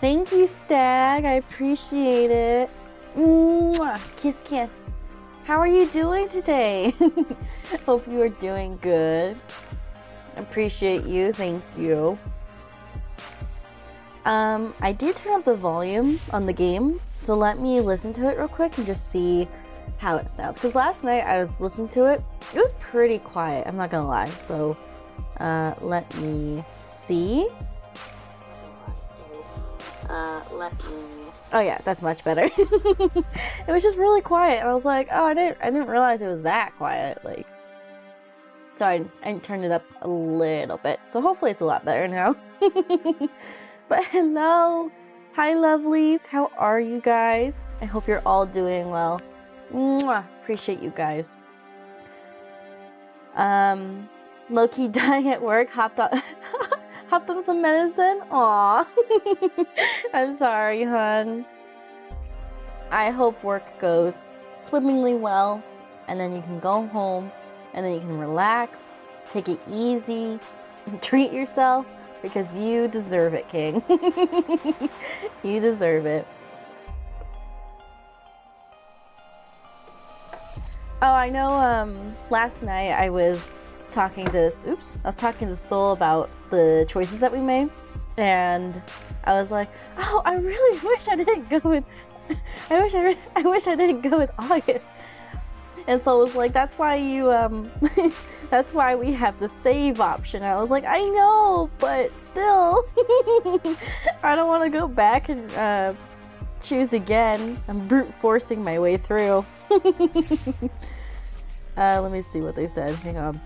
Thank you, Stag. I appreciate it. Mwah. Kiss, kiss. How are you doing today? Hope you are doing good. Appreciate you. Thank you. I did turn up the volume on the game, so let me listen to it real quick and just see how it sounds. Because last night I was listening to it. It was pretty quiet, I'm not gonna lie. So, let me see. Oh yeah, that's much better. It was just really quiet, and I was like, oh, I didn't realize it was that quiet. Like, so I turned it up a little bit. So hopefully it's a lot better now. But hello, hi lovelies, how are you guys? I hope you're all doing well. Mwah. Appreciate you guys. Low-key dying at work, hopped on some medicine. Aw. I'm sorry, hun. I hope work goes swimmingly well, and then you can go home, and then you can relax, take it easy, and treat yourself, because you deserve it, King. You deserve it. Oh, I know, last night I was talking to Soul about the choices that we made, and I was like, oh, I really wish I didn't go with I wish I didn't go with August. And Soul was like, that's why you that's why we have the save option. I was like, I know, but still I don't want to go back and choose again. I'm brute forcing my way through. Let me see what they said. Hang on.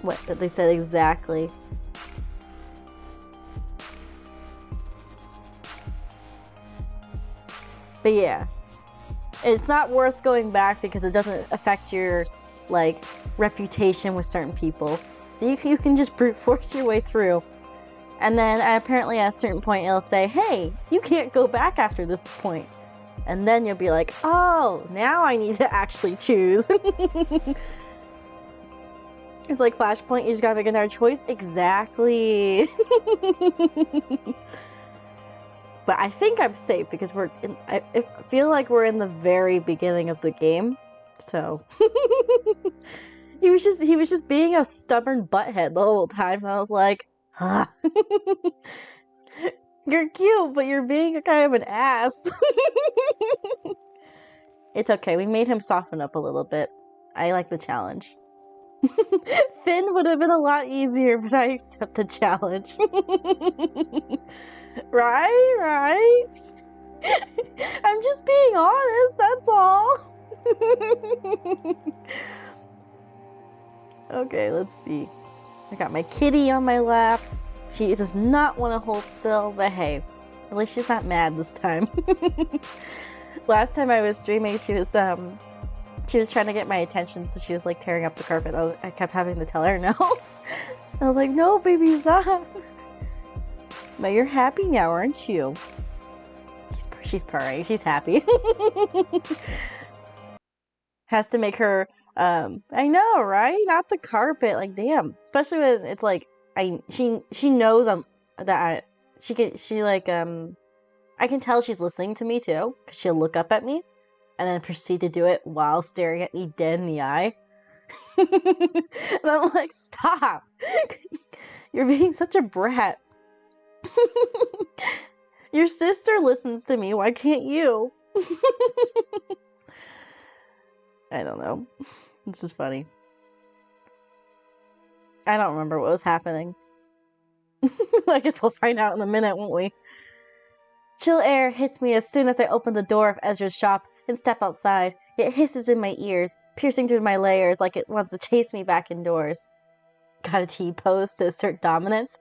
What that they said exactly. But yeah, it's not worth going back because it doesn't affect your like reputation with certain people. So you can just brute force your way through. And then apparently at a certain point it'll say, hey, you can't go back after this point. And then you'll be like, oh, now I need to actually choose. It's like Flashpoint, you just gotta make another choice. Exactly. But I think I'm safe because I feel like we're in the very beginning of the game. So he was just being a stubborn butthead the whole time. I was like, huh. You're cute, but you're being kind of an ass. It's okay. We made him soften up a little bit. I like the challenge. Finn would have been a lot easier, but I accept the challenge. Right? I'm just being honest, that's all. Okay, let's see. I got my kitty on my lap. She does not want to hold still, but hey, at least she's not mad this time. Last time I was streaming, she was trying to get my attention, so she was like tearing up the carpet. I kept having to tell her no. I was like, no, baby, stop. But you're happy now, aren't you? She's purring. She's happy. Has to make her. I know, right? Not the carpet. Like, damn. Especially when it's like she knows that she I can tell she's listening to me too, because she'll look up at me and then proceed to do it while staring at me dead in the eye. And I'm like, stop. You're being such a brat. Your sister listens to me, why can't you? I don't know. This is funny. I don't remember what was happening. I guess we'll find out in a minute, won't we? Chill air hits me as soon as I open the door of Ezra's shop and step outside. It hisses in my ears, piercing through my layers like it wants to chase me back indoors. Got a T-pose to assert dominance.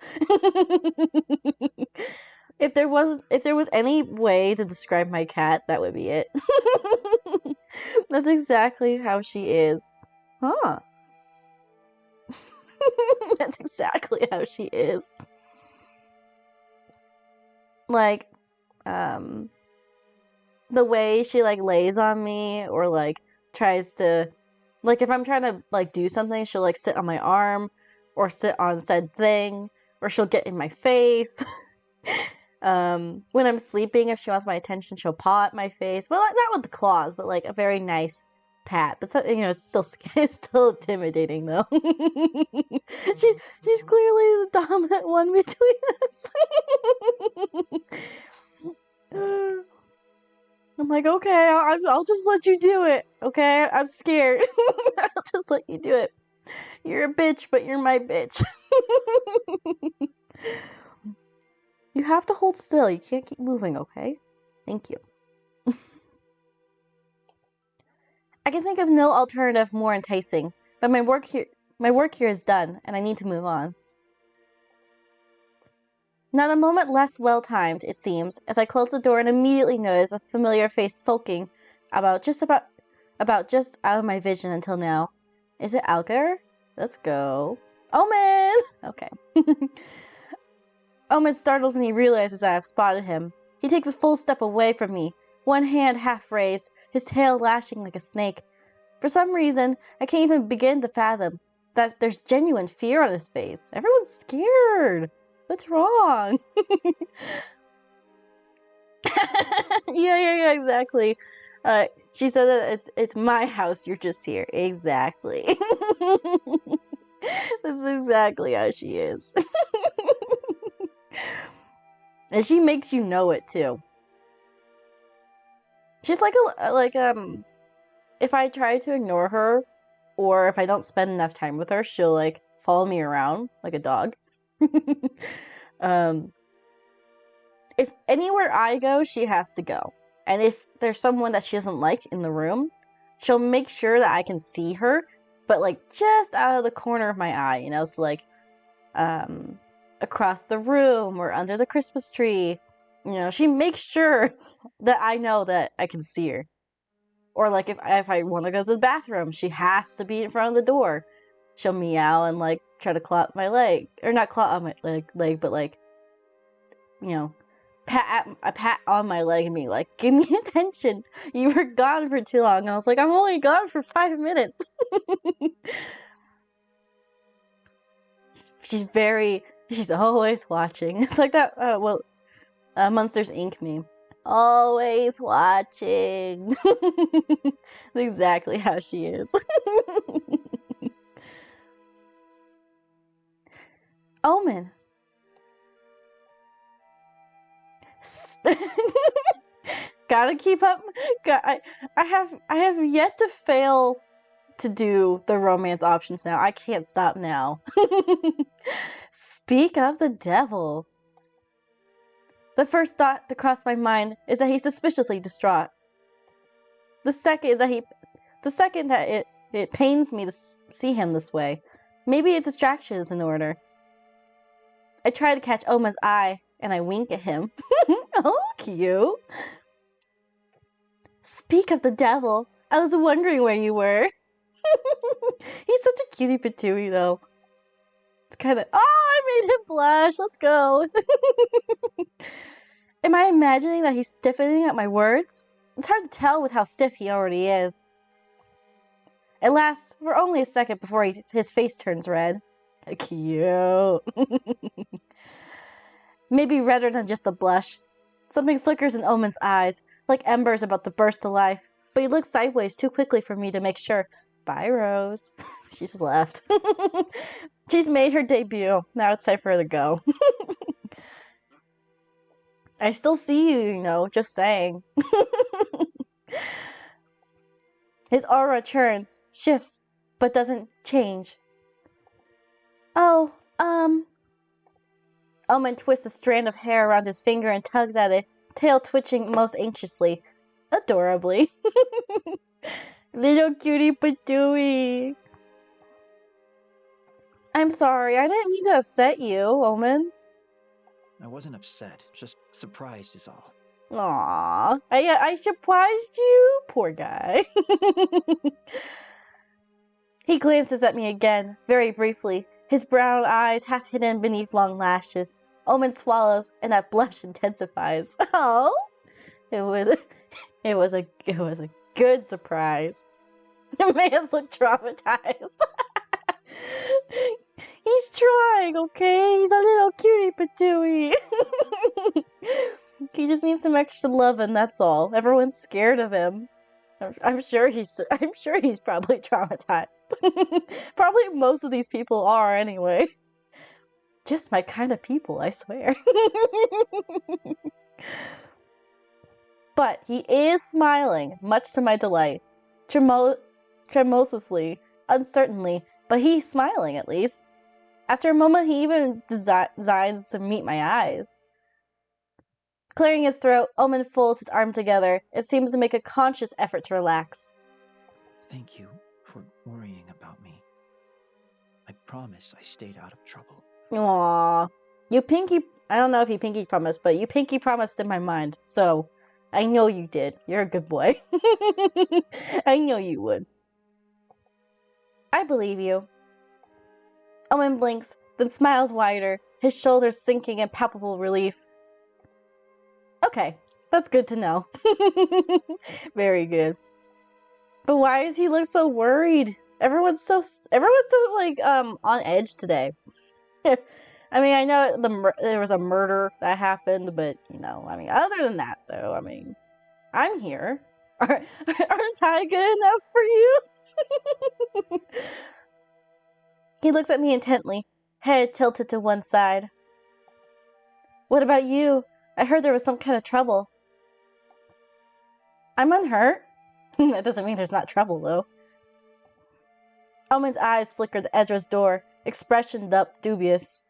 If there was any way to describe my cat, that would be it. That's exactly how she is. Huh. That's exactly how she is. Like, the way she, like, lays on me, or, like, tries to, like, if I'm trying to, like, do something, she'll, like, sit on my arm, or sit on said thing, or she'll get in my face. When I'm sleeping, if she wants my attention, she'll paw at my face. Well, not with the claws, but like a very nice pat. But so, it's still it's still intimidating though. She's clearly the dominant one between us. I'm like, okay, I'll just let you do it. Okay, I'm scared. I'll just let you do it. You're a bitch, but you're my bitch. You have to hold still. You can't keep moving, okay? Thank you. I can think of no alternative more enticing, but my work here is done, and I need to move on. Not a moment less well-timed, it seems, as I close the door and immediately notice a familiar face sulking about just out of my vision until now. Is it Algar? Let's go. Omen! Okay. Omen startles when he realizes I have spotted him. He takes a full step away from me, one hand half raised, his tail lashing like a snake. For some reason, I can't even begin to fathom that there's genuine fear on his face. Everyone's scared. What's wrong? Yeah, exactly. She said that it's my house, you're just here. Exactly. This is exactly how she is. And she makes you know it too. She's like if I try to ignore her or if I don't spend enough time with her, she'll like follow me around like a dog. If anywhere I go, she has to go. And if there's someone that she doesn't like in the room, she'll make sure that I can see her, but like just out of the corner of my eye, so like across the room or under the Christmas tree. She makes sure that I know that I can see her. Or like if I want to go to the bathroom, she has to be in front of the door. She'll meow and like try to claw up my leg, or not claw on my leg, but like pat on my leg and be like, give me attention. You were gone for too long. And I was like, I'm only gone for 5 minutes. She's always watching. It's like that, Monsters Inc. meme. Always watching. That's exactly how she is. Omen. Gotta keep up. I have yet to fail to do the romance options now. I can't stop now. Speak of the devil. The first thought that crossed my mind is that he's suspiciously distraught. The second that it pains me to see him this way. Maybe a distraction is in order. I try to catch Oma's eye, and I wink at him. Oh, cute. Speak of the devil. I was wondering where you were. He's such a cutie patootie, though. It's kind of... Oh, I made him blush. Let's go. Am I imagining that he's stiffening at my words? It's hard to tell with how stiff he already is. It lasts for only a second before his face turns red. Cute. Maybe redder than just a blush. Something flickers in Omen's eyes, like embers about to burst to life. But he looks sideways too quickly for me to make sure. Bye, Rose. She just left. She's made her debut. Now it's time for her to go. I still see you, just saying. His aura churns, shifts, but doesn't change. Oh, Omen twists a strand of hair around his finger and tugs at it, tail twitching most anxiously. Adorably. Little cutie patooey. I'm sorry, I didn't mean to upset you, Omen. I wasn't upset, just surprised is all. Aww, I surprised you? Poor guy. He glances at me again, very briefly, his brown eyes half hidden beneath long lashes. Omen swallows, and that blush intensifies. Oh, it was a good surprise. The man's look traumatized. He's trying, okay? He's a little cutie patooey. He just needs some extra love, and that's all. Everyone's scared of him. I'm sure he's probably traumatized. Probably most of these people are anyway. Just my kind of people, I swear. But he is smiling, much to my delight. Tremulously, uncertainly, but he's smiling at least. After a moment, he even designs to meet my eyes. Clearing his throat, Omen folds his arms together. It seems to make a conscious effort to relax. Thank you for worrying about me. I promise I stayed out of trouble. Aww. I don't know if you pinky promised, but you pinky promised in my mind, so I know you did. You're a good boy. I know you would. I believe you. Omen blinks, then smiles wider, his shoulders sinking in palpable relief. Okay, that's good to know. Very good. But why does he look so worried? Everyone's so like on edge today. I mean, I know there was a murder that happened, but you know, I mean, other than that though, I mean, I'm here. Aren't I good enough for you? He looks at me intently, head tilted to one side. What about you? I heard there was some kind of trouble. I'm unhurt. That doesn't mean there's not trouble, though. Omen's eyes flickered to Ezra's door, expression dubious.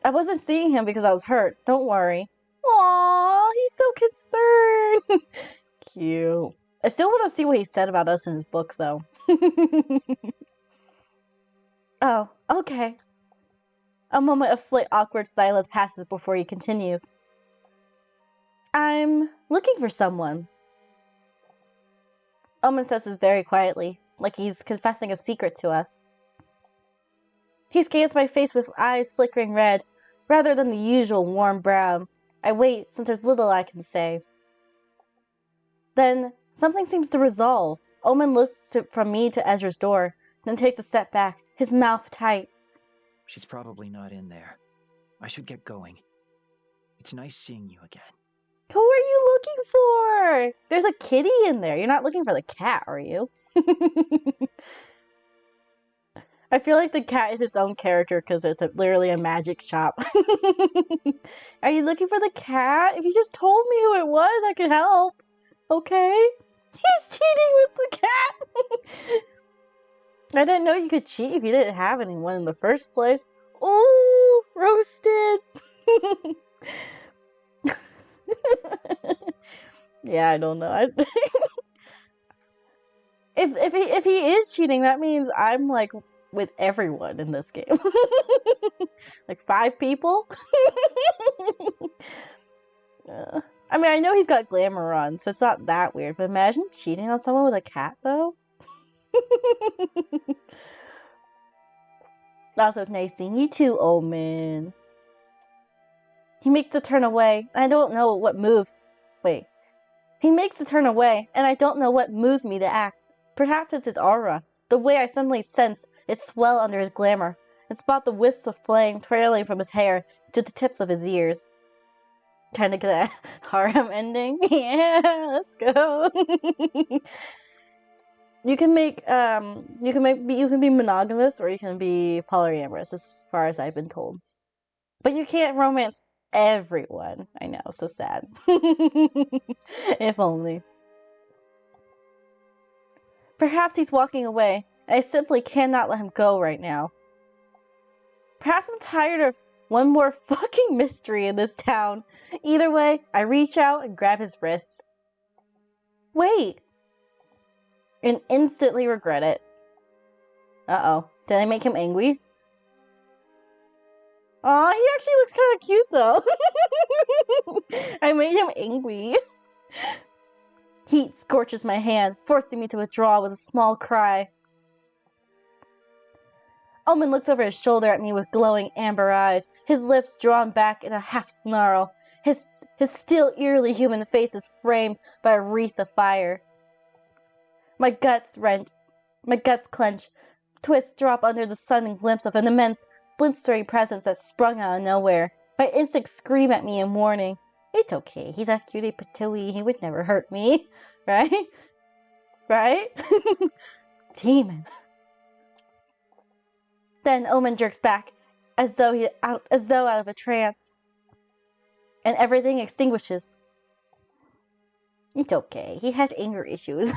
I wasn't seeing him because I was hurt. Don't worry. Aww, he's so concerned. Cute. I still want to see what he said about us in his book, though. Oh, okay. A moment of slight awkward silence passes before he continues. I'm looking for someone. Omen says this very quietly, like he's confessing a secret to us. He scans my face with eyes flickering red, rather than the usual warm brown. I wait, since there's little I can say. Then, something seems to resolve. Omen looks from me to Ezra's door, then takes a step back, his mouth tight. She's probably not in there. I should get going. It's nice seeing you again. Who are you looking for? There's a kitty in there. You're not looking for the cat, are you? I feel like the cat is its own character because it's literally a magic shop. Are you looking for the cat? If you just told me who it was, I could help. Okay? He's cheating with the cat! I didn't know you could cheat if you didn't have anyone in the first place. Ooh, roasted! Yeah, I don't know. If he is cheating, that means I'm like with everyone in this game. Like 5 people. I mean, I know he's got glamour on, so it's not that weird. But imagine cheating on someone with a cat, though. Also, nice seeing you too, Omen. He makes a turn away, and I don't know what move. Wait. He makes a turn away, and I don't know what moves me to act. Perhaps it's his aura, the way I suddenly sense it swell under his glamour, and spot the wisps of flame trailing from his hair to the tips of his ears. Trying to get a harem ending? Yeah, let's go. You can be monogamous or you can be polyamorous, as far as I've been told. But you can't romance everyone. I know, so sad. If only. Perhaps he's walking away, and I simply cannot let him go right now. Perhaps I'm tired of one more fucking mystery in this town. Either way, I reach out and grab his wrist. Wait! And instantly regret it. Uh-oh. Did I make him angry? Aw, he actually looks kind of cute, though. I made him angry. Heat scorches my hand, forcing me to withdraw with a small cry. Omen looks over his shoulder at me with glowing amber eyes, his lips drawn back in a half snarl. His still eerily human face is framed by a wreath of fire. My guts clench, twists drop under the sudden glimpse of an immense, blistering presence that sprung out of nowhere. My instincts scream at me in warning. It's okay, he's a cutie patooey, he would never hurt me. Right? Right? Demon. Then Omen jerks back, as though out of a trance. And everything extinguishes. It's okay, he has anger issues.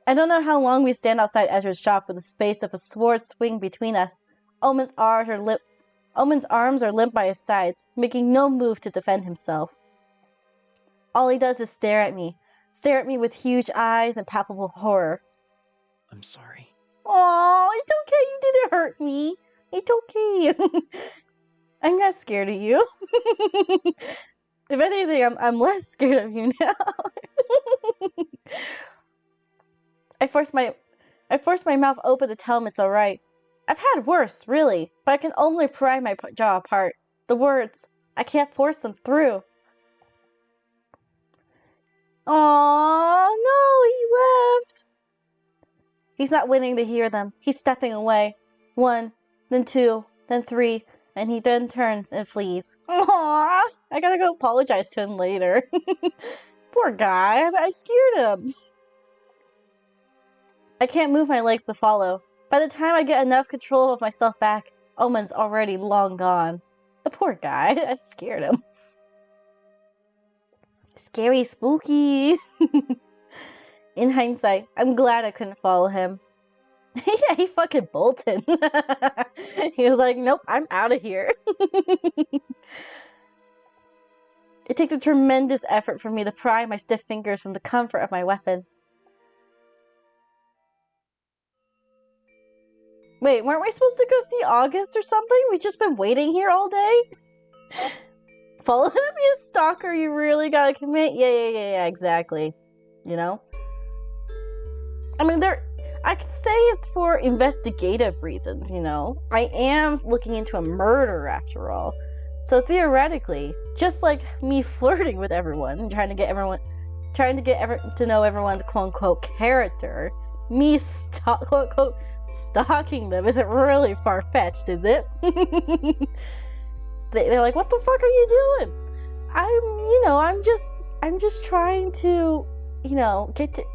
I don't know how long we stand outside Ezra's shop with the space of a sword swing between us. Omen's arms are limp by his sides, making no move to defend himself. All he does is stare at me with huge eyes and palpable horror. I'm sorry. Oh, it's okay, you didn't hurt me. It's okay. I'm not scared of you. If anything, I'm less scared of you now. I force my mouth open to tell him it's alright. I've had worse, really, but I can only pry my jaw apart. The words, I can't force them through. Aww, no, he left. He's not waiting to hear them. He's stepping away. 1, then 2, then 3, and he then turns and flees. Aww, I gotta go apologize to him later. Poor guy, I scared him. I can't move my legs to follow. By the time I get enough control of myself back, Omen's already long gone. The poor guy, I scared him. Scary, spooky. In hindsight, I'm glad I couldn't follow him. Yeah, he fucking bolted. He was like, nope, I'm out of here. It takes a tremendous effort for me to pry my stiff fingers from the comfort of my weapon. Wait, weren't we supposed to go see August or something? We've just been waiting here all day? Follow him to be a stalker, you really gotta commit? Yeah, exactly. You know? I mean, I could say it's for investigative reasons, you know? I am looking into a murder, after all. So theoretically, just like me flirting with everyone, and trying to get to know everyone's quote-unquote character, me quote-unquote stalking them isn't really far-fetched, is it? They're like, what the fuck are you doing? I'm just trying to,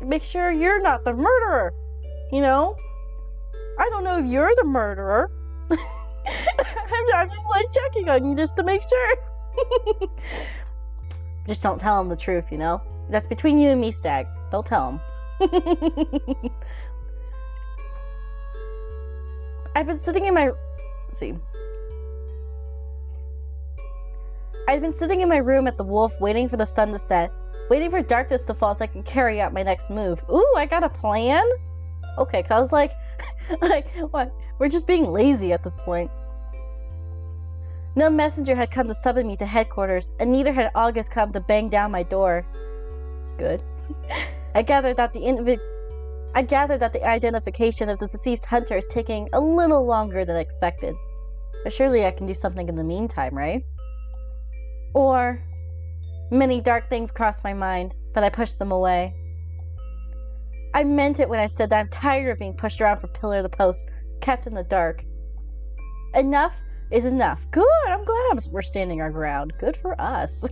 make sure you're not the murderer, you know? I don't know if you're the murderer. I'm just like checking on you just to make sure. Just don't tell him the truth, you know? That's between you and me, Stag. Don't tell him. I've been sitting in my room at the Wolf waiting for the sun to set, waiting for darkness to fall so I can carry out my next move. Ooh, I got a plan? Okay, because I was like, what? We're just being lazy at this point. No messenger had come to summon me to headquarters, and neither had August come to bang down my door. Good. I gathered that the identification of the deceased hunter is taking a little longer than expected. But surely I can do something in the meantime, right? Or, many dark things crossed my mind, but I pushed them away. I meant it when I said that I'm tired of being pushed around from pillar to post, kept in the dark. Enough is enough. Good, I'm glad we're standing our ground. Good for us.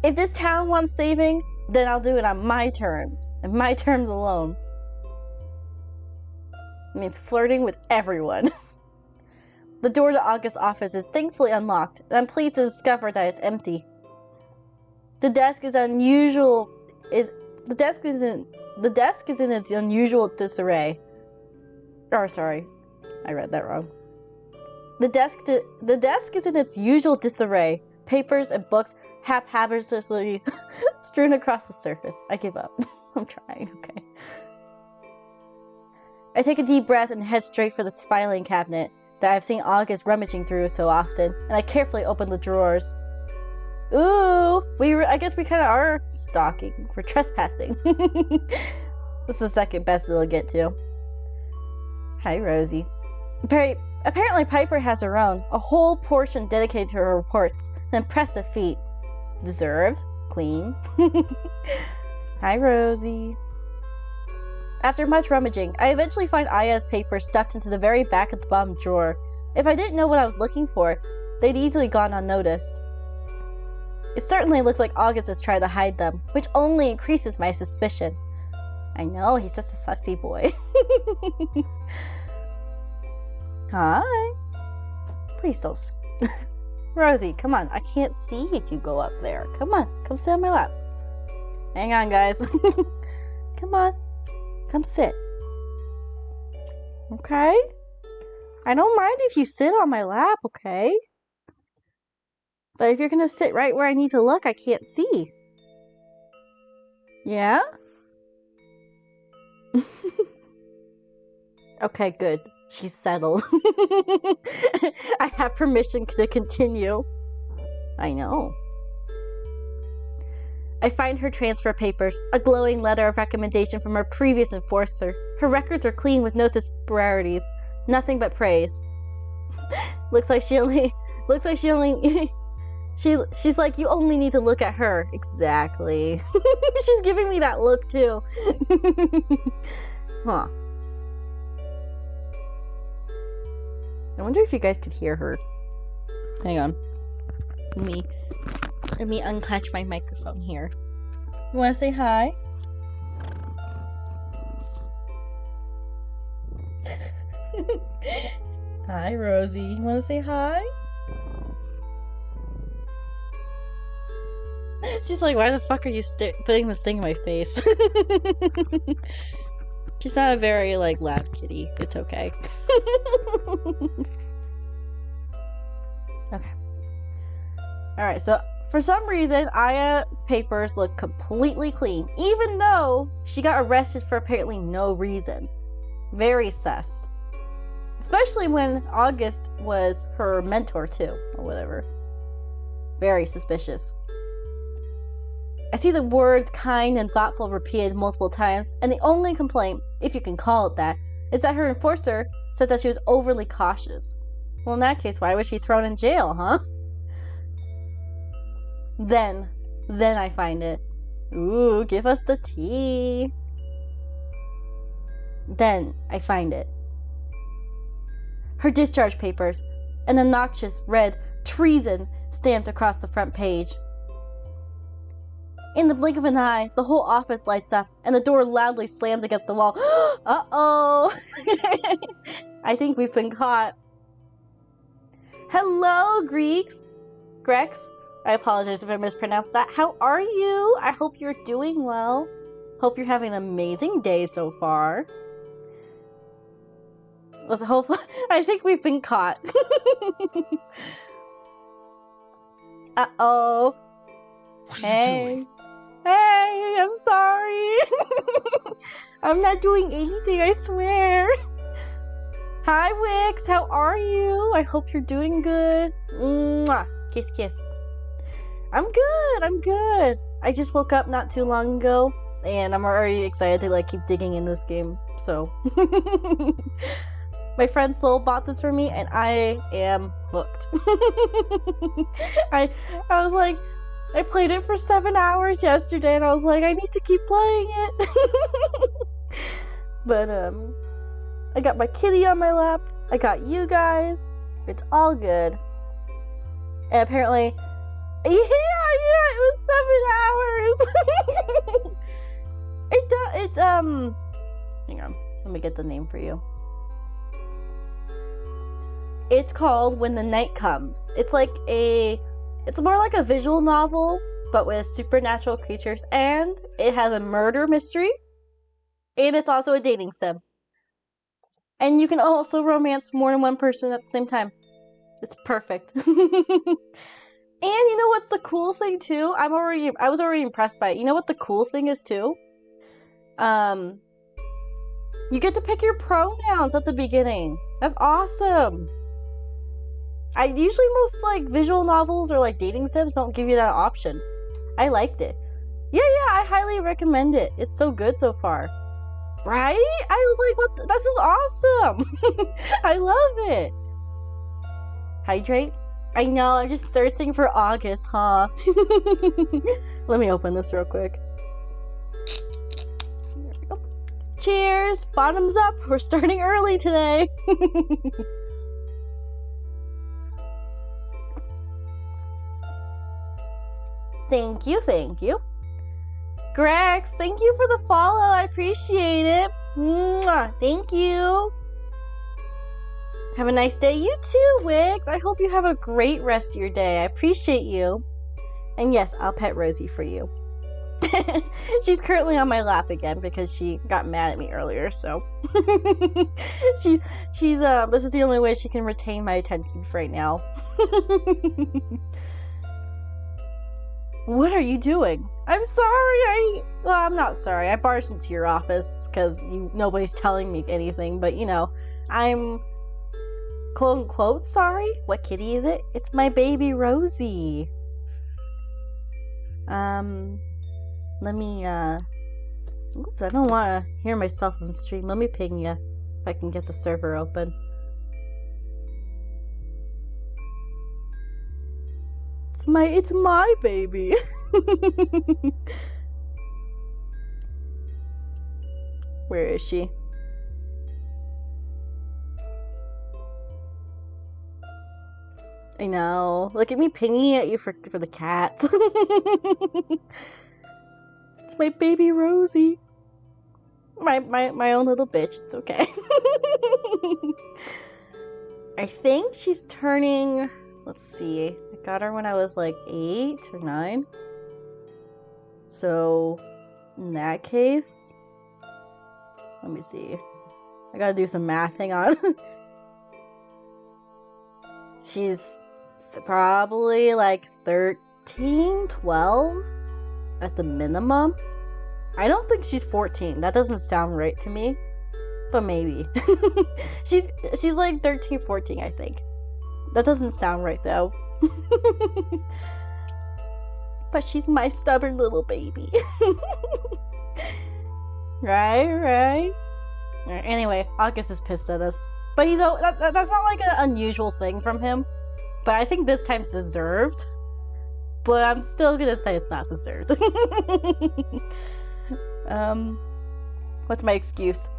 If this town wants saving, then I'll do it on my terms, and my terms alone. It means flirting with everyone. The door to August's office is thankfully unlocked, and I'm pleased to discover that it's empty. The desk is in its unusual disarray. Oh, sorry, I read that wrong. The desk is in its usual disarray. Papers and books haphazardly strewn across the surface. I give up. I'm trying, okay. I take a deep breath and head straight for the filing cabinet that I've seen August rummaging through so often, and I carefully open the drawers. Ooh, I guess we kind of are stalking. We're trespassing. This is the second best it'll get to. Hi, Rosie. Apparently Piper has her own, a whole portion dedicated to her reports, an impressive feat. Deserved, queen. Hi, Rosie. After much rummaging, I eventually find Aya's papers stuffed into the very back of the bottom drawer. If I didn't know what I was looking for, they'd easily gone unnoticed. It certainly looks like August is trying to hide them, which only increases my suspicion. I know, he's just a sussy boy. Hi. Please don't... Rosie, come on. I can't see if you go up there. Come on. Come sit on my lap. Hang on, guys. Come on. Come sit. Okay? I don't mind if you sit on my lap, okay? But if you're gonna sit right where I need to look, I can't see. Yeah? Okay, good. She's settled. I have permission to continue. I know. I find her transfer papers, a glowing letter of recommendation from her previous enforcer. Her records are clean with no suspicious, nothing but praise. Looks like she only she's like, you only need to look at her. Exactly. She's giving me that look too. Huh. I wonder if you guys could hear her. Hang on. Let me unclatch my microphone here. You wanna say hi? Hi, Rosie. You wanna say hi? She's like, why the fuck are you putting this thing in my face? She's not a very, like, loud kitty. It's okay. Okay. Alright, so for some reason, Aya's papers look completely clean, even though she got arrested for apparently no reason. Very sus. Especially when August was her mentor too, or whatever. Very suspicious. I see the words kind and thoughtful repeated multiple times, and the only complaint, if you can call it that, is that her enforcer said that she was overly cautious. Well, in that case, why was she thrown in jail, huh? Then I find it. Ooh, give us the tea. Then I find it. Her discharge papers, an obnoxious red treason stamped across the front page. In the blink of an eye, the whole office lights up, and the door loudly slams against the wall. Uh-oh! I think we've been caught. Hello, Grex. I apologize if I mispronounced that. How are you? I hope you're doing well. Hope you're having an amazing day so far. I think we've been caught. Uh-oh. What are you doing? Hey, I'm sorry. I'm not doing anything, I swear. Hi, Wix. How are you? I hope you're doing good. Mwah. Kiss, kiss. I'm good. I just woke up not too long ago, and I'm already excited to like keep digging in this game. So, my friend Soul bought this for me, and I am hooked. I was like, I played it for 7 hours yesterday, and I was like, I need to keep playing it. But I got my kitty on my lap. I got you guys. It's all good. And apparently, yeah, it was 7 hours. It's hang on, let me get the name for you. It's called When the Night Comes. It's more like a visual novel, but with supernatural creatures, and it has a murder mystery, and it's also a dating sim. And you can also romance more than one person at the same time. It's perfect. And you know what's the cool thing too? I was already impressed by it. You know what the cool thing is too? You get to pick your pronouns at the beginning. That's awesome. Most like visual novels or like dating sims don't give you that option. I liked it. Yeah, I highly recommend it. It's so good so far. Right? I was like, what? This is awesome. I love it. Hydrate? I know, I'm just thirsting for August, huh? Let me open this real quick. There we go. Cheers! Bottoms up! We're starting early today! Thank you, thank you. Grex, thank you for the follow. I appreciate it. Mwah, thank you. Have a nice day. You too, Wiggs. I hope you have a great rest of your day. I appreciate you. And yes, I'll pet Rosie for you. She's currently on my lap again because she got mad at me earlier, so she's this is the only way she can retain my attention for right now. What are you doing? I'm sorry. Well, I'm not sorry. I barged into your office because nobody's telling me anything, but you know, I'm quote unquote sorry. What kitty is it? It's my baby Rosie. Let me, oops, I don't want to hear myself on stream. Let me ping you if I can get the server open. It's my baby. Where is she? I know. Look at me pinging at you for the cat. It's my baby Rosie. My own little bitch. It's okay. I think she's turning... Let's see. I got her when I was like 8 or 9. So, in that case... Let me see. I gotta do some math. Hang on. She's probably like 13, 12 at the minimum. I don't think she's 14. That doesn't sound right to me. But maybe. she's like 13, 14, I think. That doesn't sound right though. But she's my stubborn little baby. Right. Anyway, August is pissed at us. But that's not like an unusual thing from him. But I think this time's deserved. But I'm still gonna say it's not deserved. What's my excuse?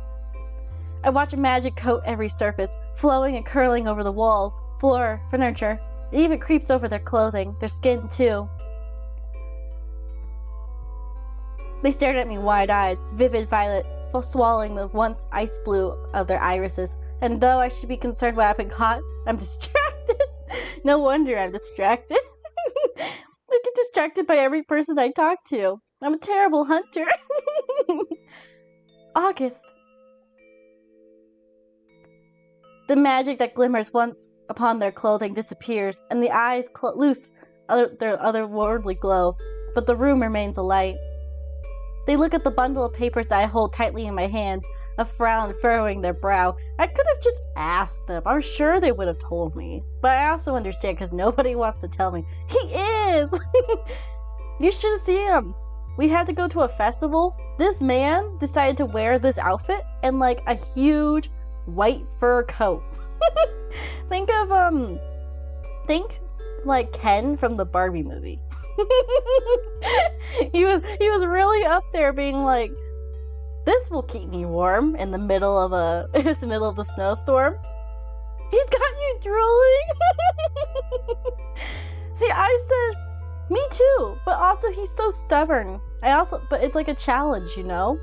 I watch a magic coat every surface, flowing and curling over the walls, floor, furniture. It even creeps over their clothing, their skin too. They stared at me wide-eyed, vivid violets, swallowing the once ice blue of their irises. And though I should be concerned what I've been caught, I'm distracted. No wonder I'm distracted. I get distracted by every person I talk to. I'm a terrible hunter. August. The magic that glimmers once upon their clothing disappears, and the eyes lose their otherworldly glow, but the room remains alight. They look at the bundle of papers that I hold tightly in my hand, a frown furrowing their brow. I could have just asked them. I'm sure they would have told me. But I also understand because nobody wants to tell me. He is! You should see him. We had to go to a festival. This man decided to wear this outfit and like a huge white fur coat. Think like Ken from the Barbie movie. He was really up there being like, this will keep me warm in the middle of the snowstorm. He's got you drooling. See, I said me too, but also he's so stubborn. But it's like a challenge, you know?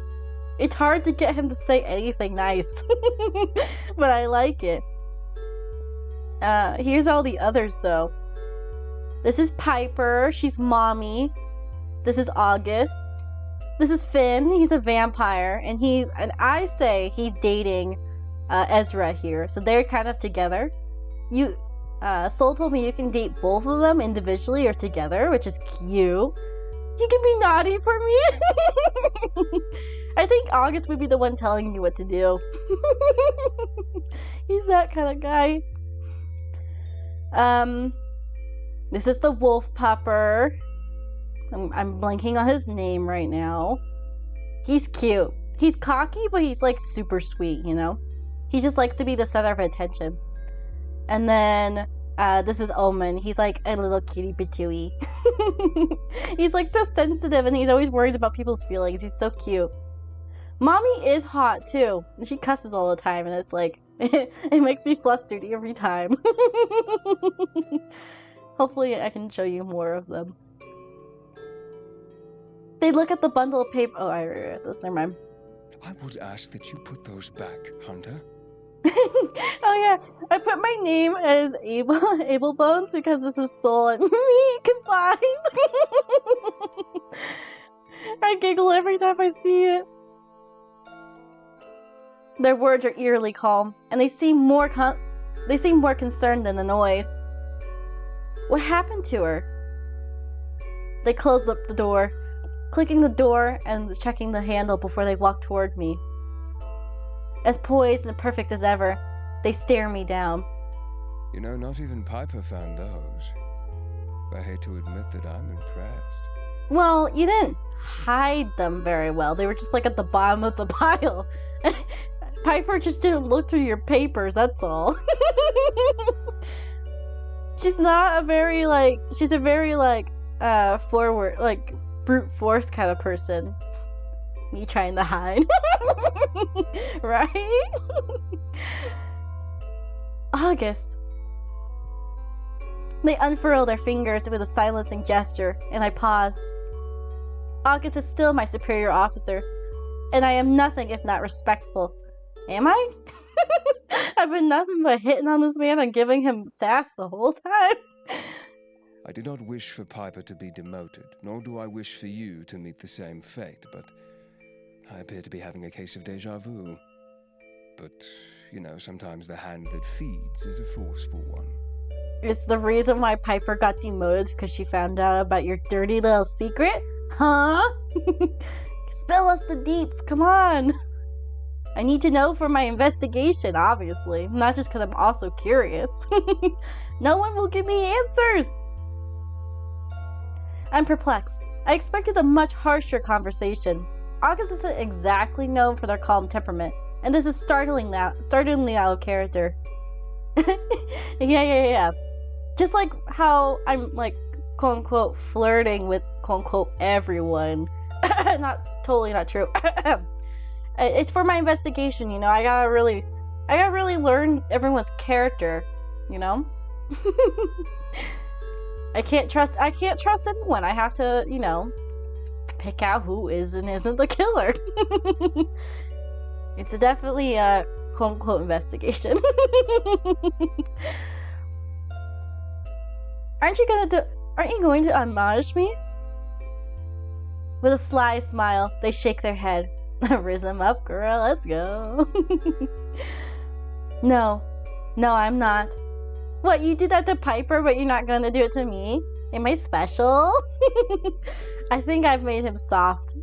It's hard to get him to say anything nice. But I like it. Here's all the others though. This is Piper, she's mommy. This is August. This is Finn, he's a vampire, and I say he's dating Ezra here, so they're kind of together. Soul told me you can date both of them individually or together, which is cute. You can be naughty for me. I think August would be the one telling me what to do. He's that kind of guy. This is the wolf pupper. I'm blanking on his name right now. He's cute. He's cocky, but he's like super sweet, you know? He just likes to be the center of attention. And then this is Omen. He's like a little kitty patooey. He's like so sensitive and he's always worried about people's feelings. He's so cute. Mommy is hot too. She cusses all the time, and it's like it makes me flustered every time. Hopefully, I can show you more of them. They look at the bundle of paper. Oh, I read this. Never mind. I would ask that you put those back, Hunter. Oh yeah, I put my name as Abel Bones because this is Soul and me combined. I giggle every time I see it. Their words are eerily calm, and they seem more concerned than annoyed. What happened to her? They closed up the door, clicking the door and checking the handle before they walk toward me. As poised and perfect as ever, they stare me down. You know, not even Piper found those. I hate to admit that I'm impressed. Well, you didn't hide them very well. They were just like at the bottom of the pile. Piper just didn't look through your papers, that's all. She's a very forward, like brute force kind of person. Me trying to hide. Right? August. They unfurl their fingers with a silencing gesture, and I pause. August is still my superior officer, and I am nothing if not respectful. Am I? I've been nothing but hitting on this man and giving him sass the whole time. I do not wish for Piper to be demoted, nor do I wish for you to meet the same fate, but I appear to be having a case of déjà vu. But, you know, sometimes the hand that feeds is a forceful one. It's the reason why Piper got demoted, because she found out about your dirty little secret? Huh? Spill us the deets, come on! I need to know for my investigation, obviously. Not just because I'm also curious. No one will give me answers! I'm perplexed. I expected a much harsher conversation. August isn't exactly known for their calm temperament, and this is startlingly out of character. Yeah. Just like how I'm, like, quote-unquote, flirting with, quote-unquote, everyone. Totally not true. It's for my investigation, you know? I gotta really learn everyone's character, you know? I can't trust anyone. I have to, you know, pick out who is and isn't the killer. It's definitely a quote-unquote investigation. Aren't you going to admonish me? With a sly smile, they shake their head. Rhythm up, girl, let's go. No, I'm not. What, you did that to Piper, but you're not gonna do it to me? Am I special? I think I've made him soft.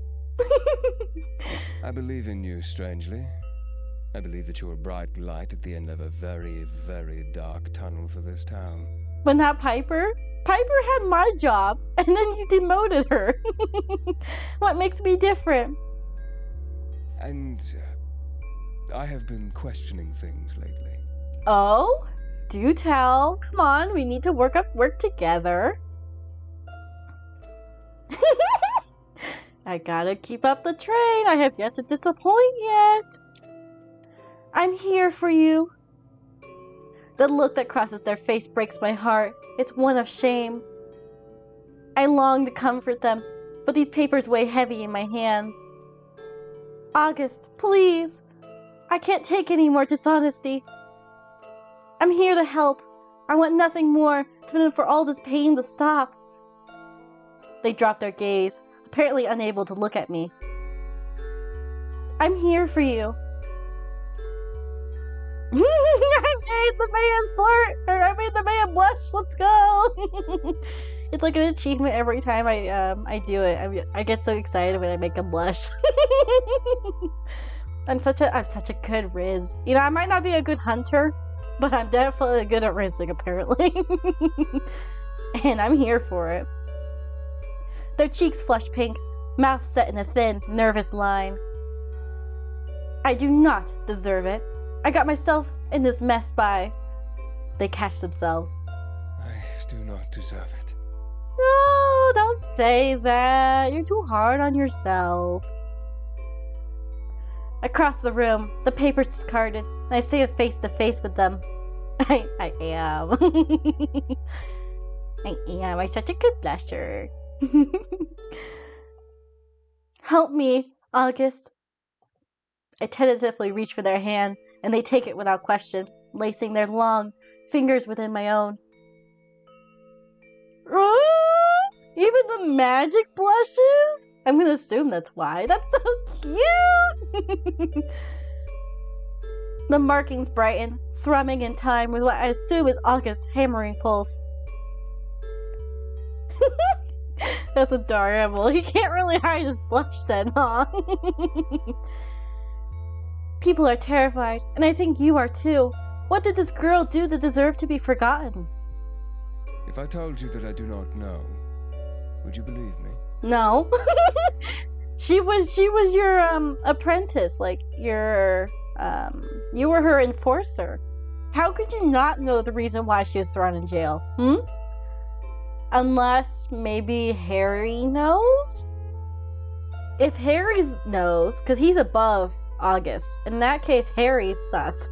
I believe in you, strangely. I believe that you're a bright light at the end of a very, very dark tunnel for this town. But not Piper? Piper had my job, and then you demoted her. What makes me different? And I have been questioning things lately. Oh? Do tell. Come on, we need to work together. I gotta keep up the train. I have yet to disappoint yet. I'm here for you. The look that crosses their face breaks my heart. It's one of shame. I long to comfort them, but these papers weigh heavy in my hands. August, please. I can't take any more dishonesty. I'm here to help. I want nothing more than for all this pain to stop. They drop their gaze, apparently unable to look at me. I'm here for you. I made the man flirt, or I made the man blush. Let's go. It's like an achievement every time I do it. I get so excited when I make him blush. I'm such a good Riz. You know, I might not be a good hunter, but I'm definitely good at rizzing, apparently. And I'm here for it. Their cheeks flush pink, mouth set in a thin, nervous line. I do not deserve it. I got myself in this mess by... They catch themselves. I do not deserve it. No, don't say that. You're too hard on yourself. Across the room, the paper's discarded, and I stand face to face with them. I am. I am. I'm such a good blusher. Help me, August. I tentatively reach for their hand, and they take it without question, lacing their long fingers within my own. Even the magic blushes? I'm gonna assume that's why. That's so cute! The markings brighten, thrumming in time with what I assume is August's hammering pulse. That's adorable. He can't really hide his blush scent, huh? People are terrified, and I think you are too. What did this girl do to deserve to be forgotten? If I told you that I do not know, would you believe me? No. She was your apprentice, like your you were her enforcer. How could you not know the reason why she was thrown in jail? Unless maybe Harry knows? If Harry knows, because he's above August, in that case, Harry's sus.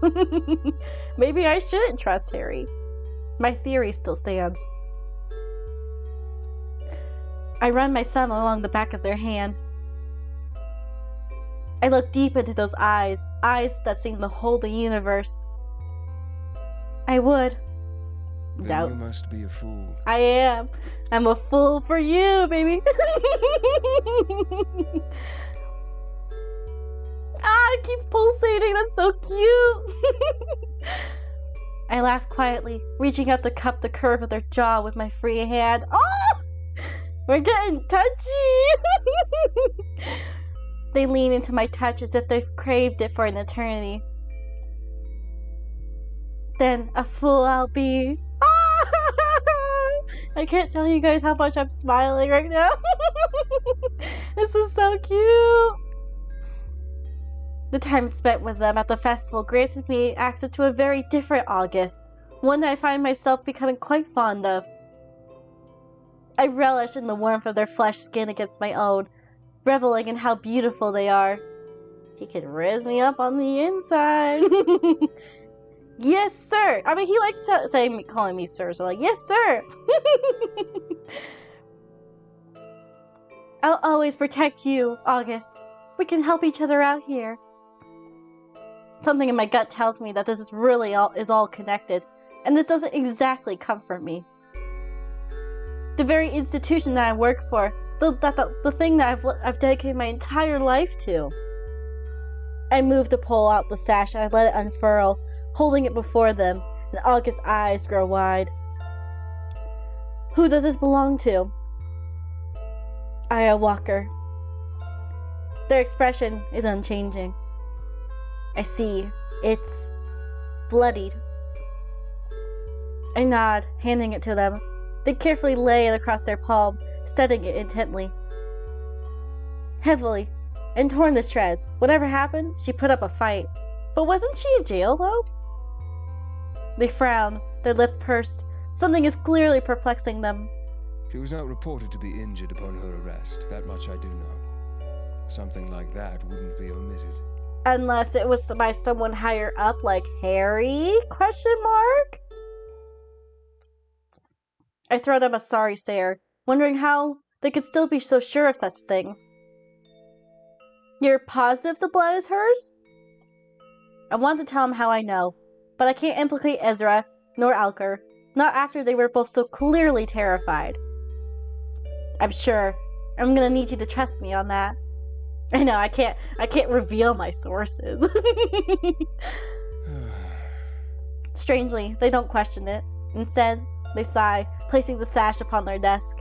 Maybe I shouldn't trust Harry. My theory still stands. I run my thumb along the back of their hand. I look deep into those eyes that seem to hold the universe. I would. Then Doubt. you must be a fool. I am. I'm a fool for you, baby. It keeps pulsating. That's so cute. I laugh quietly, reaching up to cup the curve of their jaw with my free hand. Oh! We're getting touchy. They lean into my touch as if they've craved it for an eternity. Then a fool I'll be. I can't tell you guys how much I'm smiling right now. This is so cute. The time spent with them at the festival granted me access to a very different August, one that I find myself becoming quite fond of. I relish in the warmth of their flesh skin against my own, reveling in how beautiful they are. He can raise me up on the inside. Yes, sir. I mean, he likes to calling me sir, so like, yes, sir. I'll always protect you, August. We can help each other out here. Something in my gut tells me that this is really all connected, and this doesn't exactly comfort me. The very institution that I work for, the thing that I've dedicated my entire life to. I move to pull out the sash and I let it unfurl, holding it before them, and August's eyes grow wide. Who does this belong to? Aya Walker. Their expression is unchanging. I see. It's bloodied. I nod, handing it to them. They carefully lay it across their palm, studying it intently. Heavily, and torn to shreds. Whatever happened, she put up a fight. But wasn't she in jail, though? They frown, their lips pursed. Something is clearly perplexing them. She was not reported to be injured upon her arrest. That much I do know. Something like that wouldn't be omitted. Unless it was by someone higher up, like Harry? Question mark? I throw them a sorry stare, wondering how they could still be so sure of such things. You're positive the blood is hers? I want to tell him how I know, but I can't implicate Ezra nor Alker, not after they were both so clearly terrified. I'm sure. I'm gonna need you to trust me on that. I know, I can't reveal my sources. Strangely, they don't question it. Instead, they sigh, placing the sash upon their desk.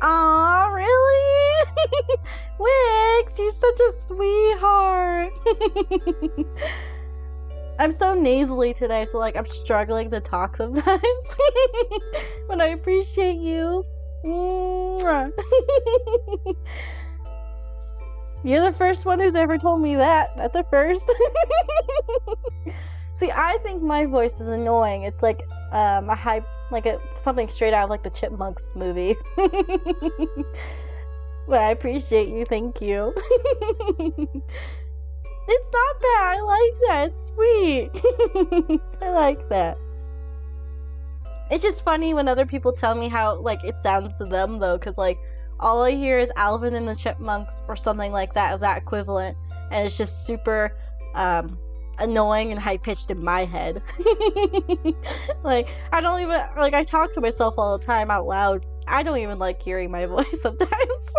Aw, really? Wix, you're such a sweetheart. I'm so nasally today, so like I'm struggling to talk sometimes. But I appreciate you. You're the first one who's ever told me that. That's a first. See, I think my voice is annoying. It's like a high, like something straight out of like the Chipmunks movie. But I appreciate you, thank you. It's not bad, I like that, it's sweet. I like that. It's just funny when other people tell me how, like, it sounds to them, though, because, like, all I hear is Alvin and the Chipmunks or something like that, of that equivalent, and it's just super, annoying and high-pitched in my head. Like, I don't even, like, I talk to myself all the time out loud. I don't even like hearing my voice sometimes.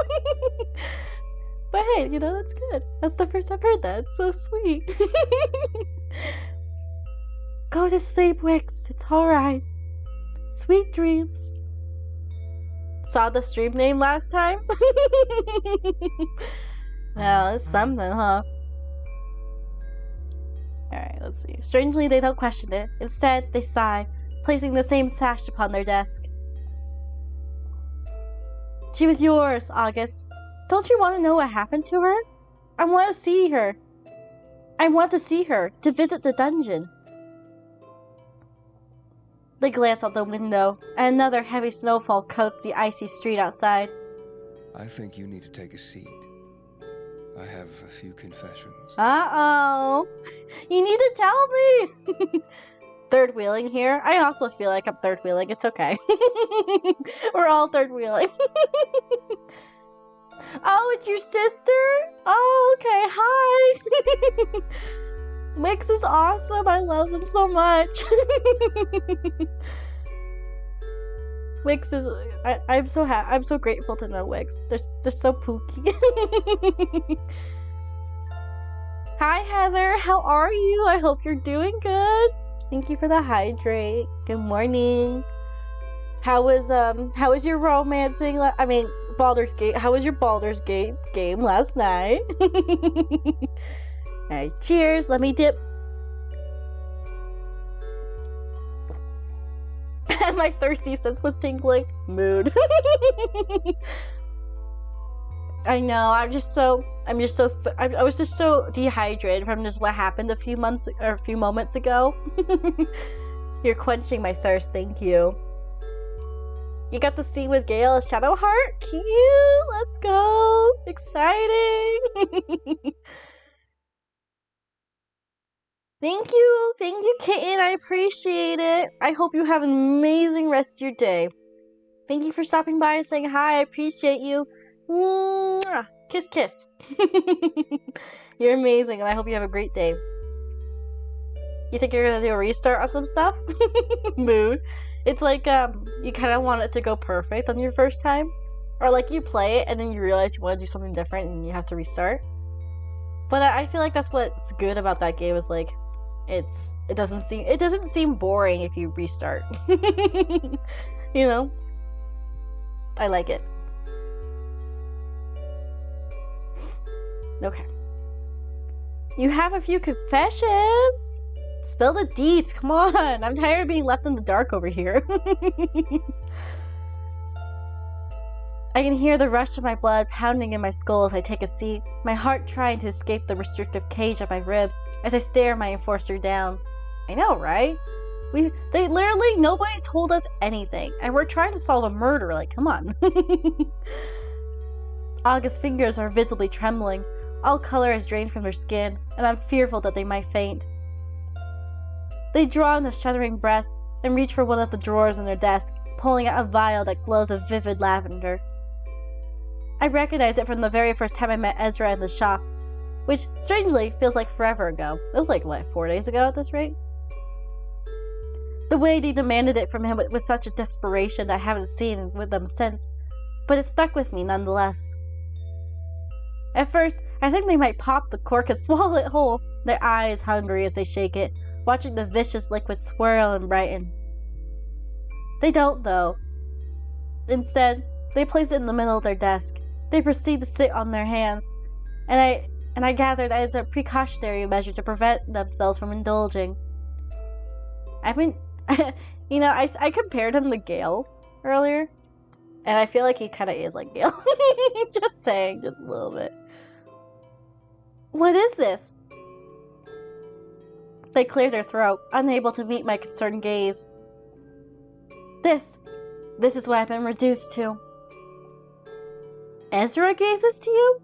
But hey, you know, that's good. That's the first I've heard that. It's so sweet. Go to sleep, Wix. It's alright. Sweet dreams. Saw the stream name last time? Well, it's something, huh? Alright, let's see. Strangely, they don't question it. Instead, they sigh, placing the same sash upon their desk. She was yours, August. Don't you want to know what happened to her? I want to see her. I want to see her, to visit the dungeon. They glance out the window, and another heavy snowfall coats the icy street outside. I think you need to take a seat. I have a few confessions. Uh-oh. You need to tell me. Third wheeling here. I also feel like I'm third wheeling. It's okay. We're all third wheeling. Oh, it's your sister? Oh, okay. Hi. Wix is awesome. I love them so much. Wix is. I'm so happy. I'm so grateful to know Wix. They're so pooky. Hi, Heather. How are you? I hope you're doing good. Thank you for the hydrate. Good morning. How was your romancing? I mean, Baldur's Gate. How was your Baldur's Gate game last night? Alright, cheers. Let me dip. My thirsty sense was tingling. Mood. I know. I was just so dehydrated from just what happened a few moments ago. You're quenching my thirst. Thank you. You got to see with Gale as Shadowheart? Cute! Let's go! Exciting! Thank you, Kitten. I appreciate it. I hope you have an amazing rest of your day. Thank you for stopping by and saying hi. I appreciate you. Mwah! Kiss, kiss. You're amazing, and I hope you have a great day. You think you're gonna do a restart on some stuff? Mood. It's like, you kind of want it to go perfect on your first time. Or like you play it and then you realize you want to do something different and you have to restart. But I feel like that's what's good about that game is like, it doesn't seem boring if you restart. You know? I like it. Okay. You have a few confessions? Spill the deets, come on! I'm tired of being left in the dark over here. I can hear the rush of my blood pounding in my skull as I take a seat, my heart trying to escape the restrictive cage of my ribs as I stare my enforcer down. I know, right? Nobody's told us anything, and we're trying to solve a murder, like, come on. August's fingers are visibly trembling, all color is drained from their skin, and I'm fearful that they might faint. They draw in a shuddering breath and reach for one of the drawers in their desk, pulling out a vial that glows a vivid lavender. I recognize it from the very first time I met Ezra in the shop, which, strangely, feels like forever ago. It was like, what, 4 days ago at this rate? The way they demanded it from him with such a desperation that I haven't seen with them since, but it stuck with me nonetheless. At first, I think they might pop the cork and swallow it whole, their eyes hungry as they shake it, watching the vicious liquid swirl and brighten. They don't, though. Instead, they place it in the middle of their desk. They proceed to sit on their hands, and I gather that it's a precautionary measure to prevent themselves from indulging. I mean, you know, I compared him to Gale earlier, and I feel like he kind of is like Gale. Just saying, just a little bit. What is this? They clear their throat, unable to meet my concerned gaze. This is what I've been reduced to. Ezra gave this to you?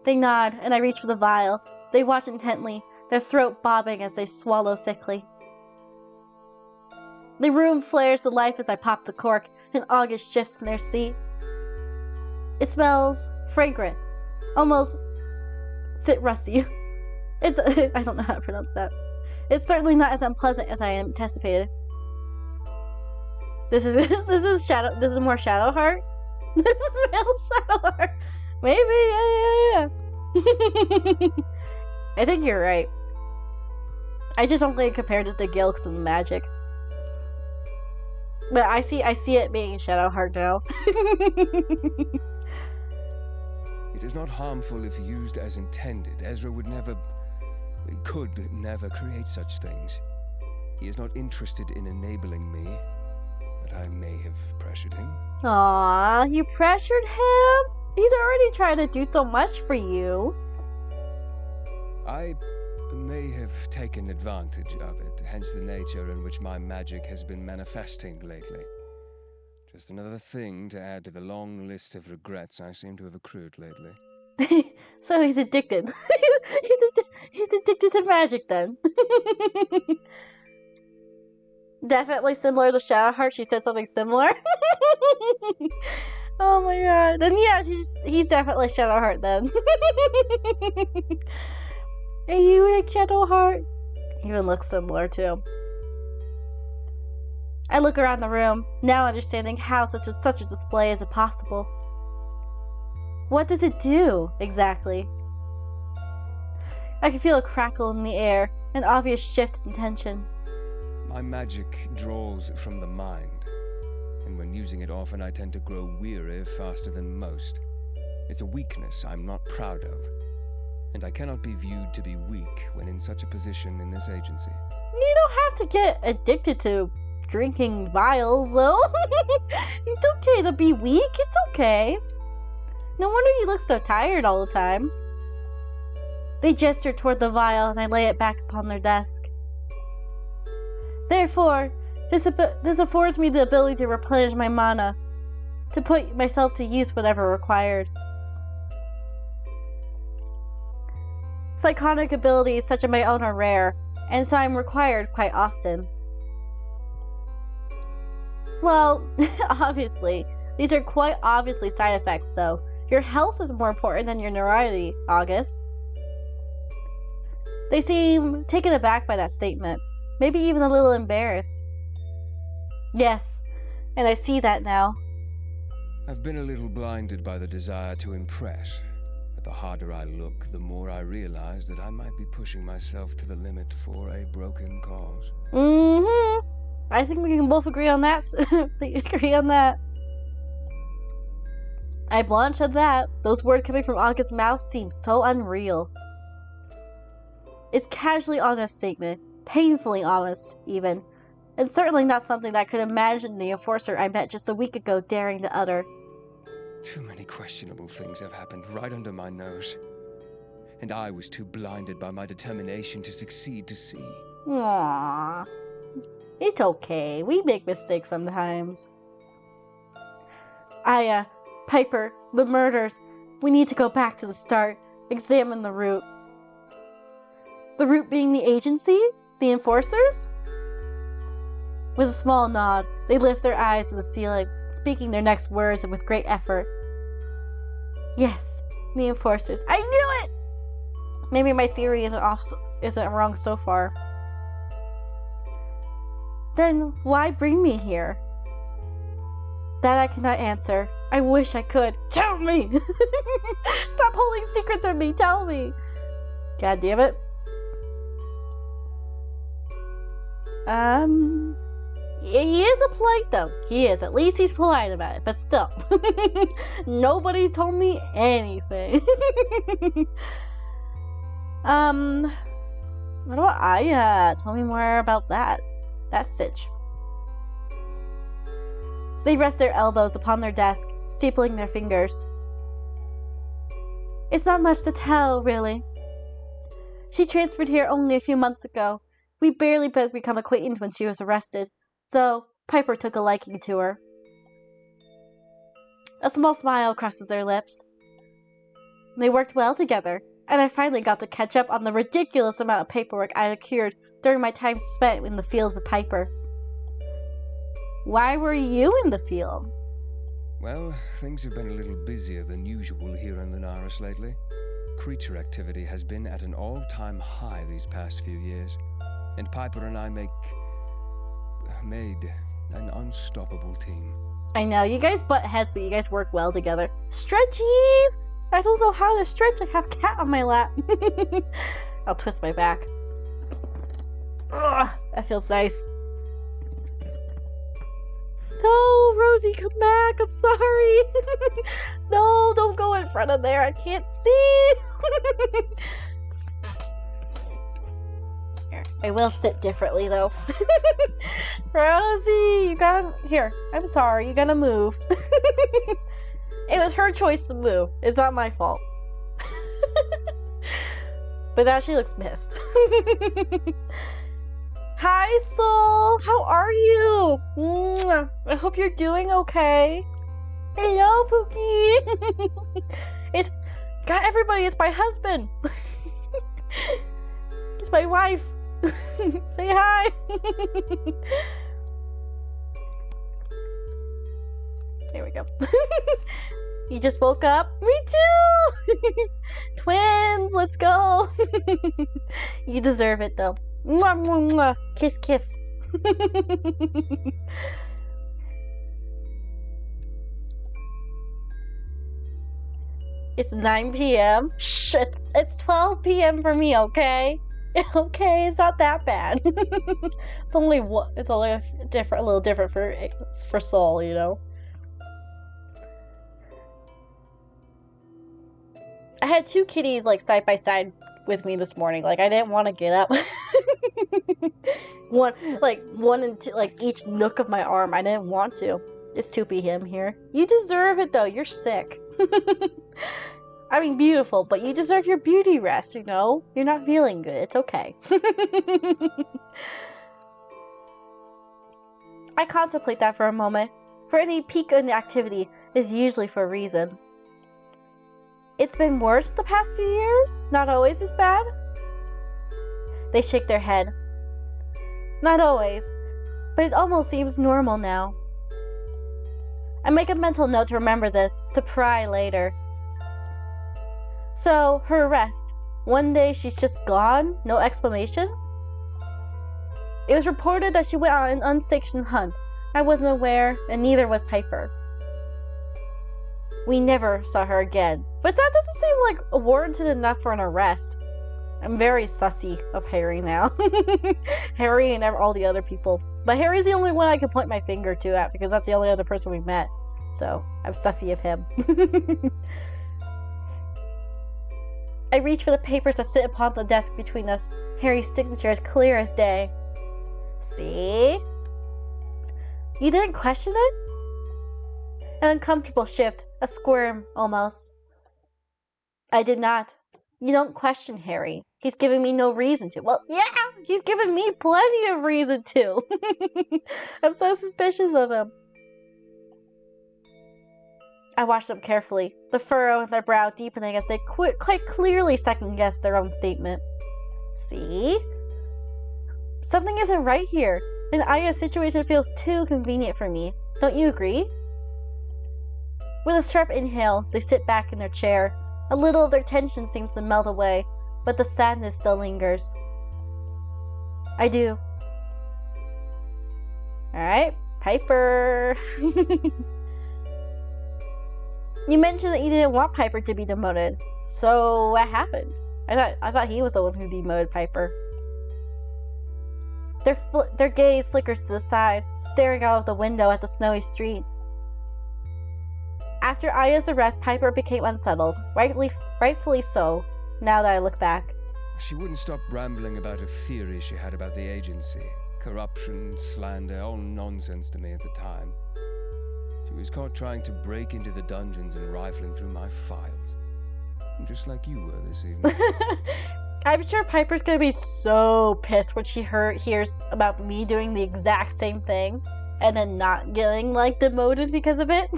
They nod, and I reach for the vial. They watch intently, their throat bobbing as they swallow thickly. The room flares to life as I pop the cork, and August shifts in their seat. It smells fragrant, almost citrusy. It's I don't know how to pronounce that. It's certainly not as unpleasant as I anticipated. This is more Shadowheart. This is male Shadowheart. Maybe, yeah. I think you're right. I just only compared it to Gilks and magic. But I see it being Shadowheart now. It is not harmful if used as intended. Ezra could never create such things. He is not interested in enabling me, but I may have pressured him. Aww, you pressured him? He's already trying to do so much for you. I may have taken advantage of it, hence the nature in which my magic has been manifesting lately. Just another thing to add to the long list of regrets I seem to have accrued lately. So he's addicted. He's addicted to magic then. Definitely similar to Shadowheart. She said something similar. Oh my god. Then yeah, he's definitely Shadowheart then. Are you like Shadowheart? He even looks similar too. I look around the room, now understanding how such a display is possible. What does it do, exactly? I can feel a crackle in the air, an obvious shift in tension. My magic draws from the mind, and when using it often I tend to grow weary faster than most. It's a weakness I'm not proud of, and I cannot be viewed to be weak when in such a position in this agency. You don't have to get addicted to drinking vials, though. It's okay to be weak, it's okay. No wonder you look so tired all the time. They gesture toward the vial and I lay it back upon their desk. Therefore, this affords me the ability to replenish my mana, to put myself to use whenever required. Psychonic abilities such as my own are rare, and so I'm required quite often. Well, obviously. These are quite obviously side effects, though. Your health is more important than your notoriety, August. They seem taken aback by that statement, maybe even a little embarrassed. Yes, and I see that now. I've been a little blinded by the desire to impress, but the harder I look, the more I realize that I might be pushing myself to the limit for a broken cause. Mm-hmm. I think we can both agree on that. I blanch at that. Those words coming from August's mouth seem so unreal. It's casually honest statement, painfully honest, even, and certainly not something that I could imagine the enforcer I met just a week ago daring to utter. Too many questionable things have happened right under my nose, and I was too blinded by my determination to succeed to see. Aww. It's okay. We make mistakes sometimes. Piper, the murders. We need to go back to the start. Examine the root. The root being the agency? The enforcers? With a small nod, they lift their eyes to the ceiling, speaking their next words with great effort. Yes, the enforcers. I knew it! Maybe my theory isn't wrong so far. Then why bring me here? That I cannot answer. I wish I could. Tell me! Stop holding secrets from me. Tell me. God damn it. He is a polite though. He is. At least he's polite about it. But still. Nobody's told me anything. What about Aya? Tell me more about that. That sitch. They rest their elbows upon their desk, stapling their fingers. It's not much to tell, really. She transferred here only a few months ago. We barely become acquainted when she was arrested, though Piper took a liking to her. A small smile crosses their lips. They worked well together, and I finally got to catch up on the ridiculous amount of paperwork I accrued during my time spent in the field with Piper. Why were you in the field? Well, things have been a little busier than usual here in Linares lately. Creature activity has been at an all-time high these past few years, and Piper and I made an unstoppable team. I know, you guys butt heads, but you guys work well together. Stretchies! I don't know how to stretch. I have a cat on my lap. I'll twist my back. Ugh, that feels nice. No, Rosie, come back. I'm sorry. No, don't go in front of there. I can't see. Here, I will sit differently, though. Rosie, you gotta... Here, I'm sorry. You gotta move. It was her choice to move. It's not my fault. But now she looks pissed. Hi, Soul! How are you? Mwah. I hope you're doing okay. Hello, Pookie! It's... God, everybody, it's my husband! It's my wife! Say hi! There we go. You just woke up? Me too! Twins! Let's go! You deserve it, though. Mwah, mwah, mwah. Kiss, kiss. It's 9 p.m. Shh, it's 12 p.m. for me, okay? Okay, it's not that bad. It's only a little different for Soul, you know. I had two kitties like side by side with me this morning. Like I didn't want to get up. one in like each nook of my arm. I didn't want to. It's 2 p.m. here. You deserve it though. You're sick. I mean beautiful, but you deserve your beauty rest, you know? You're not feeling good. It's okay. I contemplate that for a moment. For any peak in activity is usually for a reason. It's been worse the past few years? Not always as bad? They shake their head. Not always, but it almost seems normal now. I make a mental note to remember this, to pry later. So, her arrest. One day she's just gone? No explanation? It was reported that she went on an unsanctioned hunt. I wasn't aware, and neither was Piper. We never saw her again. But that doesn't seem like warranted enough for an arrest. I'm very sussy of Harry now. Harry and all the other people. But Harry's the only one I can point my finger to at because that's the only other person we met. So, I'm sussy of him. I reach for the papers that sit upon the desk between us. Harry's signature is clear as day. See? You didn't question it? An uncomfortable shift, a squirm, almost. I did not. You don't question Harry. He's given me no reason to. Well, yeah, he's given me plenty of reason to. I'm so suspicious of him. I watched them carefully, the furrow in their brow deepening as they quite clearly second-guessed their own statement. See? Something isn't right here. And Aya's situation feels too convenient for me. Don't you agree? With a sharp inhale, they sit back in their chair. A little of their tension seems to melt away, but the sadness still lingers. I do. Alright, Piper. You mentioned that you didn't want Piper to be demoted. So what happened? I thought he was the one who demoted Piper. Their gaze flickers to the side, staring out of the window at the snowy street. After Aya's arrest, Piper became unsettled, rightfully so, now that I look back. She wouldn't stop rambling about a theory she had about the agency. Corruption, slander, all nonsense to me at the time. She was caught trying to break into the dungeons and rifling through my files. Just like you were this evening. I'm sure Piper's gonna be so pissed when she hears about me doing the exact same thing. and then not getting, like, demoted because of it,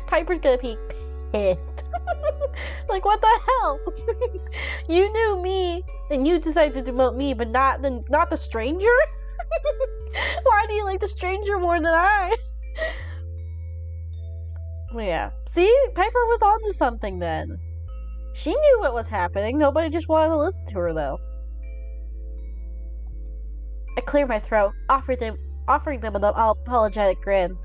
Piper's gonna be pissed. Like, what the hell? You knew me, and you decided to demote me, but not the stranger? Why do you like the stranger more than I? Yeah. See? Piper was onto something then. She knew what was happening. Nobody just wanted to listen to her, though. I cleared my throat, offering them an apologetic grin.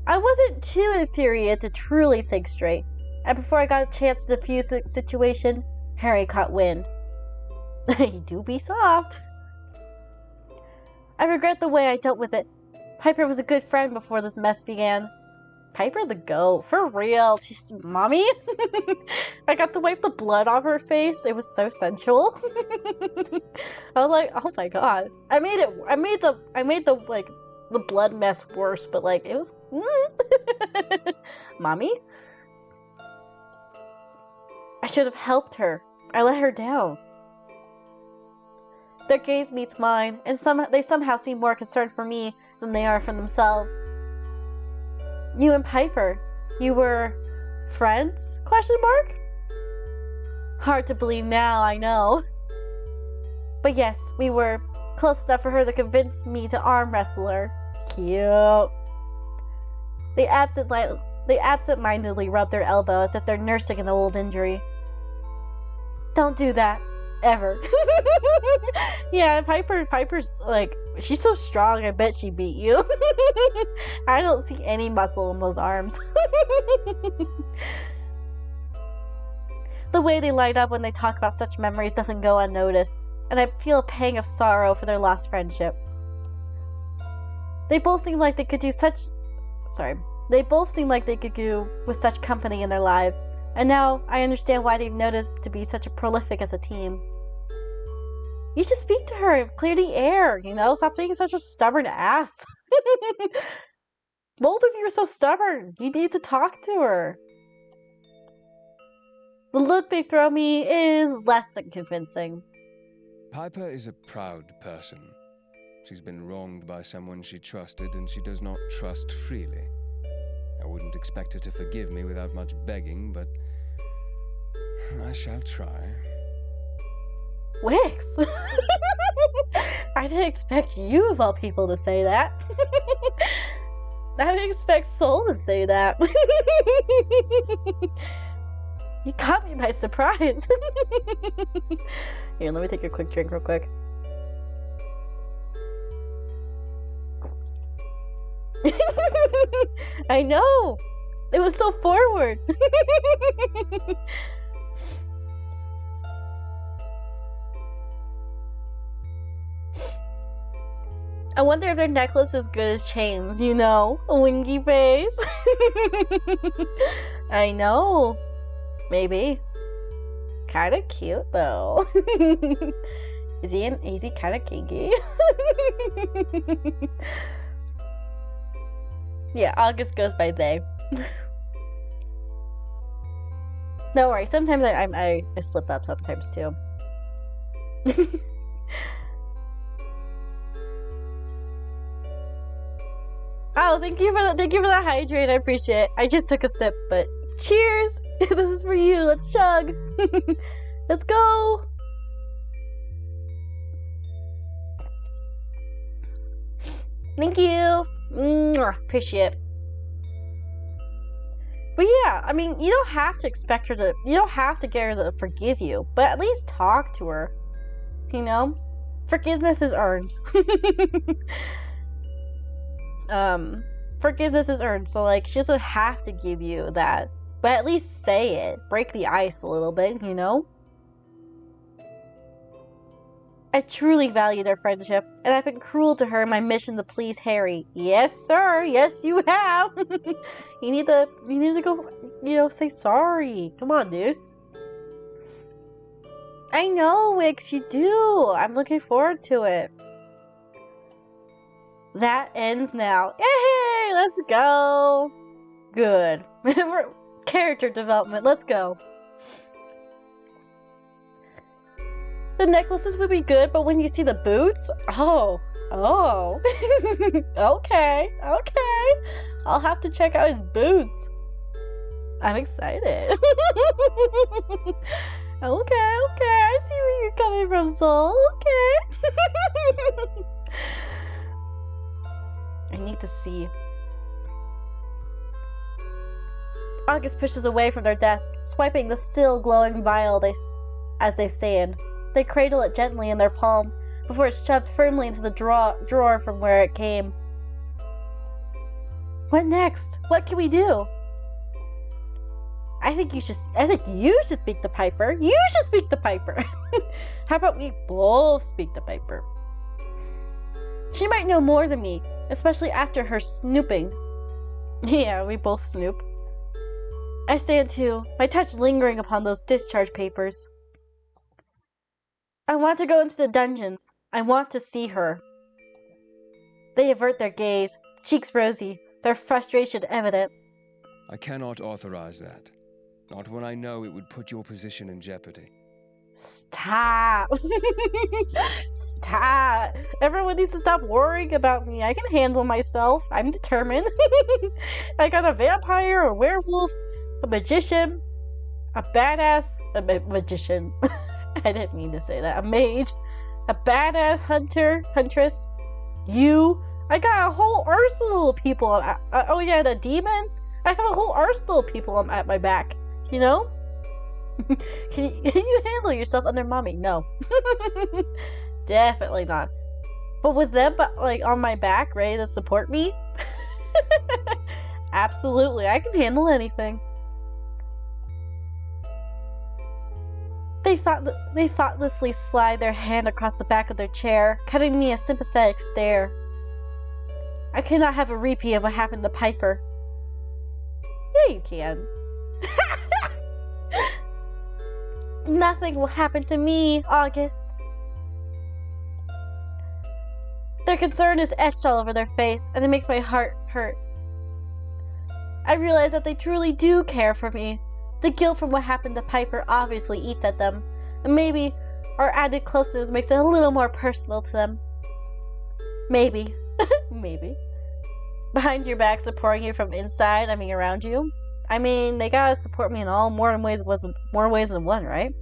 I wasn't too infuriated to truly think straight, and before I got a chance to defuse the situation, Harry caught wind. He do be soft. I regret the way I dealt with it. Piper was a good friend before this mess began. Piper the goat, for real. She's mommy. I got to wipe the blood off her face. It was so sensual. I was like, oh my god. I made the like the blood mess worse, but like it was mommy. I should have helped her. I let her down. Their gaze meets mine, and they somehow seem more concerned for me than they are for themselves. You and Piper, you were friends? ? Hard to believe now, I know. But yes, we were close enough for her to convince me to arm wrestle her. Cute. They absent-mindedly rub their elbow as if they're nursing an old injury. Don't do that. Ever. Yeah, Piper's like, she's so strong, I bet she beat you. I don't see any muscle in those arms. The way they light up when they talk about such memories doesn't go unnoticed, and I feel a pang of sorrow for their lost friendship. They both seem like they could do with such company in their lives, and now I understand why they've noticed to be such a prolific as a team. You should speak to her and clear the air, you know? Stop being such a stubborn ass. Both of you are so stubborn. You need to talk to her. The look they throw me is less than convincing. Piper is a proud person. She's been wronged by someone she trusted, and she does not trust freely. I wouldn't expect her to forgive me without much begging, but I shall try. Wix! I didn't expect you, of all people, to say that. I didn't expect Soul to say that. You caught me by surprise. Here, let me take a quick drink real quick. I know! It was so forward! I wonder if their necklace is good as chains, you know? A winky face. I know. Maybe. Kinda cute though. Is he kinda kinky? Yeah, August goes by they. Don't worry, sometimes I slip up sometimes too. Oh, thank you for the hydrate. I appreciate it. I just took a sip, but cheers! This is for you. Let's chug. Let's go. Thank you. Mwah, appreciate it. But yeah, I mean, you don't have to expect her to. You don't have to get her to forgive you, but at least talk to her. You know, forgiveness is earned. Forgiveness is earned, so like she doesn't have to give you that, but at least say it. Break the ice a little bit, you know? I truly value their friendship, and I've been cruel to her in my mission to please Harry. Yes, sir. Yes, you have. You need to go, you know, say sorry. Come on, dude. I know, Wix, you do. I'm looking forward to it. That ends now. Yay! Let's go. Good. Character development. Let's go. The necklaces would be good, but when you see the boots, oh, Oh. Okay. I'll have to check out his boots. I'm excited. Okay. I see where you're coming from, Soul. Okay. I need to see. August pushes away from their desk, swiping the still glowing vial as they stand. They cradle it gently in their palm before it's shoved firmly into the drawer from where it came. What next? What can we do? I think you should speak the Piper. You should speak the Piper. How about we both speak the Piper? She might know more than me, especially after her snooping. Yeah, we both snoop. I stand too, my touch lingering upon those discharge papers. I want to go into the dungeons. I want to see her. They avert their gaze, cheeks rosy, their frustration evident. I cannot authorize that. Not when I know it would put your position in jeopardy. Stop. Stop. Everyone needs to stop worrying about me. I can handle myself. I'm determined. I got a vampire, a werewolf, a magician, a badass, magician. I didn't mean to say that. A mage, a badass huntress, you. I got a whole arsenal of people. Oh yeah, and a demon? I have a whole arsenal of people at my back. You know? Can you handle yourself under mommy? No. Definitely not. But with them, like, on my back, ready to support me? Absolutely, I can handle anything. They thoughtlessly slide their hand across the back of their chair, cutting me a sympathetic stare. I cannot have a repeat of what happened to Piper. Yeah, you can. Nothing will happen to me, August. Their concern is etched all over their face, and it makes my heart hurt. I realize that they truly do care for me. The guilt from what happened to Piper obviously eats at them, and maybe our added closeness makes it a little more personal to them. Maybe. Maybe. Behind your back, supporting you from inside, I mean around you. I mean, they gotta support me in more ways than one, right?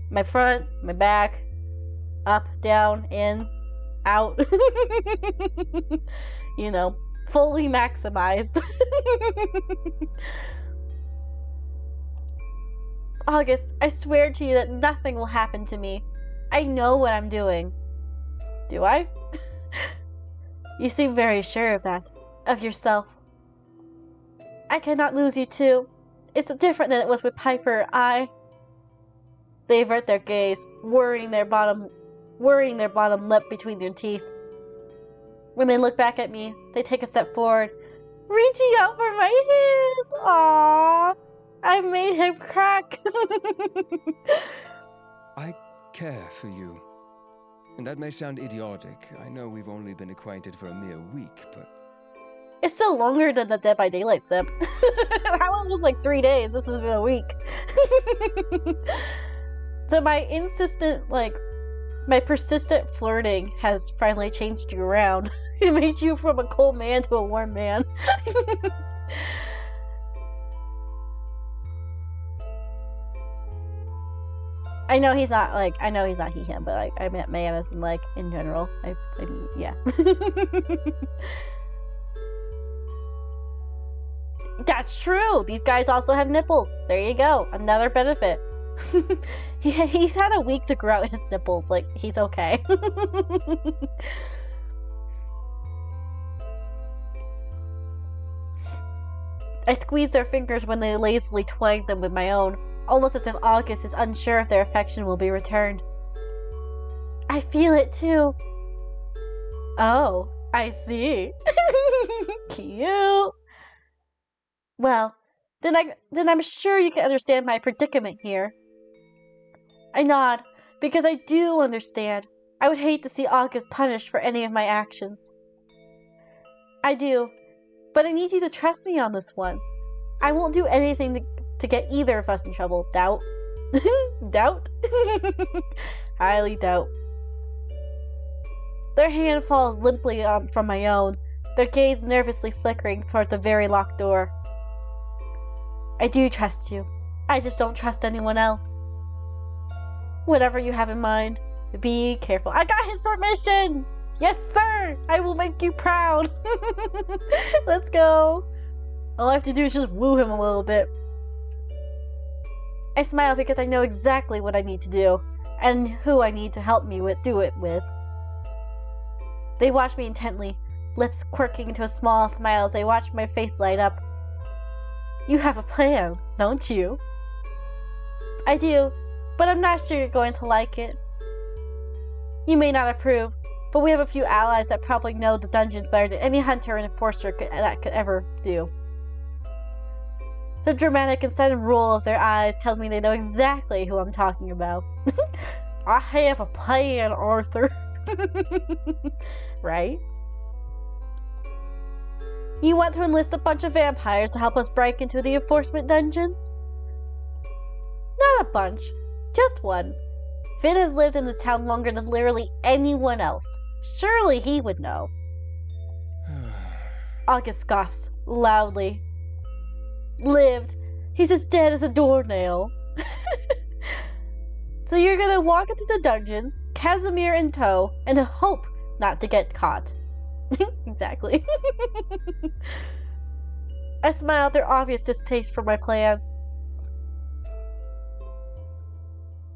My front, my back, up, down, in, out. You know, fully maximized. August, I swear to you that nothing will happen to me. I know what I'm doing. Do I? You seem very sure of that. Of yourself. I cannot lose you too. It's different than it was with Piper. They avert their gaze, worrying their bottom lip between their teeth. When they look back at me, they take a step forward, reaching out for my hand. Aww, I made him crack. I care for you. And that may sound idiotic. I know we've only been acquainted for a mere week, but... It's still longer than the Dead by Daylight sip. That one was like 3 days. This has been a week. So my persistent flirting has finally changed you around. It made you from a cold man to a warm man. I know he's not he, him, but I meant man as in, like, in general. I mean, yeah. That's true! These guys also have nipples. There you go. Another benefit. He's had a week to grow out his nipples. Like, he's okay. I squeeze their fingers when they lazily twine them with my own, almost as if August is unsure if their affection will be returned. I feel it too. Oh, I see. Cute. Well, then I'm sure you can understand my predicament here. I nod, because I do understand. I would hate to see August punished for any of my actions. I do, but I need you to trust me on this one. I won't do anything to get either of us in trouble. Doubt? Doubt? Highly doubt. Their hand falls limply from my own, their gaze nervously flickering toward the very locked door. I do trust you. I just don't trust anyone else. Whatever you have in mind, be careful. I got his permission! Yes, sir! I will make you proud! Let's go! All I have to do is just woo him a little bit. I smile because I know exactly what I need to do, and who I need to help me do it with. They watch me intently, lips quirking into a small smile as they watch my face light up. You have a plan, don't you? I do, but I'm not sure you're going to like it. You may not approve, but we have a few allies that probably know the dungeons better than any hunter and enforcer could ever do. The dramatic and sudden roll of their eyes tells me they know exactly who I'm talking about. I have a plan, Arthur. Right? You want to enlist a bunch of vampires to help us break into the enforcement dungeons? Not a bunch, just one. Finn has lived in the town longer than literally anyone else. Surely he would know. August scoffs loudly. Lived. He's as dead as a doornail. So you're gonna walk into the dungeons, Casimir in tow, and hope not to get caught. Exactly. I smile at their obvious distaste for my plan.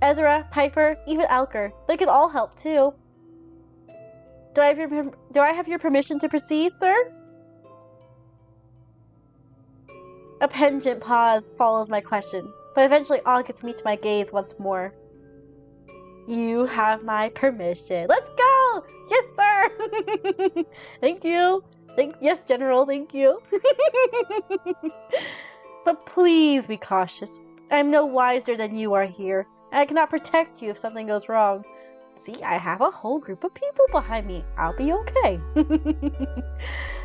Ezra, Piper, even Alker, they could all help too. Do I have your permission to proceed, sir? A pungent pause follows my question, but eventually August meets my gaze once more. You have my permission. Let's go! Yes, sir! Thank you. Yes, General, thank you. But please be cautious. I am no wiser than you are here, and I cannot protect you if something goes wrong. See, I have a whole group of people behind me. I'll be okay.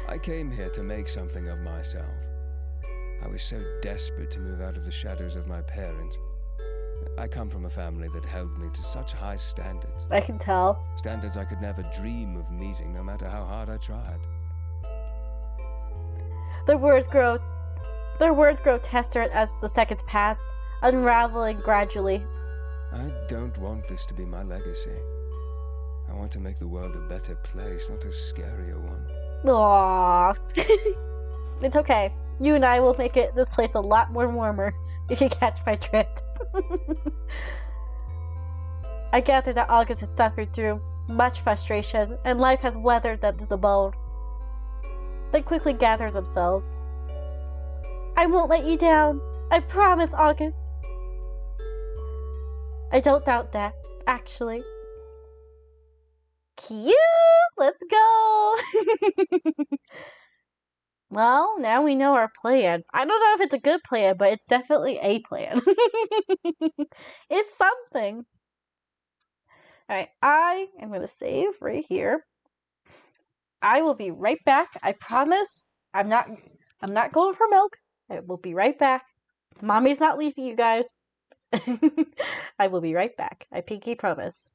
I came here to make something of myself. I was so desperate to move out of the shadows of my parents. I come from a family that held me to such high standards. I can tell. Standards I could never dream of meeting, no matter how hard I tried. Their words grow tester as the seconds pass, unraveling gradually. I don't want this to be my legacy. I want to make the world a better place, not a scarier one. Aww. It's okay. You and I will make this place a lot more warmer, if you catch my drift. I gather that August has suffered through much frustration, and life has weathered them to the bone. They quickly gather themselves. I won't let you down. I promise, August. I don't doubt that, actually. Cute! Let's go! Well, now we know our plan. I don't know if it's a good plan, but it's definitely a plan. It's something. Alright, I am going to save right here. I will be right back. I promise. I'm not going for milk. I will be right back. Mommy's not leaving you guys. I will be right back. I pinky promise.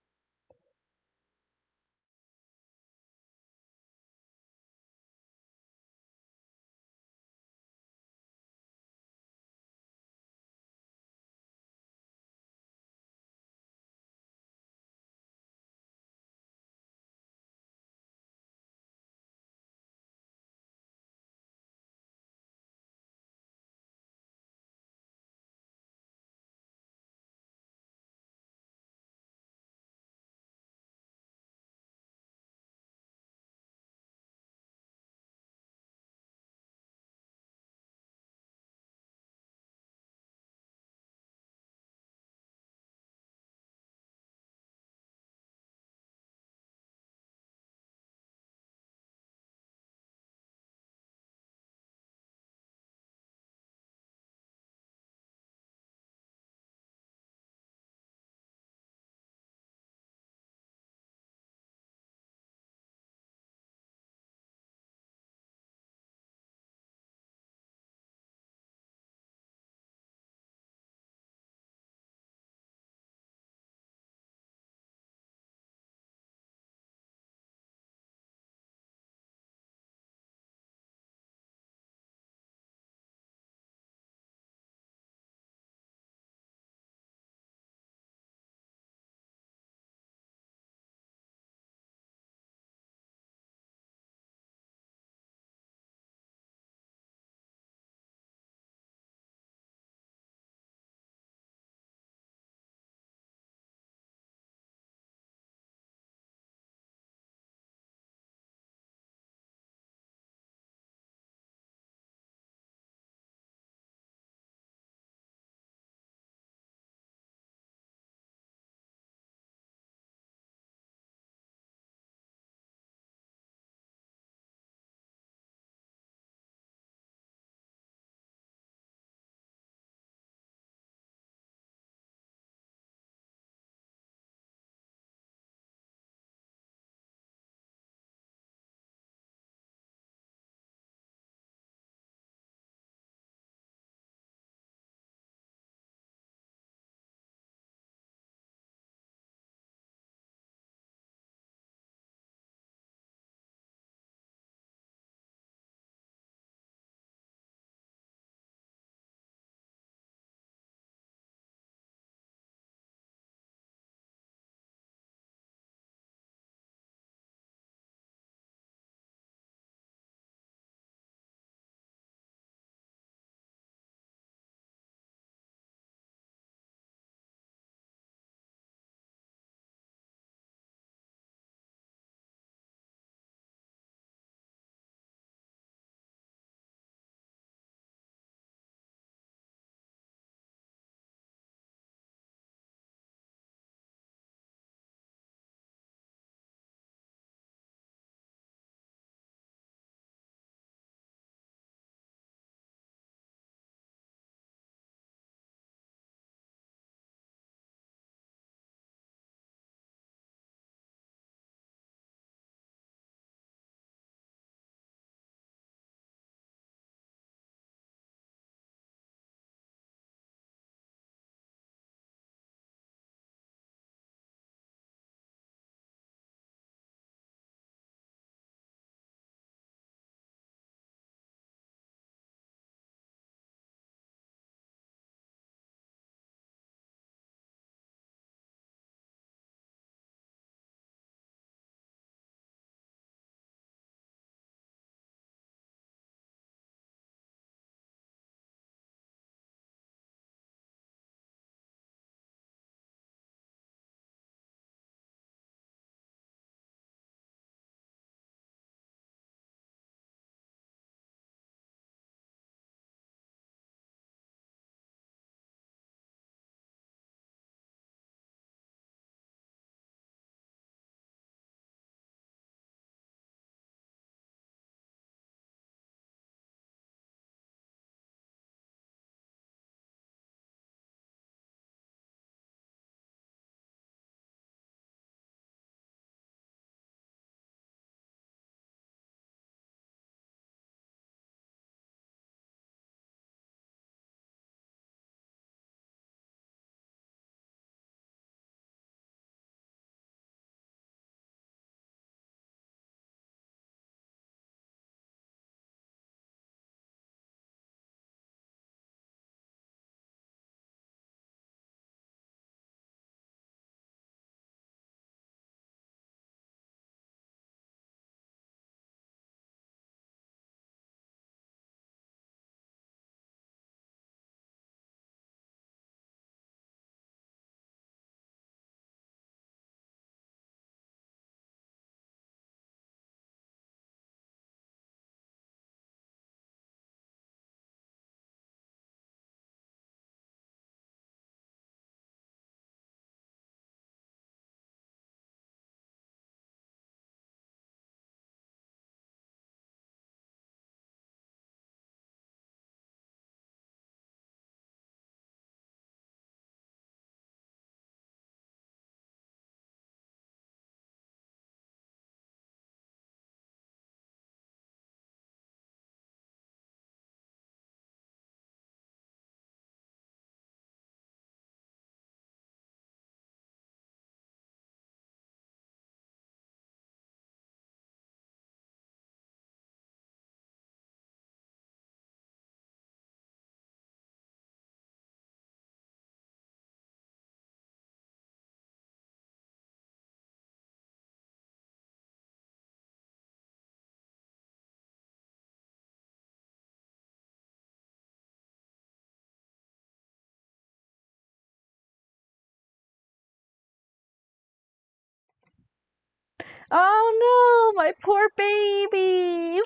Oh no, my poor babies!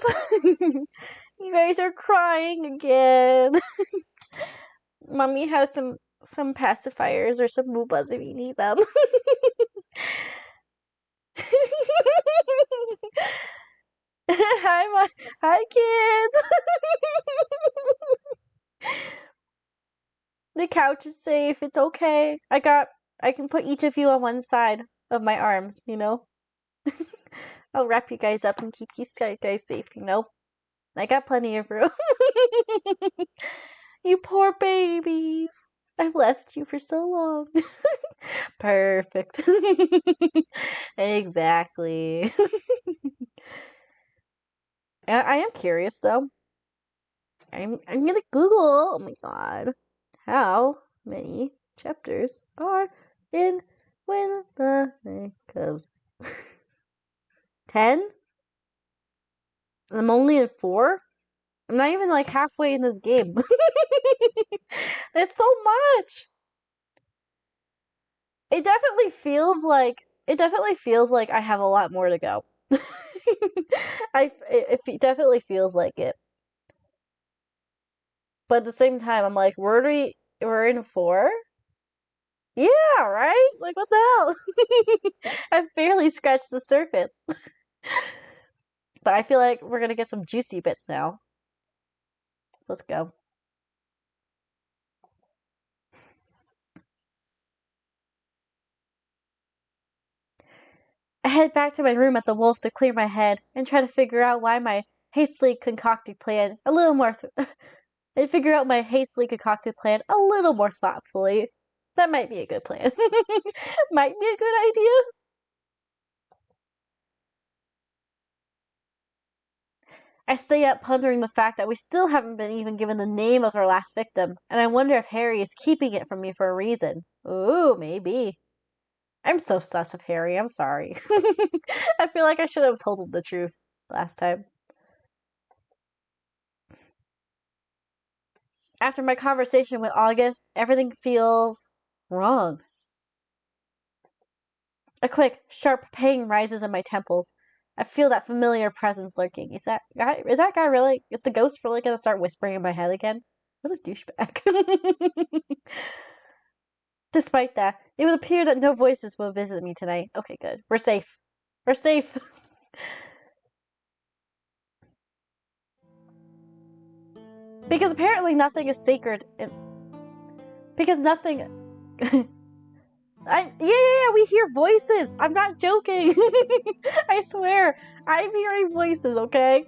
You guys are crying again. Mommy has some pacifiers or some boobas if you need them. Hi kids. The couch is safe. It's okay. I can put each of you on one side of my arms, you know? I'll wrap you guys up and keep you guys safe, you know? I got plenty of room. You poor babies. I've left you for so long. Perfect. Exactly. I am curious though. I'm gonna Google. Oh my god, how many chapters are in When the Night Comes? 10? I'm only in 4. I'm not even like halfway in this game. It's so much. It definitely feels like I have a lot more to go. It definitely feels like it. But at the same time, I'm like, we're in 4? Yeah, right? Like, what the hell? I've barely scratched the surface. But I feel like we're gonna get some juicy bits now. So let's go. I head back to my room at the Wolf to clear my head and try to figure out why my hastily concocted plan a little more and figure out my hastily concocted plan a little more thoughtfully. That might be a good plan. Might be a good idea. I stay up pondering the fact that we still haven't been even given the name of our last victim, and I wonder if Harry is keeping it from me for a reason. Ooh, maybe. I'm so sus of Harry, I'm sorry. I feel like I should have told him the truth last time. After my conversation with August, everything feels wrong. A quick, sharp pang rises in my temples. I feel that familiar presence lurking. Is that guy really? Is the ghost really gonna start whispering in my head again? What a douchebag. Despite that, it would appear that no voices will visit me tonight. Okay, good. We're safe. We're safe. Because apparently nothing is sacred. Because nothing. Yeah, we hear voices. I'm not joking. I swear, I'm hearing voices. Okay.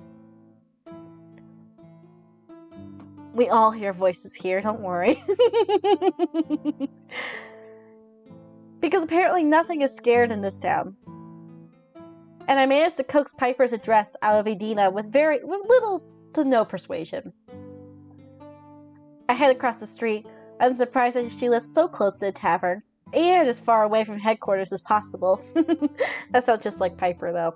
We all hear voices here. Don't worry. Because apparently nothing is scared in this town. And I managed to coax Piper's address out of Edina with little to no persuasion. I head across the street, unsurprised that she lives so close to the tavern, and as far away from headquarters as possible. That sounds just like Piper, though.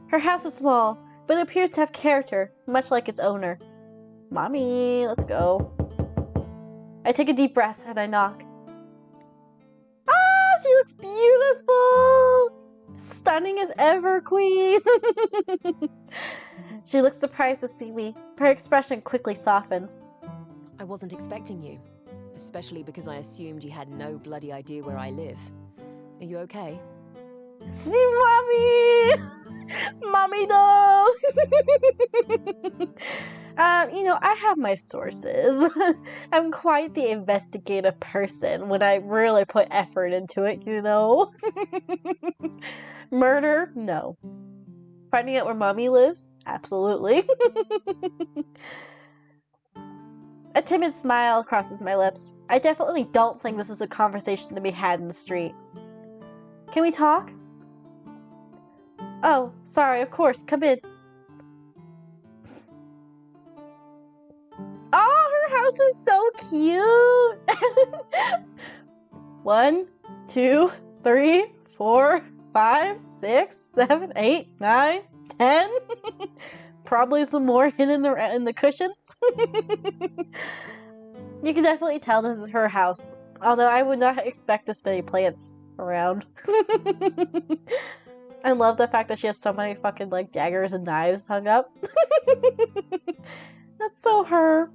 Her house is small, but it appears to have character, much like its owner. Mommy, let's go. I take a deep breath and I knock. Ah, she looks beautiful! Stunning as ever, Queen! She looks surprised to see me. Her expression quickly softens. I wasn't expecting you, especially because I assumed you had no bloody idea where I live. Are you okay? See, Mommy! Mommy, no! I have my sources. I'm quite the investigative person when I really put effort into it, you know? Murder? No. Finding out where Mommy lives? Absolutely. A timid smile crosses my lips. I definitely don't think this is a conversation to be had in the street. Can we talk? Oh, sorry, of course, come in. Oh, her house is so cute! 1, 2, 3, 4, 5, 6, 7, 8, 9, 10. Probably some more hidden in the cushions. You can definitely tell this is her house. Although I would not expect this many plants around. I love the fact that she has so many fucking, like, daggers and knives hung up. That's so her.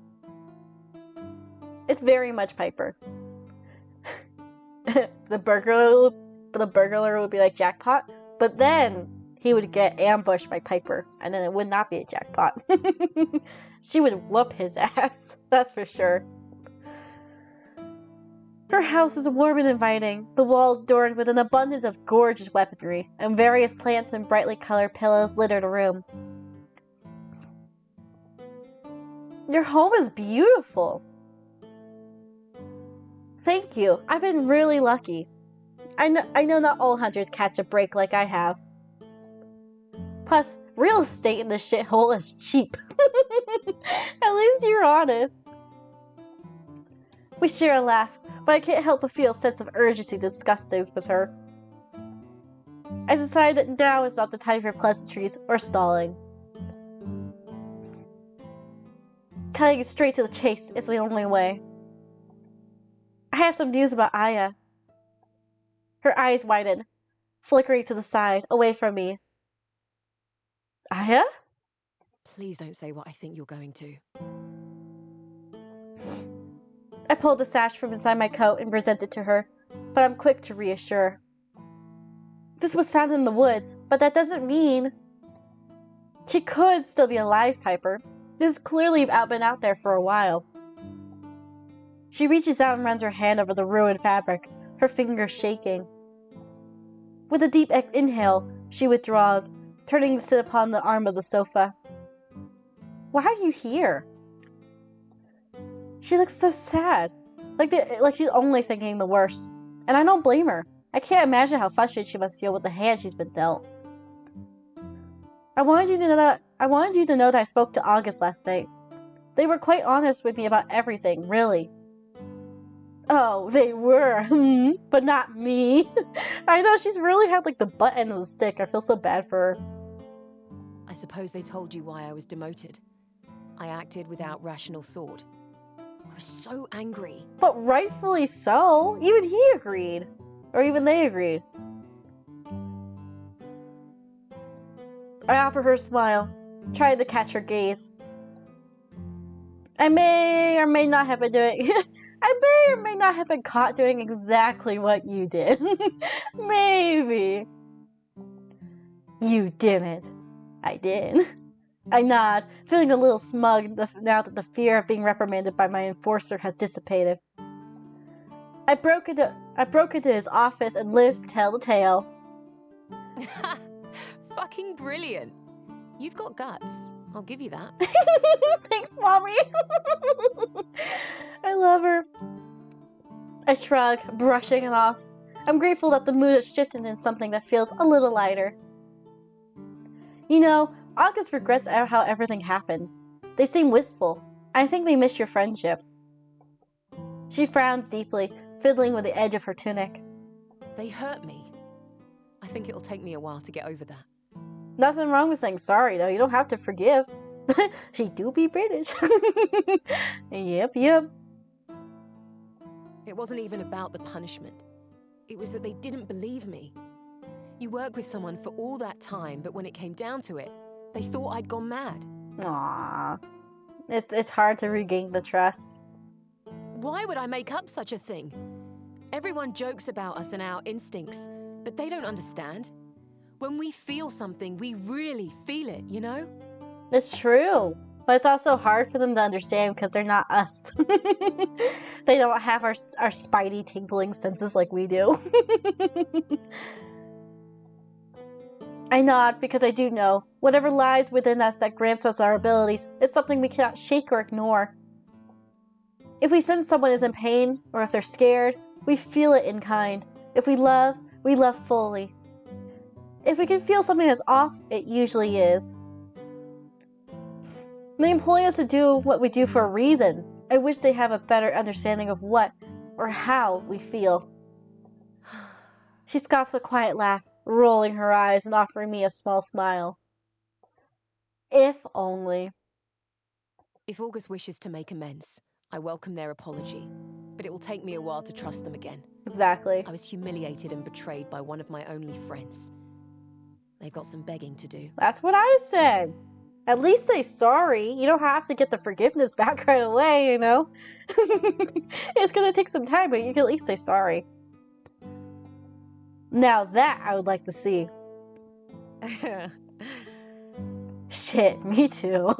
It's very much Piper. the burglar would be like, jackpot. But then he would get ambushed by Piper, and then it would not be a jackpot. She would whoop his ass. That's for sure. Her house is warm and inviting, the walls adorned with an abundance of gorgeous weaponry, and various plants and brightly colored pillows litter the room. Your home is beautiful. Thank you. I've been really lucky. I know not all hunters catch a break like I have. Plus, real estate in this shithole is cheap. At least you're honest. We share a laugh, but I can't help but feel a sense of urgency to discuss things with her. I decide that now is not the time for pleasantries or stalling. Cutting it straight to the chase is the only way. I have some news about Aya. Her eyes widen, flickering to the side, away from me. Aya? Please don't say what I think you're going to. I pulled the sash from inside my coat and presented it to her, but I'm quick to reassure. This was found in the woods, but that doesn't mean... She could still be alive, Piper. This has clearly been out there for a while. She reaches out and runs her hand over the ruined fabric, her fingers shaking. With a deep inhale, she withdraws, turning to sit upon the arm of the sofa. Why are you here? She looks so sad, like she's only thinking the worst. And I don't blame her. I can't imagine how frustrated she must feel with the hand she's been dealt. I wanted you to know that I spoke to August last night. They were quite honest with me about everything, really. Oh, they were, but not me. I know, she's really had like the butt end of the stick. I feel so bad for her. I suppose they told you why I was demoted. I acted without rational thought. I was so angry. But rightfully so. Even he agreed. Or even they agreed. I offer her a smile, trying to catch her gaze. I may or may not have been caught doing exactly what you did. Maybe. You didn't. I did. I nod, feeling a little smug now that the fear of being reprimanded by my enforcer has dissipated. I broke into his office and lived to tell the tale. Fucking brilliant. You've got guts. I'll give you that. Thanks, Mommy. I love her. I shrug, brushing it off. I'm grateful that the mood has shifted into something that feels a little lighter. You know, August regrets how everything happened. They seem wistful. I think they miss your friendship. She frowns deeply, fiddling with the edge of her tunic. They hurt me. I think it'll take me a while to get over that. Nothing wrong with saying sorry, though. You don't have to forgive. She do be British. Yep. It wasn't even about the punishment. It was that they didn't believe me. You work with someone for all that time, but when it came down to it, they thought I'd gone mad. Aww. It's hard to regain the trust. Why would I make up such a thing? Everyone jokes about us and our instincts, but they don't understand. When we feel something, we really feel it, you know? It's true. But it's also hard for them to understand because they're not us. They don't have our spidey tingling senses like we do. I nod because I do know whatever lies within us that grants us our abilities is something we cannot shake or ignore. If we sense someone is in pain or if they're scared, we feel it in kind. If we love fully. If we can feel something that's off, it usually is. They employ us to do what we do for a reason. I wish they have a better understanding of what or how we feel. She scoffs a quiet laugh, rolling her eyes and offering me a small smile. If only. If August wishes to make amends, I welcome their apology. but it will take me a while to trust them again. Exactly. I was humiliated and betrayed by one of my only friends. They've got some begging to do. That's what I said. At least say sorry. You don't have to get the forgiveness back right away, you know? It's gonna take some time, but you can at least say sorry. Now that I would like to see. Shit, me too.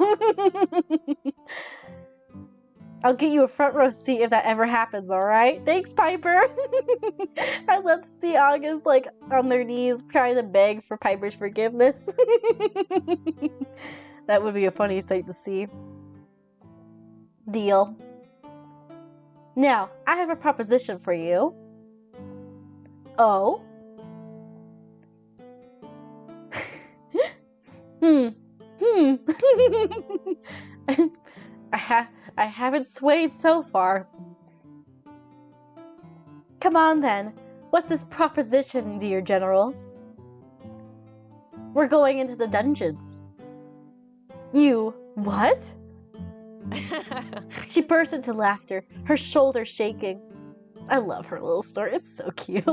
I'll get you a front row seat if that ever happens, alright? Thanks, Piper! I'd love to see August, like, on their knees trying to beg for Piper's forgiveness. That would be a funny sight to see. Deal. Now, I have a proposition for you. Oh? I haven't swayed so far. Come on then. What's this proposition, dear General? We're going into the dungeons. You... what? She burst into laughter, her shoulders shaking. I love her little story. It's so cute.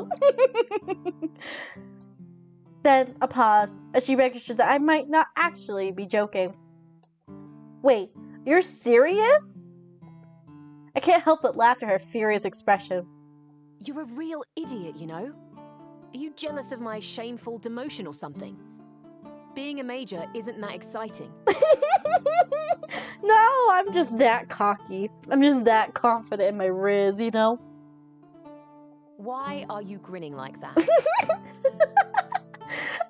Then a pause as she registered that I might not actually be joking. Wait, you're serious? I can't help but laugh at her furious expression. You're a real idiot, you know? Are you jealous of my shameful demotion or something? Being a major isn't that exciting. No, I'm just that cocky. I'm just that confident in my riz, you know? Why are you grinning like that?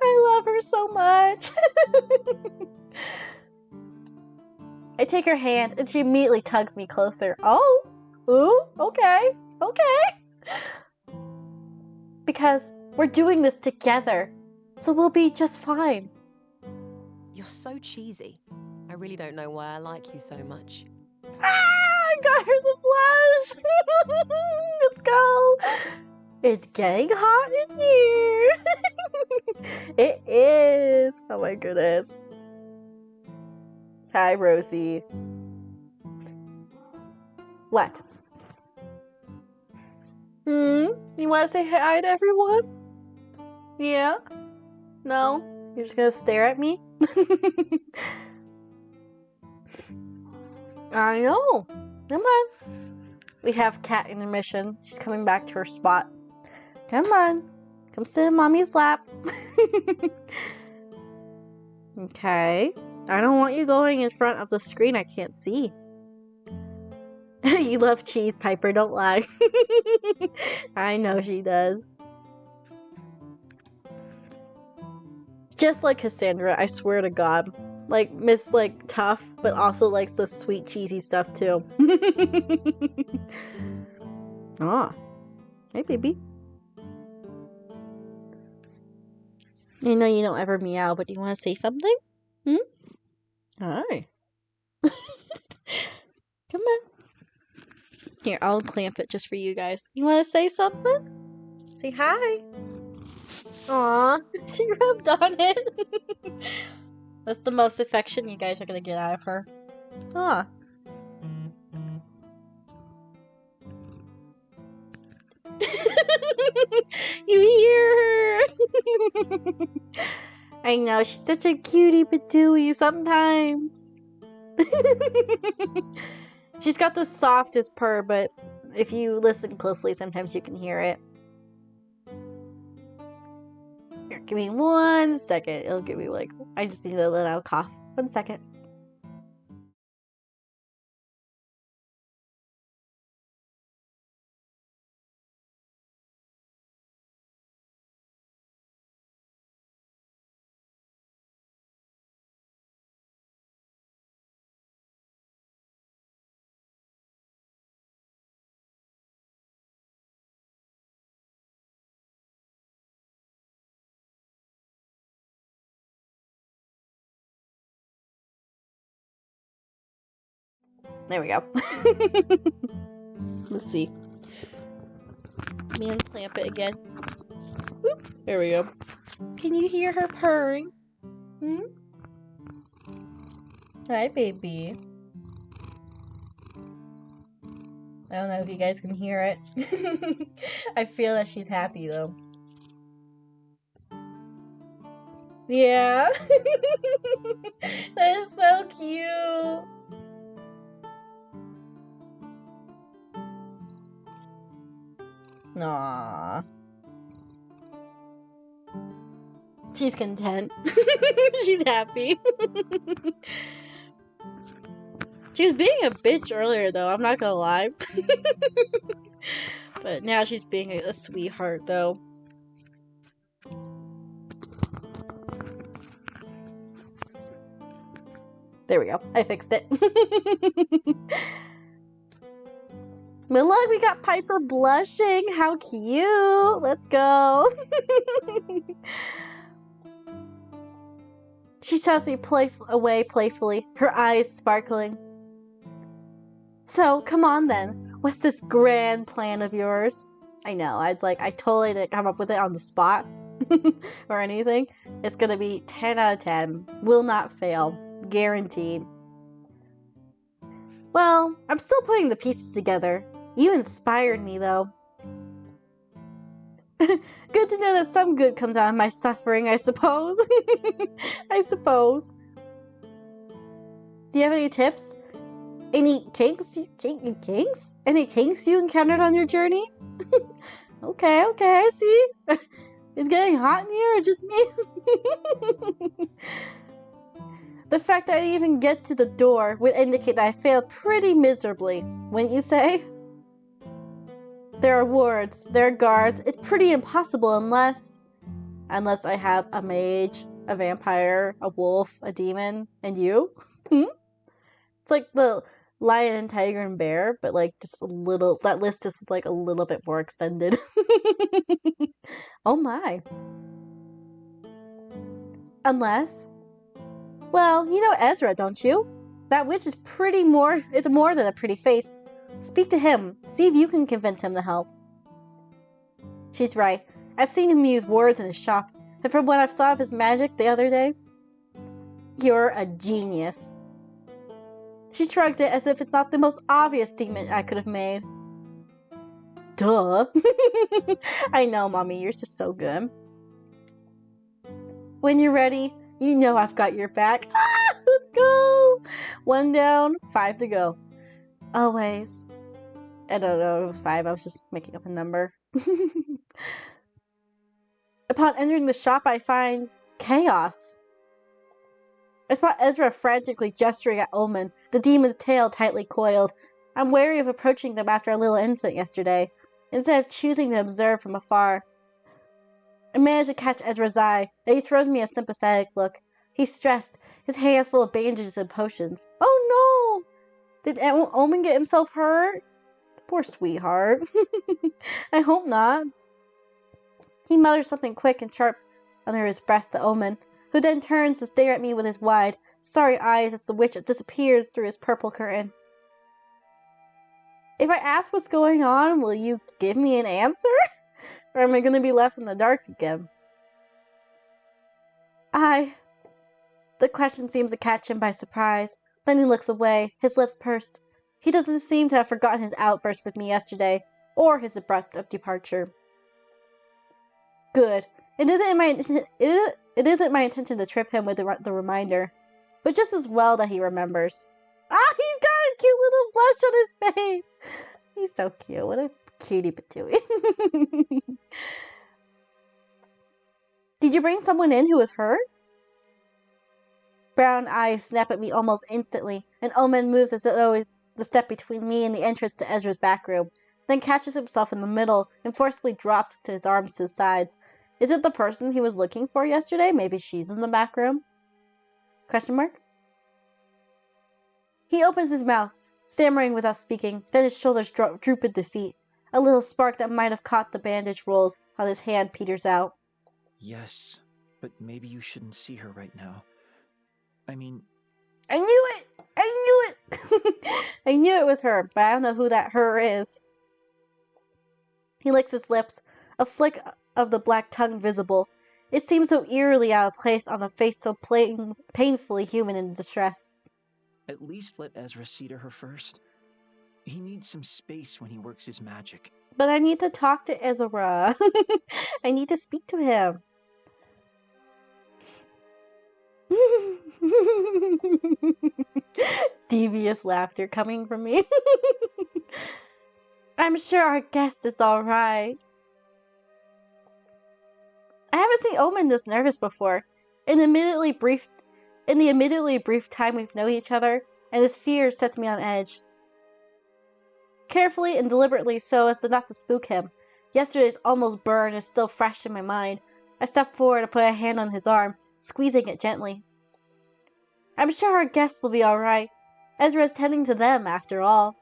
I love her so much. I take her hand and she immediately tugs me closer. Oh, ooh, okay, okay. Because we're doing this together, so we'll be just fine. You're so cheesy. I really don't know why I like you so much. Ah, I got her the blush. Let's go. It's getting hot in here. It is. Oh my goodness. Hi, Rosie. What? You want to say hi to everyone? Yeah? No? You're just gonna stare at me? I know. Come on. We have Cat intermission. She's coming back to her spot. Come on. Come sit in Mommy's lap. Okay. I don't want you going in front of the screen I can't see. You love cheese, Piper, don't lie. I know she does. Just like Cassandra, I swear to God. Like, Miss, like, tough, but also likes the sweet, cheesy stuff, too. Aw. Hey, baby. I know you don't ever meow, but do you want to say something? Hi. Come on. Here, I'll clamp it just for you guys. You want to say something? Say hi. Aw, she rubbed on it. That's the most affection you guys are gonna get out of her. Aw. You hear her? I know, she's such a cutie patooey sometimes. She's got the softest purr, but if you listen closely, sometimes you can hear it. Here, give me 1 second. It'll give me like, I just need to let out a cough. 1 second. There we go. Let's see. Let me unclamp it again. Whoop, there we go. Can you hear her purring? Hi, baby. I don't know if you guys can hear it. I feel that she's happy though. Yeah. That is so cute. Aww. She's content. She's happy. She was being a bitch earlier though, I'm not gonna lie. But now she's being a sweetheart though. There we go. I fixed it. But look, we got Piper blushing. How cute. Let's go. She taps me away playfully, her eyes sparkling. So, come on then. What's this grand plan of yours? I know, I totally didn't come up with it on the spot or anything. It's gonna be 10 out of 10. Will not fail. Guaranteed. Well, I'm still putting the pieces together. You inspired me, though. Good to know that some good comes out of my suffering, I suppose. I suppose. Do you have any tips? Any kinks? Kinks? Any kinks you encountered on your journey? Okay, I see. It's getting hot in here, or just me? The fact that I didn't even get to the door would indicate that I failed pretty miserably, wouldn't you say? There are wards, there are guards. It's pretty impossible unless I have a mage, a vampire, a wolf, a demon, and you. It's like the lion and tiger and bear, but like just a little. That list just is like a little bit more extended. Oh my. Unless, well, you know Ezra, don't you? That witch is it's more than a pretty face. Speak to him. See if you can convince him to help. She's right. I've seen him use words in his shop, and from what I saw of his magic the other day, you're a genius. She shrugs it as if it's not the most obvious statement I could have made. Duh. I know, Mommy, you're just so good. When you're ready, you know I've got your back. Let's go! 1 down, 5 to go. Always. I don't know, it was 5. I was just making up a number. Upon entering the shop, I find chaos. I spot Ezra frantically gesturing at Omen, the demon's tail tightly coiled. I'm wary of approaching them after a little incident yesterday, instead of choosing to observe from afar. I manage to catch Ezra's eye, and he throws me a sympathetic look. He's stressed, his hands full of bandages and potions. Oh no! Did Omen get himself hurt? Poor sweetheart. I hope not. He mutters something quick and sharp under his breath to Omen, who then turns to stare at me with his wide, sorry eyes as the witch disappears through his purple curtain. If I ask what's going on, will you give me an answer? Or am I going to be left in the dark again? The question seems to catch him by surprise. Then he looks away, his lips pursed. He doesn't seem to have forgotten his outburst with me yesterday, or his abrupt departure. Good. It isn't my intention to trip him with the reminder, but just as well that he remembers. Ah, he's got a cute little blush on his face. He's so cute. What a cutie patootie. Did you bring someone in who was hurt? Brown eyes snap at me almost instantly, and Omen moves as though he's the step between me and the entrance to Ezra's back room, then catches himself in the middle and forcibly drops with his arms to his sides. Is it the person he was looking for yesterday? Maybe she's in the back room? Question mark? He opens his mouth, stammering without speaking, then his shoulders droop in defeat. A little spark that might have caught the bandage rolls while his hand peters out. Yes, but maybe you shouldn't see her right now. I mean... I knew it! I knew it! I knew it was her, but I don't know who that her is. He licks his lips, a flick of the black tongue visible. It seems so eerily out of place on a face so painfully human in distress. At least let Ezra see to her first. He needs some space when he works his magic. But I need to talk to Ezra. I need to speak to him. Devious laughter coming from me. I'm sure our guest is alright. I haven't seen Omen this nervous before. In the admittedly brief time we've known each other, and his fear sets me on edge. Carefully and deliberately so as to not to spook him. Yesterday's almost burn is still fresh in my mind. I step forward to put a hand on his arm, squeezing it gently. I'm sure our guests will be alright. Ezra is tending to them, after all.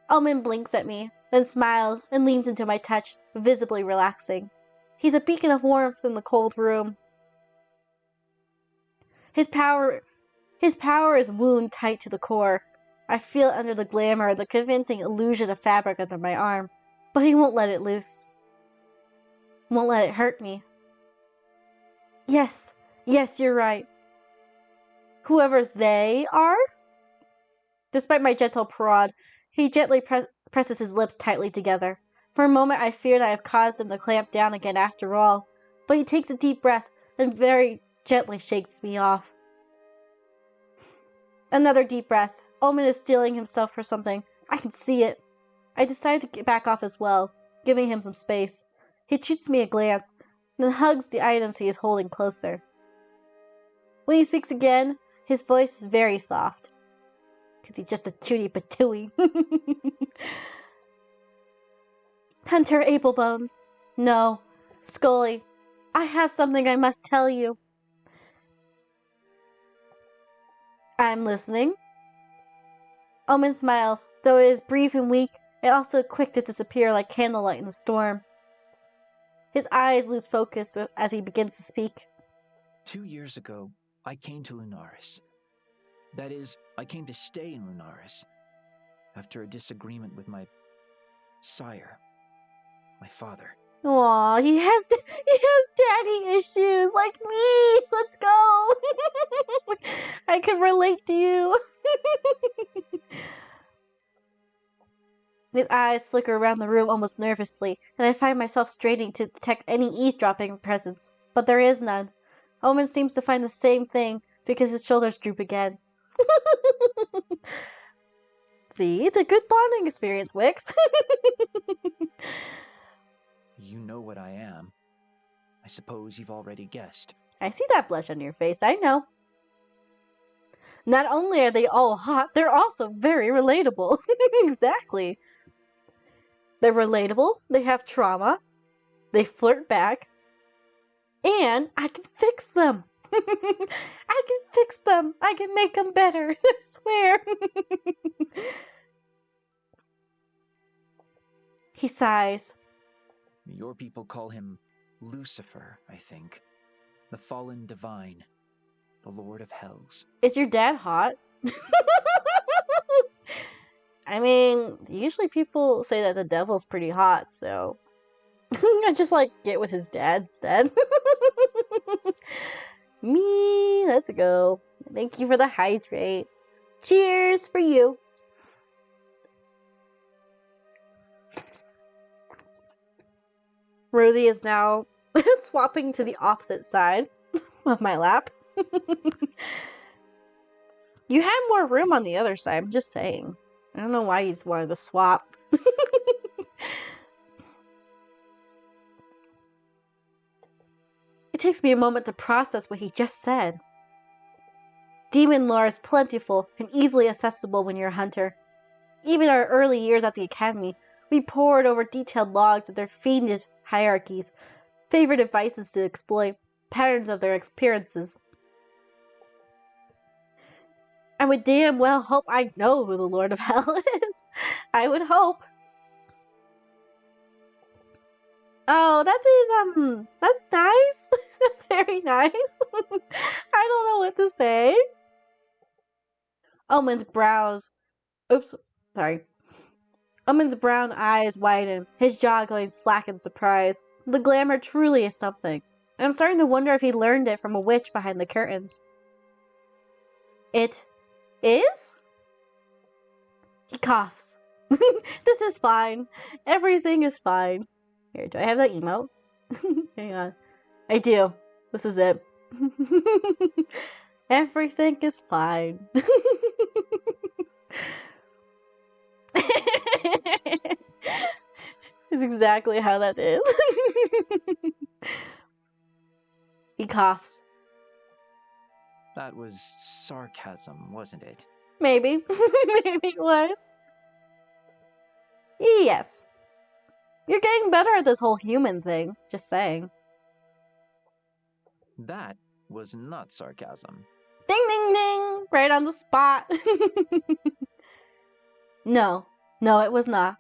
Omen blinks at me, then smiles and leans into my touch, visibly relaxing. He's a beacon of warmth in the cold room. His power is wound tight to the core. I feel it under the glamour and the convincing illusion of fabric under my arm, but he won't let it loose. Won't let it hurt me. Yes, you're right. Whoever they are? Despite my gentle prod, he gently presses his lips tightly together. For a moment I feared I have caused him to clamp down again after all, but he takes a deep breath and very gently shakes me off. Another deep breath. Omen is steeling himself for something. I can see it. I decide to get back off as well, giving him some space. He shoots me a glance, then hugs the items he is holding closer. When he speaks again, his voice is very soft. Because he's just a cutie patooey. Hunter Applebones. No. Scully. I have something I must tell you. I'm listening. Omen smiles, though it is brief and weak, it also quick to disappear like candlelight in the storm. His eyes lose focus as he begins to speak. 2 years ago, I came to Lunaris. That is, I came to stay in Lunaris after a disagreement with my sire, my father. Aw, he has daddy issues like me. Let's go. I can relate to you. His eyes flicker around the room almost nervously, and I find myself straining to detect any eavesdropping presence, but there is none. Omen seems to find the same thing because his shoulders droop again. See, it's a good bonding experience, Wix. You know what I am. I suppose you've already guessed. I see that blush on your face, I know. Not only are they all hot, they're also very relatable. Exactly. They're relatable, they have trauma, they flirt back, and I can fix them. I can fix them. I can make them better. I swear. He sighs. Your people call him Lucifer, I think. The fallen divine. The Lord of Hells. Is your dad hot? I mean, usually people say that the devil's pretty hot, so I just get with his dad instead. Me, let's go. Thank you for the hydrate. Cheers for you. Rosie is now swapping to the opposite side of my lap. You had more room on the other side, I'm just saying. I don't know why he's wanted to swap. It takes me a moment to process what he just said. Demon lore is plentiful and easily accessible when you're a hunter. Even our early years at the academy, we pored over detailed logs of their fiendish hierarchies, favorite devices to exploit, patterns of their appearances. I would damn well hope I know who the Lord of Hell is. I would hope. Oh, that's nice. That's very nice. I don't know what to say. Omen's brown eyes widen, his jaw going slack in surprise. The glamour truly is something. And I'm starting to wonder if he learned it from a witch behind the curtains. It is? He coughs. This is fine. Everything is fine. Here, do I have that emote? Hang on. I do. This is it. Everything is fine. It's exactly how that is. He coughs. That was sarcasm, wasn't it? Maybe. Maybe it was. Yes. You're getting better at this whole human thing. Just saying. That was not sarcasm. Ding ding ding! Right on the spot. No. No, it was not.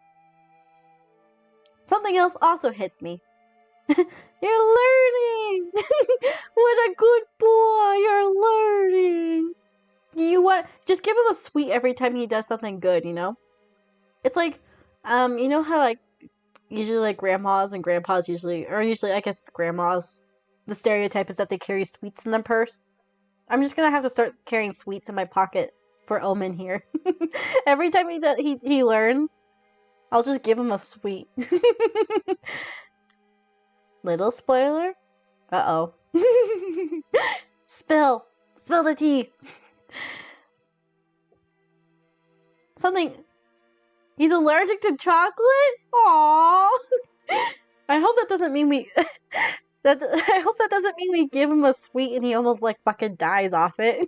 Something else also hits me. You're learning! What a good boy! You're learning! You what? Just give him a sweet every time he does something good, you know? It's like, you know how, like, usually, like, grandmas and grandpas usually, or usually, I guess, grandmas, the stereotype is that they carry sweets in their purse. I'm just gonna have to start carrying sweets in my pocket for Omen here. Every time he learns, I'll just give him a sweet. Little spoiler? Uh-oh. Spill the tea! Something... He's allergic to chocolate? Aww. I hope that doesn't mean we... I hope that doesn't mean we give him a sweet and he almost, like, fucking dies off it.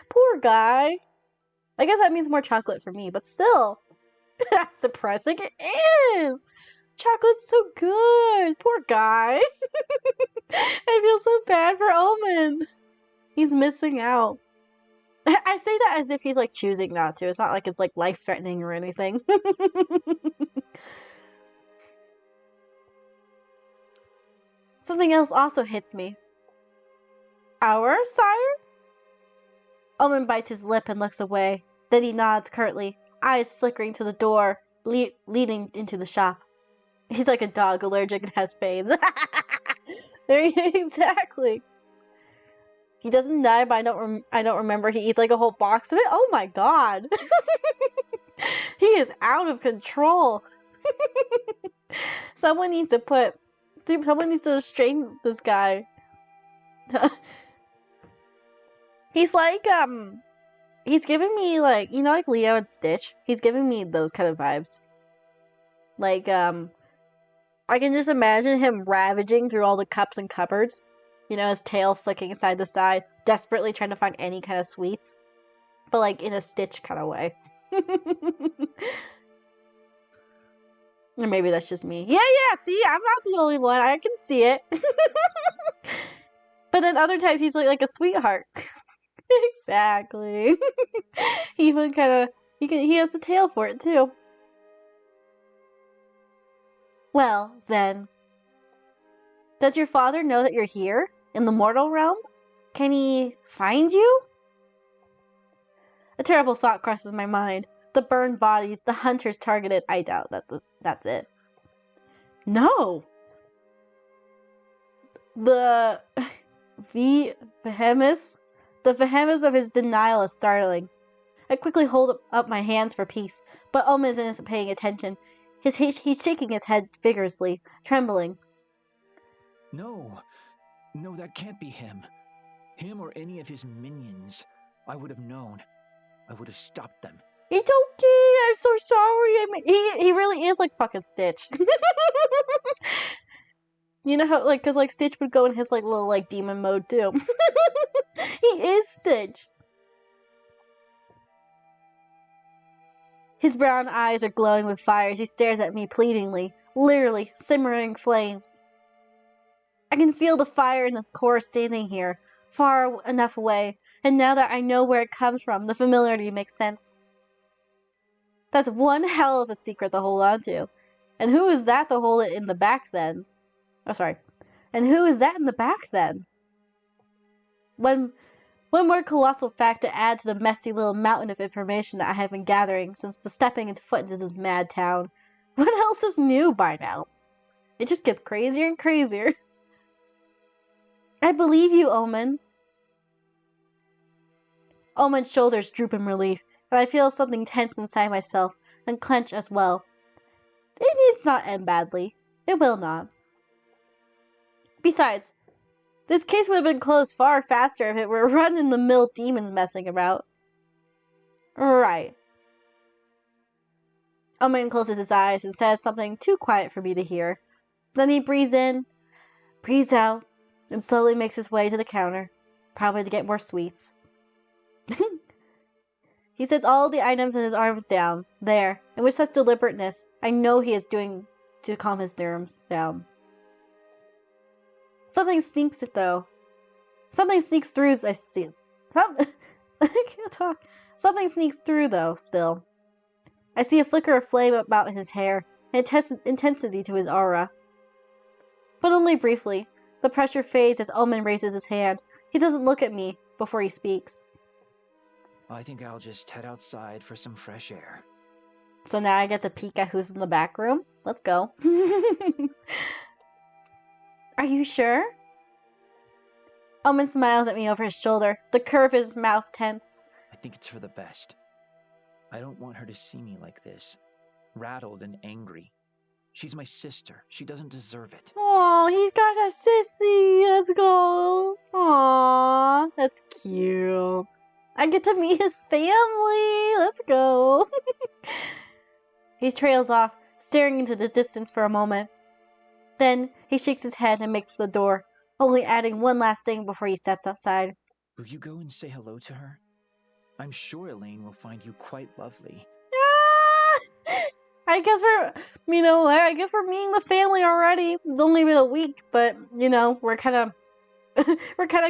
Poor guy. I guess that means more chocolate for me, but still. That's depressing. It is! Chocolate's so good! Poor guy. I feel so bad for Omen. He's missing out. I say that as if he's, like, choosing not to. It's not like it's, like, life-threatening or anything. Something else also hits me. Our sire? Omen bites his lip and looks away. Then he nods curtly, eyes flickering to the door, leading into the shop. He's like a dog, allergic and has fades. Exactly. He doesn't die, but I don't remember he eats like a whole box of it. Oh my god. He is out of control. Someone needs to restrain this guy. He's like, he's giving me, like, you know, like Leo and Stitch? He's giving me those kind of vibes. Like, I can just imagine him ravaging through all the cups and cupboards. You know, his tail flicking side to side, desperately trying to find any kind of sweets. But, like, in a Stitch kind of way. Or maybe that's just me. Yeah, see, I'm not the only one. I can see it. But then other times he's like a sweetheart. Exactly. He even kind of... He has the tail for it, too. Well, then... Does your father know that you're here? In the mortal realm? Can he find you? A terrible thought crosses my mind. The burned bodies, the hunters targeted. I doubt that's it. No! The vehemence of his denial is startling. I quickly hold up my hands for peace, but Omen isn't paying attention. He's shaking his head vigorously, trembling. No, that can't be him. Him or any of his minions. I would have known. I would have stopped them. It's okay, I'm so sorry. I mean, he really is like fucking Stitch. You know how, like, cause like Stitch would go in his like little like demon mode too. He is Stitch. His brown eyes are glowing with fire as he stares at me pleadingly, literally simmering flames. I can feel the fire in his core standing here, far enough away, and now that I know where it comes from, the familiarity makes sense. That's one hell of a secret to hold on to. And who is that to hold it in the back then? Oh, sorry. And who is that in the back then? One more colossal fact to add to the messy little mountain of information that I have been gathering since the stepping foot into this mad town. What else is new by now? It just gets crazier and crazier. I believe you, Omen. Omen's shoulders droop in relief. and I feel something tense inside myself and clench as well. It needs not end badly. It will not. Besides, this case would have been closed far faster if it were run-in-the-mill demons messing about. Right. Omen closes his eyes and says something too quiet for me to hear. Then he breathes in, breathes out, and slowly makes his way to the counter, probably to get more sweets. He sets all the items in his arms down, there, and with such deliberateness, I know he is doing to calm his nerves down. Something sneaks it though. Something sneaks through as I see. I can't talk. Something sneaks through though, still. I see a flicker of flame about in his hair, and intensity to his aura. But only briefly. The pressure fades as Omen raises his hand. He doesn't look at me before he speaks. I think I'll just head outside for some fresh air. So now I get to peek at who's in the back room? Let's go. Are you sure? Omen smiles at me over his shoulder, the curve of his mouth tense. I think it's for the best. I don't want her to see me like this, rattled and angry. She's my sister. She doesn't deserve it. Oh, he's got a sissy. Let's go. Aww, that's cute. I get to meet his family. Let's go. He trails off, staring into the distance for a moment. Then he shakes his head and makes for the door, only adding one last thing before he steps outside. Will you go and say hello to her? I'm sure Elaine will find you quite lovely. I guess you know what? I guess we're meeting the family already. It's only been a week, but you know, we're kind of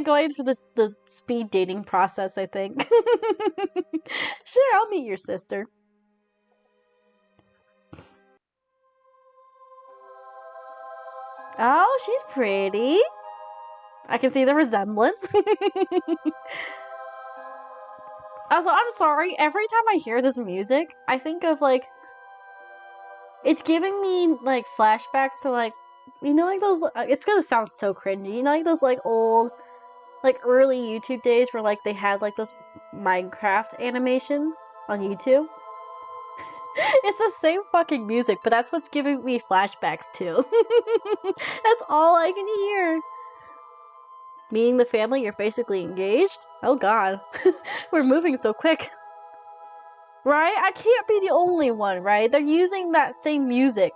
going through the speed dating process, I think. Sure, I'll meet your sister. Oh, she's pretty. I can see the resemblance. Also, I'm sorry, every time I hear this music, I think of like, it's giving me like flashbacks to like, you know, like those, it's gonna sound so cringy, you know, like those like old, like early YouTube days where like they had like those Minecraft animations on YouTube. It's the same fucking music, but that's what's giving me flashbacks to. That's all I can hear. Meeting the family, you're basically engaged? Oh god. We're moving so quick. Right? I can't be the only one, right? They're using that same music.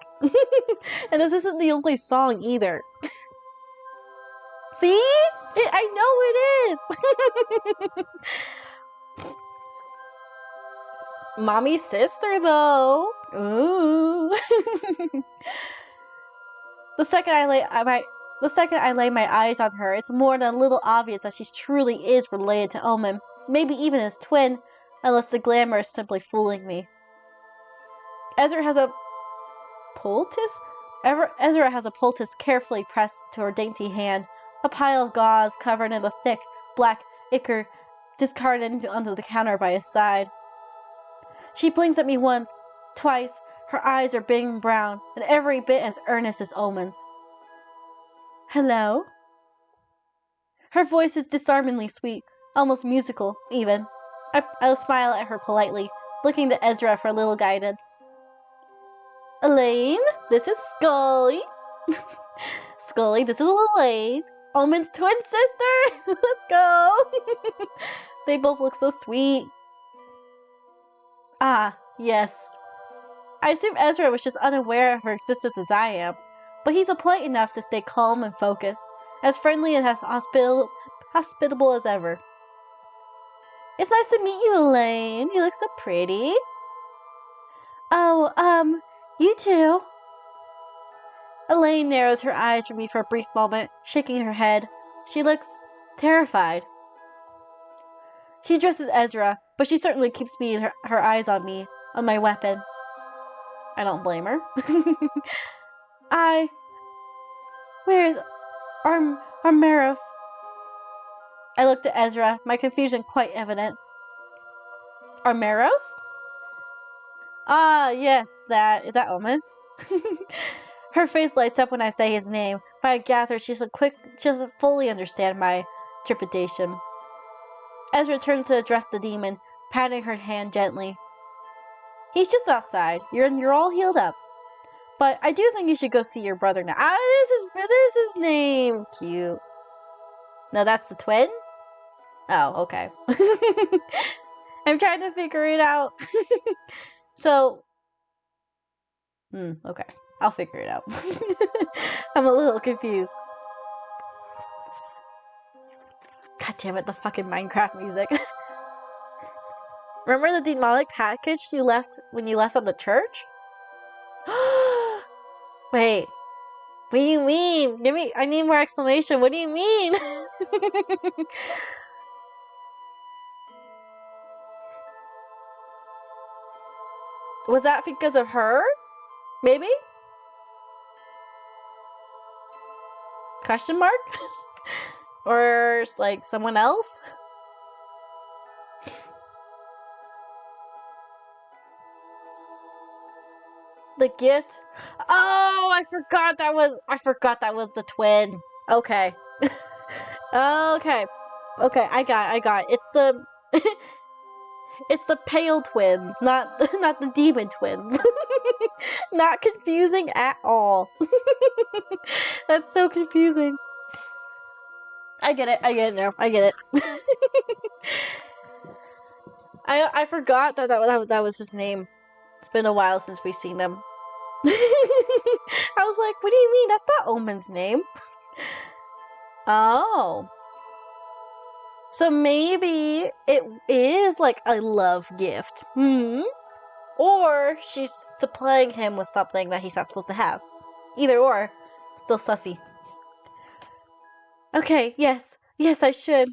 And this isn't the only song either. See? I know it is! Mommy's sister, though. Ooh. The second I lay my eyes on her, it's more than a little obvious that she truly is related to Omen. Maybe even his twin, unless the glamour is simply fooling me. Ezra has a poultice carefully pressed to her dainty hand, a pile of gauze covered in the thick, black ichor discarded onto the counter by his side. She blinks at me once, twice, her eyes are big brown, and every bit as earnest as Omen's. Hello? Her voice is disarmingly sweet, almost musical, even. I'll smile at her politely, looking to Ezra for a little guidance. Elaine, this is Scully. Scully, this is Elaine. Omen's twin sister! Let's go! They both look so sweet. Ah, yes. I assume Ezra was just unaware of her existence as I am, but he's polite enough to stay calm and focused, as friendly and as hospitable as ever. It's nice to meet you, Elaine. You look so pretty. Oh, you too. Elaine narrows her eyes from me for a brief moment, shaking her head. She looks terrified. She addresses Ezra, but she certainly keeps her eyes on me, on my weapon. I don't blame her. Where is Armeros? I looked at Ezra, my confusion quite evident. Armeros? Ah, yes, is that Omen? Her face lights up when I say his name, but I gather she doesn't fully understand my trepidation. Ezra turns to address the demon, patting her hand gently. He's just outside. You're all healed up. But I do think you should go see your brother now. This is his name. Cute. No, that's the twin? Oh, okay. I'm trying to figure it out. So, okay. I'll figure it out. I'm a little confused. God damn it, the fucking Minecraft music. Remember the demonic package you left when you left on the church? Wait. What do you mean? I need more explanation. What do you mean? Was that because of her? Maybe? Question mark? Or like someone else? The gift? Oh, I forgot that was the twin. Okay. Okay. Okay, I got it. It's the it's the pale twins, not the demon twins. Not confusing at all. That's so confusing. I get it now. I get it. I forgot that was his name. It's been a while since we've seen him. I was like, what do you mean? That's not Omen's name. Oh. So maybe it is like a love gift. Or she's supplying him with something that he's not supposed to have. Either or. Still sussy. Okay, yes, I should.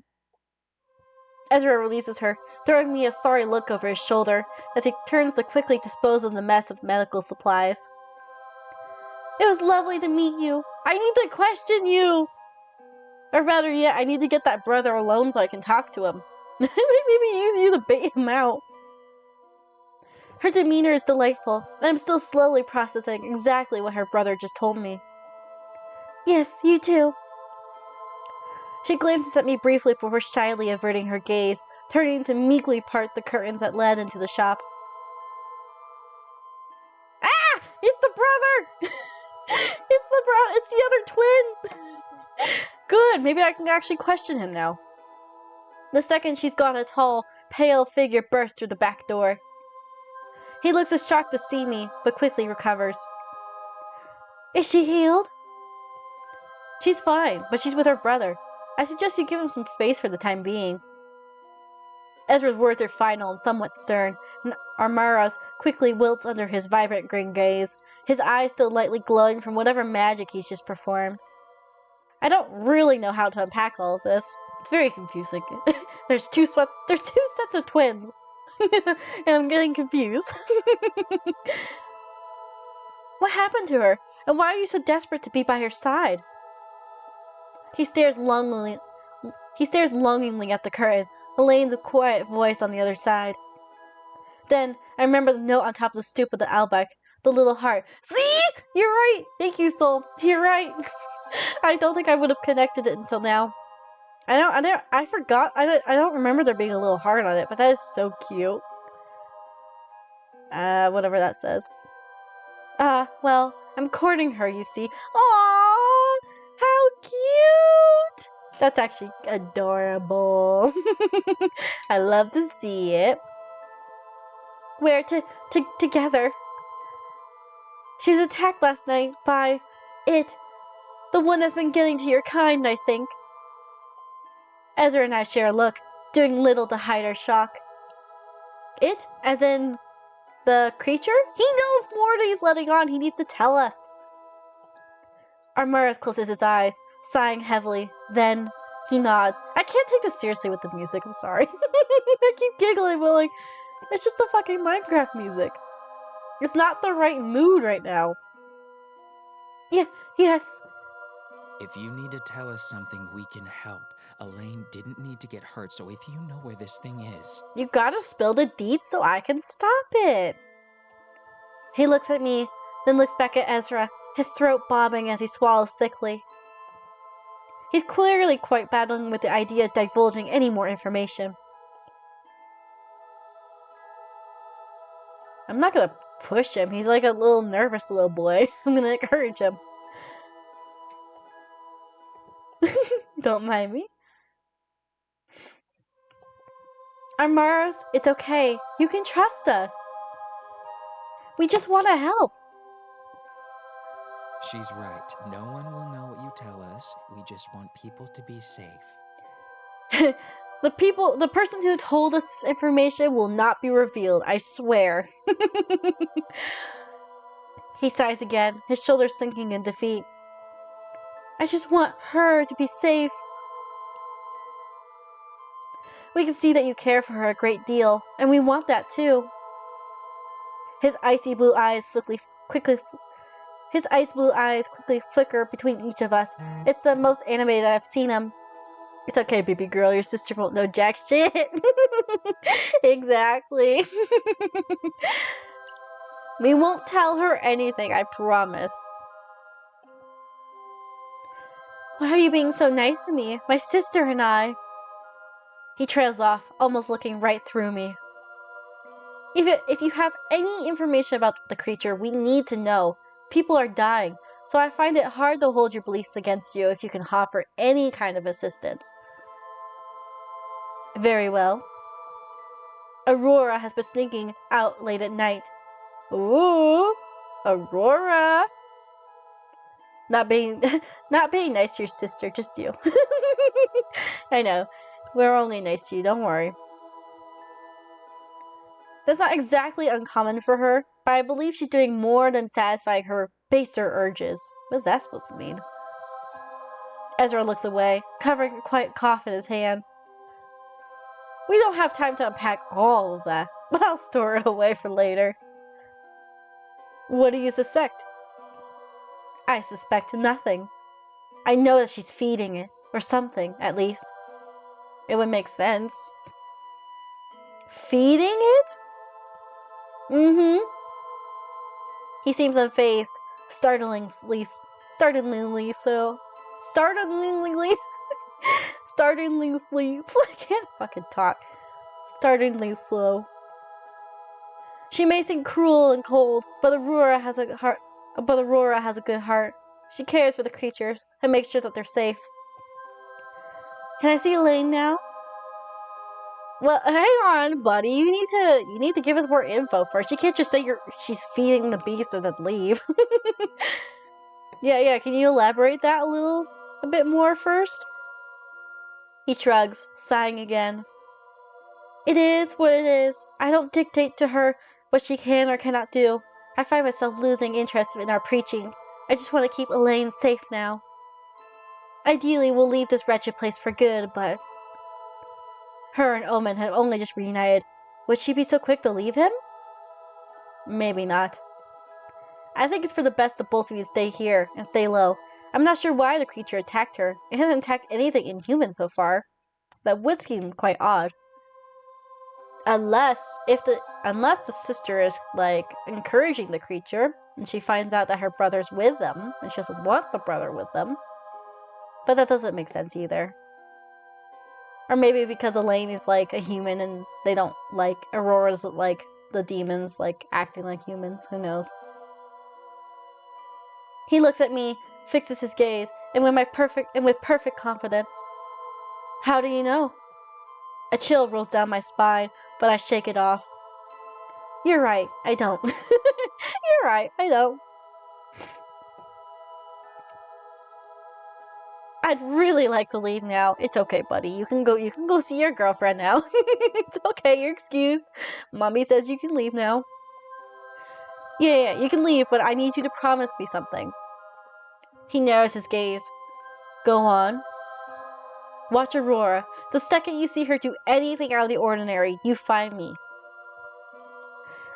Ezra releases her, throwing me a sorry look over his shoulder as he turns to quickly dispose of the mess of medical supplies. It was lovely to meet you. I need to question you. Or better yet, I need to get that brother alone so I can talk to him. Maybe use you to bait him out. Her demeanor is delightful, and I'm still slowly processing exactly what her brother just told me. Yes, you too. She glances at me briefly before shyly averting her gaze, turning to meekly part the curtains that led into the shop. Ah! It's the brother! It's the other twin! Good, maybe I can actually question him now. The second she's gone, a tall, pale figure bursts through the back door. He looks as shocked to see me, but quickly recovers. Is she healed? She's fine, but she's with her brother. I suggest you give him some space for the time being. Ezra's words are final and somewhat stern, and Amara's quickly wilts under his vibrant green gaze, his eyes still lightly glowing from whatever magic he's just performed. I don't really know how to unpack all of this. It's very confusing. There's two sets of twins. And I'm getting confused. What happened to her? And why are you so desperate to be by her side? He stares longingly at the curtain, Elaine's quiet voice on the other side. Then I remember the note on top of the stoop of the Albeck, the little heart. See? You're right! Thank you, Soul. You're right. I don't think I would have connected it until now. I forgot. I don't remember there being a little heart on it, but that is so cute. Whatever that says. Well, I'm courting her, you see. Aww! How cute! That's actually adorable. I love to see it. We're together. She was attacked last night by it. The one that's been getting to your kind, I think. Ezra and I share a look, doing little to hide our shock. It? As in the creature? He knows more than he's letting on. He needs to tell us. Armaris closes his eyes, sighing heavily. Then he nods. I can't take this seriously with the music, I'm sorry. I keep giggling, but like, it's just the fucking Minecraft music. It's not the right mood right now. Yeah, yes. If you need to tell us something, we can help. Elaine didn't need to get hurt, so if you know where this thing is... You gotta spill the deeds so I can stop it. He looks at me, then looks back at Ezra, his throat bobbing as he swallows thickly. He's clearly quite battling with the idea of divulging any more information. I'm not gonna push him. He's like a little nervous little boy. I'm gonna encourage him. Don't mind me. Armaros, it's okay. You can trust us. We just want to help. She's right. No one will know what you tell us. We just want people to be safe. The person who told us this information will not be revealed, I swear. He sighs again, his shoulders sinking in defeat. I just want her to be safe. We can see that you care for her a great deal, and we want that too. His icy blue eyes quickly flicker between each of us. It's the most animated I've seen him. It's okay, baby girl. Your sister won't know jack shit. Exactly. We won't tell her anything, I promise. Why are you being so nice to me? My sister and I. He trails off, almost looking right through me. If you have any information about the creature, we need to know. People are dying, so I find it hard to hold your beliefs against you if you can offer any kind of assistance. Very well. Aurora has been sneaking out late at night. Ooh, Aurora. Not being nice to your sister, just you. I know. We're only nice to you, don't worry. That's not exactly uncommon for her, but I believe she's doing more than satisfying her baser urges. What's that supposed to mean? Ezra looks away, covering a quiet cough in his hand. We don't have time to unpack all of that, but I'll store it away for later. What do you suspect? I suspect nothing. I know that she's feeding it, or something, at least. It would make sense. Feeding it? Mm-hmm. He seems unfazed, startlingly so. Startlingly. I can't fucking talk. Startlingly slow. She may seem cruel and cold, but Aurora has a good heart. She cares for the creatures and makes sure that they're safe. Can I see Elaine now? Well, hang on, buddy. You need to give us more info first. You can't just say she's feeding the beast and then leave. Yeah. Can you elaborate that a bit more first? He shrugs, sighing again. It is what it is. I don't dictate to her what she can or cannot do. I find myself losing interest in our preachings. I just want to keep Elaine safe now. Ideally, we'll leave this wretched place for good, but her and Omen have only just reunited. Would she be so quick to leave him? Maybe not. I think it's for the best that both of you stay here and stay low. I'm not sure why the creature attacked her. It hasn't attacked anything inhuman so far. That would seem quite odd. Unless the sister is, like, encouraging the creature, and she finds out that her brother's with them, and she doesn't want the brother with them. But that doesn't make sense either. Or maybe because Elaine is, like, a human, and they don't like Aurora's, like, the demons, like, acting like humans. Who knows? He looks at me, fixes his gaze, and with perfect confidence. How do you know? A chill rolls down my spine, but I shake it off. You're right, I don't. You're right, I don't. I'd really like to leave now. It's okay, buddy. You can go see your girlfriend now. It's okay, you're excused. Mommy says you can leave now. Yeah, you can leave, but I need you to promise me something. He narrows his gaze. Go on. Watch Aurora. The second you see her do anything out of the ordinary, you find me.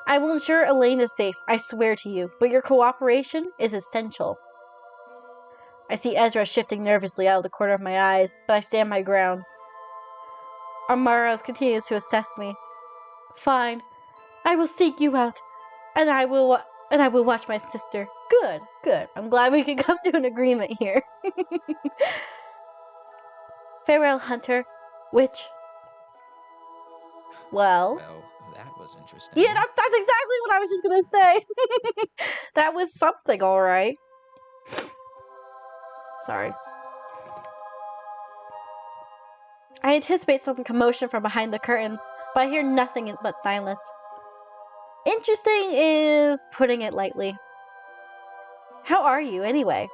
I will ensure Elaine is safe, I swear to you, but your cooperation is essential. I see Ezra shifting nervously out of the corner of my eyes, but I stand my ground. Armaros continues to assess me. Fine. I will seek you out, and I will watch my sister. Good. I'm glad we can come to an agreement here. Farewell, Hunter. Which? Well, That was interesting. Yeah, that's exactly what I was just gonna say. That was something, alright. Sorry. I anticipate some commotion from behind the curtains, but I hear nothing but silence. Interesting is putting it lightly. How are you, anyway?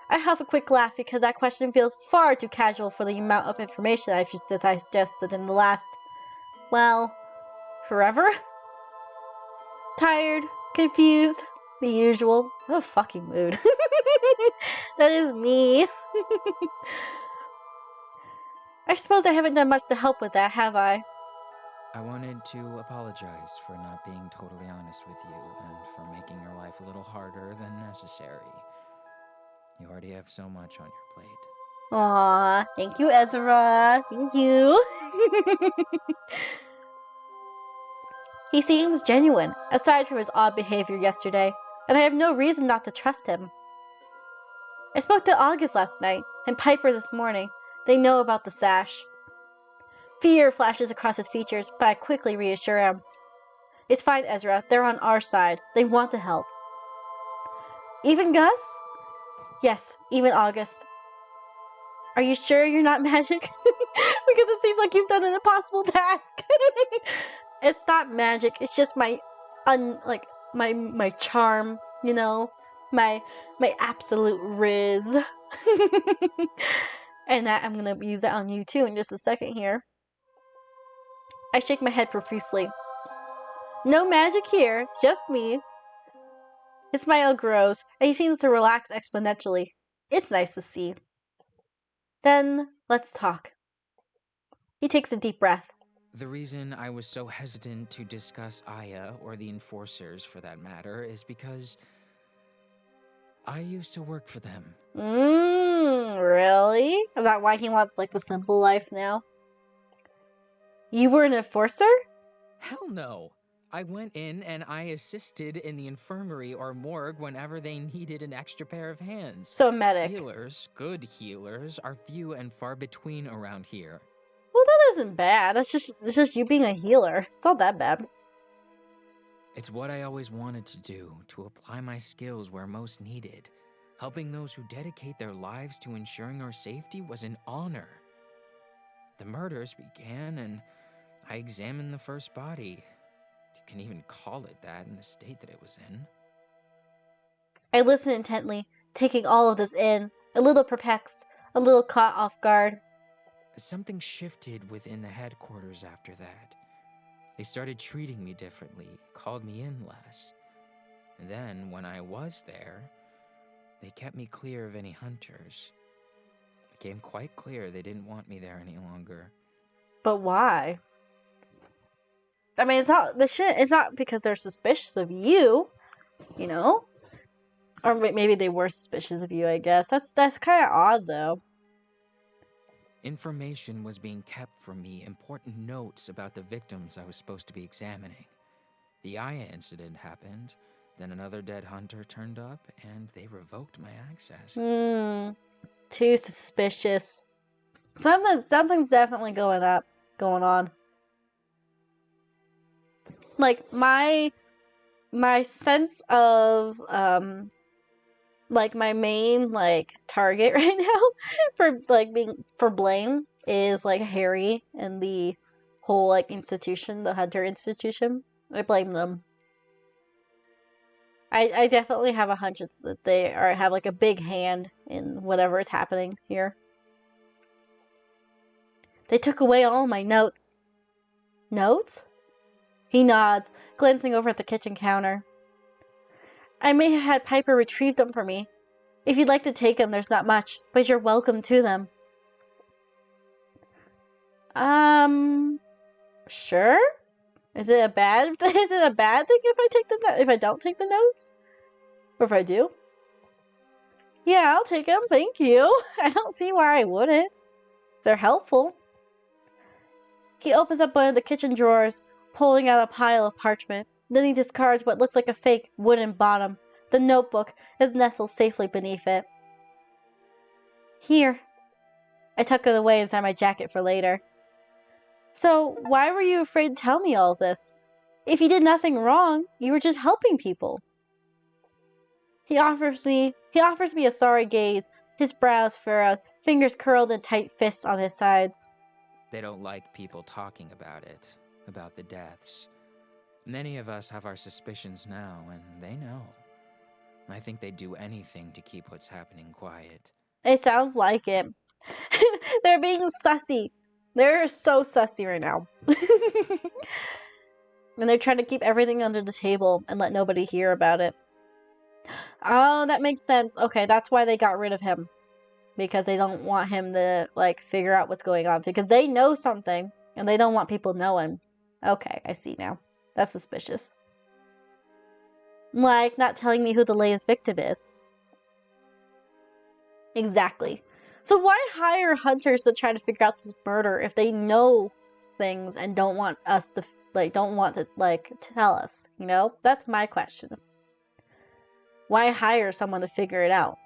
I have a quick laugh because that question feels far too casual for the amount of information I've just digested in the last, well, forever? Tired, confused, the usual. What a fucking mood. That is me. I suppose I haven't done much to help with that, have I? I wanted to apologize for not being totally honest with you and for making your life a little harder than necessary. You already have so much on your plate. Aw, thank you, Ezra. Thank you. He seems genuine, aside from his odd behavior yesterday, and I have no reason not to trust him. I spoke to August last night, and Piper this morning. They know about the sash. Fear flashes across his features, but I quickly reassure him. It's fine, Ezra. They're on our side. They want to help. Even Gus? Yes, even August. Are you sure you're not magic? Because it seems like you've done an impossible task. It's not magic. It's just my charm, you know, my absolute riz. And that I'm gonna use that on you too in just a second here. I shake my head profusely. No magic here, just me. His smile grows, and he seems to relax exponentially. It's nice to see. Then, let's talk. He takes a deep breath. The reason I was so hesitant to discuss Aya, or the Enforcers for that matter, is because I used to work for them. Really? Is that why he wants, like, the simple life now? You were an enforcer? Hell no. I went in and I assisted in the infirmary or morgue whenever they needed an extra pair of hands. So a medic. Healers, good healers, are few and far between around here. Well, that isn't bad. It's just you being a healer. It's not that bad. It's what I always wanted to do, to apply my skills where most needed. Helping those who dedicate their lives to ensuring our safety was an honor. The murders began, and I examined the first body. You can even call it that in the state that it was in. I listen intently, taking all of this in, a little perplexed, a little caught off guard. Something shifted within the headquarters after that. They started treating me differently, called me in less. And then, when I was there, they kept me clear of any hunters. It became quite clear they didn't want me there any longer. But why? I mean, it's not because they're suspicious of you, you know? Or maybe they were suspicious of you, I guess. That's kind of odd, though. Information was being kept from me, important notes about the victims I was supposed to be examining. The Aya incident happened, then another dead hunter turned up, and they revoked my access. Too suspicious. Something's definitely going on. Like, my sense of, like, my main, like, target right now for blame is, like, Harry and the whole, like, institution, the Hunter Institution. I blame them. I definitely have a hunch that they have, like, a big hand in whatever is happening here. They took away all my notes. Notes? He nods, glancing over at the kitchen counter. I may have had Piper retrieve them for me. If you'd like to take them, there's not much, but you're welcome to them. Sure? Is it a bad thing if I don't take the notes? Or if I do? Yeah, I'll take them, thank you. I don't see why I wouldn't. They're helpful. He opens up one of the kitchen drawers, pulling out a pile of parchment. Then he discards what looks like a fake wooden bottom. The notebook is nestled safely beneath it. Here. I tuck it away inside my jacket for later. So why were you afraid to tell me all this? If you did nothing wrong, you were just helping people. He offers me a sorry gaze, his brows furrowed, fingers curled in tight fists on his sides. They don't like people talking about it, about the deaths. Many of us have our suspicions now, and they know. I think they'd do anything to keep what's happening quiet. It sounds like it. They're being sussy. They're so sussy right now. And they're trying to keep everything under the table and let nobody hear about it. Oh, that makes sense. Okay, that's why they got rid of him. Because they don't want him to, like, figure out what's going on. Because they know something, and they don't want people knowing. Okay, I see now. That's suspicious. Like, not telling me who the latest victim is. Exactly. So why hire hunters to try to figure out this murder if they know things and don't want us to, tell us, you know? That's my question. Why hire someone to figure it out?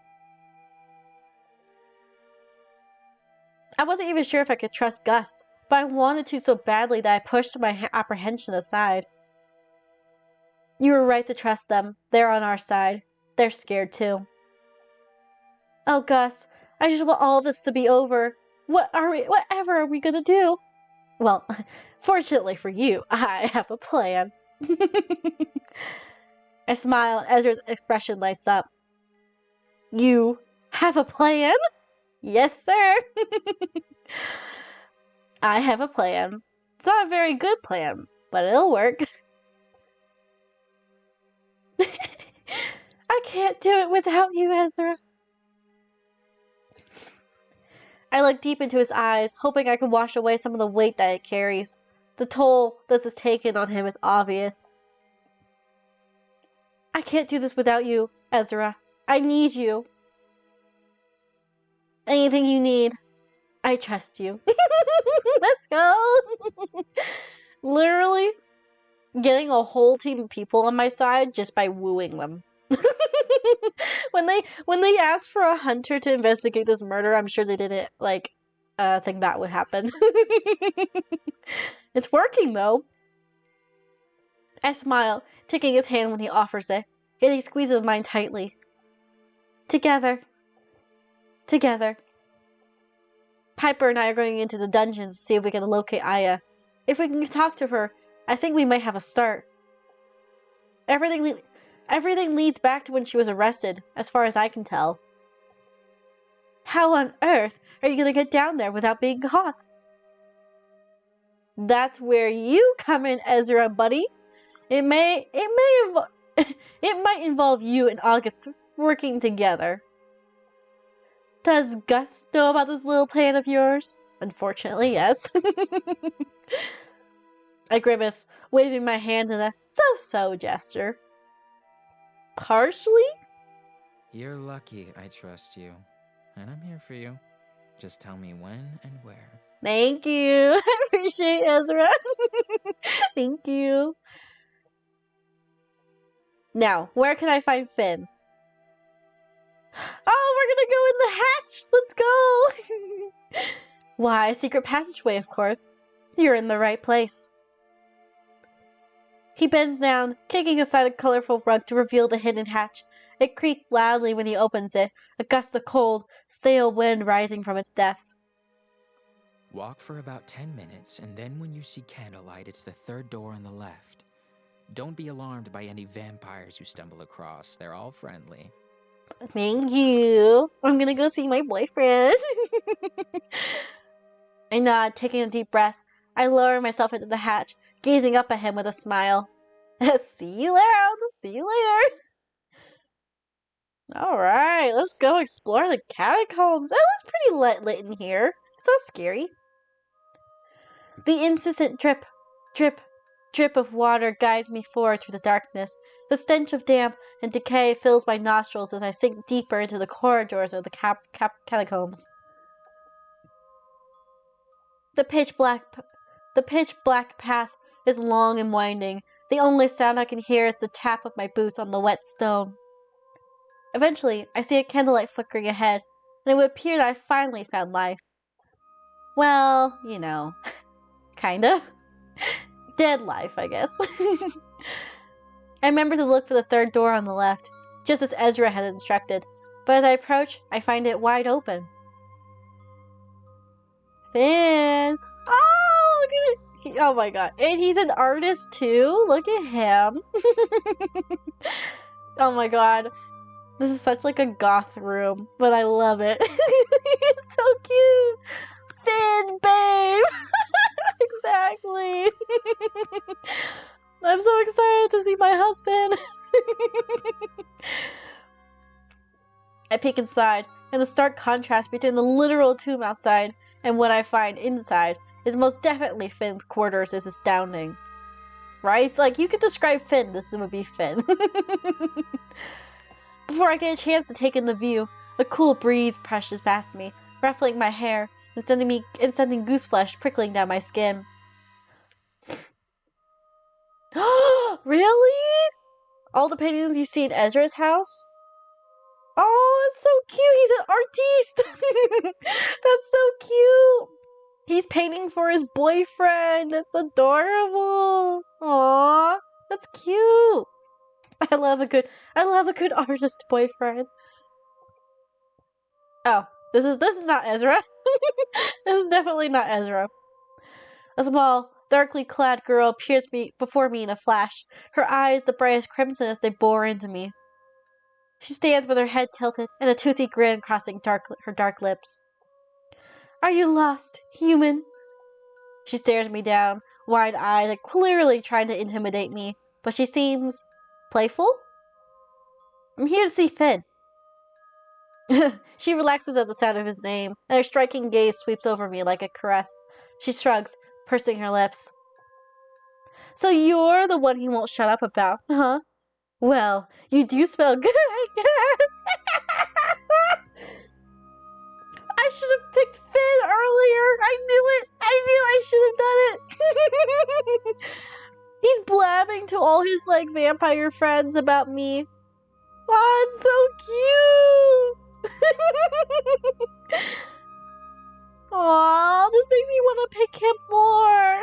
I wasn't even sure if I could trust Gus, but I wanted to so badly that I pushed my apprehension aside. You were right to trust them. They're on our side. They're scared too. Oh, Gus, I just want all this to be over. Whatever are we gonna do? Well, fortunately for you, I have a plan. I smile. Ezra's expression lights up. You have a plan? Yes, sir. I have a plan. It's not a very good plan, but it'll work. I can't do it without you, Ezra. I look deep into his eyes, hoping I can wash away some of the weight that it carries. The toll this has taken on him is obvious. I can't do this without you, Ezra. I need you. Anything you need, I trust you. Let's go. Literally getting a whole team of people on my side just by wooing them. when they asked for a hunter to investigate this murder, I'm sure they didn't think that would happen. It's working though. I smile, taking his hand when he offers it, yet he squeezes mine tightly. Together. Together. Piper and I are going into the dungeons to see if we can locate Aya. If we can talk to her, I think we might have a start. Everything leads back to when she was arrested, as far as I can tell. How on earth are you gonna get down there without being caught? That's where you come in, Ezra, buddy. It might involve you and August working together. Does Gus know about this little plan of yours? Unfortunately, yes. I grimace, waving my hand in a so-so gesture. Partially? You're lucky I trust you, and I'm here for you. Just tell me when and where. Thank you. I appreciate Ezra. Thank you. Now, where can I find Finn? Oh, we're gonna go in the hatch! Let's go! Why, a secret passageway, of course. You're in the right place. He bends down, kicking aside a colorful rug to reveal the hidden hatch. It creaks loudly when he opens it, a gust of cold, stale wind rising from its depths. Walk for about 10 minutes, and then when you see candlelight, it's the third door on the left. Don't be alarmed by any vampires you stumble across. They're all friendly. Thank you. I'm gonna go see my boyfriend. I nod, taking a deep breath. I lower myself into the hatch, gazing up at him with a smile. See you around. See you later. Alright, let's go explore the catacombs. It looks pretty lit in here. It's not scary. The incessant drip, drip, drip of water guides me forward through the darkness. The stench of damp and decay fills my nostrils as I sink deeper into the corridors of the catacombs. The pitch black path is long and winding. The only sound I can hear is the tap of my boots on the wet stone. Eventually, I see a candlelight flickering ahead, and it would appear that I finally found life. Well, you know, Kind of. Dead life, I guess. I remember to look for the third door on the left, just as Ezra had instructed. But as I approach, I find it wide open. Finn! Oh, look at it! Oh my god. And he's an artist too? Look at him. Oh my god. This is such like a goth room, but I love it. It's so cute. Finn, babe! Exactly. I'm so excited to see my husband. I peek inside, and the stark contrast between the literal tomb outside and what I find inside is most definitely Finn's quarters is astounding. Right? Like, you could describe Finn, this would be Finn. Before I get a chance to take in the view, a cool breeze brushes past me, ruffling my hair and sending goose flesh prickling down my skin. Really? All the paintings you see in Ezra's house? Oh, that's so cute. He's an artiste. That's so cute. He's painting for his boyfriend. That's adorable. Aww, that's cute. I love a good artist boyfriend. Oh, this is not Ezra. This is definitely not Ezra. A small, darkly clad girl appears before me in a flash, her eyes the brightest crimson as they bore into me. She stands with her head tilted and a toothy grin crossing her dark lips. Are you lost, human? She stares me down, wide-eyed and clearly trying to intimidate me, but she seems playful? I'm here to see Finn. She relaxes at the sound of his name, and her striking gaze sweeps over me like a caress. She shrugs, pursing her lips. So you're the one he won't shut up about, huh? Well, you do smell good, I guess. I should have picked Finn earlier. I knew it. I knew I should have done it. He's blabbing to all his, like, vampire friends about me. Oh, it's so cute. Aw, this makes me want to pick him more.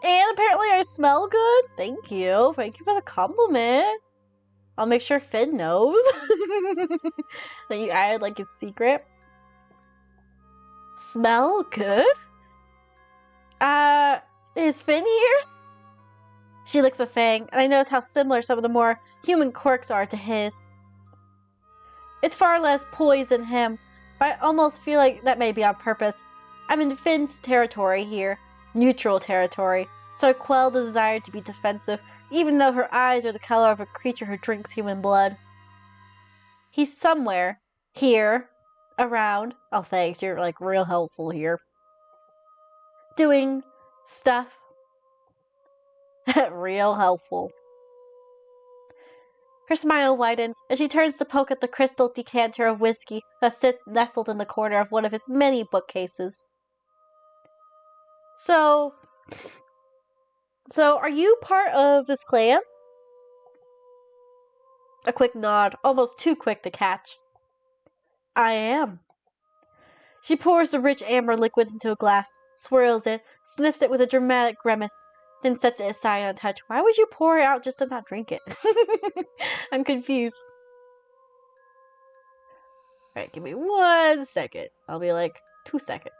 And apparently I smell good. Thank you. Thank you for the compliment. I'll make sure Finn knows that you added like a secret. Smell good? Is Finn here? She licks a fang, and I notice how similar some of the more human quirks are to his. It's far less poise than him, but I almost feel like that may be on purpose. I'm in Finn's territory here, neutral territory, so I quell the desire to be defensive, even though her eyes are the color of a creature who drinks human blood. He's somewhere. Here. Around. Oh, thanks. You're, like, real helpful here. Doing stuff. Real helpful. Her smile widens as she turns to poke at the crystal decanter of whiskey that sits nestled in the corner of one of his many bookcases. So are you part of this clan? A quick nod, almost too quick to catch. I am. She pours the rich amber liquid into a glass, swirls it, sniffs it with a dramatic grimace, then sets it aside untouched. Why would you pour it out just to not drink it? I'm confused. Alright, give me 1 second. I'll be like 2 seconds.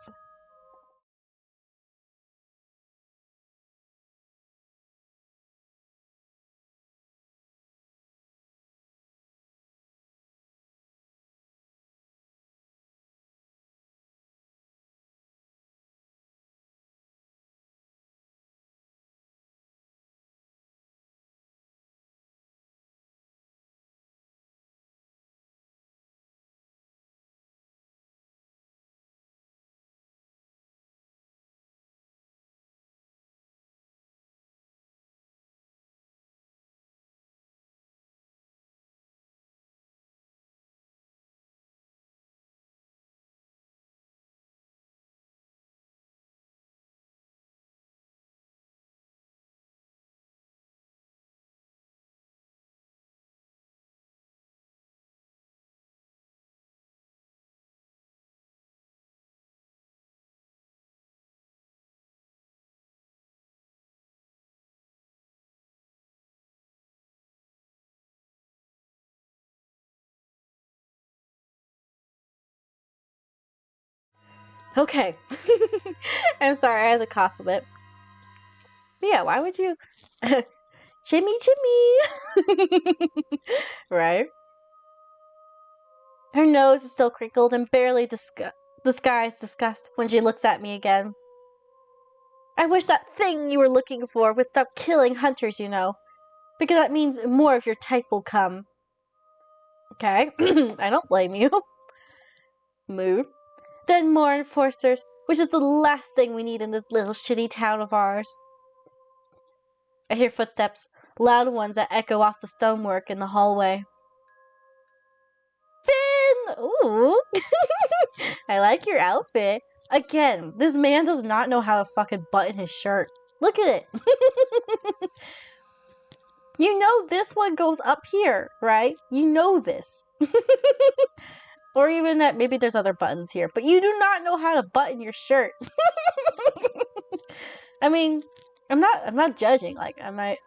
Okay. I'm sorry, I had to cough a bit. But yeah, why would you... Chimmy, chimmy! Right? Her nose is still crinkled and barely disguised disgust when she looks at me again. I wish that thing you were looking for would stop killing hunters, you know. Because that means more of your type will come. Okay? I don't blame you. Mood. Then more enforcers, which is the last thing we need in this little shitty town of ours. I hear footsteps, loud ones that echo off the stonework in the hallway. Finn! Ooh! I like your outfit. Again, this man does not know how to fucking button his shirt. Look at it. You know this one goes up here, right? You know this. Or even that maybe there's other buttons here, but you do not know how to button your shirt. I mean, I'm not judging. Like, I'm not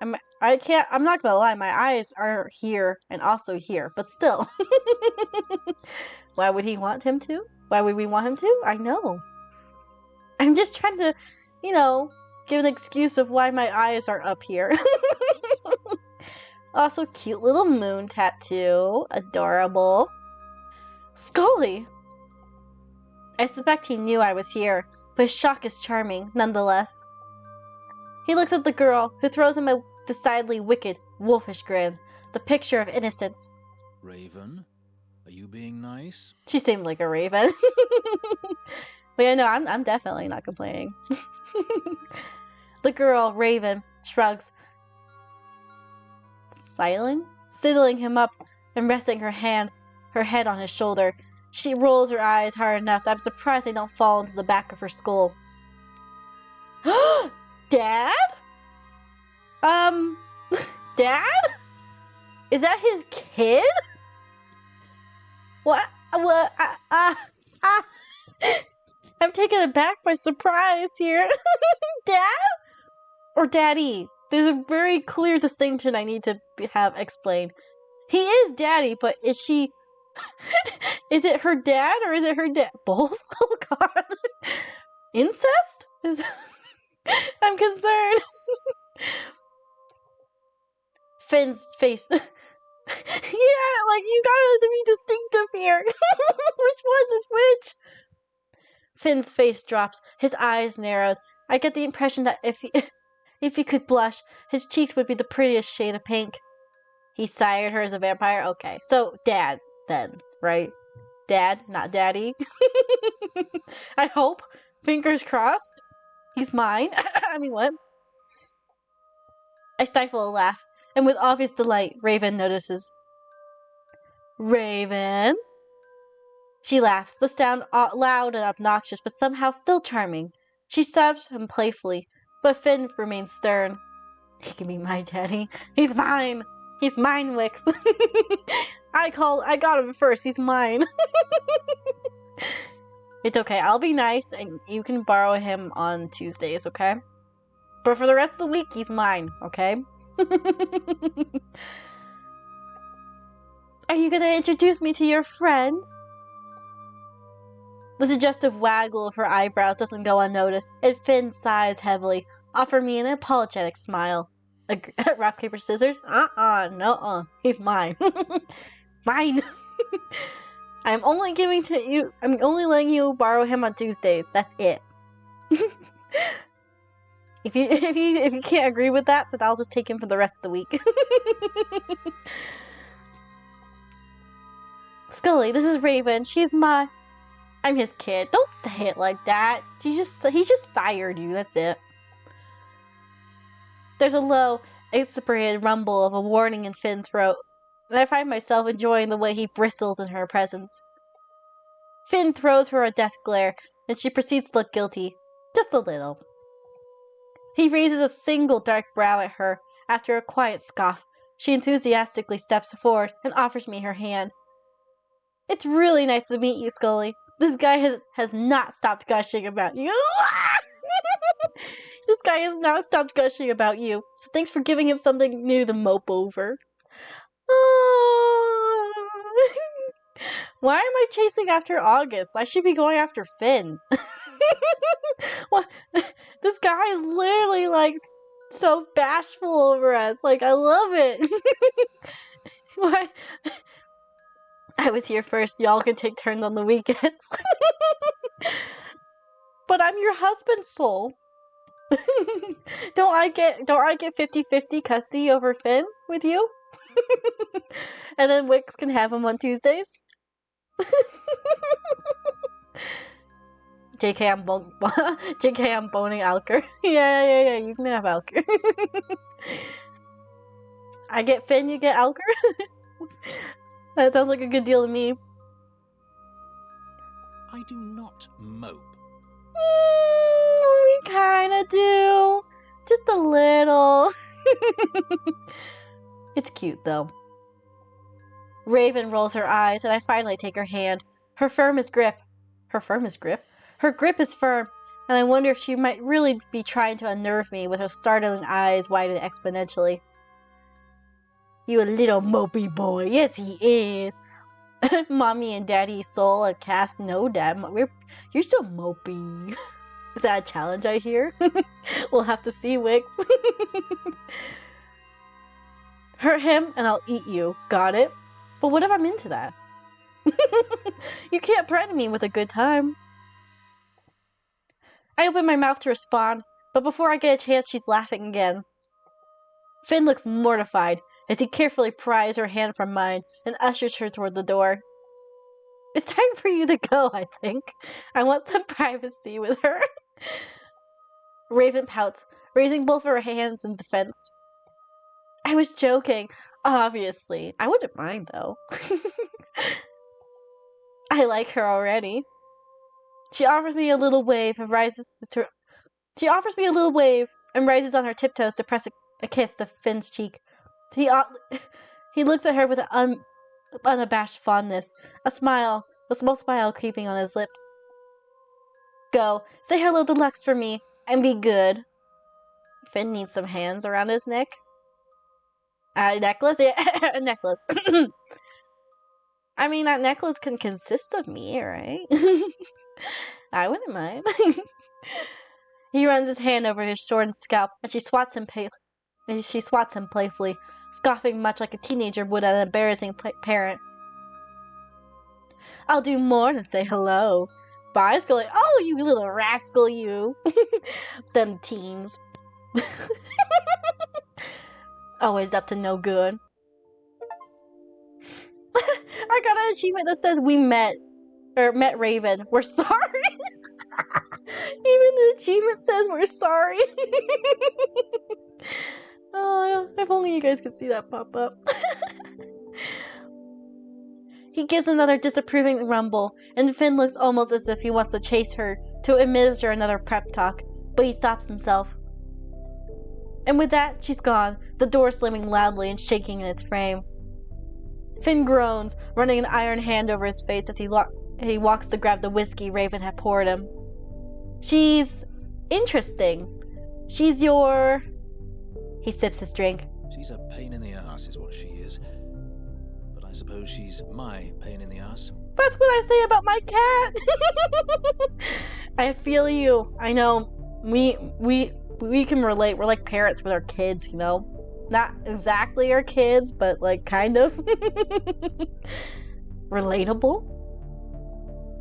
gonna lie, my eyes are here and also here, but still. Why would he want him to? Why would we want him to? I know. I'm just trying to, you know, give an excuse of why my eyes are up here. Also, cute little moon tattoo. Adorable. Scully! I suspect he knew I was here, but his shock is charming, nonetheless. He looks at the girl, who throws him a decidedly wicked, wolfish grin, the picture of innocence. Raven, are you being nice? She seemed like a raven. But yeah, no, I'm definitely not complaining. The girl, Raven, shrugs, sidling him up and resting her head on his shoulder. She rolls her eyes hard enough that I'm surprised they don't fall into the back of her skull. Dad? Dad? Is that his kid? What? I'm taken aback by surprise here. Dad? Or Daddy? There's a very clear distinction I need to have explained. He is Daddy, but is she... Is it her dad or is it her dad? Both? Oh god. Incest? I'm concerned. Finn's face. Yeah, like, you gotta be distinctive here. Which one is which? Finn's face drops, his eyes narrowed. I get the impression that if he could blush, his cheeks would be the prettiest shade of pink. He sired her as a vampire? Okay, so Dad, then, right? Dad, not Daddy. I hope. Fingers crossed. He's mine. I mean, what? I stifle a laugh, and with obvious delight, Raven notices. Raven? She laughs, the sound loud and obnoxious, but somehow still charming. She stabs him playfully, but Finn remains stern. He can be my daddy. He's mine. He's mine, Wix. I got him first. He's mine. It's okay. I'll be nice, and you can borrow him on Tuesdays, okay? But for the rest of the week, he's mine, okay? Are you gonna introduce me to your friend? The suggestive waggle of her eyebrows doesn't go unnoticed, and Finn sighs heavily, offering me an apologetic smile. Rock, paper, scissors? No, he's mine. Mine. I'm only letting you borrow him on Tuesdays. That's it. If you can't agree with that, then I'll just take him for the rest of the week. Scully, this is Raven. I'm his kid. Don't say it like that. He just sired you. That's it. There's a low, exasperated rumble of a warning in Finn's throat, and I find myself enjoying the way he bristles in her presence. Finn throws her a death glare, and she proceeds to look guilty. Just a little. He raises a single dark brow at her. After a quiet scoff, she enthusiastically steps forward and offers me her hand. It's really nice to meet you, Scully. This guy has not stopped gushing about you. This guy has not stopped gushing about you. So thanks for giving him something new to mope over. Why am I chasing after August? I should be going after Finn. What? This guy is literally like so bashful over us. Like, I love it. Why? I was here first. Y'all can take turns on the weekends. But I'm your husband's soul. Don't I get 50-50 custody over Finn with you? And then Wix can have him on Tuesdays? JK, I'm boning Alker. Yeah, you can have Alker. I get Finn, you get Alker? That sounds like a good deal to me. I do not mope. We kinda do. Just a little. It's cute, though. Raven rolls her eyes, and I finally take her hand. Her grip is firm, and I wonder if she might really be trying to unnerve me with her startling eyes widened exponentially. You a little mopey boy. Yes, he is. Mommy and Daddy Soul and Kath know that. You're so mopey. Is that a challenge I hear? We'll have to see, Wix. Hurt him and I'll eat you. Got it? But what if I'm into that? You can't threaten me with a good time. I open my mouth to respond, but before I get a chance, she's laughing again. Finn looks mortified as he carefully pries her hand from mine and ushers her toward the door. It's time for you to go, I think. I want some privacy with her. Raven pouts, raising both of her hands in defense. I was joking, obviously. I wouldn't mind, though. I like her already. She offers me a little wave and rises on her tiptoes to press a kiss to Finn's cheek. He looks at her with an unabashed fondness, a small smile creeping on his lips. Go, say hello to Lux for me, and be good. Finn needs some hands around his neck. A necklace? Yeah, a necklace. I mean, that necklace can consist of me, right? I wouldn't mind. He runs his hand over his shorn scalp, and she swats him playfully, scoffing much like a teenager would at an embarrassing parent. I'll do more than say hello. Buy's going, oh, you little rascal, you. Them teens. Always up to no good. I got an achievement that says we met Raven. We're sorry. Even the achievement says we're sorry. Oh, if only you guys could see that pop up. He gives another disapproving rumble, and Finn looks almost as if he wants to chase her to administer another prep talk, but he stops himself. And with that, she's gone, the door slamming loudly and shaking in its frame. Finn groans, running an iron hand over his face as he walks to grab the whiskey Raven had poured him. She's interesting. She's your... He sips his drink. She's a pain in the ass is what she is. But I suppose she's my pain in the ass. That's what I say about my cat. I feel you. I know. We can relate. We're like parents with our kids, you know? Not exactly our kids, but like kind of. Relatable.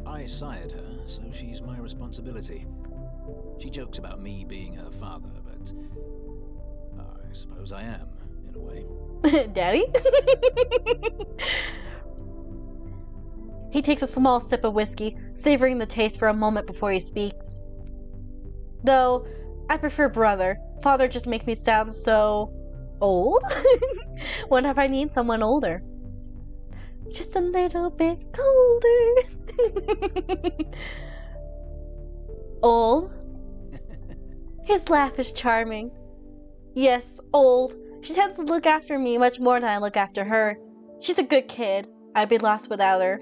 I sired her, so she's my responsibility. She jokes about me being her father, but I suppose I am, in a way. Daddy? He takes a small sip of whiskey, savoring the taste for a moment before he speaks. Though, I prefer brother. Father just makes me sound so... old? What if I need someone older? Just a little bit colder. Old? His laugh is charming. Yes, old. She tends to look after me much more than I look after her. She's a good kid. I'd be lost without her.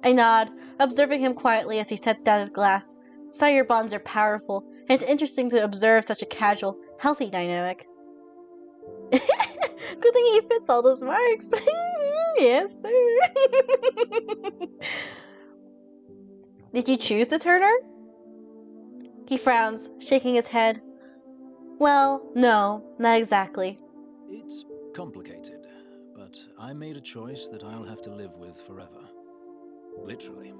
I nod, observing him quietly as he sets down his glass. Sire bonds are powerful, and it's interesting to observe such a casual, healthy dynamic. Good thing he fits all those marks. Yes, sir. Did you choose to turn her? He frowns, shaking his head. Well, no, not exactly. It's complicated, but I made a choice that I'll have to live with forever. Literally.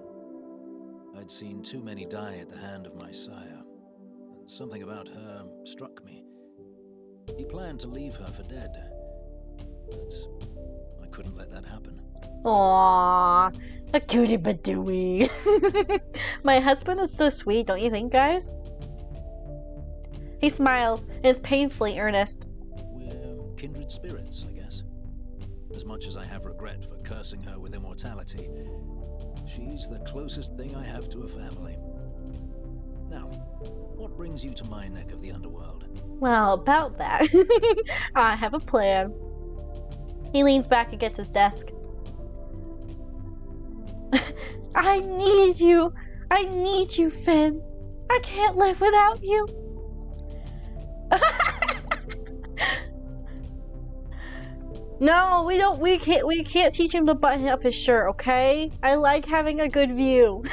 I'd seen too many die at the hand of my sire, and something about her struck me. He planned to leave her for dead, but I couldn't let that happen. Aww, a cutie badooey. My husband is so sweet, don't you think, guys? He smiles, and is painfully earnest. We're kindred spirits, I guess. As much as I have regret for cursing her with immortality, she's the closest thing I have to a family. Now, what brings you to my neck of the underworld? Well, about that, I have a plan. He leans back against his desk. I need you, Finn. I can't live without you. No, we can't teach him to button up his shirt, okay? I like having a good view.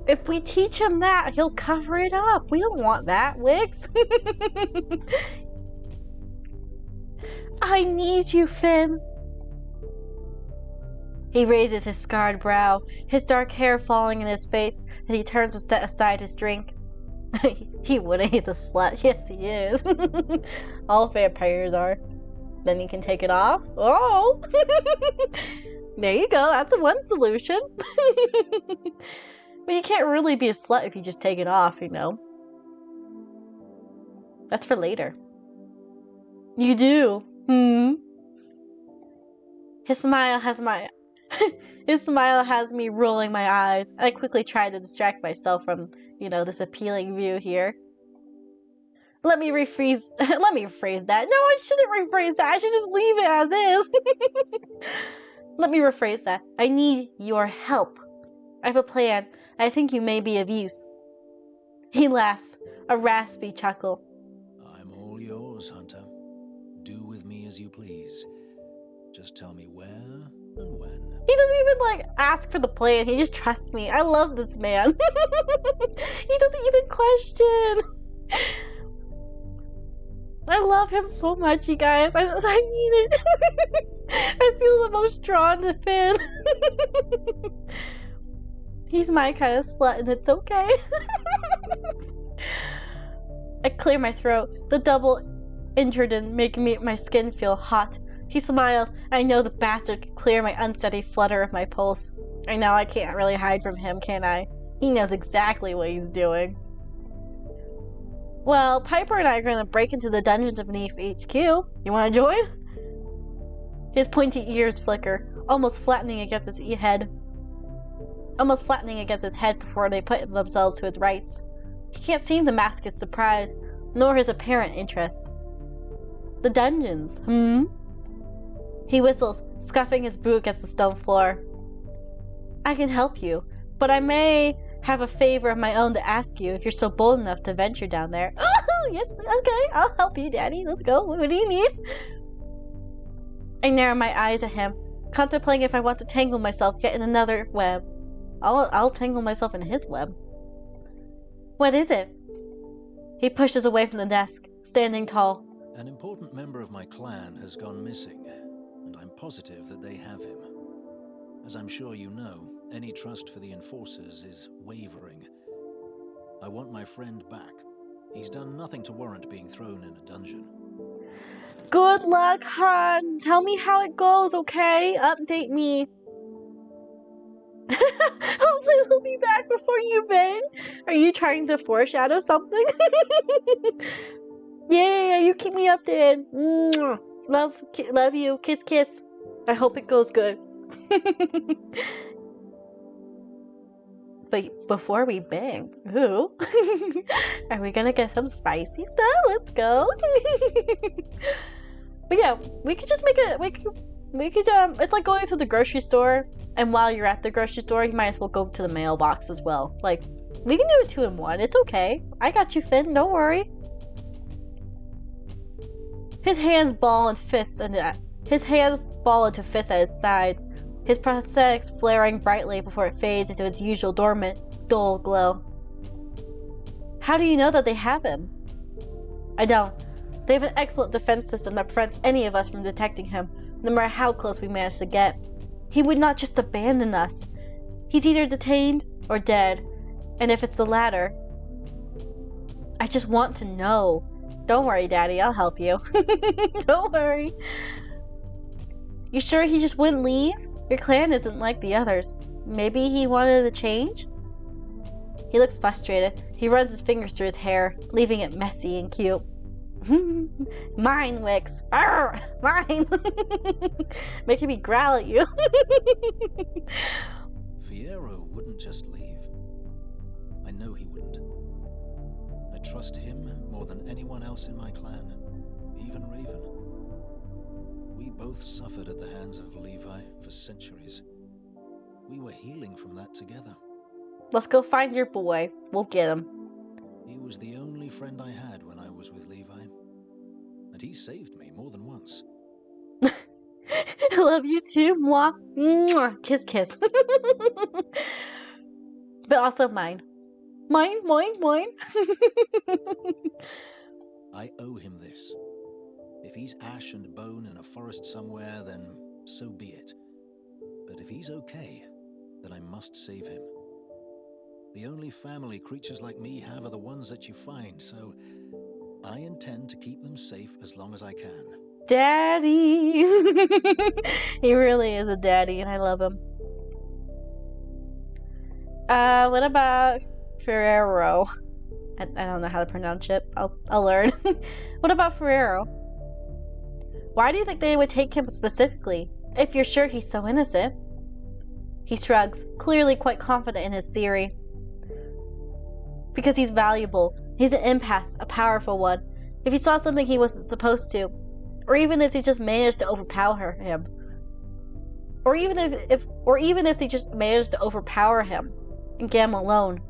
If we teach him that, he'll cover it up. We don't want that, Wix. I need you, Finn. He raises his scarred brow, his dark hair falling in his face as he turns to set aside his drink. He wouldn't, he's a slut. Yes, he is. All vampires are. Then he can take it off. Oh! There you go, that's one solution. But you can't really be a slut if you just take it off, you know. That's for later. You do. His smile has me rolling my eyes. I quickly try to distract myself from, you know, this appealing view here. Let me rephrase that. No, I shouldn't rephrase that. I should just leave it as is. Let me rephrase that. I need your help. I have a plan. I think you may be of use. He laughs, a raspy chuckle. I'm all yours, Hunter. Do with me as you please. Just tell me where and when. He doesn't even, like, ask for the plan. He just trusts me. I love this man. He doesn't even question. I love him so much, you guys. I mean it. I feel the most drawn to Finn. He's my kind of slut, and it's okay. I clear my throat. The double Interdon making my skin feel hot. He smiles. I know the bastard can clear my unsteady flutter of my pulse. I know I can't really hide from him, can I? He knows exactly what he's doing. Well, Piper and I are going to break into the dungeons of Neef HQ. You want to join? His pointy ears flicker, almost flattening against his head before they put themselves to his rights. He can't seem to mask his surprise, nor his apparent interest. The dungeons, He whistles, scuffing his boot against the stone floor. I can help you, but I may have a favor of my own to ask you if you're so bold enough to venture down there. Oh, yes, okay, I'll help you, Daddy. Let's go. What do you need? I narrow my eyes at him, contemplating if I want to tangle myself yet in another web. I'll tangle myself in his web. What is it? He pushes away from the desk, standing tall. An important member of my clan has gone missing, and I'm positive that they have him. As I'm sure you know, any trust for the enforcers is wavering. I want my friend back. He's done nothing to warrant being thrown in a dungeon. Good luck, hon. Tell me how it goes, okay? Update me. Hopefully we'll be back before you bang. Are you trying to foreshadow something? Yeah, you keep me updated. Mwah. Love you. Kiss, kiss. I hope it goes good. But before we bang, ooh, are we gonna get some spicy stuff? Let's go. But yeah, we could just make it. We could. It's like going to the grocery store, and while you're at the grocery store, you might as well go to the mailbox as well. Like, we can do it 2 in 1. It's okay. I got you, Finn. Don't worry. His hands ball into fists at his sides, his prosthetics flaring brightly before it fades into its usual dormant, dull glow. How do you know that they have him? I don't. They have an excellent defense system that prevents any of us from detecting him, no matter how close we manage to get. He would not just abandon us. He's either detained or dead, and if it's the latter, I just want to know. Don't worry, Daddy, I'll help you. Don't worry. You sure he just wouldn't leave? Your clan isn't like the others. Maybe he wanted a change? He looks frustrated. He runs his fingers through his hair, leaving it messy and cute. Mine, Wix. Arr, mine. Making me growl at you. Fiyero wouldn't just leave. I know he wouldn't. I trust him more than anyone else in my clan, even Raven. We both suffered at the hands of Levi for centuries. We were healing from that together. Let's go find your boy. We'll get him. He was the only friend I had when I was with Levi. And he saved me more than once. I love you too. Mwah. Mwah. Kiss, kiss. But also mine. Mine. I owe him this. If he's ash and bone in a forest somewhere, then so be it. But if he's okay, then I must save him. The only family creatures like me have are the ones that you find, so I intend to keep them safe as long as I can. Daddy! He really is a daddy, and I love him. What about Ferrero? I don't know how to pronounce it. I'll learn. What about Ferrero? Why do you think they would take him specifically, if you're sure he's so innocent? He shrugs, clearly quite confident in his theory. Because he's valuable. He's an empath, a powerful one. If he saw something he wasn't supposed to, or even if they just managed to overpower him, or even if they just managed to overpower him and get him alone.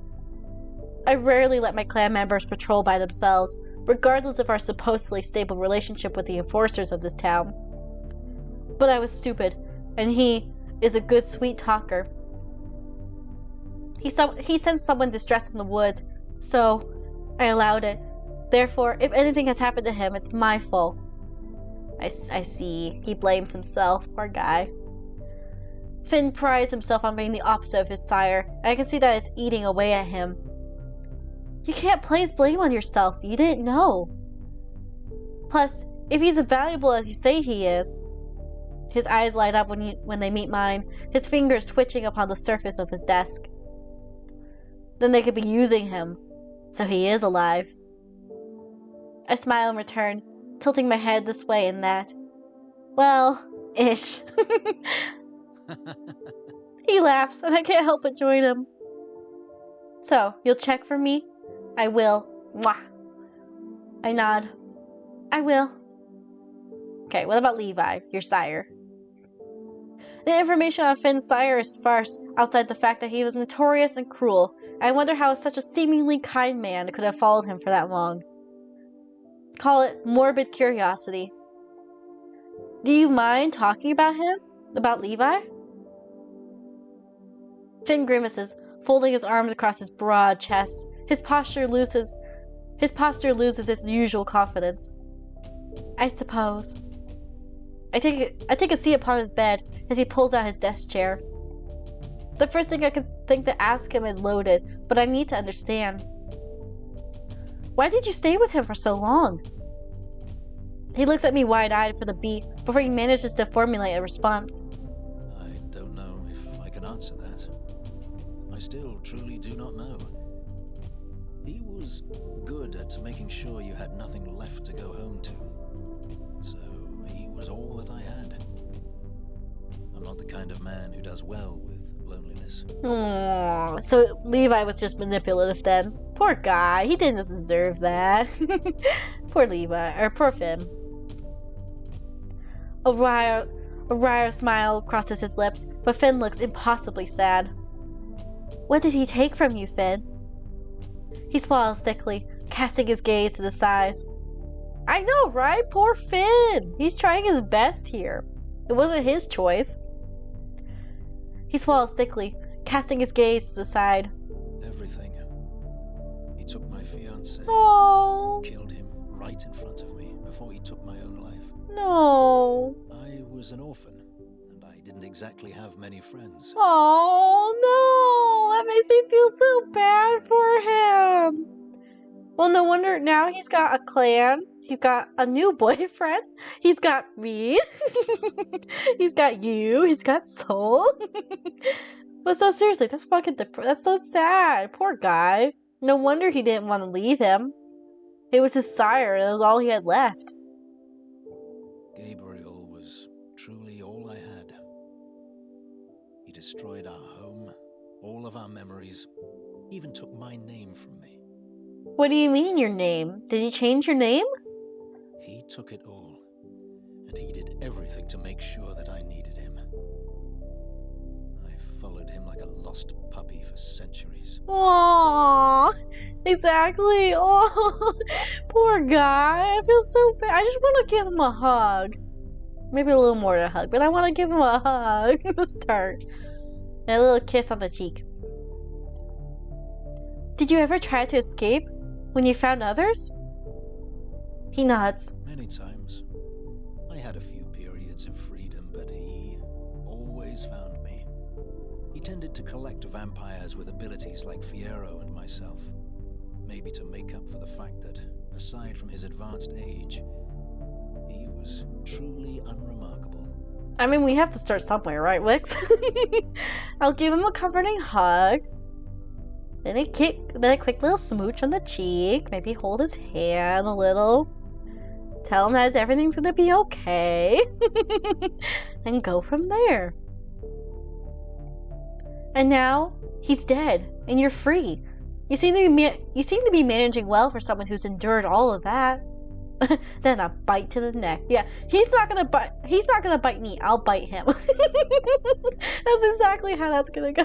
I rarely let my clan members patrol by themselves, regardless of our supposedly stable relationship with the enforcers of this town. But I was stupid, and he is a good sweet talker. He sensed someone distressed in the woods, so I allowed it. Therefore, if anything has happened to him, it's my fault. I see. He blames himself. Poor guy. Finn prides himself on being the opposite of his sire, and I can see that it's eating away at him. You can't place blame on yourself. You didn't know. Plus, if he's as valuable as you say he is... His eyes light up when they meet mine, his fingers twitching upon the surface of his desk. Then they could be using him. So he is alive. I smile in return, tilting my head this way and that. Well, ish. He laughs, and I can't help but join him. So, you'll check for me? I will. Mwah. I nod. I will. Okay, what about Levi, your sire? The information on Finn's sire is sparse, outside the fact that he was notorious and cruel. I wonder how such a seemingly kind man could have followed him for that long. Call it morbid curiosity. Do you mind talking about him? About Levi? Finn grimaces, folding his arms across his broad chest. His posture loses its usual confidence. I suppose. I take a seat upon his bed as he pulls out his desk chair. The first thing I can think to ask him is loaded, but I need to understand. Why did you stay with him for so long? He looks at me wide-eyed for the beat before he manages to formulate a response. I don't know if I can answer that. I still truly do not know. He was good at making sure you had nothing left to go home to. So he was all that I had. I'm not the kind of man who does well with loneliness. So Levi was just manipulative then. Poor guy, he didn't deserve that. Poor Levi, or poor Finn. A wry smile crosses his lips, but Finn looks impossibly sad. What did he take from you, Finn? He swallows thickly, casting his gaze to the sides. I know, right? Poor Finn! He's trying his best here. It wasn't his choice. He swallows thickly, casting his gaze to the side. Everything. He took my fiancé, Oh, killed him right in front of me before he took my own life. no. I was an orphan, and I didn't exactly have many friends. Oh, no. That makes me feel so bad for him. Well, no wonder now he's got a clan. He's got a new boyfriend. He's got me. He's got you. He's got Soul. But so seriously, that's fucking that's so sad. Poor guy. No wonder he didn't want to leave him. It was his sire. It was all he had left. Gabriel was truly all I had. He destroyed our home, all of our memories, even took my name from me. What do you mean, your name? Did he change your name? He took it all, and he did everything to make sure that I needed him. I followed him like a lost puppy for centuries. Aww, exactly. Oh, poor guy. I feel so bad. I just want to give him a hug. Maybe a little more than a hug, but I want to give him a hug to start. And a little kiss on the cheek. Did you ever try to escape when you found others? He nods. Many times. I had a few periods of freedom, but he always found me. He tended to collect vampires with abilities like Fiero and myself. Maybe to make up for the fact that, aside from his advanced age, he was truly unremarkable. I mean, we have to start somewhere, right, Wix? I'll give him a comforting hug. Then a quick little smooch on the cheek. Maybe hold his hand a little. Tell him that everything's gonna be okay. And go from there. And now he's dead, and you're free. You seem to be managing well for someone who's endured all of that. Then a bite to the neck. Yeah, he's not gonna bite me. I'll bite him. That's exactly how that's gonna go.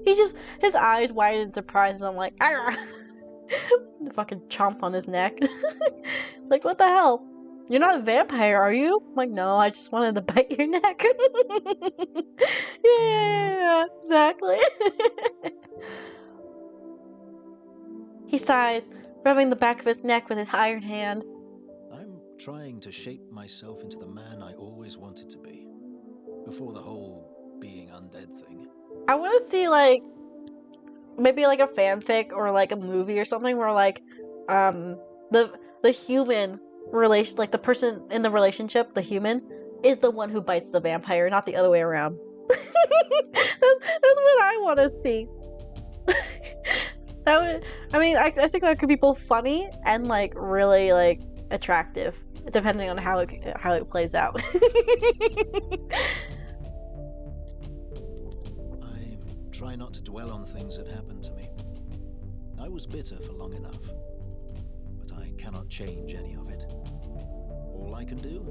His eyes widen in surprise, and I'm like, ah! Fucking chomp on his neck. It's like, what the hell? You're not a vampire, are you? I'm like, no, I just wanted to bite your neck. Yeah, exactly. He sighs, rubbing the back of his neck with his iron hand. I'm trying to shape myself into the man I always wanted to be. Before the whole being undead thing. I want to see, like, maybe like a fanfic or like a movie or something where like the human relation, like the person in the relationship, the human is the one who bites the vampire, not the other way around. that's what I want to see. That would, I mean, I think that could be both funny and like really like attractive, depending on how it plays out. Try not to dwell on things that happened to me. I was bitter for long enough, but I cannot change any of it. All I can do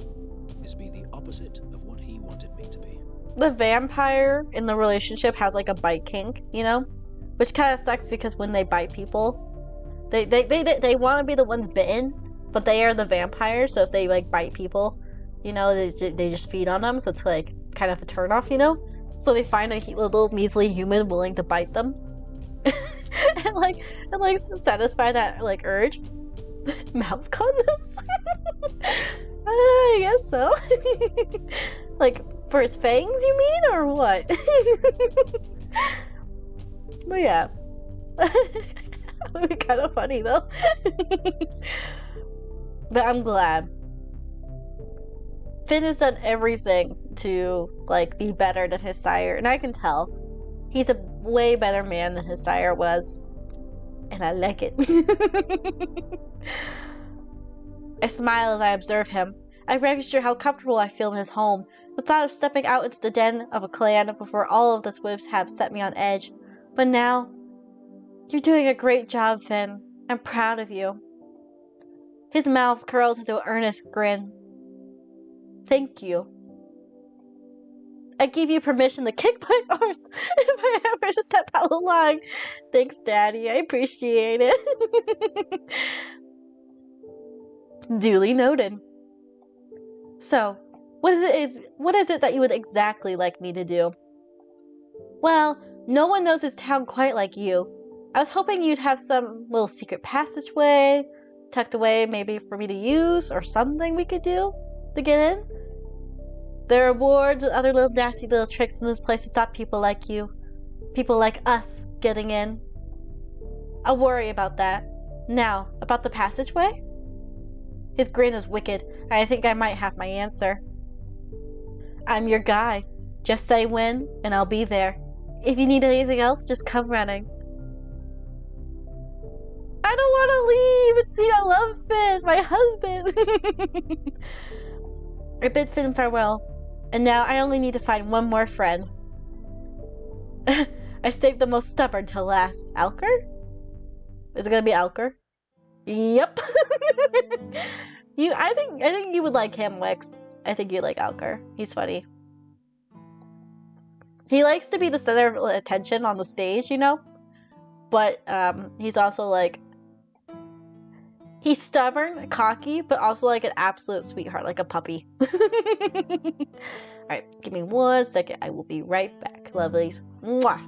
is be the opposite of what he wanted me to be. The vampire in the relationship has like a bite kink, you know? Which kind of sucks because when they bite people, they want to be the ones bitten, but they are the vampires, so if they like bite people, you know, they just feed on them, so it's like kind of a turnoff, you know? So they find a little measly human willing to bite them, and like satisfy that like urge. Mouth condoms? I guess so. Like for his fangs, you mean, or what? But yeah, that would be kind of funny though. But I'm glad. Finn has done everything to like be better than his sire, and I can tell he's a way better man than his sire was, and I like it. I smile as I observe him. I register how comfortable I feel in his home. The thought of stepping out into the den of a clan before all of this would have set me on edge. But now, you're doing a great job, Finn. I'm proud of you. His mouth curls into an earnest grin. Thank you. I give you permission to kick my arse if I ever step out of line. Thanks, Daddy. I appreciate it. Duly noted. So, What is it that you would exactly like me to do? Well, no one knows this town quite like you. I was hoping you'd have some little secret passageway tucked away maybe for me to use or something we could do to get in. There are rewards and other little nasty little tricks in this place to stop people like you. People like us getting in. I'll worry about that. Now, about the passageway? His grin is wicked, and I think I might have my answer. I'm your guy. Just say when, and I'll be there. If you need anything else, just come running. I don't want to leave and see I love Finn, my husband. I bid Finn farewell, and now I only need to find one more friend. I saved the most stubborn till last. Alker? Is it gonna be Alker? Yep. I think you would like him, Wix. I think you like Alker. He's funny. He likes to be the center of attention on the stage, you know? But he's also like, he's stubborn, cocky, but also like an absolute sweetheart, like a puppy. Alright, give me 1 second. I will be right back, lovelies. Mwah!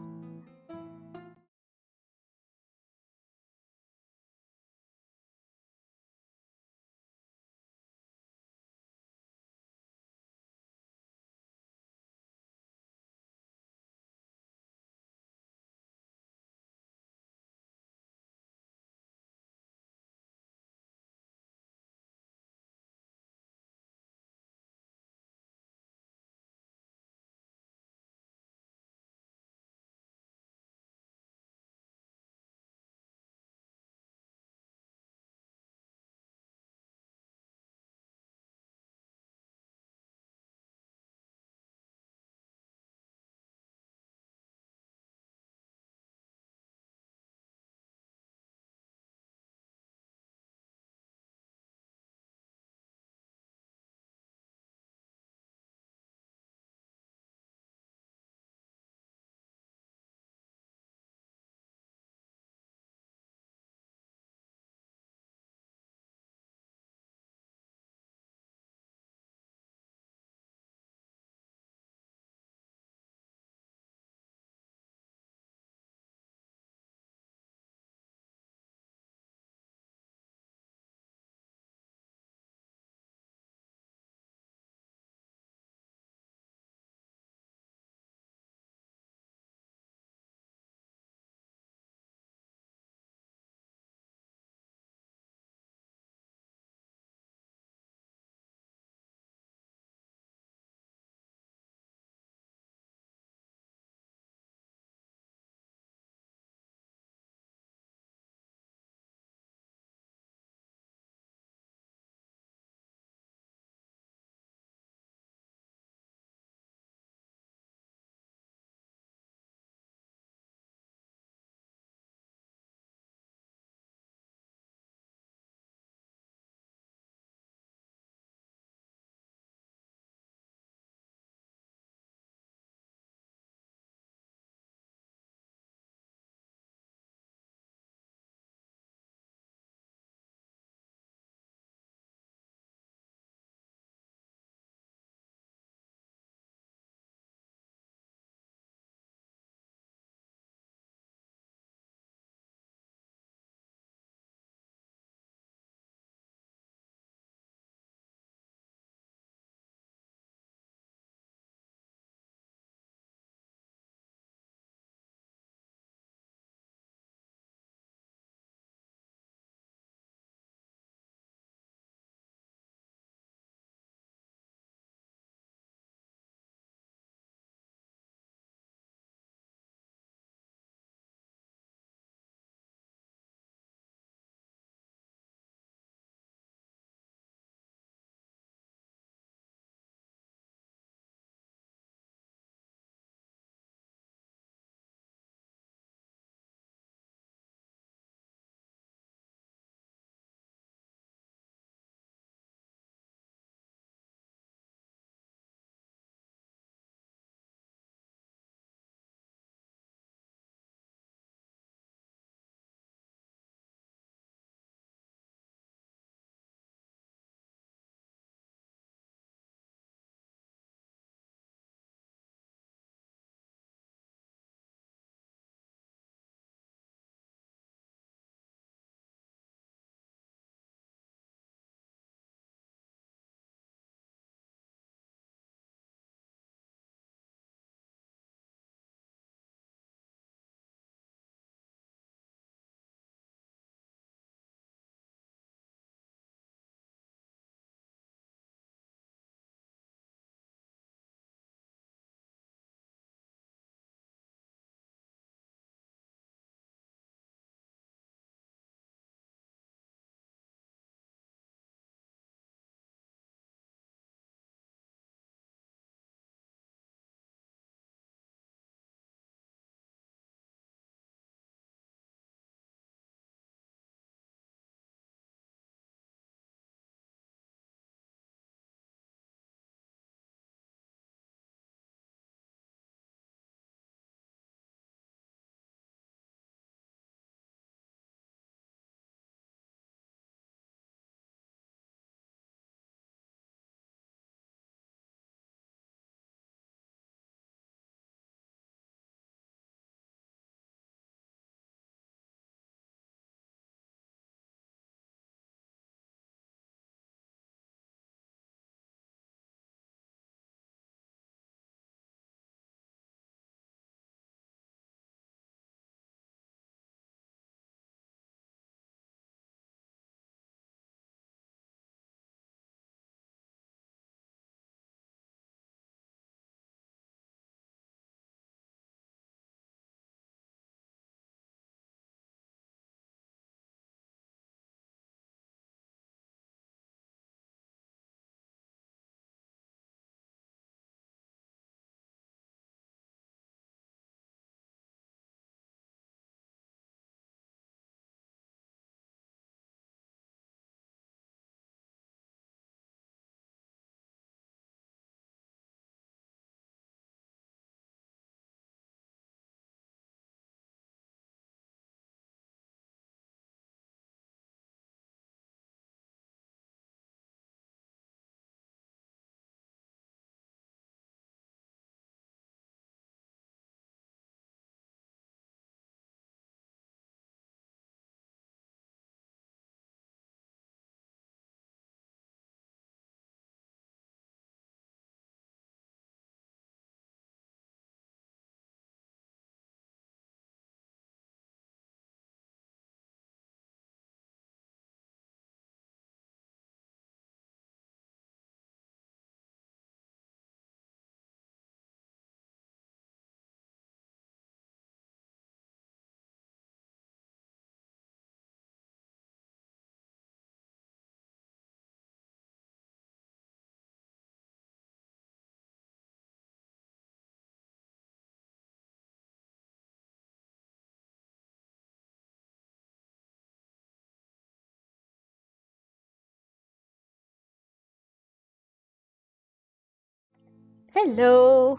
Hello,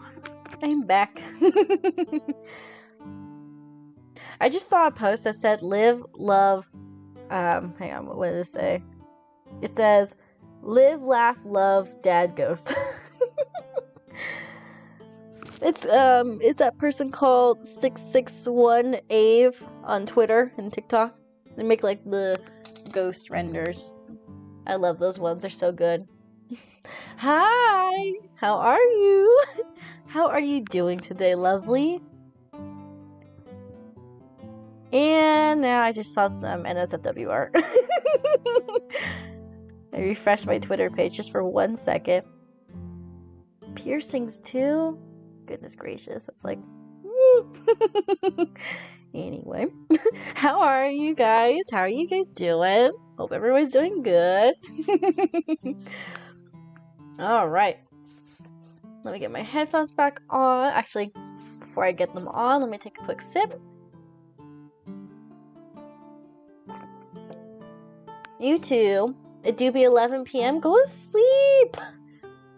I'm back. I just saw a post that said live, love, hang on, what did it say? It says, live, laugh, love, dad ghost. It's that person called 661 Ave on Twitter and TikTok. They make like the ghost renders. I love those ones, they're so good. Hi! How are you? How are you doing today, lovely? And now I just saw some NSFW art. I refreshed my Twitter page just for 1 second. Piercings too? Goodness gracious, that's like... Anyway, how are you guys? How are you guys doing? Hope everyone's doing good. Alright. Let me get my headphones back on. Actually, before I get them on, let me take a quick sip. You two, it do be 11 p.m. Go to sleep.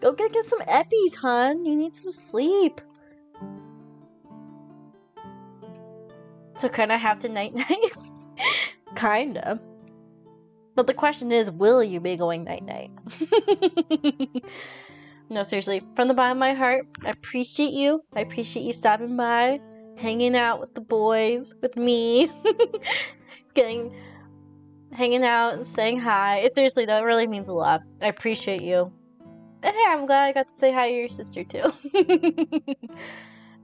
Go get some eppies, hun. You need some sleep. So kind of have to night-night? Kinda. But the question is, will you be going night-night? No, seriously, from the bottom of my heart, I appreciate you. I appreciate you stopping by, hanging out with the boys, with me, hanging out and saying hi. It seriously, that really means a lot. I appreciate you. And hey, I'm glad I got to say hi to your sister too.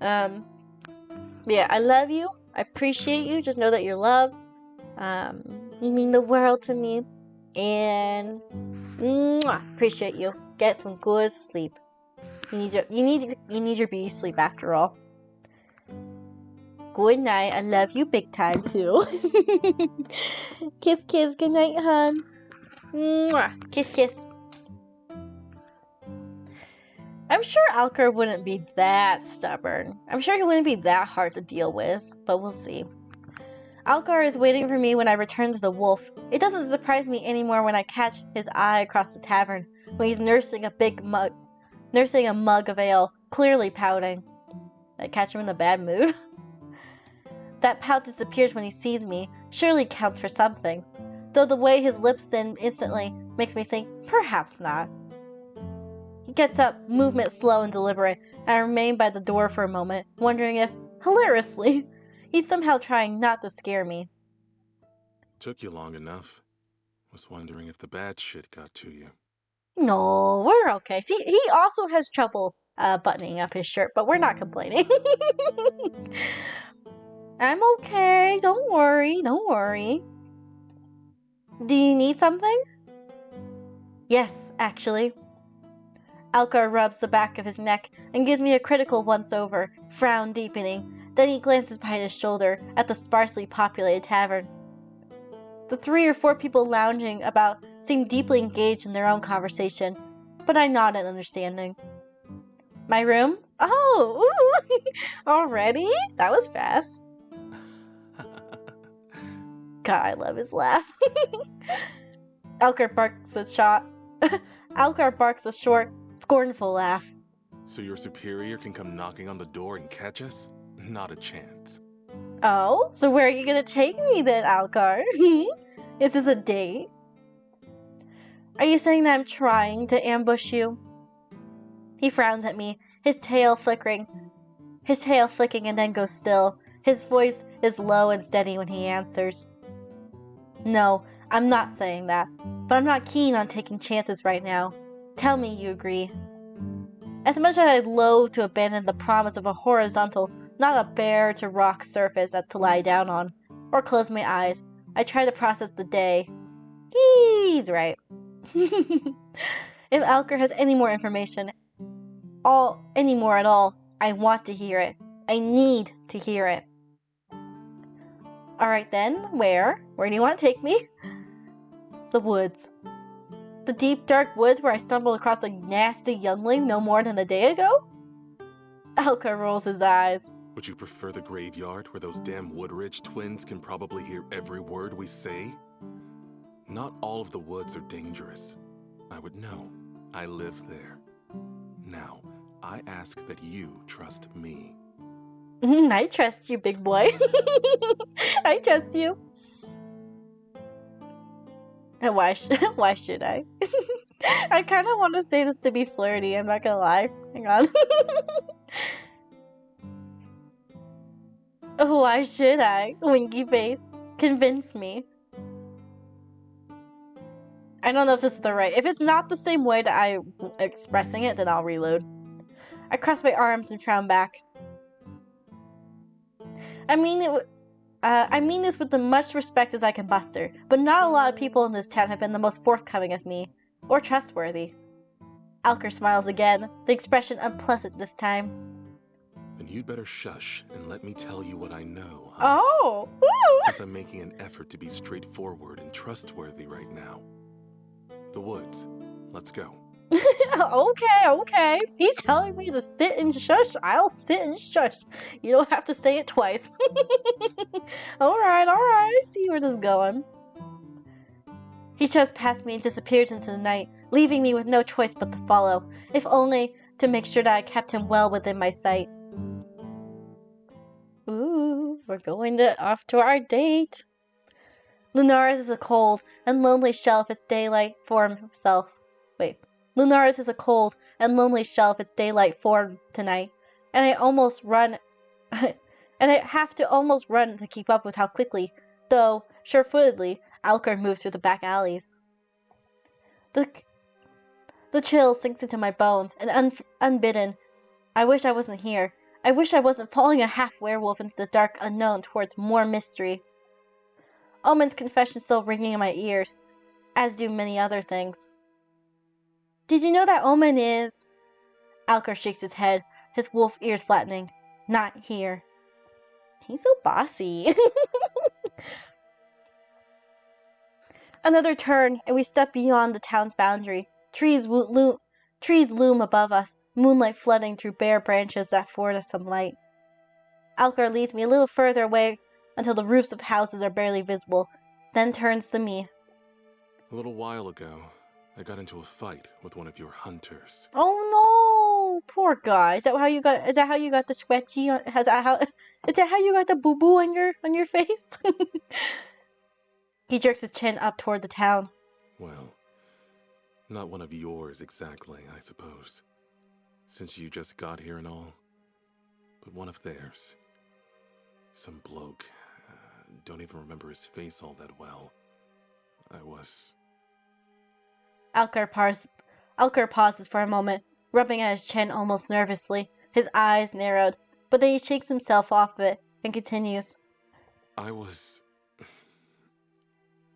Yeah, I love you. I appreciate you. Just know that you're loved. You mean the world to me. And appreciate you. Get some good sleep. You need your beauty sleep after all. Good night. I love you big time too. Kiss, kiss. Good night, hon. Kiss, kiss. I'm sure Alcar wouldn't be that stubborn. I'm sure he wouldn't be that hard to deal with, but we'll see. Alcar is waiting for me when I return to the wolf. It doesn't surprise me anymore when I catch his eye across the tavern, when he's nursing a mug of ale, clearly pouting. I catch him in a bad mood. That pout disappears when he sees me, surely counts for something. Though the way his lips then instantly makes me think, perhaps not. He gets up, movement slow and deliberate, and I remain by the door for a moment, wondering if, hilariously, he's somehow trying not to scare me. Took you long enough. Was wondering if the bad shit got to you. No, we're okay. See, he also has trouble buttoning up his shirt, but we're not complaining. I'm okay. Don't worry. Don't worry. Do you need something? Yes, actually. Alcar rubs the back of his neck and gives me a critical once-over, frown deepening. Then he glances behind his shoulder at the sparsely populated tavern. The 3 or 4 people lounging about seem deeply engaged in their own conversation, but I nod in understanding. My room? Oh, ooh. Already? That was fast. God, I love his laugh. Alcar barks a short, scornful laugh. So your superior can come knocking on the door and catch us? Not a chance. Oh, so where are you gonna take me then, Alcar? Is this a date? Are you saying that I'm trying to ambush you? He frowns at me, his tail flicking and then goes still. His voice is low and steady when he answers. No, I'm not saying that, but I'm not keen on taking chances right now. Tell me you agree. As much as I'd loathe to abandon the promise of a horizontal, not a bare to rock surface to lie down on, or close my eyes, I try to process the day. He's right. If Alcar has any more information, any more at all, I want to hear it. I need to hear it. Alright then, where? Where do you want to take me? The woods. The deep, dark woods where I stumbled across a nasty youngling no more than a day ago? Alcar rolls his eyes. Would you prefer the graveyard where those damn Woodridge twins can probably hear every word we say? Not all of the woods are dangerous. I would know. I live there. Now, I ask that you trust me. I trust you, big boy. I trust you. And why should I? I kind of want to say this to be flirty. I'm not gonna lie. Hang on. Why should I? Winky face. Convince me. I don't know if this is the right. If it's not the same way that I'm expressing it, then I'll reload. I cross my arms and frown back. I mean this with as much respect as I can muster, but not a lot of people in this town have been the most forthcoming with me, or trustworthy. Alker smiles again, the expression unpleasant this time. Then you'd better shush and let me tell you what I know, huh? Oh! Woo! Since I'm making an effort to be straightforward and trustworthy right now. The woods. Let's go. Okay. He's telling me to sit and shush. I'll sit and shush. You don't have to say it twice. Alright. I see where this is going. He shoves past me and disappears into the night, leaving me with no choice but to follow, if only to make sure that I kept him well within my sight. Ooh, we're going off to our date. Lunaris is a cold and lonely shell of its daylight form self. Lunaris is a cold and lonely shell of its daylight form tonight, and I almost run, and I have to almost run to keep up with how quickly, though sure-footedly, Alker moves through the back alleys. The chill sinks into my bones, and unbidden, I wish I wasn't here. I wish I wasn't following a half-werewolf into the dark unknown towards more mystery. Omen's confession still ringing in my ears, as do many other things. Did you know that Omen is... Alker shakes his head, his wolf ears flattening. Not here. He's so bossy. Another turn, and we step beyond the town's boundary. Trees loom above us, moonlight flooding through bare branches that afford us some light. Alker leads me a little further away until the roofs of houses are barely visible, then turns to me. A little while ago, I got into a fight with one of your hunters. Oh no, poor guy. Is that how you got the sweaty? Is that how you got the boo boo on your face? He jerks his chin up toward the town. Well, not one of yours exactly, I suppose, since you just got here and all, but one of theirs. Some bloke. Don't even remember his face all that well. Alker pauses for a moment, rubbing at his chin almost nervously, his eyes narrowed, but then he shakes himself off it and continues.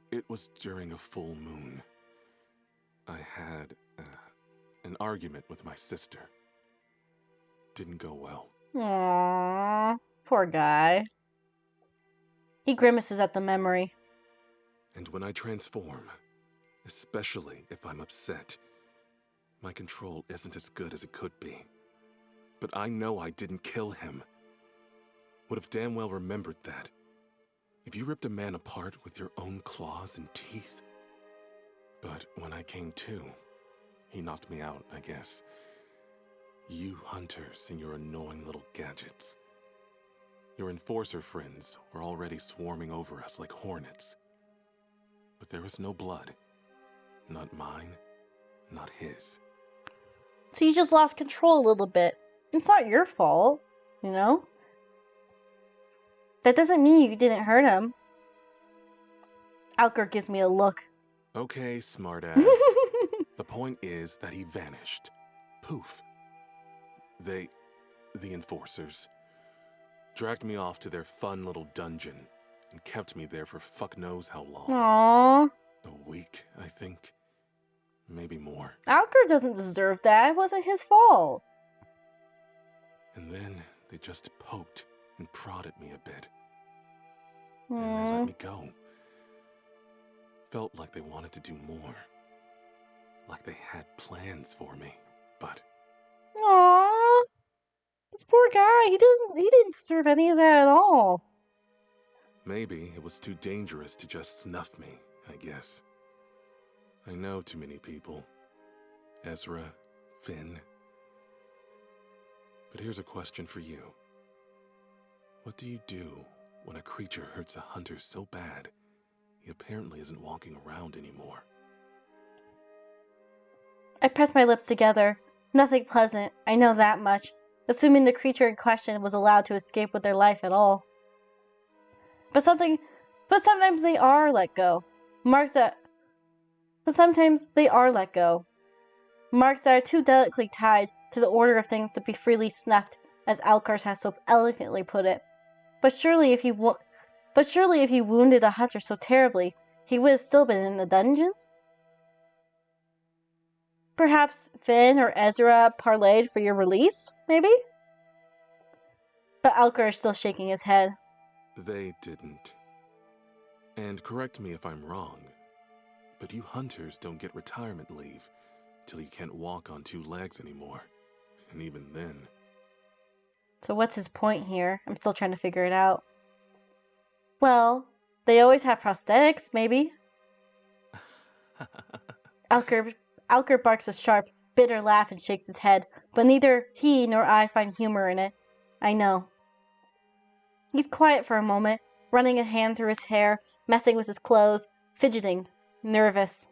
It was during a full moon. I had an argument with my sister. Didn't go well. Aww, poor guy. He grimaces at the memory. And when I transform, especially if I'm upset, my control isn't as good as it could be. But I know I didn't kill him. Would have damn well remembered that. If you ripped a man apart with your own claws and teeth. But when I came to, he knocked me out, I guess. You hunters and your annoying little gadgets. Your enforcer friends were already swarming over us like hornets. But there was no blood. Not mine, not his. So you just lost control a little bit. It's not your fault, you know? That doesn't mean you didn't hurt him. Alker gives me a look. Okay, smartass. The point is that he vanished. Poof. The enforcers, dragged me off to their fun little dungeon and kept me there for fuck knows how long. Aww. A week, I think. Maybe more. Alker doesn't deserve that. It wasn't his fault. And then they just poked and prodded me a bit. Then they let me go. Felt like they wanted to do more. Like they had plans for me, but... Aww. This poor guy, he didn't deserve any of that at all. Maybe it was too dangerous to just snuff me, I guess. I know too many people. Ezra, Finn. But here's a question for you. What do you do when a creature hurts a hunter so bad he apparently isn't walking around anymore? I pressed my lips together. Nothing pleasant, I know that much, assuming the creature in question was allowed to escape with their life at all. But sometimes they are let go. But sometimes they are let go. Marks that are too delicately tied to the order of things to be freely snuffed, as Alkars has so elegantly put it. But surely if he wounded a hunter so terribly, he would have still been in the dungeons? Perhaps Finn or Ezra parlayed for your release, maybe? But Alkar is still shaking his head. They didn't. And correct me if I'm wrong, but you hunters don't get retirement leave till you can't walk on 2 legs anymore. And even then... So what's his point here? I'm still trying to figure it out. Well, they always have prosthetics, maybe? Alkar barks a sharp, bitter laugh and shakes his head, but neither he nor I find humor in it. I know. He's quiet for a moment, running a hand through his hair, messing with his clothes, fidgeting, nervous.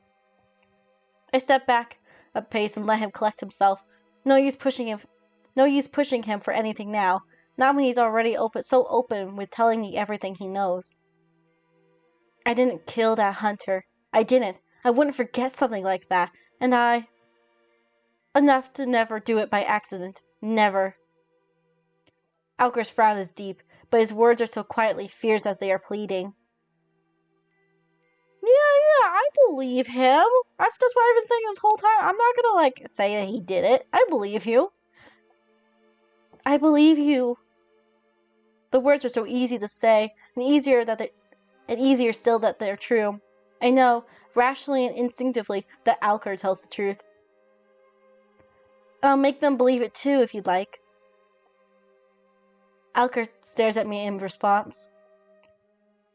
I step back a pace and let him collect himself. No use pushing him for anything now, not when he's already so open with telling me everything he knows. I didn't kill that hunter. I didn't. I wouldn't forget something like that. And enough to never do it by accident. Never. Alkar's frown is deep, but his words are so quietly fierce as they are pleading. Yeah, I believe him. That's what I've been saying this whole time. I'm not gonna, say that he did it. I believe you. I believe you. The words are so easy to say, and easier still that they're true. I know, rationally and instinctively, that Alkar tells the truth. And I'll make them believe it too, if you'd like. Alkar stares at me in response.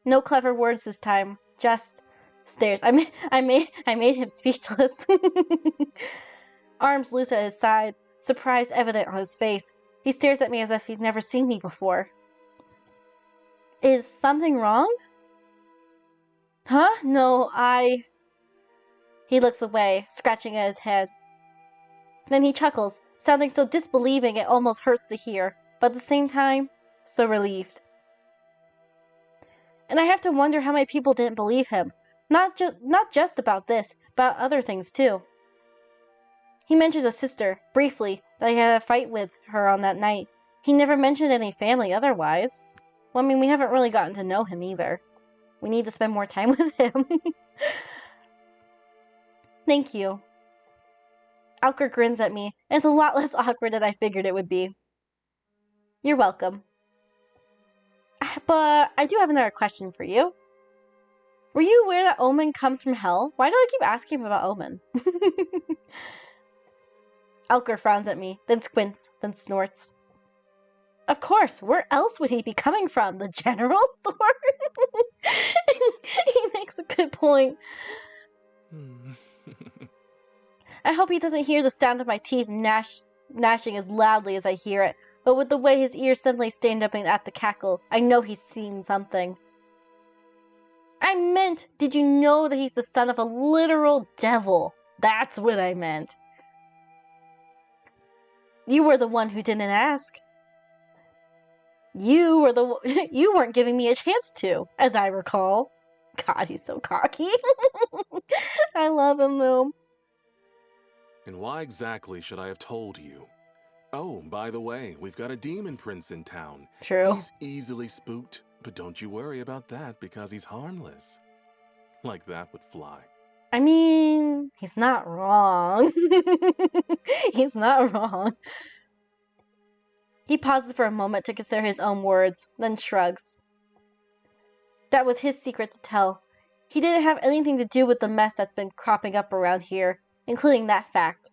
No clever words this time, just stares. I made him speechless. Arms loose at his sides, surprise evident on his face. He stares at me as if he's never seen me before. Is something wrong? Huh? No, He looks away, scratching at his head. Then he chuckles, sounding so disbelieving it almost hurts to hear, but at the same time, so relieved. And I have to wonder how many people didn't believe him. Not just about this, but other things too. He mentions a sister, briefly, that he had a fight with her on that night. He never mentioned any family otherwise. Well, we haven't really gotten to know him either. We need to spend more time with him. Thank you. Alkar grins at me, and it's a lot less awkward than I figured it would be. You're welcome. But I do have another question for you. Were you aware that Omen comes from hell? Why do I keep asking him about Omen? Alkar frowns at me, then squints, then snorts. Of course, where else would he be coming from? The general store? He makes a good point. I hope he doesn't hear the sound of my teeth gnashing as loudly as I hear it, but with the way his ears suddenly stand up at the cackle, I know he's seen something. I meant, did you know that he's the son of a literal devil? That's what I meant. You were the one who didn't ask. You weren't giving me a chance to, as I recall. God, he's so cocky. I love him, though. And why exactly should I have told you? Oh, by the way, we've got a demon prince in town. True. He's easily spooked, but don't you worry about that because he's harmless. Like that would fly. He's not wrong. He's not wrong. He pauses for a moment to consider his own words, then shrugs. That was his secret to tell. He didn't have anything to do with the mess that's been cropping up around here, including that fact.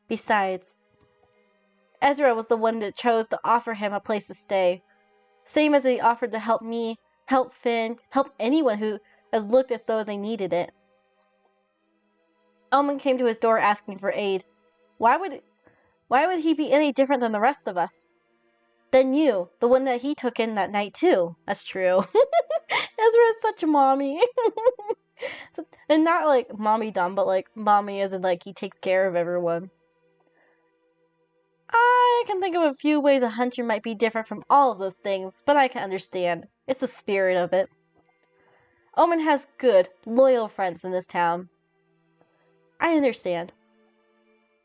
Besides, Ezra was the one that chose to offer him a place to stay. Same as he offered to help me, help Finn, help anyone who has looked as though they needed it. Omen came to his door asking for aid. Why would he be any different than the rest of us? Then you, the one that he took in that night too. That's true. Ezra is such a mommy. And not like mommy dumb, but like mommy as in like he takes care of everyone. I can think of a few ways a hunter might be different from all of those things, but I can understand. It's the spirit of it. Omen has good, loyal friends in this town. I understand.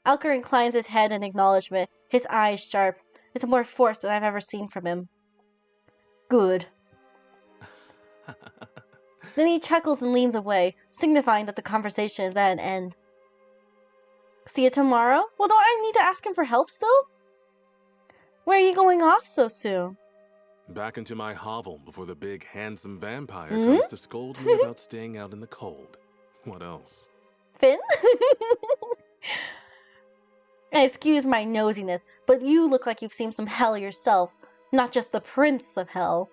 Alker inclines his head in acknowledgement, his eyes sharp. It's more force than I've ever seen from him. Good. Then he chuckles and leans away, signifying that the conversation is at an end. See you tomorrow? Well, don't I need to ask him for help still? Where are you going off so soon? Back into my hovel before the big, handsome vampire comes to scold me about staying out in the cold. What else? Finn? Excuse my nosiness, but you look like you've seen some hell yourself, not just the Prince of Hell.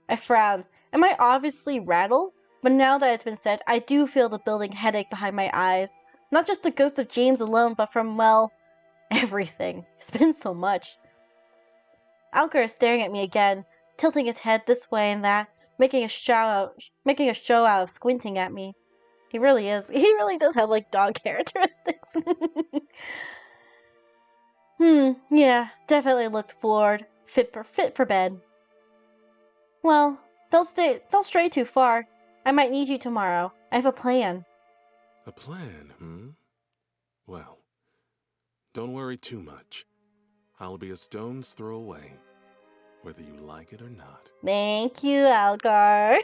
I frown. Am I obviously rattled? But now that it's been said, I do feel the building headache behind my eyes. Not just the ghost of James alone, but from, well, everything. It's been so much. Alker is staring at me again, tilting his head this way and that, making a show out of squinting at me. He really is. He really does have, like, dog characteristics. Yeah, definitely looked floored. Fit for bed. Well, don't stray too far. I might need you tomorrow. I have a plan. A plan, Well, don't worry too much. I'll be a stone's throw away, whether you like it or not. Thank you, Algar.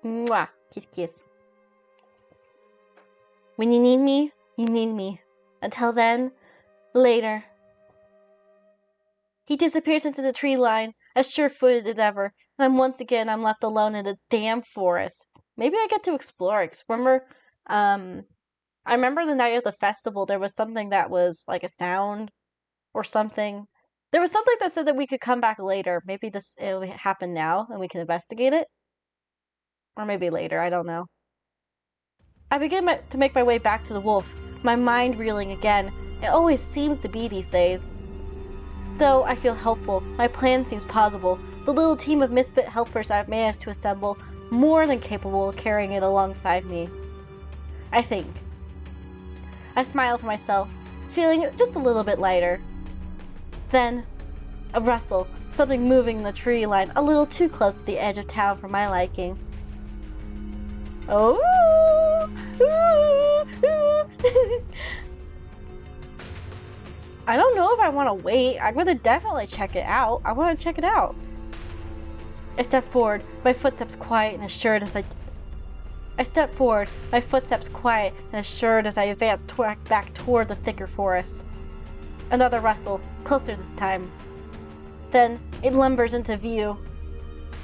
Mwah. Kiss, kiss. When you need me, you need me. Until then, later. He disappears into the tree line, as sure-footed as ever, and once again I'm left alone in this damn forest. Maybe I get to explore it. Remember, I remember the night of the festival, there was something that was like a sound or something. There was something that said that we could come back later. Maybe it'll happen now and we can investigate it. Or maybe later, I don't know. I begin to make my way back to the wolf, my mind reeling again. It always seems to be these days. Though I feel helpful, my plan seems plausible. The little team of misfit helpers I've managed to assemble, more than capable of carrying it alongside me. I think. I smile to myself, feeling just a little bit lighter. Then, a rustle, something moving in the tree line a little too close to the edge of town for my liking. Oh! I don't know if I want to wait. I'm going to definitely check it out. I want to check it out. I step forward, my footsteps quiet and assured as I advance back toward the thicker forest. Another rustle, closer this time. Then it lumbers into view.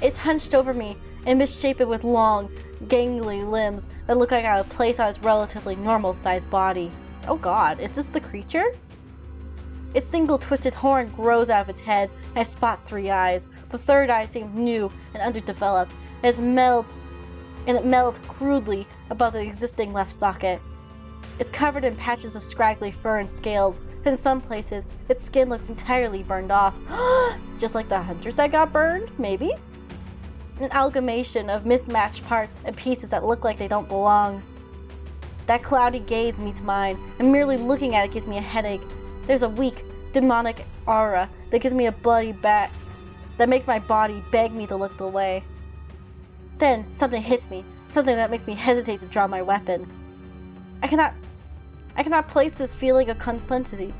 It's hunched over me and misshapen with long, gangly limbs that look like out of place on its relatively normal-sized body. Oh god, is this the creature? Its single twisted horn grows out of its head, and I spot 3 eyes. The third eye seems new and underdeveloped, and it melds crudely above the existing left socket. It's covered in patches of scraggly fur and scales, and in some places, its skin looks entirely burned off. Just like the hunters that got burned, maybe? An amalgamation of mismatched parts and pieces that look like they don't belong. That cloudy gaze meets mine, and merely looking at it gives me a headache. There's a weak, demonic aura that gives me a bloody back, that makes my body beg me to look away. Then something hits me, something that makes me hesitate to draw my weapon. I cannot place this feeling of contemplancy.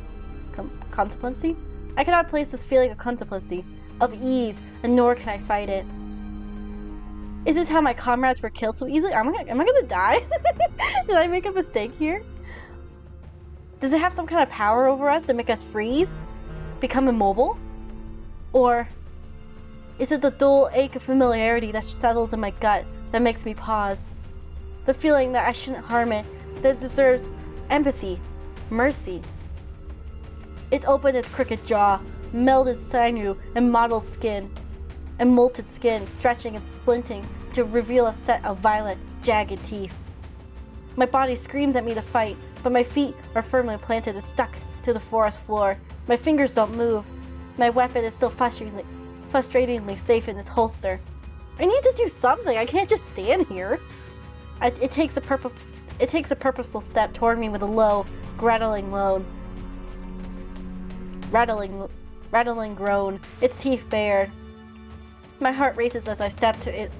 I cannot place this feeling of contemplancy, of ease, and nor can I fight it. Is this how my comrades were killed so easily? Am I gonna die? Did I make a mistake here? Does it have some kind of power over us to make us freeze? Become immobile? Or is it the dull ache of familiarity that settles in my gut that makes me pause? The feeling that I shouldn't harm it, that it deserves empathy, mercy. It opened its crooked jaw, melded sinew and mottled skin, and molted skin stretching and splinting to reveal a set of violent, jagged teeth. My body screams at me to fight, but my feet are firmly planted and stuck to the forest floor. My fingers don't move. My weapon is still frustratingly safe in its holster. I need to do something. I can't just stand here. It takes a purposeful step toward me with a low, rattling groan, its teeth bared. My heart races as I step to it.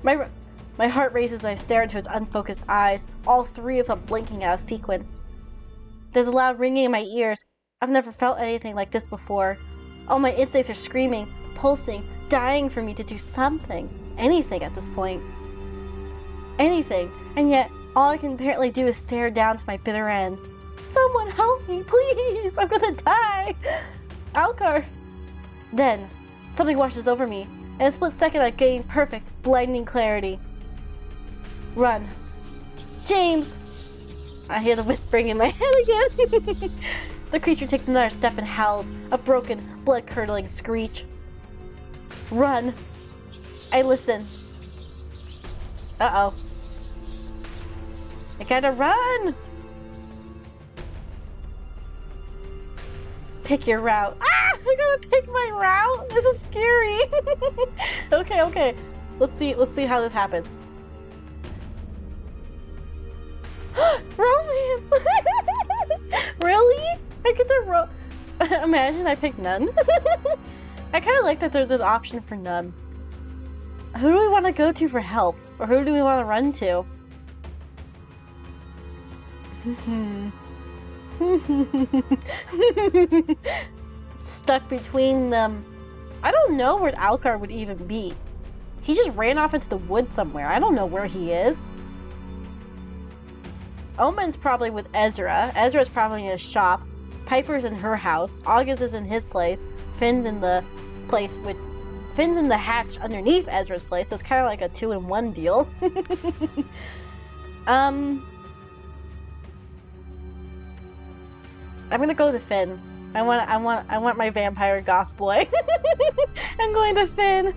My heart races as I stare into its unfocused eyes, all three of them blinking out of sequence. There's a loud ringing in my ears. I've never felt anything like this before. All my instincts are screaming, pulsing, dying for me to do something. Anything at this point. Anything. And yet, all I can apparently do is stare down to my bitter end. Someone help me, please! I'm gonna die! Alcar! Then, something washes over me. In a split second, I gain perfect, blinding clarity. Run. James! I hear the whispering in my head again. The creature takes another step and howls, a broken, blood-curdling screech. Run. I listen. Uh-oh. I gotta run! Pick your route. Ah! I gotta pick my route? This is scary. Okay. Let's see how this happens. Romance! Really? I get to imagine I picked none. I kind of like that there's an option for none. Who do we want to go to for help? Or who do we want to run to? Stuck between them. I don't know where Alcar would even be. He just ran off into the woods somewhere. I don't know where he is. Omen's probably with Ezra. Ezra's probably in his shop. Piper's in her house. August is in his place. Finn's in the hatch underneath Ezra's place, so it's kind of like a 2-in-1 deal. I'm gonna go to Finn. I want my vampire goth boy. I'm going to Finn.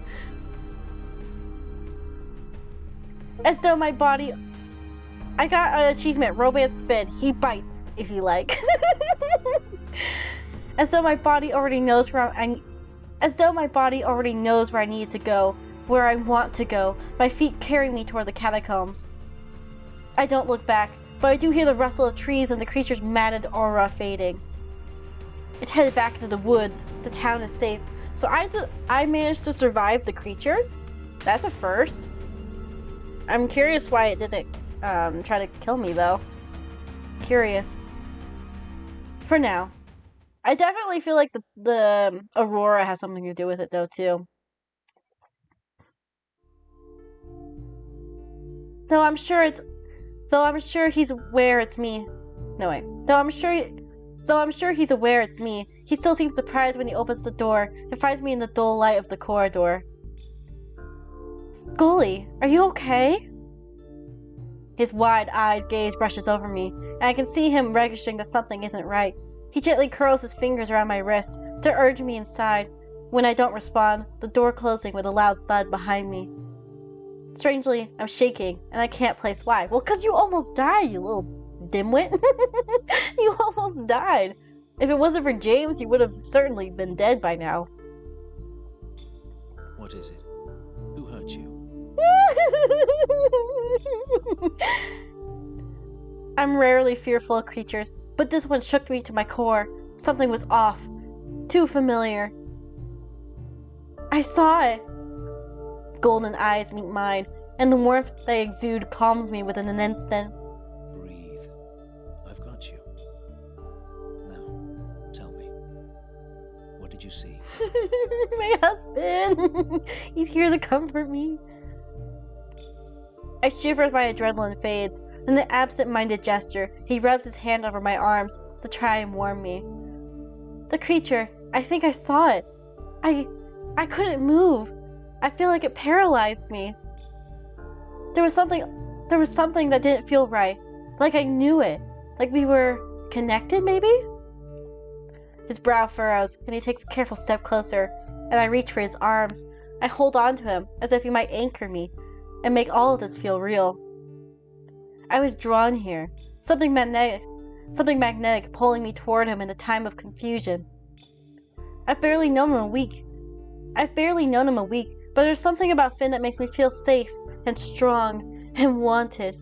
As though my body... I got an achievement, Romance Finn. He bites, if you like. As though my body already knows where I need to go, where I want to go. My feet carry me toward the catacombs. I don't look back, but I do hear the rustle of trees and the creature's matted aura fading. It's headed back into the woods. The town is safe. So I managed to survive the creature? That's a first. I'm curious why it didn't try to kill me, though. Curious. For now. I definitely feel like the Aurora has something to do with it, though, too. Though I'm sure he's aware it's me. No, wait. Though I'm sure he's aware it's me, he still seems surprised when he opens the door and finds me in the dull light of the corridor. Scully, are you okay? His wide-eyed gaze brushes over me, and I can see him registering that something isn't right. He gently curls his fingers around my wrist to urge me inside. When I don't respond, the door closing with a loud thud behind me. Strangely, I'm shaking, and I can't place why. Well, 'cause you almost died, you little dimwit. You almost died. If it wasn't for James, you would have certainly been dead by now. What is it? Who hurt you? I'm rarely fearful of creatures, but this one shook me to my core. Something was off. Too familiar. I saw it. Golden eyes meet mine, and the warmth they exude calms me within an instant. Breathe. I've got you. Now, tell me. What did you see? My husband! He's here to comfort me. I shiver as my adrenaline fades. In the absent-minded gesture, he rubs his hand over my arms to try and warm me. The creature, I think I saw it. I couldn't move. I feel like it paralyzed me. There was something that didn't feel right. Like I knew it. Like we were connected, maybe? His brow furrows, and he takes a careful step closer, and I reach for his arms. I hold on to him, as if he might anchor me, and make all of this feel real. I was drawn here. Something magnetic something magnetic pulling me toward him in a time of confusion. I've barely known him a week, but there's something about Finn that makes me feel safe and strong and wanted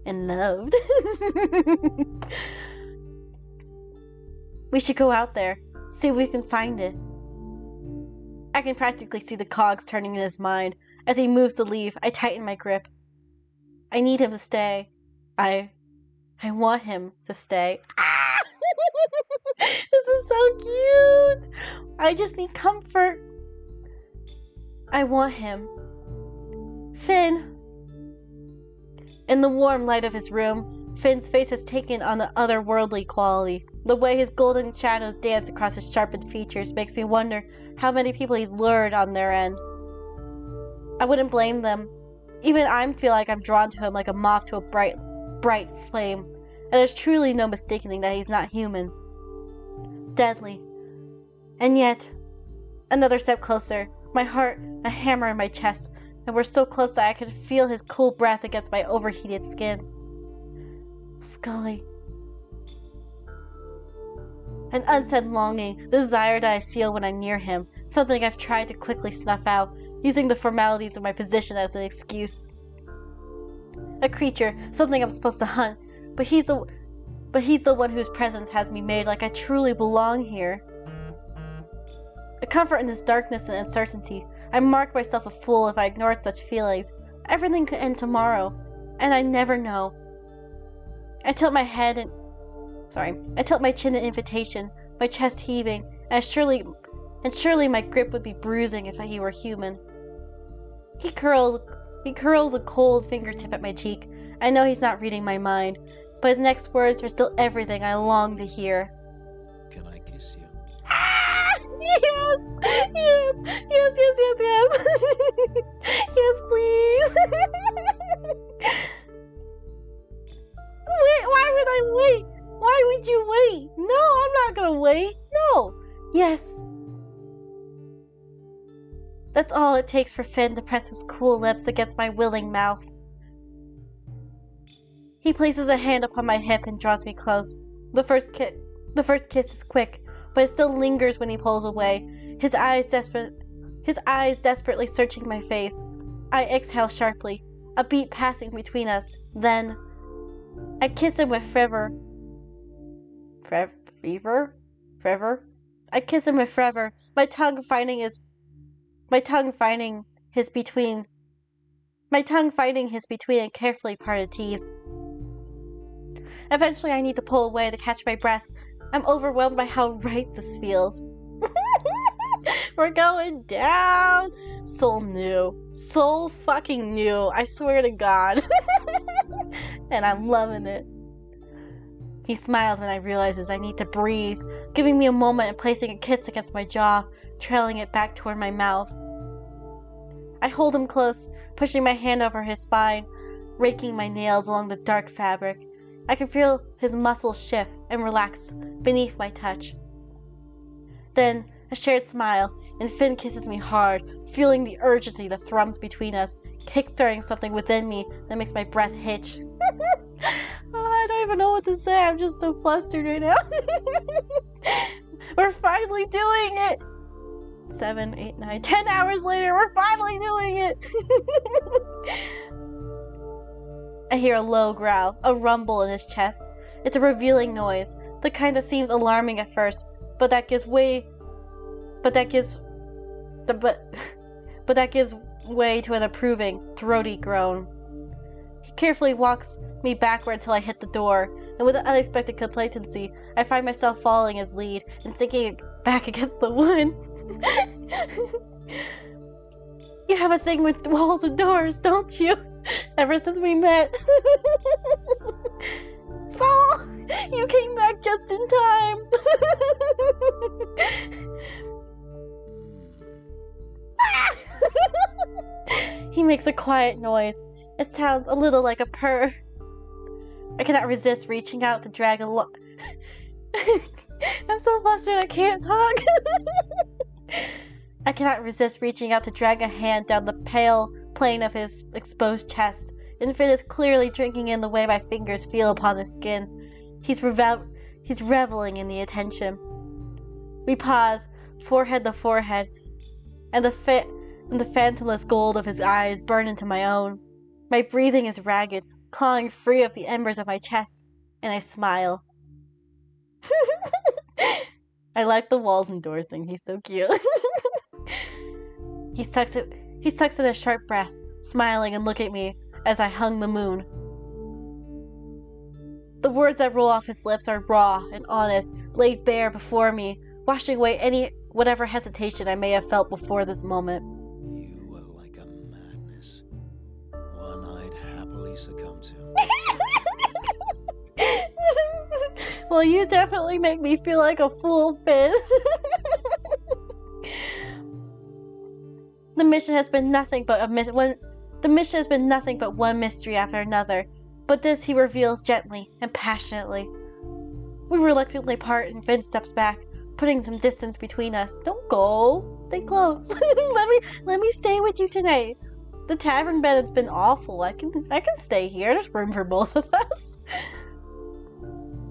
and loved. We should go out there, see if we can find it. I can practically see the cogs turning in his mind. As he moves to leave, I tighten my grip. I need him to stay. I want him to stay. Ah! This is so cute. I just need comfort. I want him. Finn. In the warm light of his room, Finn's face has taken on the otherworldly quality. The way his golden shadows dance across his sharpened features makes me wonder how many people he's lured on their end. I wouldn't blame them. Even I feel like I'm drawn to him like a moth to a bright flame, and there's truly no mistaking that he's not human. Deadly. And yet, another step closer, my heart a hammer in my chest, and we're so close that I can feel his cool breath against my overheated skin. Scully. An unsaid longing, the desire that I feel when I'm near him, something I've tried to quickly snuff out, using the formalities of my position as an excuse. A creature, something I'm supposed to hunt, but he's the one whose presence has me made like I truly belong here. A comfort in this darkness and uncertainty. I mark myself a fool if I ignored such feelings. Everything could end tomorrow, and I never know. I tilt my chin in invitation, my chest heaving, and surely my grip would be bruising if he were human. He curls a cold fingertip at my cheek. I know he's not reading my mind, but his next words are still everything I long to hear. Can I kiss you? Ah! Yes! Yes! Yes, yes, yes, yes! Yes, please! Wait, why would I wait? Why would you wait? No, I'm not gonna wait. No! Yes. That's all it takes for Finn to press his cool lips against my willing mouth. He places a hand upon my hip and draws me close. The first kiss is quick, but it still lingers when he pulls away, his eyes desperately searching my face. I exhale sharply, a beat passing between us. Then, I kiss him with fervor. Fervor? I kiss him with fervor, my tongue finding his between and carefully parted teeth. Eventually, I need to pull away to catch my breath. I'm overwhelmed by how right this feels. We're going down. Soul fucking new. I swear to God. And I'm loving it. He smiles when I realizes I need to breathe, giving me a moment and placing a kiss against my jaw, trailing it back toward my mouth. I hold him close, pushing my hand over his spine, raking my nails along the dark fabric. I can feel his muscles shift and relax beneath my touch. Then, a shared smile, and Finn kisses me hard, feeling the urgency that thrums between us, kickstarting something within me that makes my breath hitch. I don't even know what to say. I'm just so flustered right now. We're finally doing it! 7, 8, 9, 10 hours later, we're finally doing it! I hear a low growl, a rumble in his chest. It's a revealing noise, the kind that seems alarming at first, but that gives way to an approving, throaty groan. He carefully walks me backward until I hit the door, and with an unexpected complacency, I find myself following his lead and sinking back against the wood. You have a thing with walls and doors, don't you? Ever since we met. Saul! You came back just in time! He makes a quiet noise. It sounds a little like a purr. I cannot resist reaching out to drag I'm so flustered I can't talk. I cannot resist reaching out to drag a hand down the pale plane of his exposed chest. And Finn is clearly drinking in the way my fingers feel upon his skin. He's reveling in the attention. We pause, forehead to forehead, and the phantomless gold of his eyes burn into my own. My breathing is ragged, clawing free of the embers of my chest, and I smile. I like the walls and doors thing. He's so cute. He sucks in a sharp breath, smiling and look at me as I hung the moon. The words that roll off his lips are raw and honest, laid bare before me, washing away whatever hesitation I may have felt before this moment. You were like a madness, one I'd happily succumb to. Well, you definitely make me feel like a fool, Finn. The mission has been nothing but one mystery after another, but this he reveals gently and passionately. We reluctantly part and Finn steps back, putting some distance between us. Don't go. Stay close. let me stay with you tonight. The tavern bed has been awful. I can stay here. There's room for both of us.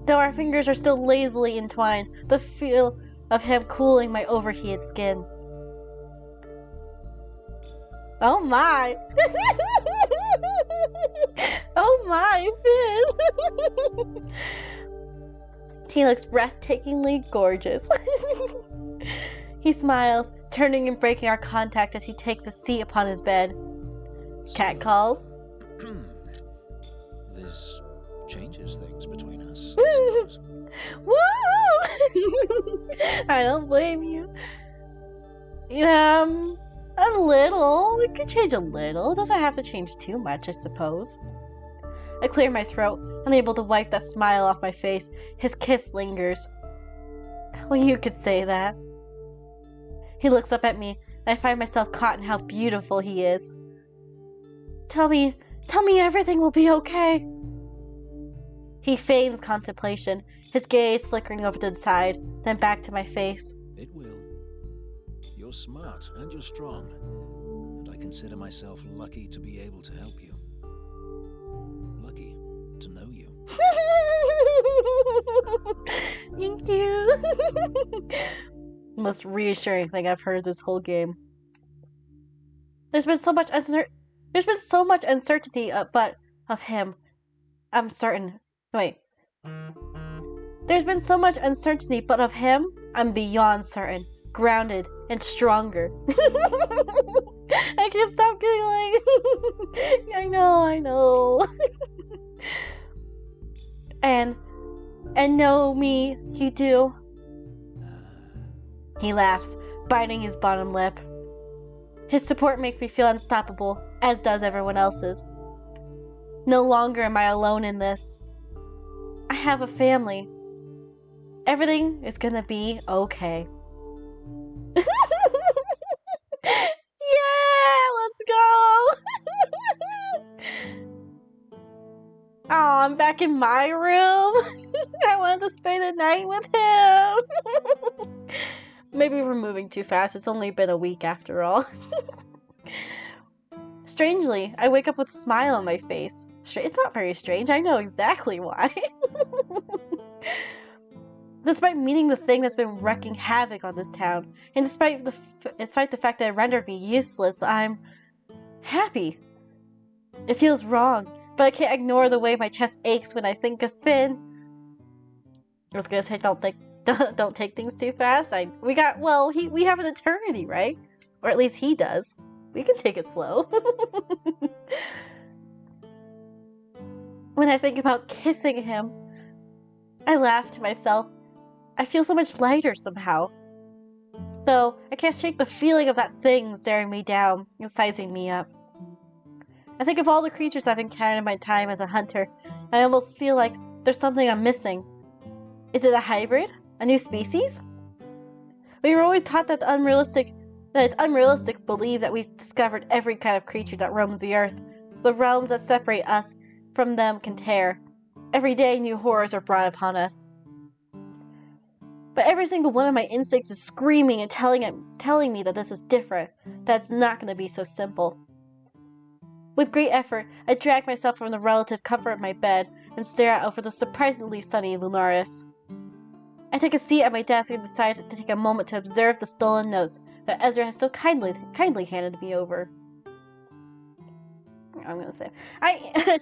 Though our fingers are still lazily entwined, the feel of him cooling my overheated skin. Oh my! Oh my, Finn! He looks breathtakingly gorgeous. He smiles, turning and breaking our contact as he takes a seat upon his bed. Cat calls. This changes things between us, I suppose. Woo! I don't blame you. A little. It could change a little. It doesn't have to change too much, I suppose. I clear my throat, unable to wipe that smile off my face. His kiss lingers. Well, you could say that. He looks up at me, and I find myself caught in how beautiful he is. Tell me everything will be okay. He feigns contemplation, his gaze flickering over to the side, then back to my face. It will. You're smart and you're strong, and I consider myself lucky to be able to help you. Lucky to know you. Thank you. Most reassuring thing I've heard this whole game. There's been so much uncertainty, but of him, I'm certain. Wait. There's been so much uncertainty, but of him, I'm beyond certain, grounded, and stronger. I can't stop giggling. I know. And know me, you do. He laughs, biting his bottom lip. His support makes me feel unstoppable, as does everyone else's. No longer am I alone in this. I have a family. Everything is gonna be okay. Yeah, let's go! Oh, I'm back in my room. I wanted to spend the night with him. Maybe we're moving too fast. It's only been a week after all. Strangely, I wake up with a smile on my face. It's not very strange. I know exactly why. Despite meeting the thing that's been wreaking havoc on this town, and despite the fact that it rendered me useless, I'm happy. It feels wrong, but I can't ignore the way my chest aches when I think of Finn. I was gonna say don't take things too fast. We have an eternity, right? Or at least he does. We can take it slow. When I think about kissing him, I laugh to myself. I feel so much lighter somehow. Though, I can't shake the feeling of that thing staring me down and sizing me up. I think of all the creatures I've encountered in my time as a hunter, and I almost feel like there's something I'm missing. Is it a hybrid? A new species? We were always taught that it's unrealistic to believe that we've discovered every kind of creature that roams the earth. The realms that separate us from them can tear. Every day new horrors are brought upon us. But every single one of my instincts is screaming and telling me that this is different, that it's not going to be so simple. With great effort, I drag myself from the relative comfort of my bed, and stare out over the surprisingly sunny Lunaris. I take a seat at my desk and decide to take a moment to observe the stolen notes that Ezra has so kindly handed me over. I'm gonna say, I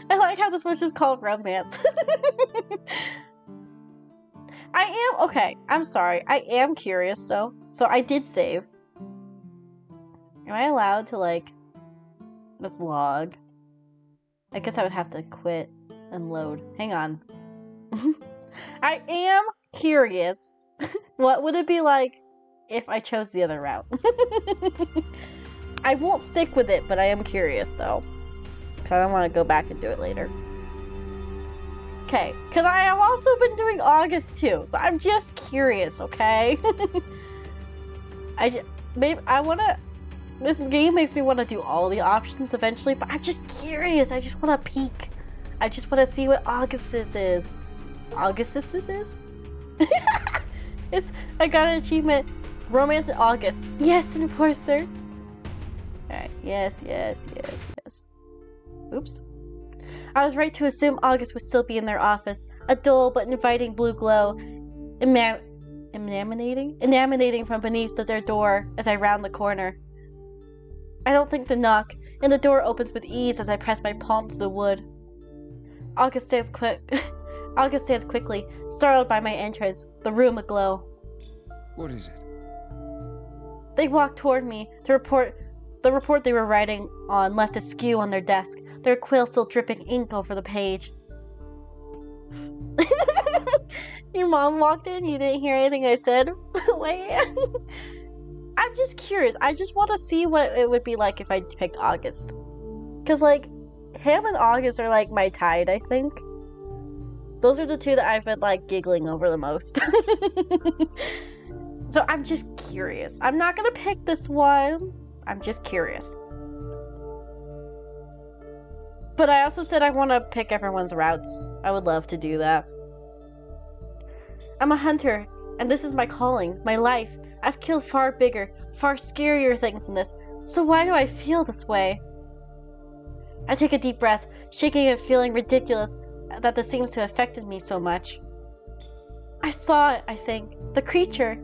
like how this was just called romance. I'm sorry, I am curious though, so I did save. Am I allowed to, like, let's log. I guess I would have to quit and load. Hang on. I am curious. What would it be like if I chose the other route? I won't stick with it, but I am curious though. Because I don't want to go back and do it later. Okay, because I have also been doing August too, so I'm just curious, okay? This game makes me want to do all the options eventually, but I'm just curious. I just want to peek. I just want to see what Augustus is. Augustus is? I got an achievement. Romance in August. Yes, Enforcer. Alright, yes. Oops. I was right to assume August would still be in their office. A dull but inviting blue glow emanating from beneath their door as I round the corner. I don't think to knock, and the door opens with ease as I press my palm to the wood. August stands quickly, startled by my entrance, the room aglow. What is it? They walked toward me. The report they were writing on left askew on their desk, their quill still dripping ink over the page. Your mom walked in, you didn't hear anything I said? Wait. I'm just curious. I just want to see what it would be like if I picked August. Because, like, him and August are, like, my tide, I think. Those are the two that I've been, like, giggling over the most. So I'm just curious. I'm not going to pick this one. I'm just curious. But I also said I want to pick everyone's routes. I would love to do that. I'm a hunter, and this is my calling, my life. I've killed far bigger, far scarier things than this, so why do I feel this way? I take a deep breath, shaking and feeling ridiculous that this seems to have affected me so much. I saw it, I think. The creature.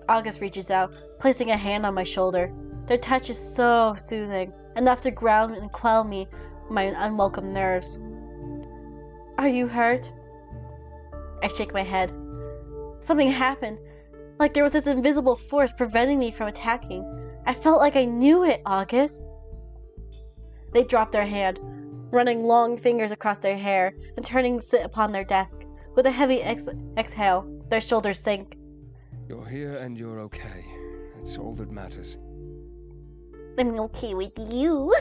August reaches out, placing a hand on my shoulder. Their touch is so soothing, enough to ground and quell my unwelcome nerves. Are you hurt? I shake my head. Something happened. Like there was this invisible force preventing me from attacking. I felt like I knew it, August. They drop their hand, running long fingers across their hair and turning to sit upon their desk. With a heavy exhale, their shoulders sink. You're here and you're okay. That's all that matters. I'm okay with you.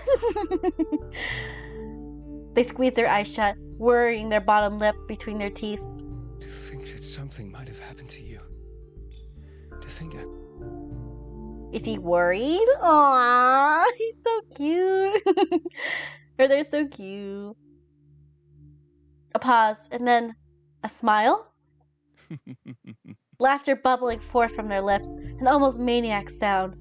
They squeeze their eyes shut, worrying their bottom lip between their teeth. To think that something might have happened to you. To think that... Is he worried? Aww, he's so cute. Or they're so cute. A pause, and then a smile. Laughter bubbling forth from their lips, an almost maniac sound.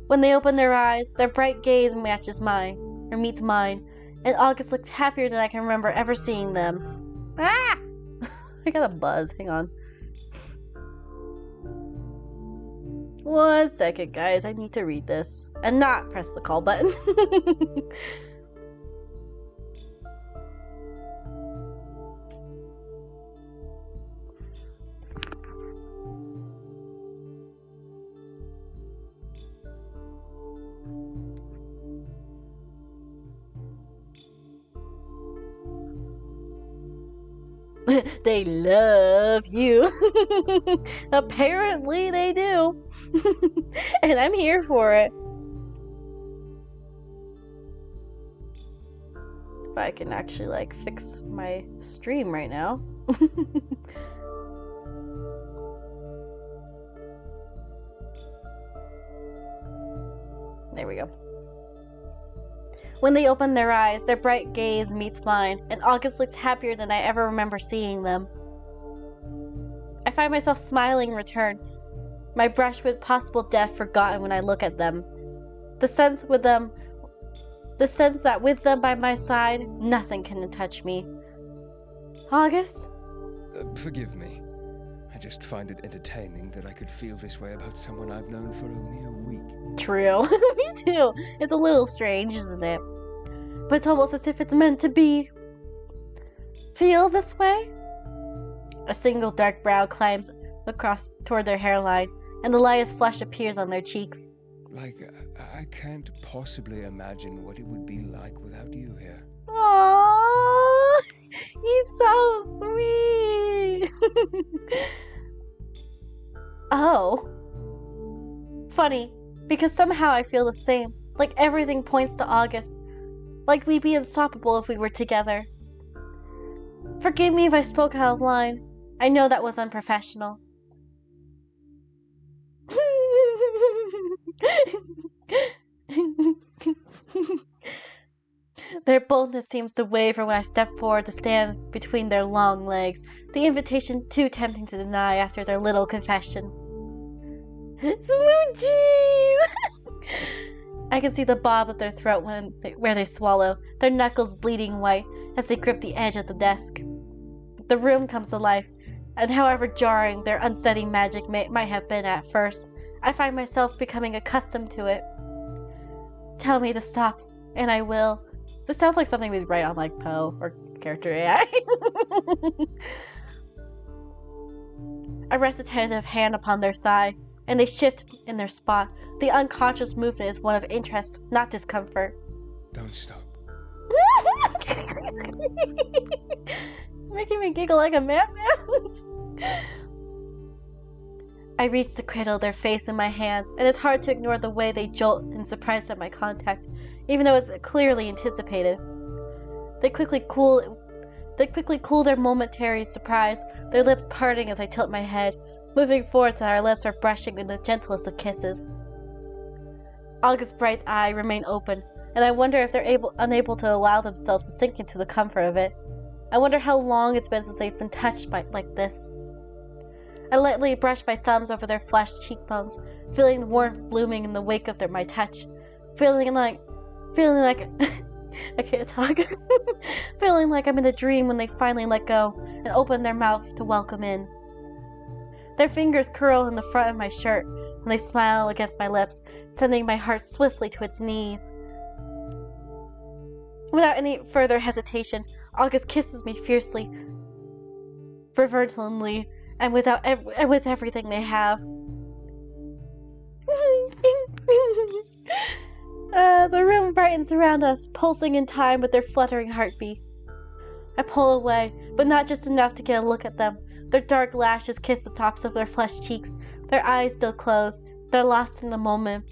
When they open their eyes, their bright gaze meets mine, and August looks happier than I can remember ever seeing them. Ah! I got a buzz, hang on. 1 second, guys, I need to read this. And not press the call button. They love you. Apparently they do. And I'm here for it. If I can actually like fix my stream right now. There we go. When they open their eyes, their bright gaze meets mine, and August looks happier than I ever remember seeing them. I find myself smiling in return, my brush with possible death forgotten when I look at them. The sense with them The sense that with them by my side, nothing can touch me. August? Forgive me. I just find it entertaining that I could feel this way about someone I've known for a mere week. True. Me too. It's a little strange, isn't it? But it's almost as if it's meant to be. Feel this way? A single dark brow climbs across toward their hairline, and the lightest flush appears on their cheeks. Like, I can't possibly imagine what it would be like without you here. Aww, he's so sweet. Oh. Funny, because somehow I feel the same. Like everything points to August. Like we'd be unstoppable if we were together. Forgive me if I spoke out of line. I know that was unprofessional. Their boldness seems to waver when I step forward to stand between their long legs, the invitation too tempting to deny after their little confession. Smoochie! I can see the bob of their throat where they swallow, their knuckles bleeding white as they grip the edge of the desk. The room comes to life, and however jarring their unsteady magic might have been at first, I find myself becoming accustomed to it. Tell me to stop, and I will. This sounds like something we'd write on like Poe or Character AI. I rest a tentative hand upon their thigh, and they shift in their spot. The unconscious movement is one of interest, not discomfort. Don't stop. Making me giggle like a madman. I reach to cradle their face in my hands, and it's hard to ignore the way they jolt in surprise at my contact, even though it's clearly anticipated. They quickly cool their momentary surprise, their lips parting as I tilt my head, moving forward so our lips are brushing in the gentlest of kisses. August's bright eyes remain open, and I wonder if they're unable to allow themselves to sink into the comfort of it. I wonder how long it's been since they've been touched like this. I lightly brush my thumbs over their flushed cheekbones, feeling the warmth blooming in the wake of my touch, feeling like I can't talk. Feeling like I'm in a dream when they finally let go and open their mouth to welcome in. Their fingers curl in the front of my shirt, and they smile against my lips, sending my heart swiftly to its knees. Without any further hesitation, August kisses me fiercely, reverently, and with everything they have. The room brightens around us, pulsing in time with their fluttering heartbeat. I pull away, but not just enough to get a look at them. Their dark lashes kiss the tops of their flushed cheeks, their eyes still closed. They're lost in the moment.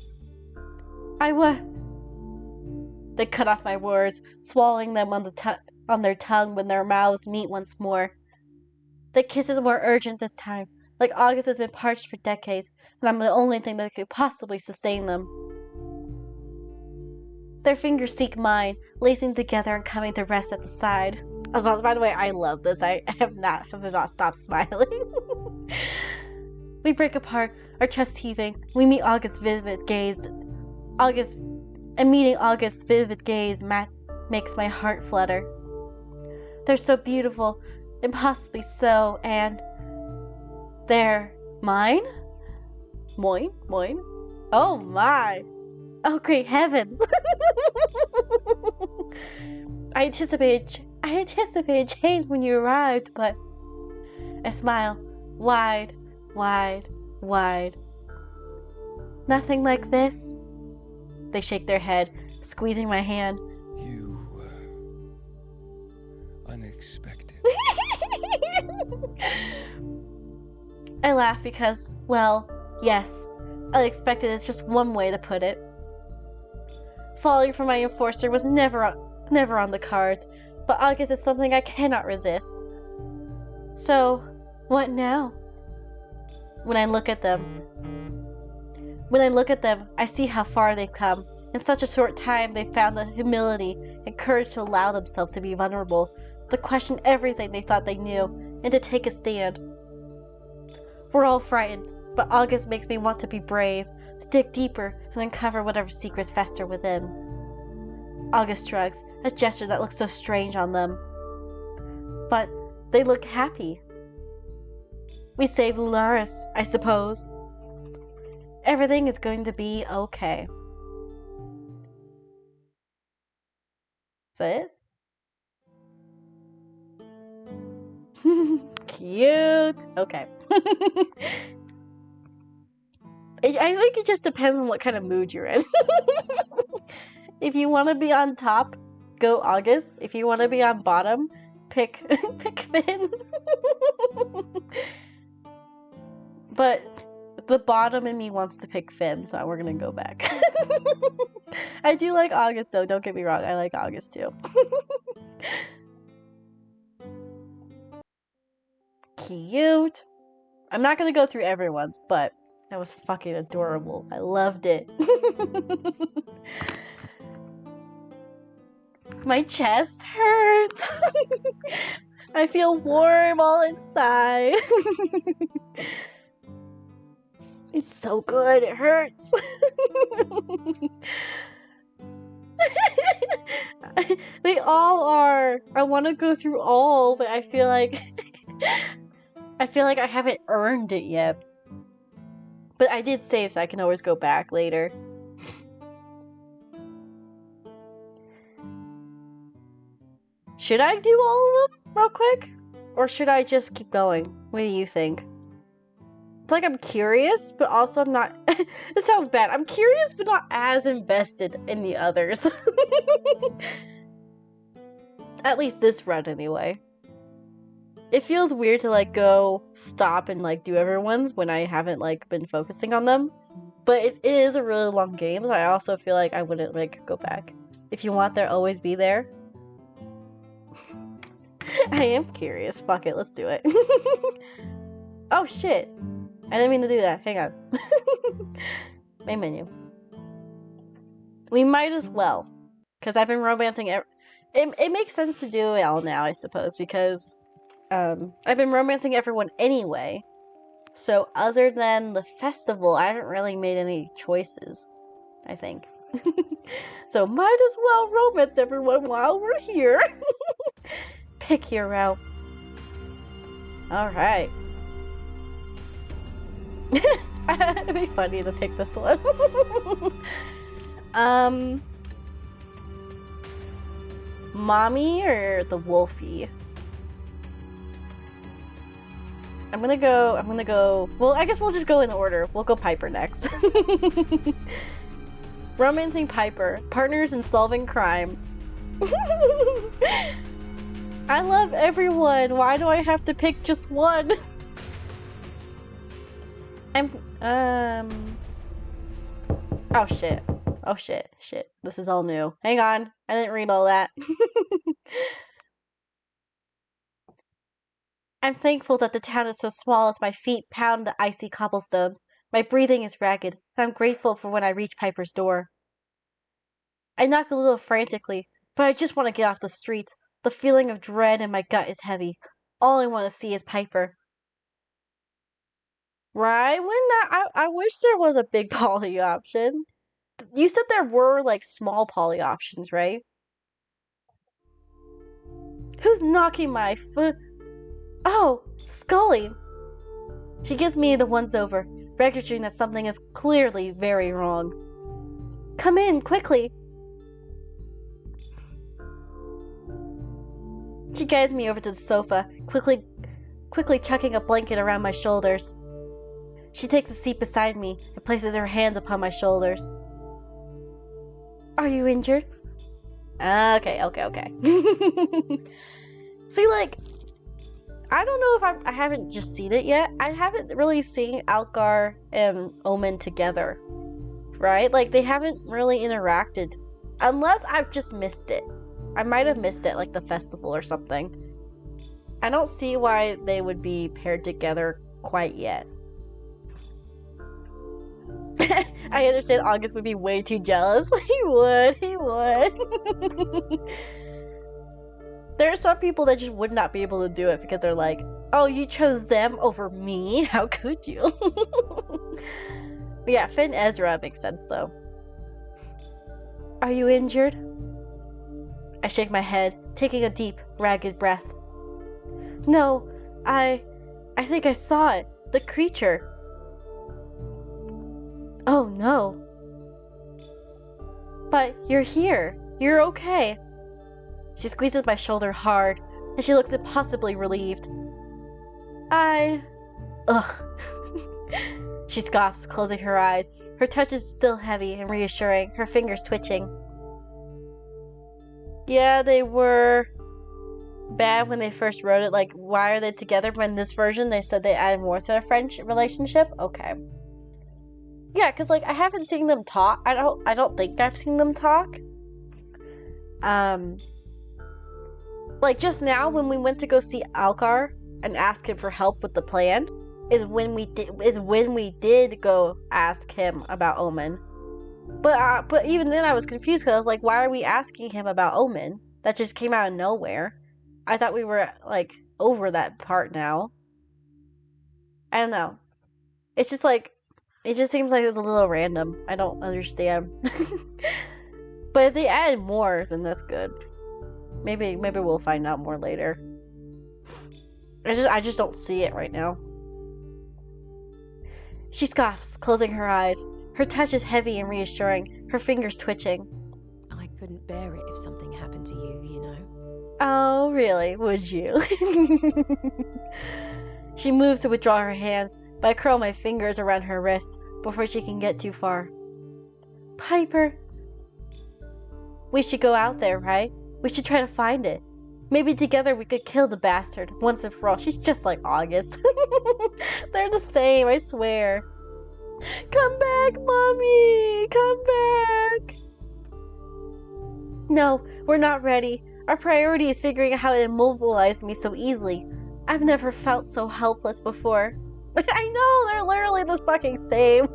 They cut off my words, swallowing them on their tongue when their mouths meet once more. The kiss is more urgent this time, like August has been parched for decades, and I'm the only thing that could possibly sustain them. Their fingers seek mine, lacing together and coming to rest at the side. Oh, by the way, I love this. I have not stopped smiling. We break apart, our chest heaving. We meet August's vivid gaze. Meeting August's vivid gaze makes my heart flutter. They're so beautiful, impossibly so, and they're mine? Moin? Oh my! Oh great heavens! I anticipated change when you arrived, but I smile, wide. Nothing like this? They shake their head, squeezing my hand. You were unexpected. I laugh because, well, yes, unexpected is just one way to put it. Falling for my enforcer was never on the cards, but August is something I cannot resist. So, what now? When I look at them, I see how far they've come. In such a short time, they've found the humility and courage to allow themselves to be vulnerable, to question everything they thought they knew, and to take a stand. We're all frightened, but August makes me want to be brave, to dig deeper and uncover whatever secrets fester within. August shrugs, a gesture that looks so strange on them. But they look happy. We saved Lunaris, I suppose. Everything is going to be okay. Is that it? Cute. Okay. I think it just depends on what kind of mood you're in. If you want to be on top, go August. If you want to be on bottom, pick Finn. But the bottom in me wants to pick Finn, so we're gonna go back. I do like August though, don't get me wrong, I like August too. Cute. I'm not gonna go through everyone's, but that was fucking adorable. I loved it. My chest hurts. I feel warm all inside. It's so good, it hurts. They all are. I want to go through all, but I feel like I haven't earned it yet. But I did save, so I can always go back later. Should I do all of them real quick? Or should I just keep going? What do you think? It's like I'm curious, but also I'm not... This sounds bad. I'm curious, but not as invested in the others. At least this run, anyway. It feels weird to, like, go stop and, like, do everyone's when I haven't, like, been focusing on them. But it is a really long game, so I also feel like I wouldn't, like, go back. If you want there, always be there. I am curious. Fuck it, let's do it. Oh, shit. I didn't mean to do that. Hang on. Main menu. We might as well. Because I've been romancing... It makes sense to do it all now, I suppose, because... I've been romancing everyone anyway. So other than the festival, I haven't really made any choices, I think. So might as well romance everyone while we're here. Pick hero. Alright. It'd be funny to pick this one. Mommy or the Wolfie? I'm gonna go, well, I guess we'll just go in order. We'll go Piper next. Romancing Piper. Partners in solving crime. I love everyone. Why do I have to pick just one? Oh shit. Oh shit. Shit. This is all new. Hang on. I didn't read all that. I'm thankful that the town is so small as my feet pound the icy cobblestones. My breathing is ragged, and I'm grateful for when I reach Piper's door. I knock a little frantically, but I just want to get off the streets. The feeling of dread in my gut is heavy. All I want to see is Piper. Right? I wish there was a big poly option. You said there were, like, small poly options, right? Who's knocking my foot? Oh, Scully! She gives me the once-over, registering that something is clearly very wrong. Come in, quickly! She guides me over to the sofa, quickly chucking a blanket around my shoulders. She takes a seat beside me and places her hands upon my shoulders. Are you injured? Okay. See, like, I don't know if I haven't just seen it yet. I haven't really seen Algar and Omen together, right? Like, they haven't really interacted. Unless I've just missed it. I might have missed it, like the festival or something. I don't see why they would be paired together quite yet. I understand August would be way too jealous. He would. There are some people that just would not be able to do it because they're like, oh, you chose them over me? How could you? But yeah, Finn Ezra makes sense though. Are you injured? I shake my head, taking a deep, ragged breath. No, I think I saw it. The creature. Oh no. But you're here. You're okay. She squeezes my shoulder hard, and she looks impossibly relieved. Ugh. She scoffs, closing her eyes. Her touch is still heavy and reassuring, her fingers twitching. Yeah, they were bad when they first wrote it. Like, why are they together? But in this version, they said they added more to their friendship relationship. Okay. Yeah, because, like, I haven't seen them talk. I don't think I've seen them talk. Like, just now, when we went to go see Alcar and ask him for help with the plan, is when we did go ask him about Omen. But even then I was confused because I was like, why are we asking him about Omen? That just came out of nowhere. I thought we were, like, over that part now. I don't know. It's just like, it just seems like it's a little random. I don't understand. But if they added more, then that's good. Maybe we'll find out more later. I just don't see it right now. She scoffs, closing her eyes. Her touch is heavy and reassuring, her fingers twitching. I couldn't bear it if something happened to you, you know. Oh, really? Would you? She moves to withdraw her hands, but I curl my fingers around her wrists before she can get too far. Piper! We should go out there, right? We should try to find it. Maybe together we could kill the bastard, once and for all. She's just like August. They're the same, I swear. Come back, Mommy! Come back! No, we're not ready. Our priority is figuring out how to immobilize me so easily. I've never felt so helpless before. I know, they're literally the fucking same.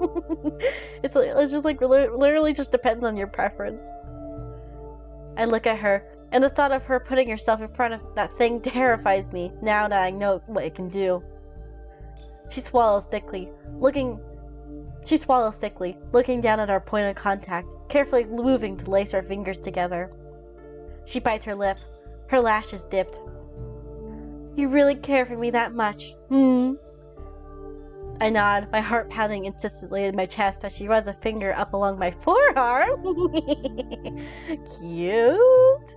It's just like, literally just depends on your preference. I look at her, and the thought of her putting herself in front of that thing terrifies me, now that I know what it can do. She swallows thickly, looking down at our point of contact, carefully moving to lace our fingers together. She bites her lip, her lashes dipped. You really care for me that much, I nod, my heart pounding insistently in my chest as she runs a finger up along my forearm. Cute.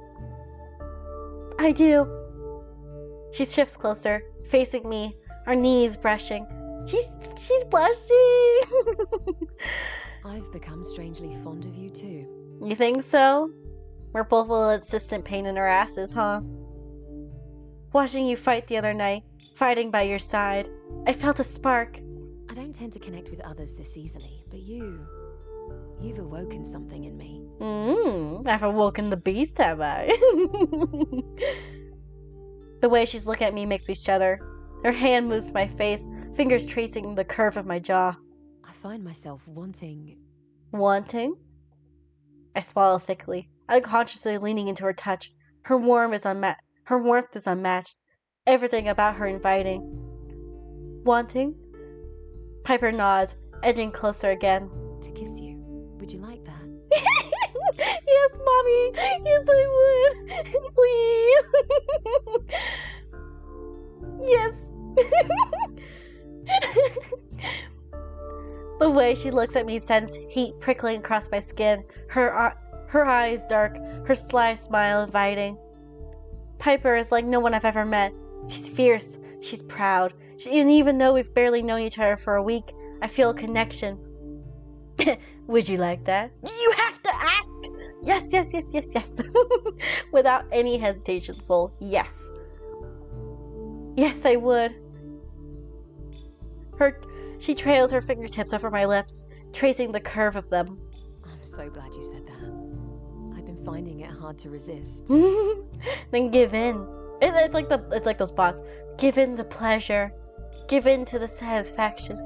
I do. She shifts closer, facing me, our knees brushing. She's blushing. I've become strangely fond of you too. You think so? We're both a little insistent pain in our asses, huh? Watching you fight the other night, fighting by your side, I felt a spark. I don't tend to connect with others this easily, but you've awoken something in me. I've awoken the beast, have I? The way she's looking at me makes me shudder. Her hand moves to my face, fingers tracing the curve of my jaw. I find myself wanting... Wanting? I swallow thickly, unconsciously leaning into her touch. Her warmth is unmatched. Everything about her inviting. Wanting? Piper nods, edging closer again. To kiss you. Would you like that? Yes, Mommy! Yes, I would! Please! Yes! The way she looks at me sends heat prickling across my skin, her eyes dark, her sly smile inviting. Piper is like no one I've ever met. She's fierce, she's proud, and even though we've barely known each other for a week, I feel a connection. Would you like that? You have to ask! Yes. Without any hesitation, Soul. Yes. Yes, I would. She trails her fingertips over my lips, tracing the curve of them. I'm so glad you said that. I've been finding it hard to resist. Then give in. It's like those bots. Give in to pleasure. Give in to the satisfaction.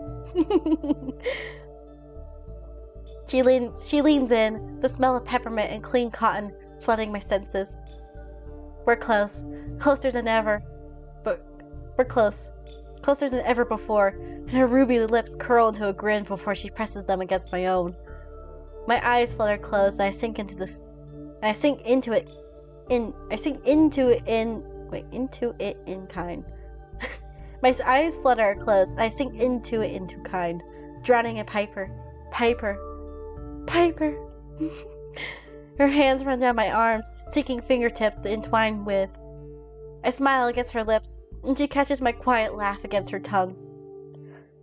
She leans in, the smell of peppermint and clean cotton flooding my senses. We're close. Closer than ever. But we're close. Closer than ever before, and her ruby lips curl into a grin before she presses them against my own. My eyes flutter closed, and I sink into it into it in kind. My eyes flutter or close, and I sink into it into kind, drowning in Piper. Piper. Piper. Her hands run down my arms, seeking fingertips to entwine with. I smile against her lips, and she catches my quiet laugh against her tongue.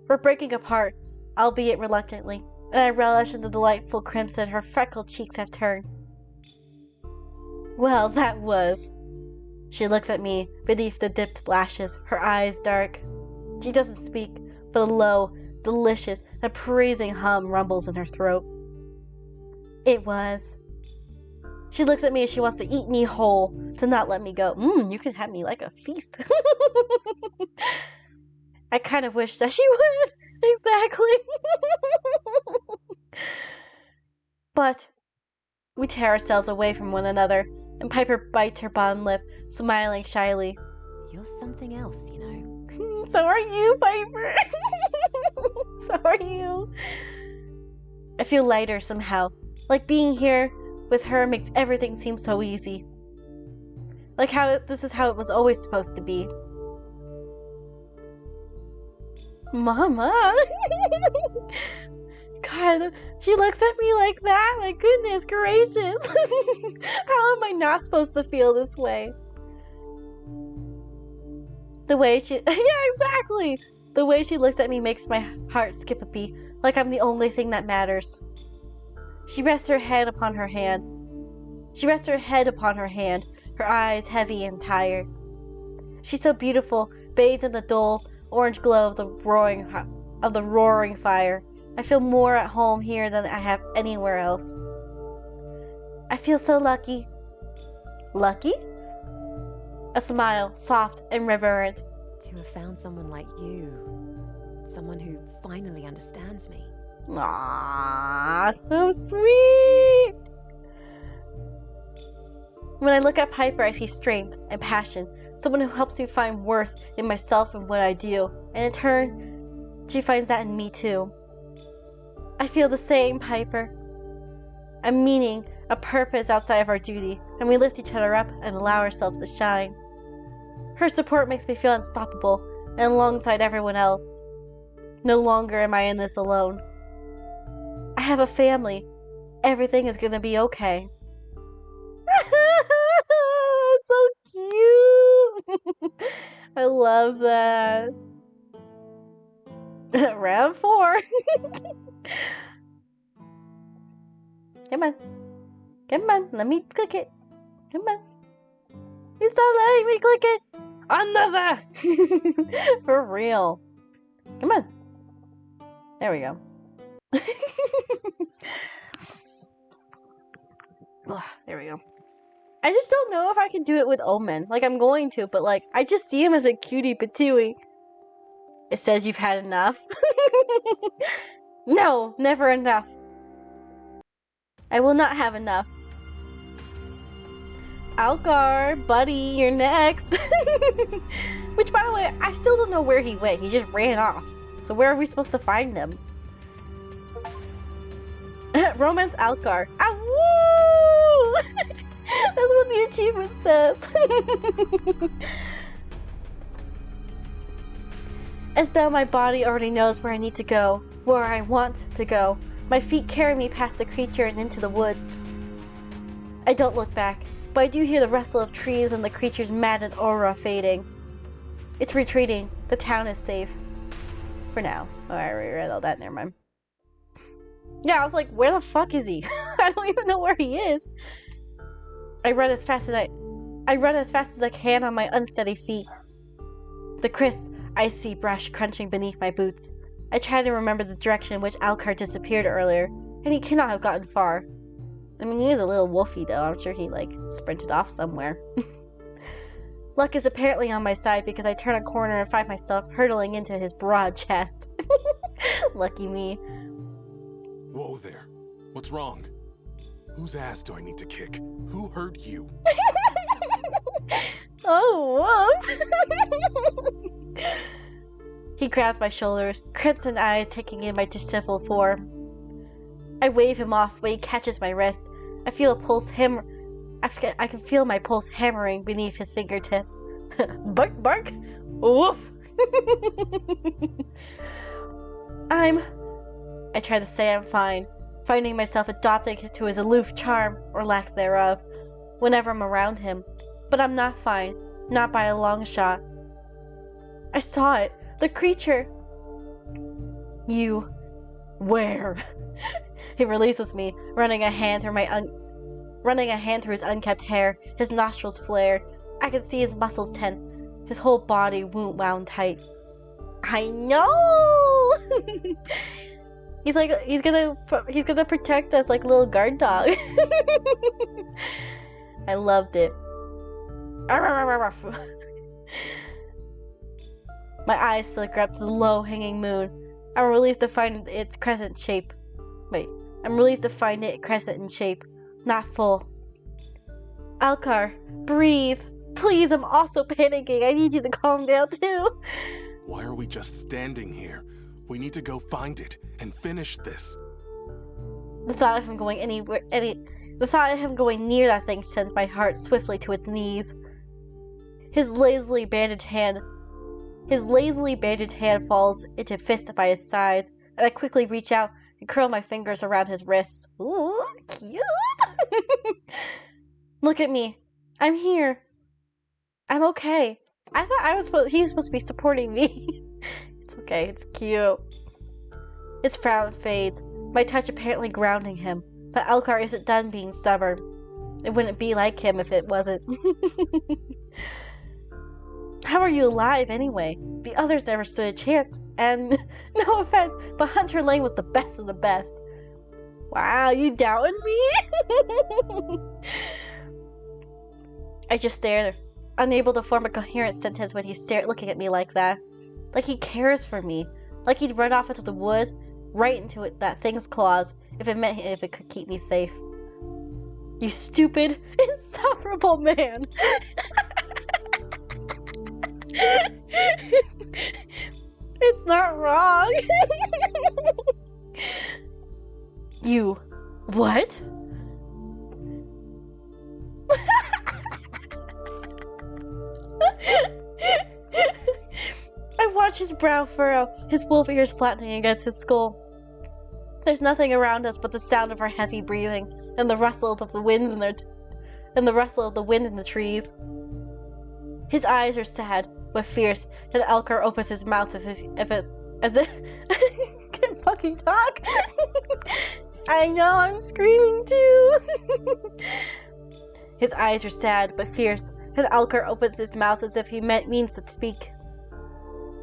We're breaking apart, albeit reluctantly, and I relish in the delightful crimson her freckled cheeks have turned. Well, that was. She looks at me beneath the dipped lashes, her eyes dark. She doesn't speak, but a low, delicious, and praising hum rumbles in her throat. It was. She looks at me as she wants to eat me whole, to not let me go. You can have me like a feast. I kind of wish that she would. Exactly. But we tear ourselves away from one another, and Piper bites her bottom lip, smiling shyly. You're something else, you know. So are you, Piper. So are you. I feel lighter somehow, like being here with her makes everything seem so easy. Like how this is how it was always supposed to be. Mama! God, she looks at me like that? My goodness gracious! How am I not supposed to feel this way? The way she... Yeah, exactly! The way she looks at me makes my heart skip a beat, like I'm the only thing that matters. She rests her head upon her hand. Her eyes heavy and tired. She's so beautiful, bathed in the dull orange glow of the roaring fire. I feel more at home here than I have anywhere else. I feel so lucky. Lucky? A smile, soft and reverent. To have found someone like you. Someone who finally understands me. Aww, so sweet! When I look at Piper, I see strength and passion. Someone who helps me find worth in myself and what I do. And in turn, she finds that in me too. I feel the same, Piper. A meaning, a purpose outside of our duty, and we lift each other up and allow ourselves to shine. Her support makes me feel unstoppable, and alongside everyone else. No longer am I in this alone. I have a family. Everything is gonna be okay. So cute! I love that. Round 4. Come on. Come on, let me click it. Come on. It's not letting me click it. Another! For real. Come on. There we go. There we go. I just don't know if I can do it with Omen. Like, I'm going to, but like, I just see him as a cutie patooey. It says you've had enough. No, never enough. I will not have enough. Algar, buddy, you're next. Which, by the way, I still don't know where he went. He just ran off. So where are we supposed to find him? Romance Algar. Ah, woo! That's what the achievement says. As though my body already knows where I need to go, where I want to go. My feet carry me past the creature and into the woods. I don't look back, but I do hear the rustle of trees and the creature's maddened aura fading. It's retreating. The town is safe. For now. Oh, I already read all that. Never mind. Yeah, I was like, where the fuck is he? I don't even know where he is. I run as fast as I can on my unsteady feet. The crisp, icy brush crunching beneath my boots. I try to remember the direction in which Algar disappeared earlier, and he cannot have gotten far. I mean, he is a little wolfy though. I'm sure he like sprinted off somewhere. Luck is apparently on my side because I turn a corner and find myself hurtling into his broad chest. Lucky me. Whoa there. What's wrong? Whose ass do I need to kick? Who hurt you? Oh, whoop. He grabs my shoulders, crimson eyes taking in my disheveled form. I wave him off, but he catches my wrist. I feel a pulse I can feel my pulse hammering beneath his fingertips. Bark, bark! Woof! I try to say I'm fine, finding myself adopting to his aloof charm, or lack thereof, whenever I'm around him. But I'm not fine, not by a long shot. I saw it, the creature. You. Where? He releases me, running a hand through his unkempt hair, his nostrils flared. I can see his muscles tense, his whole body wound tight. I know! He's gonna protect us like a little guard dog. I loved it. My eyes flicker up to the low-hanging moon. I'm relieved to find its crescent shape. I'm relieved to find it crescent in shape, not full. Alcar, breathe. Please, I'm also panicking. I need you to calm down too. Why are we just standing here? We need to go find it and finish this. The thought of him going near that thing sends my heart swiftly to its knees. His lazily bandaged hand falls into fist by his sides, and I quickly reach out and curl my fingers around his wrists. Ooh, cute! Look at me. I'm here. I'm okay. I thought he was supposed to be supporting me. It's okay, it's cute. His frown fades, my touch apparently grounding him, but Elcar isn't done being stubborn. It wouldn't be like him if it wasn't. How are you alive anyway? The others never stood a chance, and no offense, but Hunter Lane was the best of the best. Wow, you doubting me? I just stared, unable to form a coherent sentence when he stared looking at me like that. Like he cares for me. Like he'd run off into the woods, right into that thing's claws, if it could keep me safe. You stupid, insufferable man! It's not wrong. You. What? I watch his brow furrow, his wolf ears flattening against his skull. There's nothing around us but the sound of our heavy breathing and the rustle of the wind in the trees. His eyes are sad but fierce, and Elcar opens his mouth as if can fucking talk. I know, I'm screaming too. His eyes are sad but fierce, and Elcar opens his mouth as if he means to speak.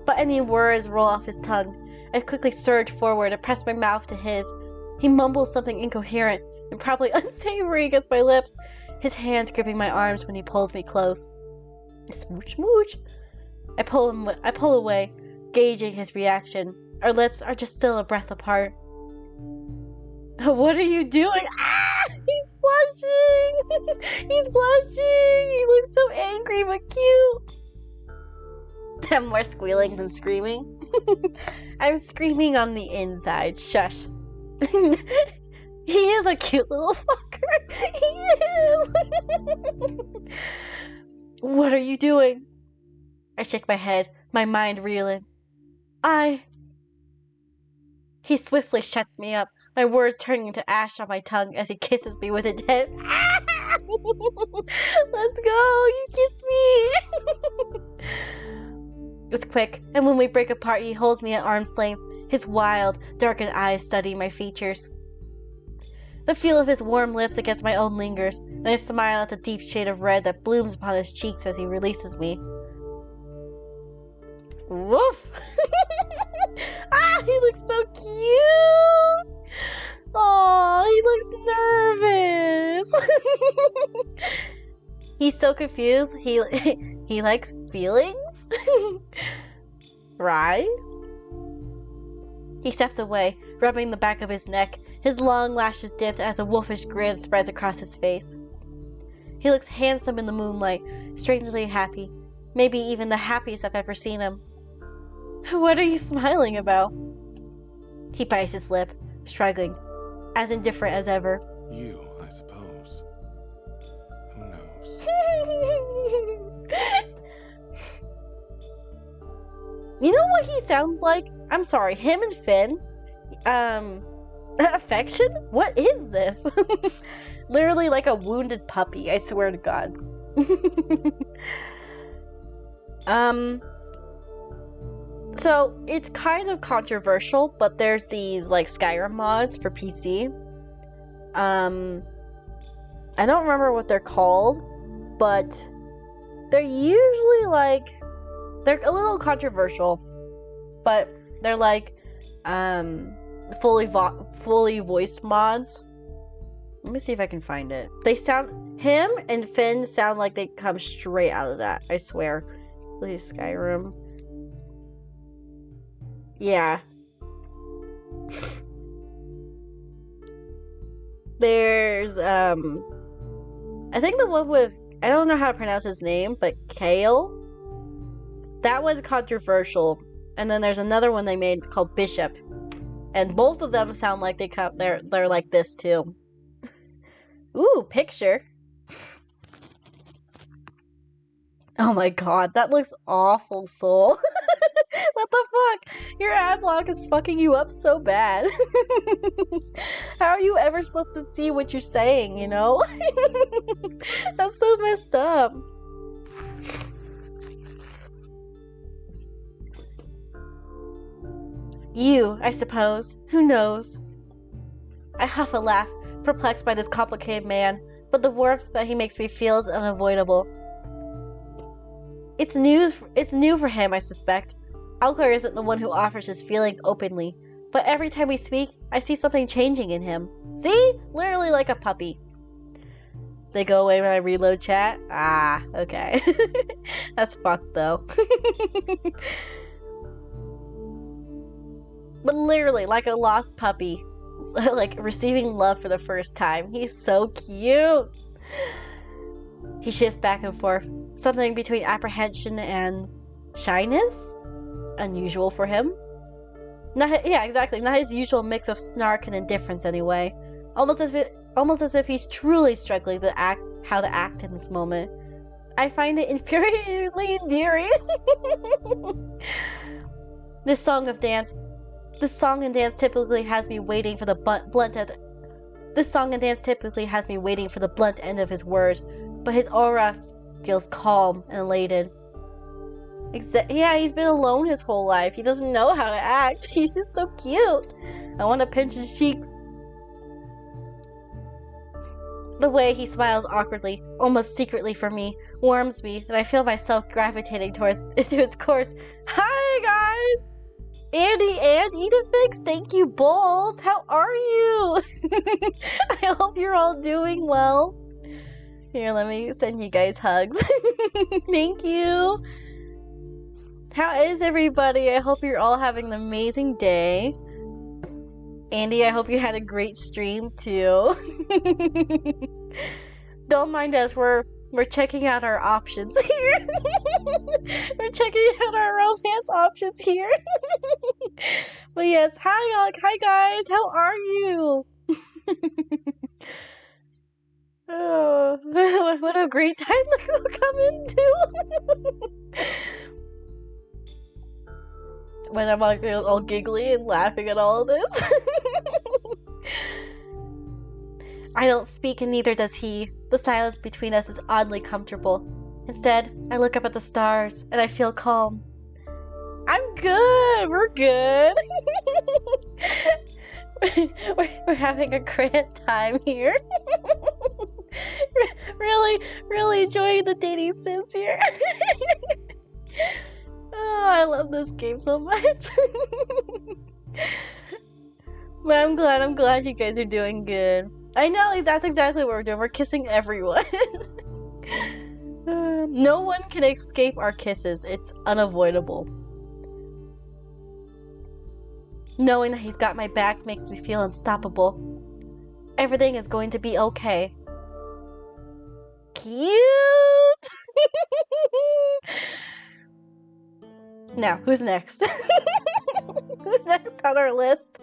But any words roll off his tongue. I quickly surge forward and press my mouth to his. He mumbles something incoherent and probably unsavory against my lips, his hands gripping my arms when he pulls me close. Smooch, smooch. I pull away, gauging his reaction. Our lips are just still a breath apart. What are you doing? Ah! He's blushing! He's blushing! He looks so angry but cute! I'm more squealing than screaming. I'm screaming on the inside. Shush. He is a cute little fucker. He is! What are you doing? I shake my head, my mind reeling. He swiftly shuts me up, my words turning into ash on my tongue as he kisses me with intent. Let's go, you kissed me! It's quick, and when we break apart, he holds me at arm's length, his wild, darkened eyes studying my features. The feel of his warm lips against my own lingers, and I smile at the deep shade of red that blooms upon his cheeks as he releases me. Woof! He looks so cute! Oh, he looks nervous! He's so confused. He likes feelings? Right? He steps away, rubbing the back of his neck, his long lashes dipped as a wolfish grin spreads across his face. He looks handsome in the moonlight, strangely happy, maybe even the happiest I've ever seen him. What are you smiling about? He bites his lip, struggling, as indifferent as ever. You, I suppose. Who knows? You know what he sounds like? I'm sorry, him and Finn. Affection? What is this? Literally like a wounded puppy, I swear to God. So it's kind of controversial, but there's these like Skyrim mods for PC. I don't remember what they're called, but they're usually like, they're a little controversial, but they're like fully voiced mods. Let me see if I can find it. They sound, him and Finn sound like they come straight out of that, I swear. Please, Skyrim. Yeah. There's I think the one with, I don't know how to pronounce his name, but Kale. That was controversial. And then there's another one they made called Bishop. And both of them sound like they're like this too. Ooh, picture. Oh my god, that looks awful, Soul. What the fuck? Your ad block is fucking you up so bad. How are you ever supposed to see what you're saying, you know? That's so messed up. You, I suppose. Who knows? I huff a laugh, perplexed by this complicated man, but the warmth that he makes me feel is unavoidable. It's new for him, I suspect. Alcor isn't the one who offers his feelings openly, but every time we speak, I see something changing in him. See? Literally like a puppy. They go away when I reload chat? Ah, okay. That's fucked though. But literally like a lost puppy. Like receiving love for the first time. He's so cute. He shifts back and forth. Something between apprehension and shyness? Unusual for him. Yeah, exactly. Not his usual mix of snark and indifference anyway. Almost as if he's truly struggling to how to act in this moment. I find it infuriatingly endearing. This song and dance typically has me waiting for the blunt end of his words, but his aura feels calm and elated. Yeah, he's been alone his whole life. He doesn't know how to act. He's just so cute. I want to pinch his cheeks. The way he smiles awkwardly, almost secretly for me, warms me, and I feel myself gravitating towards its course. Hi, guys! Andy and Edifix, thank you both! How are you? I hope you're all doing well. Here, let me send you guys hugs. Thank you! How is everybody? I hope you're all having an amazing day. Andy, I hope you had a great stream too. Don't mind us, we're checking out our options here. We're checking out our romance options here. But yes, hi guys, how are you? Oh, what a great time to come into. When I'm all giggly and laughing at all of this. I don't speak and neither does he. The silence between us is oddly comfortable. Instead, I look up at the stars and I feel calm. I'm good! We're good! we're having a great time here. really enjoying the dating sims here. Oh, I love this game so much. But I'm glad you guys are doing good. I know, that's exactly what we're doing. We're kissing everyone. No one can escape our kisses. It's unavoidable. Knowing that he's got my back makes me feel unstoppable. Everything is going to be okay. Cute! Now, who's next? Who's next on our list?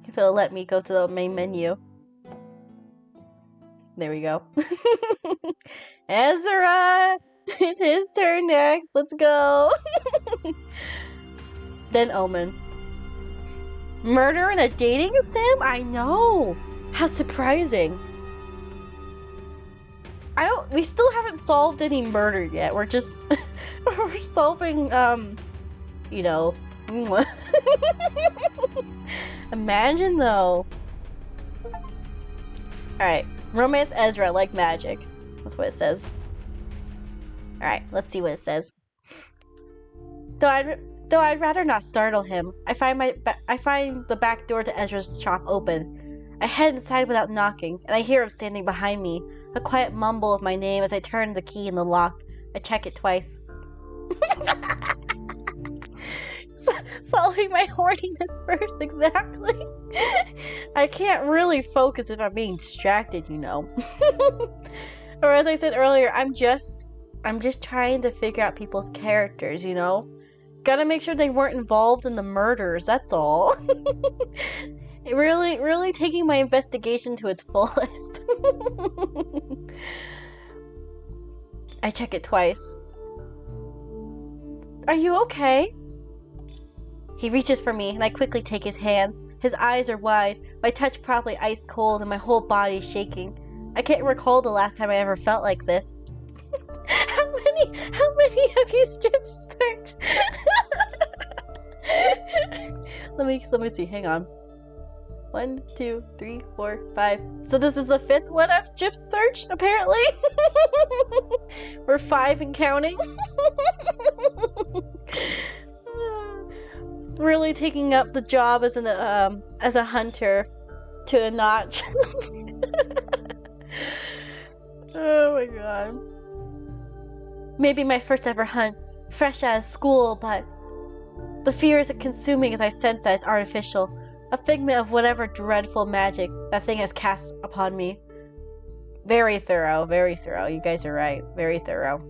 If it'll let me go to the main menu. There we go. Ezra! It's his turn next. Let's go. Then Omen. Murder in a dating sim? I know. How surprising. We still haven't solved any murder yet. We're just, we're solving, you know. Imagine though. Alright. Romance Ezra like magic. That's what it says. Alright, let's see what it says. Though I'd rather not startle him. I find the back door to Ezra's shop open. I head inside without knocking, and I hear him standing behind me. A quiet mumble of my name as I turn the key in the lock. I check it twice. Solving my horniness first, exactly. I can't really focus if I'm being distracted, you know. Or as I said earlier, I'm just trying to figure out people's characters, you know? Gotta make sure they weren't involved in the murders, that's all. Really taking my investigation to its fullest. I check it twice. Are you okay? He reaches for me, and I quickly take his hands. His eyes are wide, my touch probably ice cold, and my whole body is shaking. I can't recall the last time I ever felt like this. How many have you strip searched? Let me see, hang on. 1, 2, 3, 4, 5. So this is the 5th one I've strip searched, apparently. We're 5 and counting. Really taking up the job as a hunter to a notch. Oh my god. Maybe my first ever hunt, fresh out of school, but the fear is consuming as I sense that it's artificial, a figment of whatever dreadful magic that thing has cast upon me. Very thorough, very thorough. You guys are right. Very thorough.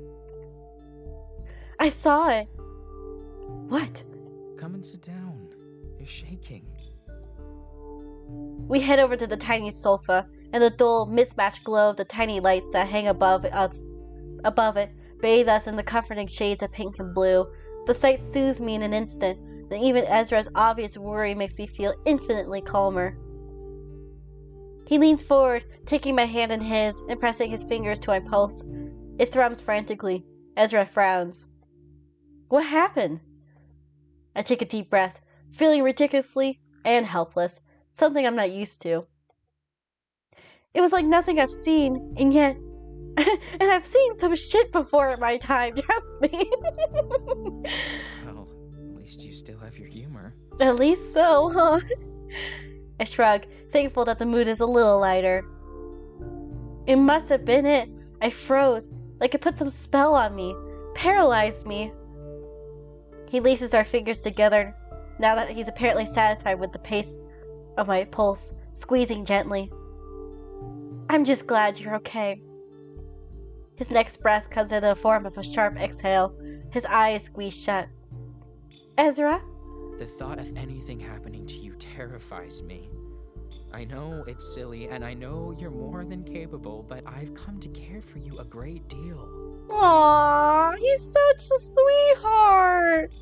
I saw it. What? Come and sit down. You're shaking. We head over to the tiny sofa, and the dull, mismatched glow of the tiny lights that hang above it bathe us in the comforting shades of pink and blue. The sight soothes me in an instant, and even Ezra's obvious worry makes me feel infinitely calmer. He leans forward, taking my hand in his and pressing his fingers to my pulse. It thrums frantically. Ezra frowns. What happened? I take a deep breath, feeling ridiculously and helpless, something I'm not used to. It was like nothing I've seen, and yet... and I've seen some shit before in my time, trust me. Well, at least you still have your humor. At least so, huh? I shrug, thankful that the mood is a little lighter. It must have been it. I froze, like it put some spell on me, paralyzed me. He laces our fingers together, now that he's apparently satisfied with the pace of my pulse, squeezing gently. I'm just glad you're okay. His next breath comes in the form of a sharp exhale, his eyes squeezed shut. Ezra? The thought of anything happening to you terrifies me. I know it's silly, and I know you're more than capable, but I've come to care for you a great deal. Aww, he's such a sweetheart.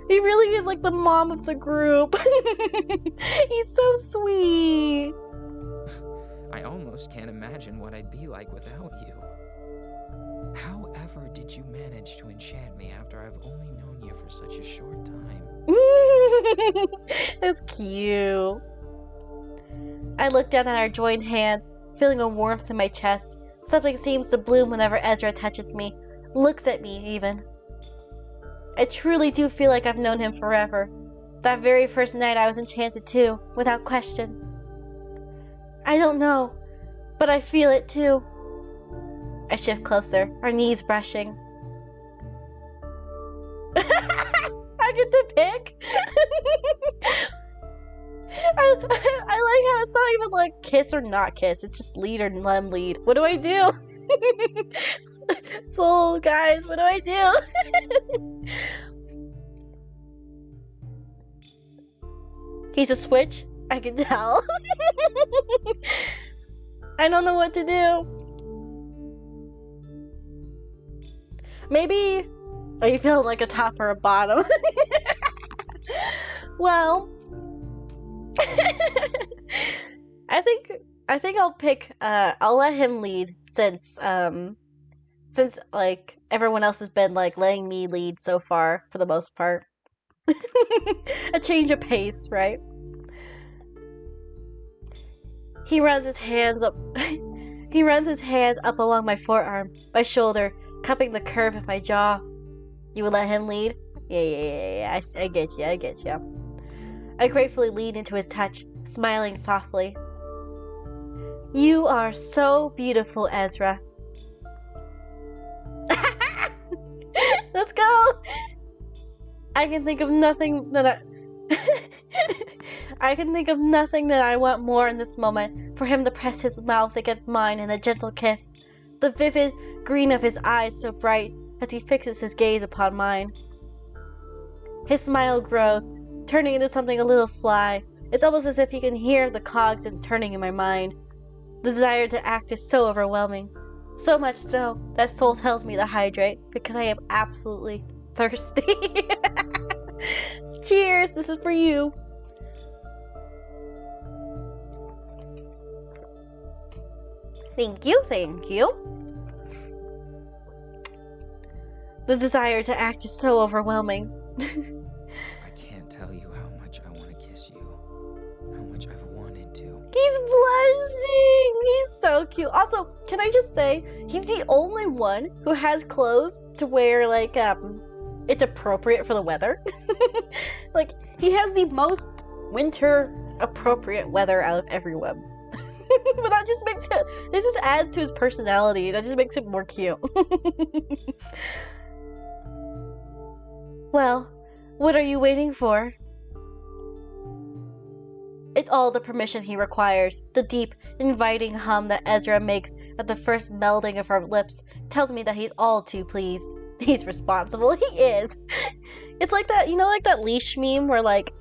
He really is like the mom of the group. He's so sweet. I almost can't imagine what I'd be like without you. However did you manage to enchant me after I've only known you for such a short time? That's cute. I look down at our joined hands, feeling a warmth in my chest. Something seems to bloom whenever Ezra touches me, looks at me even. I truly do feel like I've known him forever. That very first night I was enchanted too, without question. I don't know, but I feel it too. I shift closer, our knees brushing. I get to pick? I like how it's not even like kiss or not kiss, it's just lead or lem lead. What do I do? Soul, guys, what do I do? He's a switch, I can tell. I don't know what to do. Maybe... Are you feeling like a top or a bottom? Well... I think I'll pick, I'll let him lead since like, everyone else has been, like, letting me lead so far, for the most part. A change of pace, right? He runs his hands up along my forearm, my shoulder, cupping the curve of my jaw. You would let him lead? Yeah, I get you. I gratefully lean into his touch, smiling softly. You are so beautiful, Ezra. Let's go! I can think of nothing that I want more in this moment for him to press his mouth against mine in a gentle kiss, the vivid green of his eyes so bright as he fixes his gaze upon mine. His smile grows, turning into something a little sly. It's almost as if he can hear the cogs turning in my mind. The desire to act is so overwhelming. So much so that Soul tells me to hydrate because I am absolutely thirsty. Cheers, this is for you. Thank you. The desire to act is so overwhelming. I can't tell you how much I want to kiss you. How much I've wanted to. He's blushing! He's so cute. Also, can I just say, he's the only one who has clothes to wear, like, it's appropriate for the weather. Like, he has the most winter appropriate weather out of everyone. But that just makes it, this just adds to his personality. That just makes him more cute. Well, what are you waiting for? It's all the permission he requires. The deep, inviting hum that Ezra makes at the first melding of our lips tells me that he's all too pleased. He's responsible. He is. It's like that, you know, like that leash meme where, like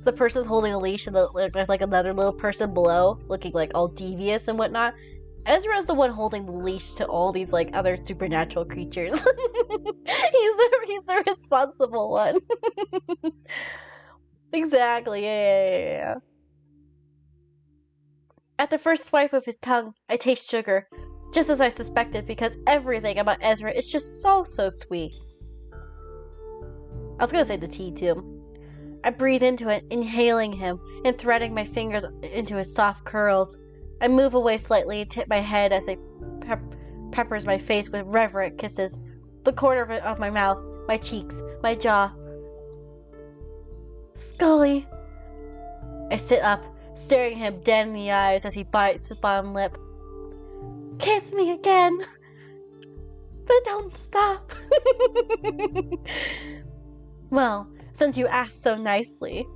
the person's holding a leash and there's like another little person below looking like all devious and whatnot. Ezra's the one holding the leash to all these like other supernatural creatures. he's the responsible one. Exactly, yeah. At the first swipe of his tongue, I taste sugar, just as I suspected, because everything about Ezra is just so sweet. I was gonna say the tea too. I breathe into it, inhaling him, and threading my fingers into his soft curls. I move away slightly and tip my head as he peppers my face with reverent kisses. The corner of my mouth, my cheeks, my jaw. Scully. I sit up, staring him dead in the eyes as he bites his bottom lip. Kiss me again, but don't stop. Well, since you asked so nicely.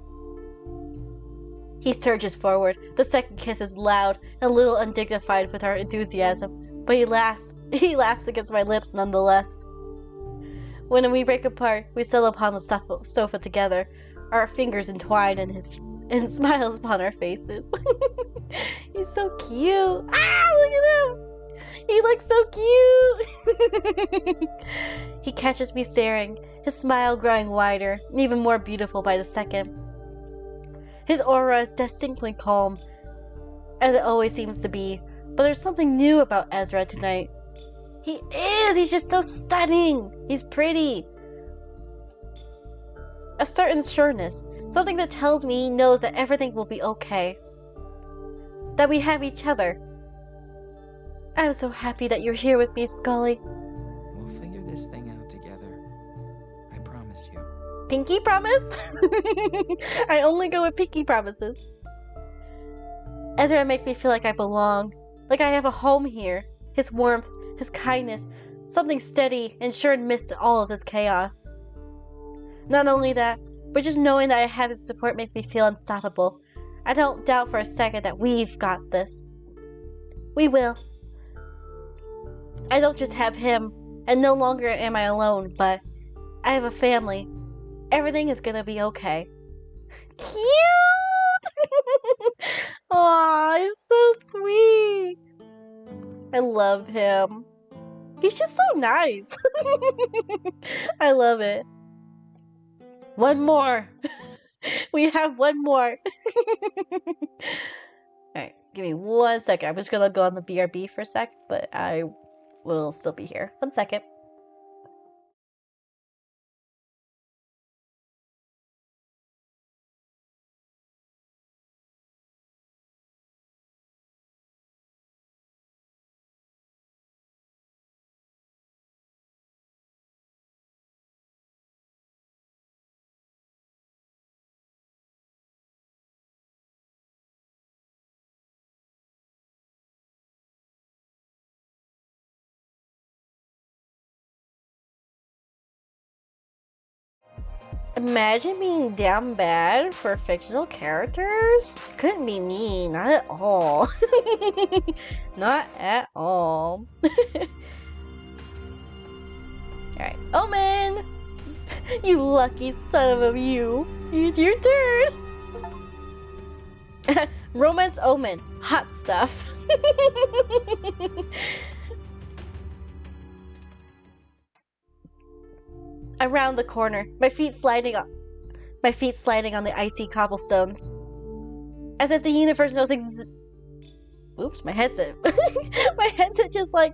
He surges forward. The second kiss is loud and a little undignified with our enthusiasm, but he laughs against my lips nonetheless. When we break apart, we settle upon the sofa together, our fingers entwined and smiles upon our faces. He's so cute. Ah, look at him! He looks so cute! He catches me staring, his smile growing wider and even more beautiful by the second. His aura is distinctly calm, as it always seems to be, but there's something new about Ezra tonight. He's just so stunning! He's pretty! A certain sureness, something that tells me he knows that everything will be okay. That we have each other. I'm so happy that you're here with me, Scully. We'll figure this thing out together. I promise you. Pinky promise? I only go with pinky promises. Ezra makes me feel like I belong, like I have a home here. His warmth, his kindness, something steady and sure amidst all of this chaos. Not only that, but just knowing that I have his support makes me feel unstoppable. I don't doubt for a second that we've got this. We will. I don't just have him, and no longer am I alone, but I have a family. Everything is gonna be okay. Cute! Aww, love him. He's just so nice. I love it. One more. We have one more. Alright, give me 1 second. I'm just gonna go on the BRB for a sec, but I will still be here. 1 second. Imagine being down bad for fictional characters? Couldn't be me, not at all. Not at all. Alright, Omen! You lucky son of a you. It's your turn! Romance Omen. Hot stuff. Around the corner, my feet sliding on the icy cobblestones. As if the universe knows Oops, my headset. My headset just like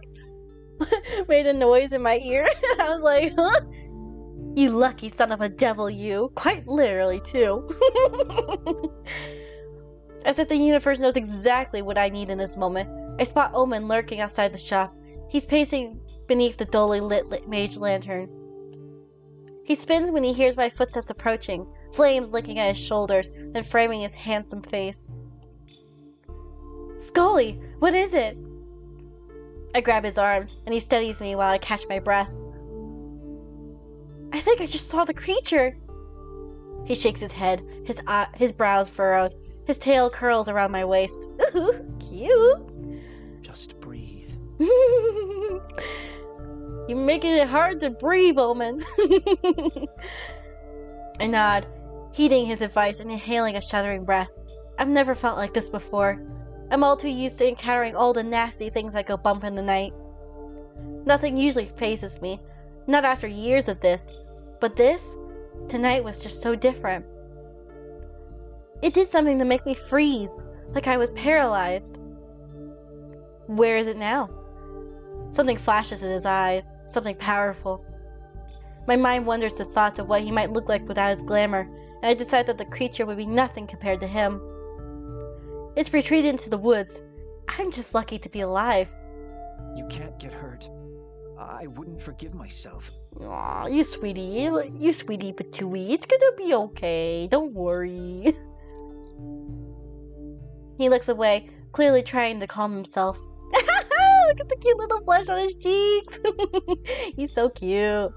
made a noise in my ear. I was like, huh? You lucky son of a devil, you. Quite literally, too. As if the universe knows exactly what I need in this moment, I spot Omen lurking outside the shop. He's pacing beneath the dully lit mage lantern. He spins when he hears my footsteps approaching, flames licking at his shoulders and framing his handsome face. Scully, what is it? I grab his arms, and he steadies me while I catch my breath. I think I just saw the creature. He shakes his head, his brows furrowed, his tail curls around my waist. Ooh, cute. Just breathe. You're making it hard to breathe, Omen. I nod, heeding his advice and inhaling a shuddering breath. I've never felt like this before. I'm all too used to encountering all the nasty things that go bump in the night. Nothing usually phases me, not after years of this, but this, tonight was just so different. It did something to make me freeze, like I was paralyzed. Where is it now? Something flashes in his eyes, something powerful. My mind wanders to thoughts of what he might look like without his glamour, and I decide that the creature would be nothing compared to him. It's retreated into the woods. I'm just lucky to be alive. You can't get hurt. I wouldn't forgive myself. Aw, you sweetie patooey. It's gonna be okay. Don't worry. He looks away, clearly trying to calm himself. Look at the cute little blush on his cheeks. He's so cute.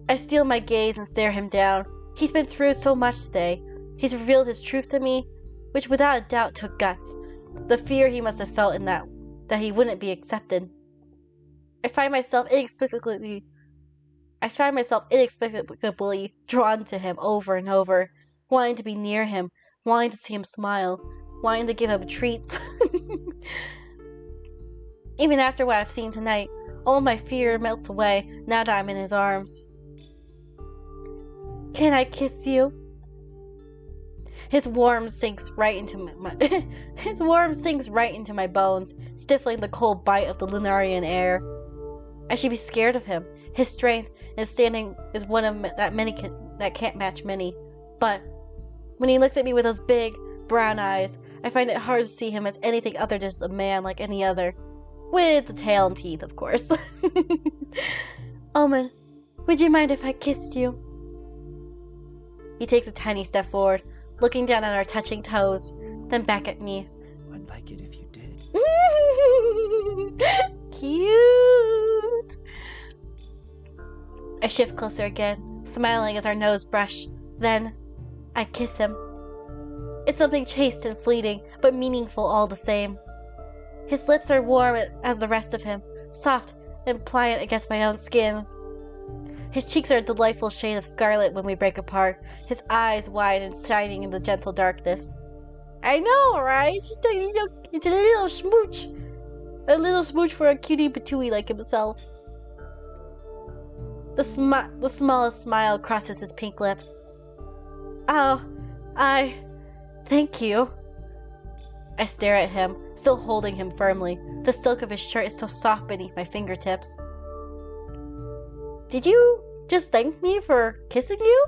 I steal my gaze and stare him down. He's been through so much today. He's revealed his truth to me, which without a doubt took guts. The fear he must have felt in that he wouldn't be accepted. I find myself inexplicably drawn to him over and over, wanting to be near him, wanting to see him smile, wanting to give him treats. Even after what I've seen tonight, all my fear melts away now that I'm in his arms. Can I kiss you? His warmth sinks right into my bones, stifling the cold bite of the Lunarian air. I should be scared of him. His strength and standing is one of that can't match many. But when he looks at me with those big brown eyes, I find it hard to see him as anything other than just a man like any other. With the tail and teeth, of course. Omen, would you mind if I kissed you? He takes a tiny step forward, looking down at our touching toes, then back at me. I'd like it if you did. Cute! I shift closer again, smiling as our nose brush. Then, I kiss him. It's something chaste and fleeting, but meaningful all the same. His lips are warm as the rest of him, soft and pliant against my own skin. His cheeks are a delightful shade of scarlet when we break apart, his eyes wide and shining in the gentle darkness. I know, right? It's a little smooch. A little smooch for a cutie patooey like himself. The smallest smile crosses his pink lips. Oh, thank you. I stare at him, still holding him firmly. The silk of his shirt is so soft beneath my fingertips. Did you just thank me for kissing you?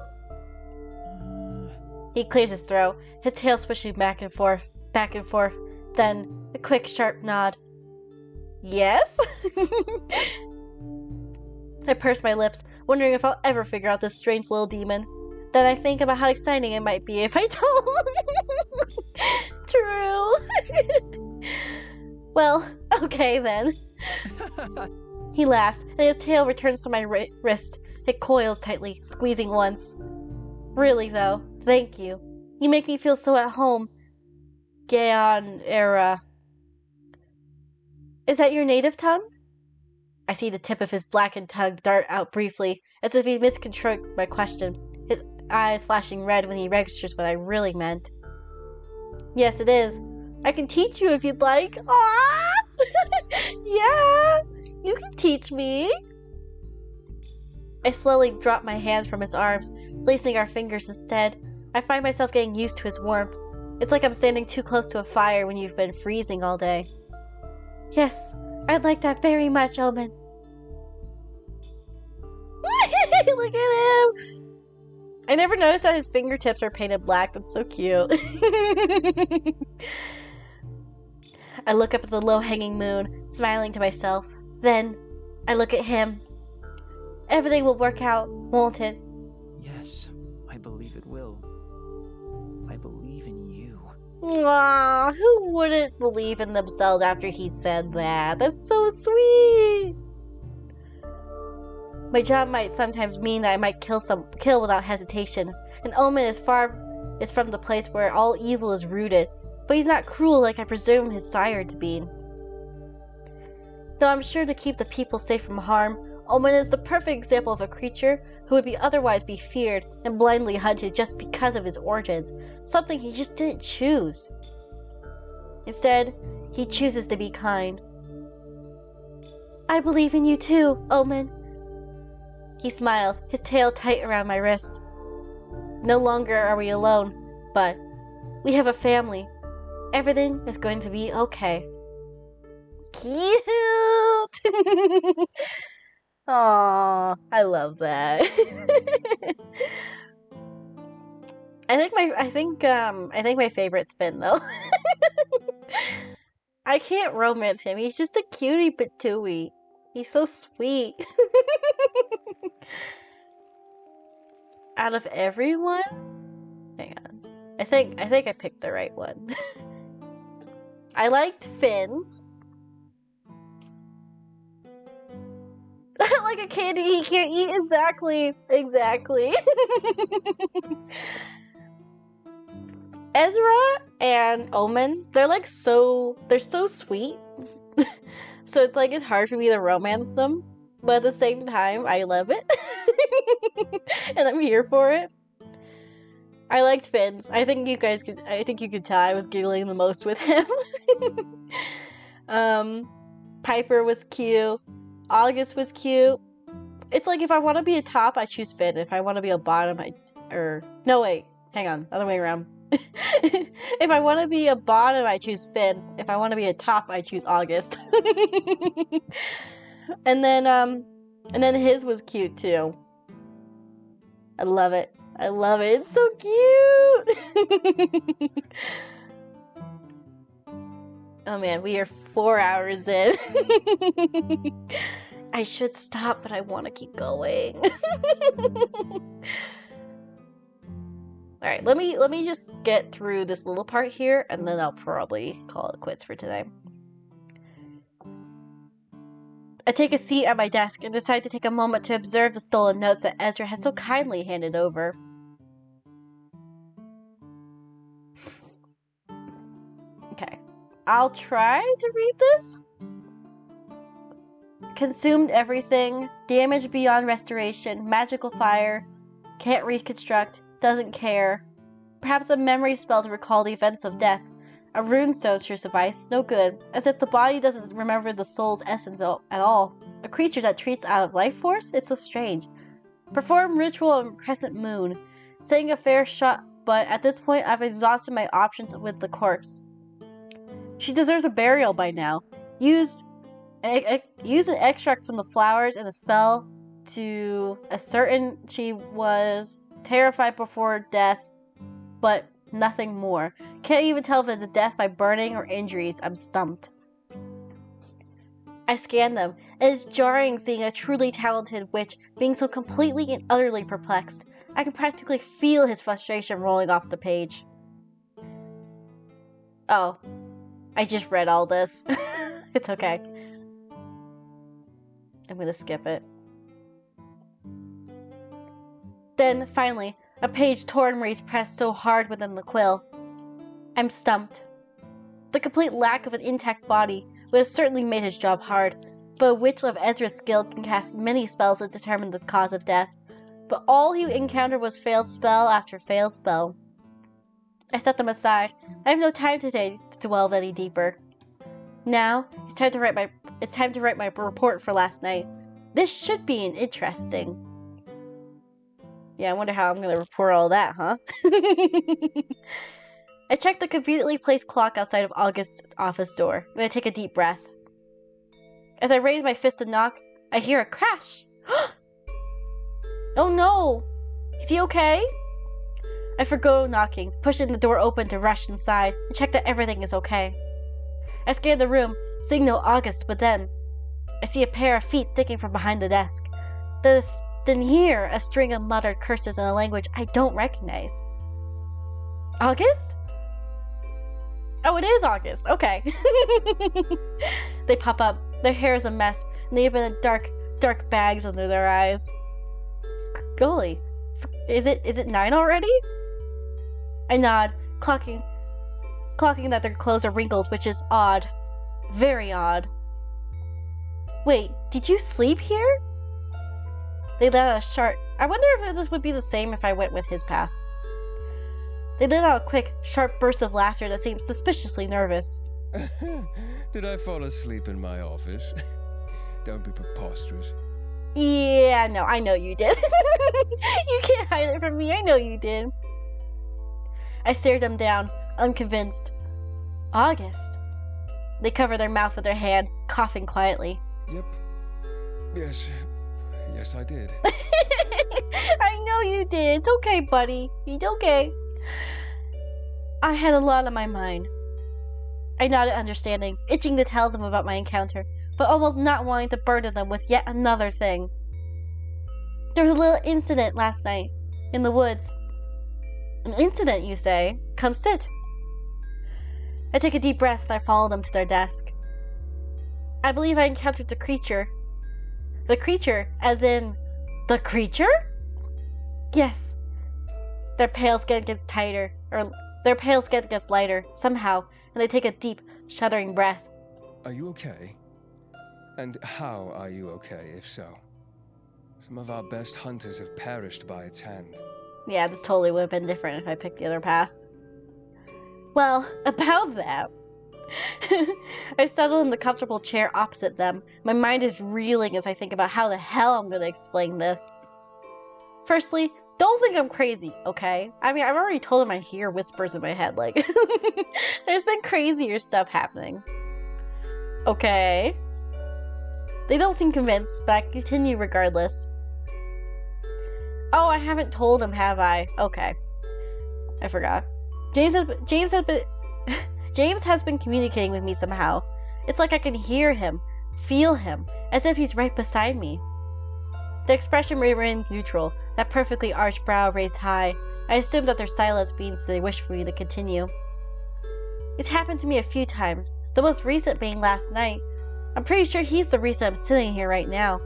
He clears his throat, his tail swishing back and forth, then a quick, sharp nod. Yes? I purse my lips, wondering if I'll ever figure out this strange little demon. Then I think about how exciting it might be if I told. True. Well, okay then. He laughs, and his tail returns to my wrist. It coils tightly, squeezing once. Really though, thank you. You make me feel so at home. Gaon era. Is that your native tongue? I see the tip of his blackened tongue dart out briefly, as if he misconstrued my question, his eyes flashing red when he registers what I really meant. Yes, it is. I can teach you if you'd like. Aww! Yeah, you can teach me. I slowly drop my hands from his arms, placing our fingers instead. I find myself getting used to his warmth. It's like I'm standing too close to a fire when you've been freezing all day. Yes, I'd like that very much, Omen. Look at him! I never noticed that his fingertips are painted black. That's so cute. I look up at the low-hanging moon, smiling to myself. Then, I look at him. Everything will work out, won't it? Yes, I believe it will. I believe in you. Aww, who wouldn't believe in themselves after he said that? That's so sweet! My job might sometimes mean that I might kill without hesitation. An Omen is from the place where all evil is rooted, but he's not cruel like I presume his sire to be. Though I'm sure to keep the people safe from harm, Omen is the perfect example of a creature who would otherwise be feared and blindly hunted just because of his origins, something he just didn't choose. Instead, he chooses to be kind. I believe in you too, Omen. He smiles, his tail tight around my wrist. No longer are we alone, but we have a family. Everything is going to be okay. Cute! Aww, I love that. I think my favorite's Finn though. I can't romance him. He's just a cutie patooey. He's so sweet. Out of everyone? Hang on. I think I picked the right one. I liked Finn's. Like a candy he can't eat. Exactly. Ezra and Omen, they're so sweet. So it's like it's hard for me to romance them, but at the same time, I love it. And I'm here for it. I liked Finn's. I think you could tell I was giggling the most with him. Piper was cute. August was cute. It's like if I want to be a top, I choose Finn. If I want to be a bottom, no wait, hang on, other way around. If I want to be a bottom, I choose Finn. If I want to be a top, I choose August. and then his was cute too. I love it. It's so cute. Oh man, we are 4 hours in. I should stop, but I want to keep going. Alright, let me just get through this little part here, and then I'll probably call it quits for today. I take a seat at my desk and decide to take a moment to observe the stolen notes that Ezra has so kindly handed over. Okay, I'll try to read this. Consumed everything, damage beyond restoration, magical fire, can't reconstruct, doesn't care. Perhaps a memory spell to recall the events of death. A runestone should suffice, no good, as if the body doesn't remember the soul's essence at all. A creature that treats out of life force? It's so strange. Perform ritual on Crescent Moon. Saying a fair shot, but at this point I've exhausted my options with the corpse. She deserves a burial by now. Use an extract from the flowers and a spell to ascertain she was terrified before death, but nothing more. Can't even tell if it's a death by burning or injuries. I'm stumped. I scan them. It is jarring seeing a truly talented witch being so completely and utterly perplexed. I can practically feel his frustration rolling off the page. Oh, I just read all this. It's okay. I'm gonna skip it. Then, finally, a page Tornmary's pressed so hard within the quill. I'm stumped. The complete lack of an intact body would have certainly made his job hard, but a witch of Ezra's skill can cast many spells to determine the cause of death. But all he encountered was failed spell after failed spell. I set them aside. I have no time today to delve any deeper. Now, it's time to write my report for last night. This should be interesting. Yeah, I wonder how I'm going to report all that, huh? I check the conveniently placed clock outside of August's office door, and I take a deep breath. As I raise my fist to knock, I hear a crash. Oh no! Is he okay? I forgo knocking, pushing the door open to rush inside and check that everything is okay. I scan the room, seeing no August, but then I see a pair of feet sticking from behind the desk. Then hear a string of muttered curses in a language I don't recognize. August? Oh, it is August. Okay. They pop up. Their hair is a mess, and they have been dark bags under their eyes. Scully, is it 9 already? I nod, clocking that their clothes are wrinkled, which is odd. Very odd. Wait, did you sleep here? They let out a sharp... I wonder if this would be the same if I went with his path. They let out a quick, sharp burst of laughter that seemed suspiciously nervous. Did I fall asleep in my office? Don't be preposterous. Yeah, no, I know you did. You can't hide it from me, I know you did. I stared them down, unconvinced. August. They cover their mouth with their hand, coughing quietly. Yep. Yes, I did. I know you did. It's okay, buddy. It's okay. I had a lot on my mind. I nodded understanding, itching to tell them about my encounter, but almost not wanting to burden them with yet another thing. There was a little incident last night, in the woods. An incident, you say? Come sit. I take a deep breath and I follow them to their desk. I believe I encountered the creature. The creature, as in... The creature? Yes. Their pale skin gets tighter, or their pale skin gets lighter, somehow, and they take a deep, shuddering breath. Are you okay? And how are you okay, if so? Some of our best hunters have perished by its hand. Yeah, this totally would have been different if I picked the other path. Well, about that. I settle in the comfortable chair opposite them. My mind is reeling as I think about how the hell I'm going to explain this. Firstly, don't think I'm crazy, okay? I mean, I've already told him I hear whispers in my head, like... There's been crazier stuff happening. Okay. They don't seem convinced, but I continue regardless. Oh, I haven't told him, have I? Okay. I forgot. James has been communicating with me somehow. It's like I can hear him, feel him, as if he's right beside me. The expression remains neutral, that perfectly arched brow raised high. I assume that their silence means they wish for me to continue. It's happened to me a few times, the most recent being last night. I'm pretty sure he's the reason I'm sitting here right now.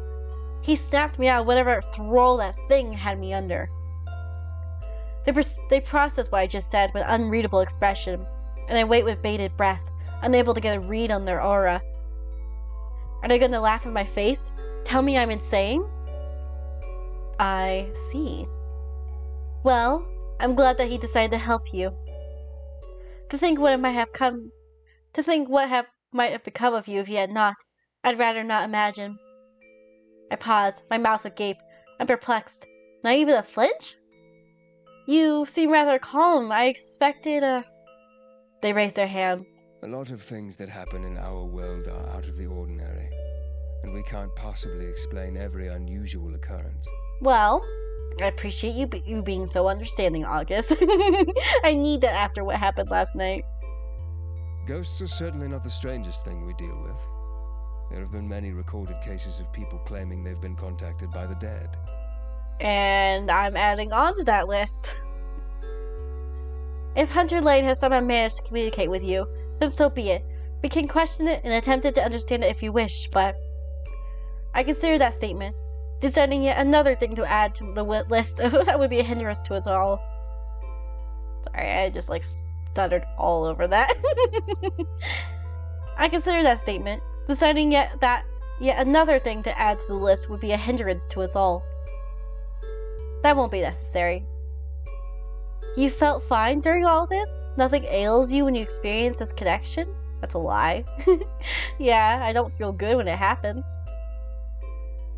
He snapped me out of whatever thrall that thing had me under. They process what I just said with unreadable expression, and I wait with bated breath, unable to get a read on their aura. Are they going to laugh in my face? Tell me I'm insane? I see. Well, I'm glad that he decided to help you. To think what might have become of you if he had not, I'd rather not imagine. I paused, my mouth agape. I'm perplexed. Not even a flinch? You seem rather calm. I expected They raised their hand. A lot of things that happen in our world are out of the ordinary, and we can't possibly explain every unusual occurrence. Well, I appreciate you being so understanding, August. I need that after what happened last night. Ghosts are certainly not the strangest thing we deal with. There have been many recorded cases of people claiming they've been contacted by the dead. And I'm adding on to that list. If Hunter Lane has somehow managed to communicate with you, then so be it. We can question it and attempt to understand it if you wish, but I consider that statement. Deciding yet another thing to add to the list that would be a hindrance to us all. Sorry, I just stuttered all over that. I consider that statement. Deciding yet another thing to add to the list would be a hindrance to us all. That won't be necessary. You felt fine during all this? Nothing ails you when you experience this connection? That's a lie. Yeah, I don't feel good when it happens.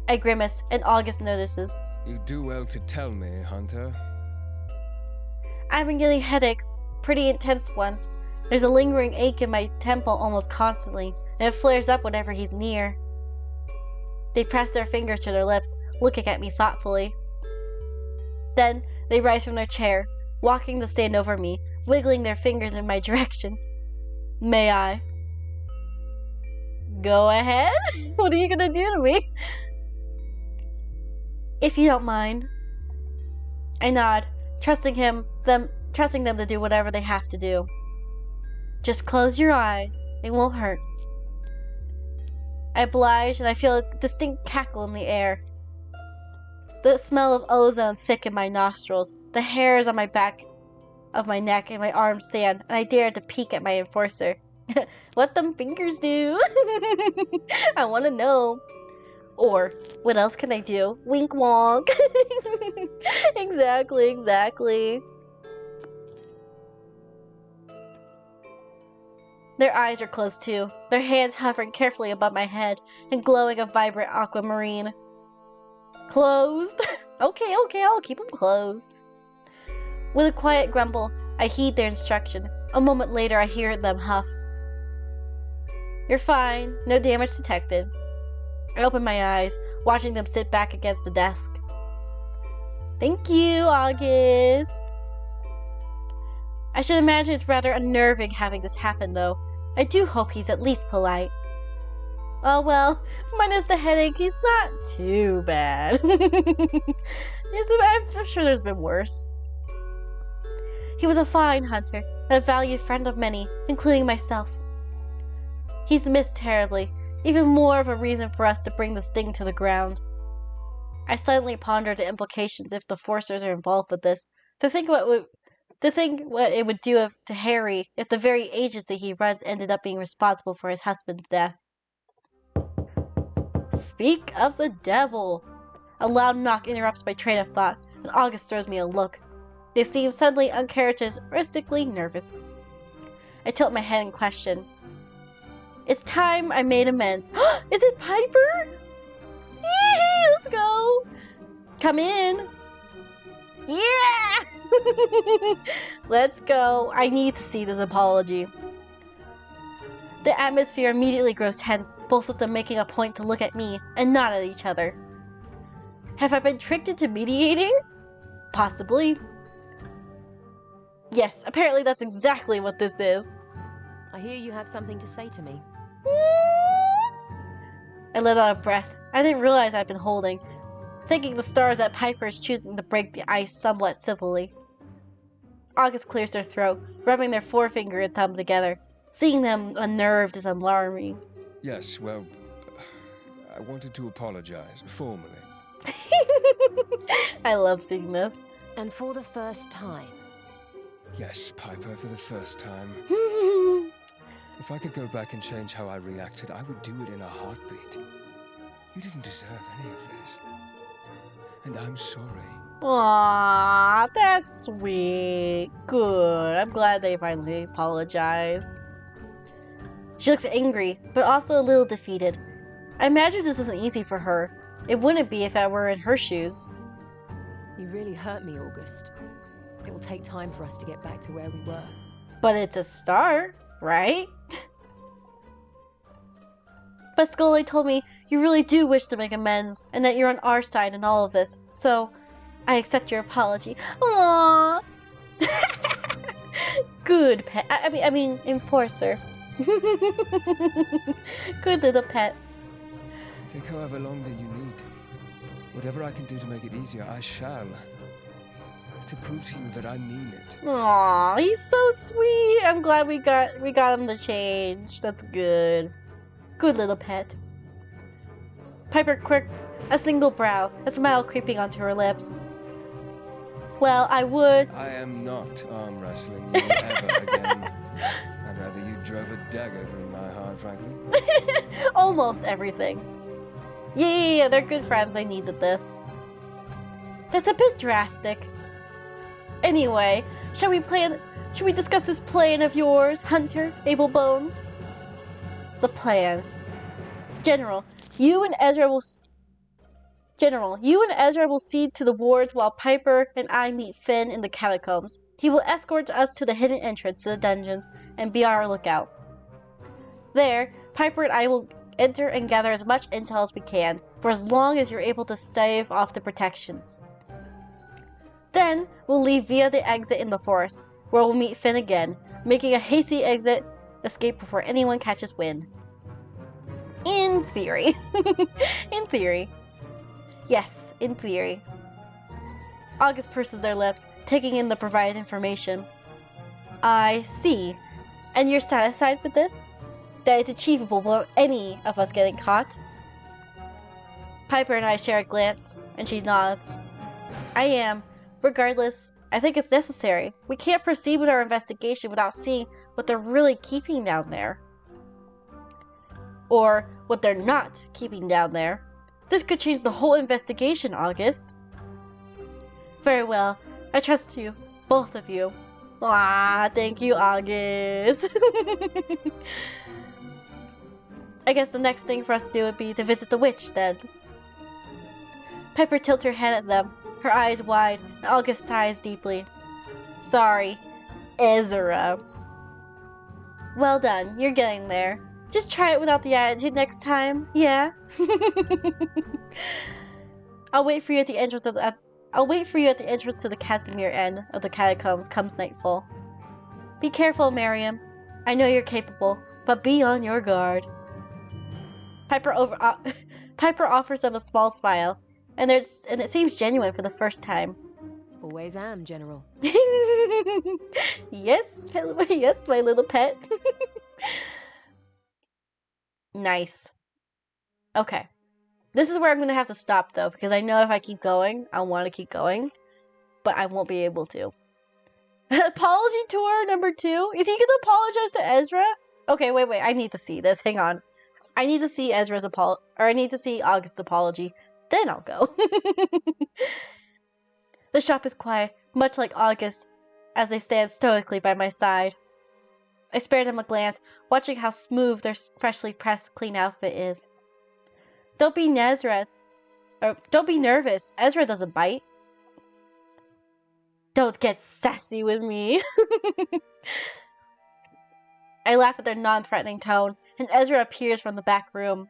I grimace, and August notices. You do well to tell me, Hunter. I've been getting headaches, pretty intense ones. There's a lingering ache in my temple almost constantly, and it flares up whenever he's near. They press their fingers to their lips, looking at me thoughtfully. Then, they rise from their chair, walking to stand over me, wiggling their fingers in my direction. May I? Go ahead? What are you gonna do to me? If you don't mind. I nod, trusting them to do whatever they have to do. Just close your eyes. It won't hurt. I oblige, and I feel a distinct cackle in the air. The smell of ozone thick in my nostrils. The hairs on my back of my neck and my arms stand, and I dare to peek at my enforcer. What them fingers do? I want to know. Or, what else can I do? Wink wonk. Exactly. Their eyes are closed too, their hands hovering carefully above my head and glowing a vibrant aquamarine. Closed? Okay, I'll keep them closed. With a quiet grumble, I heed their instruction. A moment later, I hear them huff. You're fine. No damage detected. I open my eyes, watching them sit back against the desk. Thank you, August. I should imagine it's rather unnerving having this happen, though. I do hope he's at least polite. Oh well, minus the headache, he's not too bad. I'm sure there's been worse. He was a fine hunter, and a valued friend of many, including myself. He's missed terribly, even more of a reason for us to bring this thing to the ground. I silently pondered the implications if the Forcers are involved with this, to think what it would do to Harry if the very agency he runs ended up being responsible for his husband's death. Speak of the devil! A loud knock interrupts my train of thought, and August throws me a look. They seem suddenly uncharacteristically nervous. I tilt my head in question. It's time I made amends. Is it Piper? Yee! Let's go! Come in! Yeah! Let's go. I need to see this apology. The atmosphere immediately grows tense, both of them making a point to look at me and not at each other. Have I been tricked into mediating? Possibly. Yes, apparently that's exactly what this is. I hear you have something to say to me. I let out a breath. I didn't realize I'd been holding, thanking the stars that Piper is choosing to break the ice somewhat civilly. August clears their throat, rubbing their forefinger and thumb together. Seeing them unnerved is alarming. Yes, well, I wanted to apologize, formally. I love seeing this. And for the first time. Yes, Piper, for the first time. If I could go back and change how I reacted, I would do it in a heartbeat. You didn't deserve any of this. And I'm sorry. Aww, that's sweet. Good. I'm glad they finally apologized. She looks angry, but also a little defeated. I imagine this isn't easy for her. It wouldn't be if I were in her shoes. You really hurt me, August. It will take time for us to get back to where we were. But it's a start, right? But Scully told me you really do wish to make amends and that you're on our side in all of this, so I accept your apology. Aww. Good pet. I mean, enforcer. Good little pet. Take however long that you need. Whatever I can do to make it easier, I shall. To prove to you that I mean it. Aww, he's so sweet. I'm glad we got him to change. That's good. Good little pet. Piper quirks a single brow, a smile creeping onto her lips. Well, I would. I am not arm wrestling you ever again. I'd rather you drove a dagger through my heart, frankly. Almost everything. Yeah, they're good friends. I needed this. That's a bit drastic. Anyway, shall we discuss this plan of yours, Hunter, Abel Bones? The plan. General, you and Ezra will cede to the wards while Piper and I meet Finn in the catacombs. He will escort us to the hidden entrance to the dungeons and be our lookout. There, Piper and I will enter and gather as much intel as we can, for as long as you're able to stave off the protections. Then, we'll leave via the exit in the forest, where we'll meet Finn again, making a hasty escape before anyone catches wind. In theory. In theory. Yes, in theory. August purses their lips, taking in the provided information. I see. And you're satisfied with this? That it's achievable without any of us getting caught? Piper and I share a glance, and she nods. I am. Regardless, I think it's necessary. We can't proceed with our investigation without seeing what they're really keeping down there. Or what they're not keeping down there. This could change the whole investigation, August. Very well. I trust you. Both of you. Ah, thank you, August. I guess the next thing for us to do would be to visit the witch, then. Piper tilts her head at them, her eyes wide, and August sighs deeply. Sorry, Ezra. Well done, you're getting there. Just try it without the attitude next time, yeah? I'll wait for you at the entrance to the Casimir end of the catacombs comes nightfall. Be careful, Miriam. I know you're capable, but be on your guard. Piper offers them a small smile, and it seems genuine for the first time. Always am, General. Yes, my little pet. Nice. Okay. This is where I'm going to have to stop, though, because I know if I keep going, I want to keep going, but I won't be able to. Apology tour number 2? Is he going to apologize to Ezra? Okay, wait, I need to see this. Hang on. I need to see I need to see August's apology. Then I'll go. The shop is quiet, much like August, as they stand stoically by my side. I spare them a glance, watching how smooth their freshly pressed, clean outfit is. Don't be nervous. Ezra doesn't bite. Don't get sassy with me. I laugh at their non-threatening tone, and Ezra appears from the back room.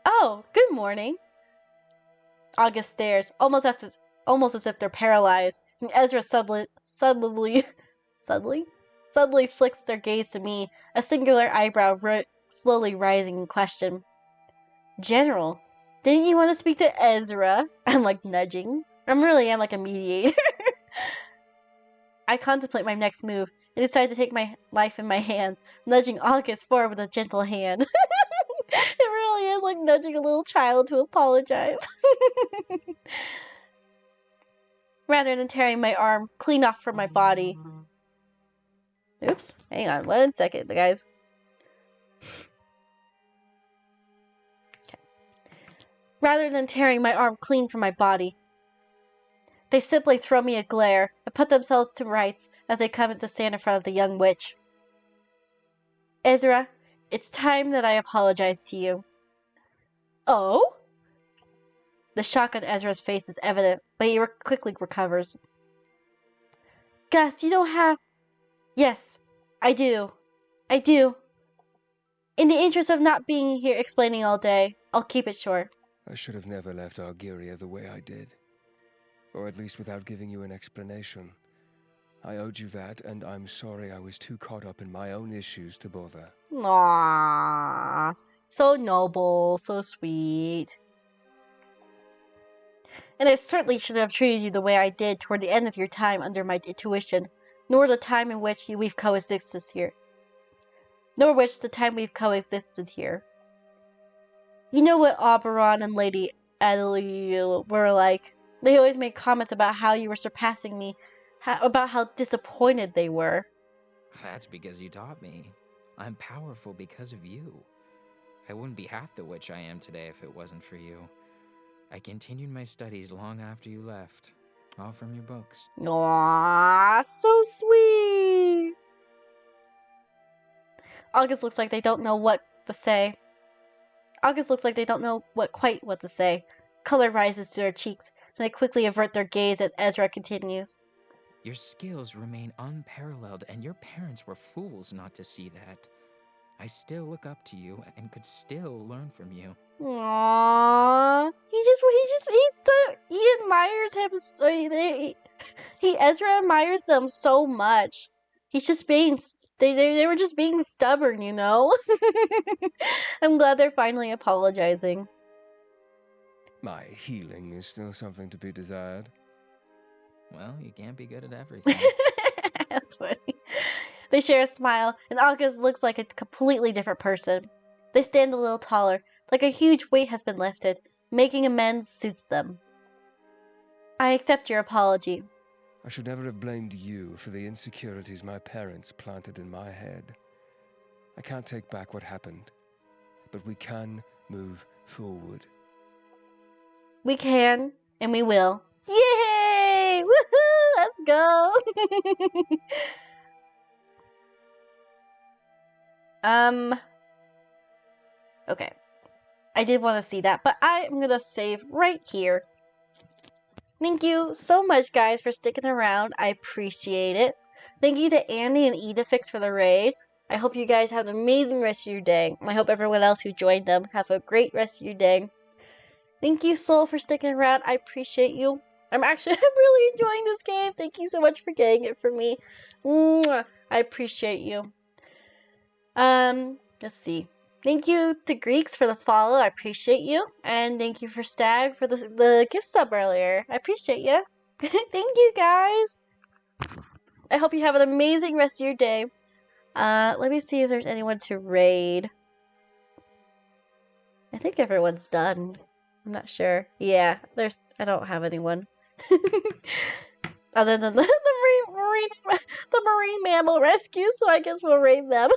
Oh, good morning. August stares, almost as if they're paralyzed, and Ezra suddenly flicks their gaze to me, a singular eyebrow slowly rising in question. General, didn't you want to speak to Ezra? I'm like nudging. I really am like a mediator. I contemplate my next move and decide to take my life in my hands, nudging August forward with a gentle hand. It really is like nudging a little child to apologize. Rather than tearing my arm clean off from my body. Oops, hang on 1 second, guys. Okay. Rather than tearing my arm clean from my body, They simply throw me a glare and put themselves to rights as they come to stand in front of the young witch. Ezra, it's time that I apologize to you. Oh? The shock on Ezra's face is evident, but he quickly recovers. Gus, you don't have... Yes, I do. I do. In the interest of not being here explaining all day, I'll keep it short. I should have never left Argyria the way I did. Or at least without giving you an explanation. I owed you that, and I'm sorry I was too caught up in my own issues to bother. Aww. So noble, so sweet. And I certainly shouldn't have treated you the way I did toward the end of your time under my tuition, nor the time in which we've coexisted here. You know what Oberon and Lady Adelie were like? They always made comments about how you were surpassing me, about how disappointed they were. That's because you taught me. I'm powerful because of you. I wouldn't be half the witch I am today if it wasn't for you. I continued my studies long after you left, all from your books. Aww, so sweet. August looks like they don't know what to say. Quite what to say. Color rises to their cheeks, and they quickly avert their gaze as Ezra continues. Your skills remain unparalleled, and your parents were fools not to see that. I still look up to you and could still learn from you. Aww. He admires him. Ezra admires them so much. He's just being, they were just being stubborn, you know? I'm glad they're finally apologizing. My healing is still something to be desired. Well, you can't be good at everything. That's funny. They share a smile, and August looks like a completely different person. They stand a little taller, like a huge weight has been lifted. Making amends suits them. I accept your apology. I should never have blamed you for the insecurities my parents planted in my head. I can't take back what happened, but we can move forward. We can, and we will. Yay! Woohoo! Let's go! Okay. I did want to see that, but I'm gonna save right here. Thank you so much, guys, for sticking around. I appreciate it. Thank you to Andy and Edifix for the raid. I hope you guys have an amazing rest of your day. I hope everyone else who joined them have a great rest of your day. Thank you, Soul, for sticking around. I appreciate you. I'm really enjoying this game. Thank you so much for getting it for me. Mwah. I appreciate you. Let's see. Thank you to Greeks for the follow. I appreciate you. And thank you for Stag for the gift sub earlier. I appreciate you. Thank you, guys. I hope you have an amazing rest of your day. Let me see if there's anyone to raid. I think everyone's done. I'm not sure. Yeah, I don't have anyone. Other than the marine mammal rescue, so I guess we'll raid them.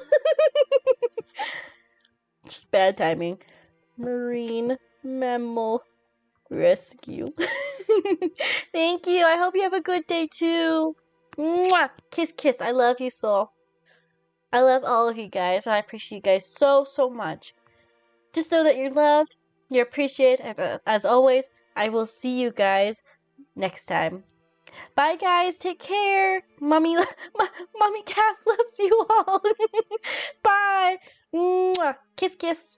Just bad timing. Marine mammal rescue. Thank you. I hope you have a good day too. Mwah! Kiss, kiss. I love you, Soul. I love all of you guys. I appreciate you guys so, so much. Just know that you're loved. You're appreciated. As always, I will see you guys next time. Bye, guys. Take care. Mommy Calf loves you all. Bye. Mwah. Kiss, kiss.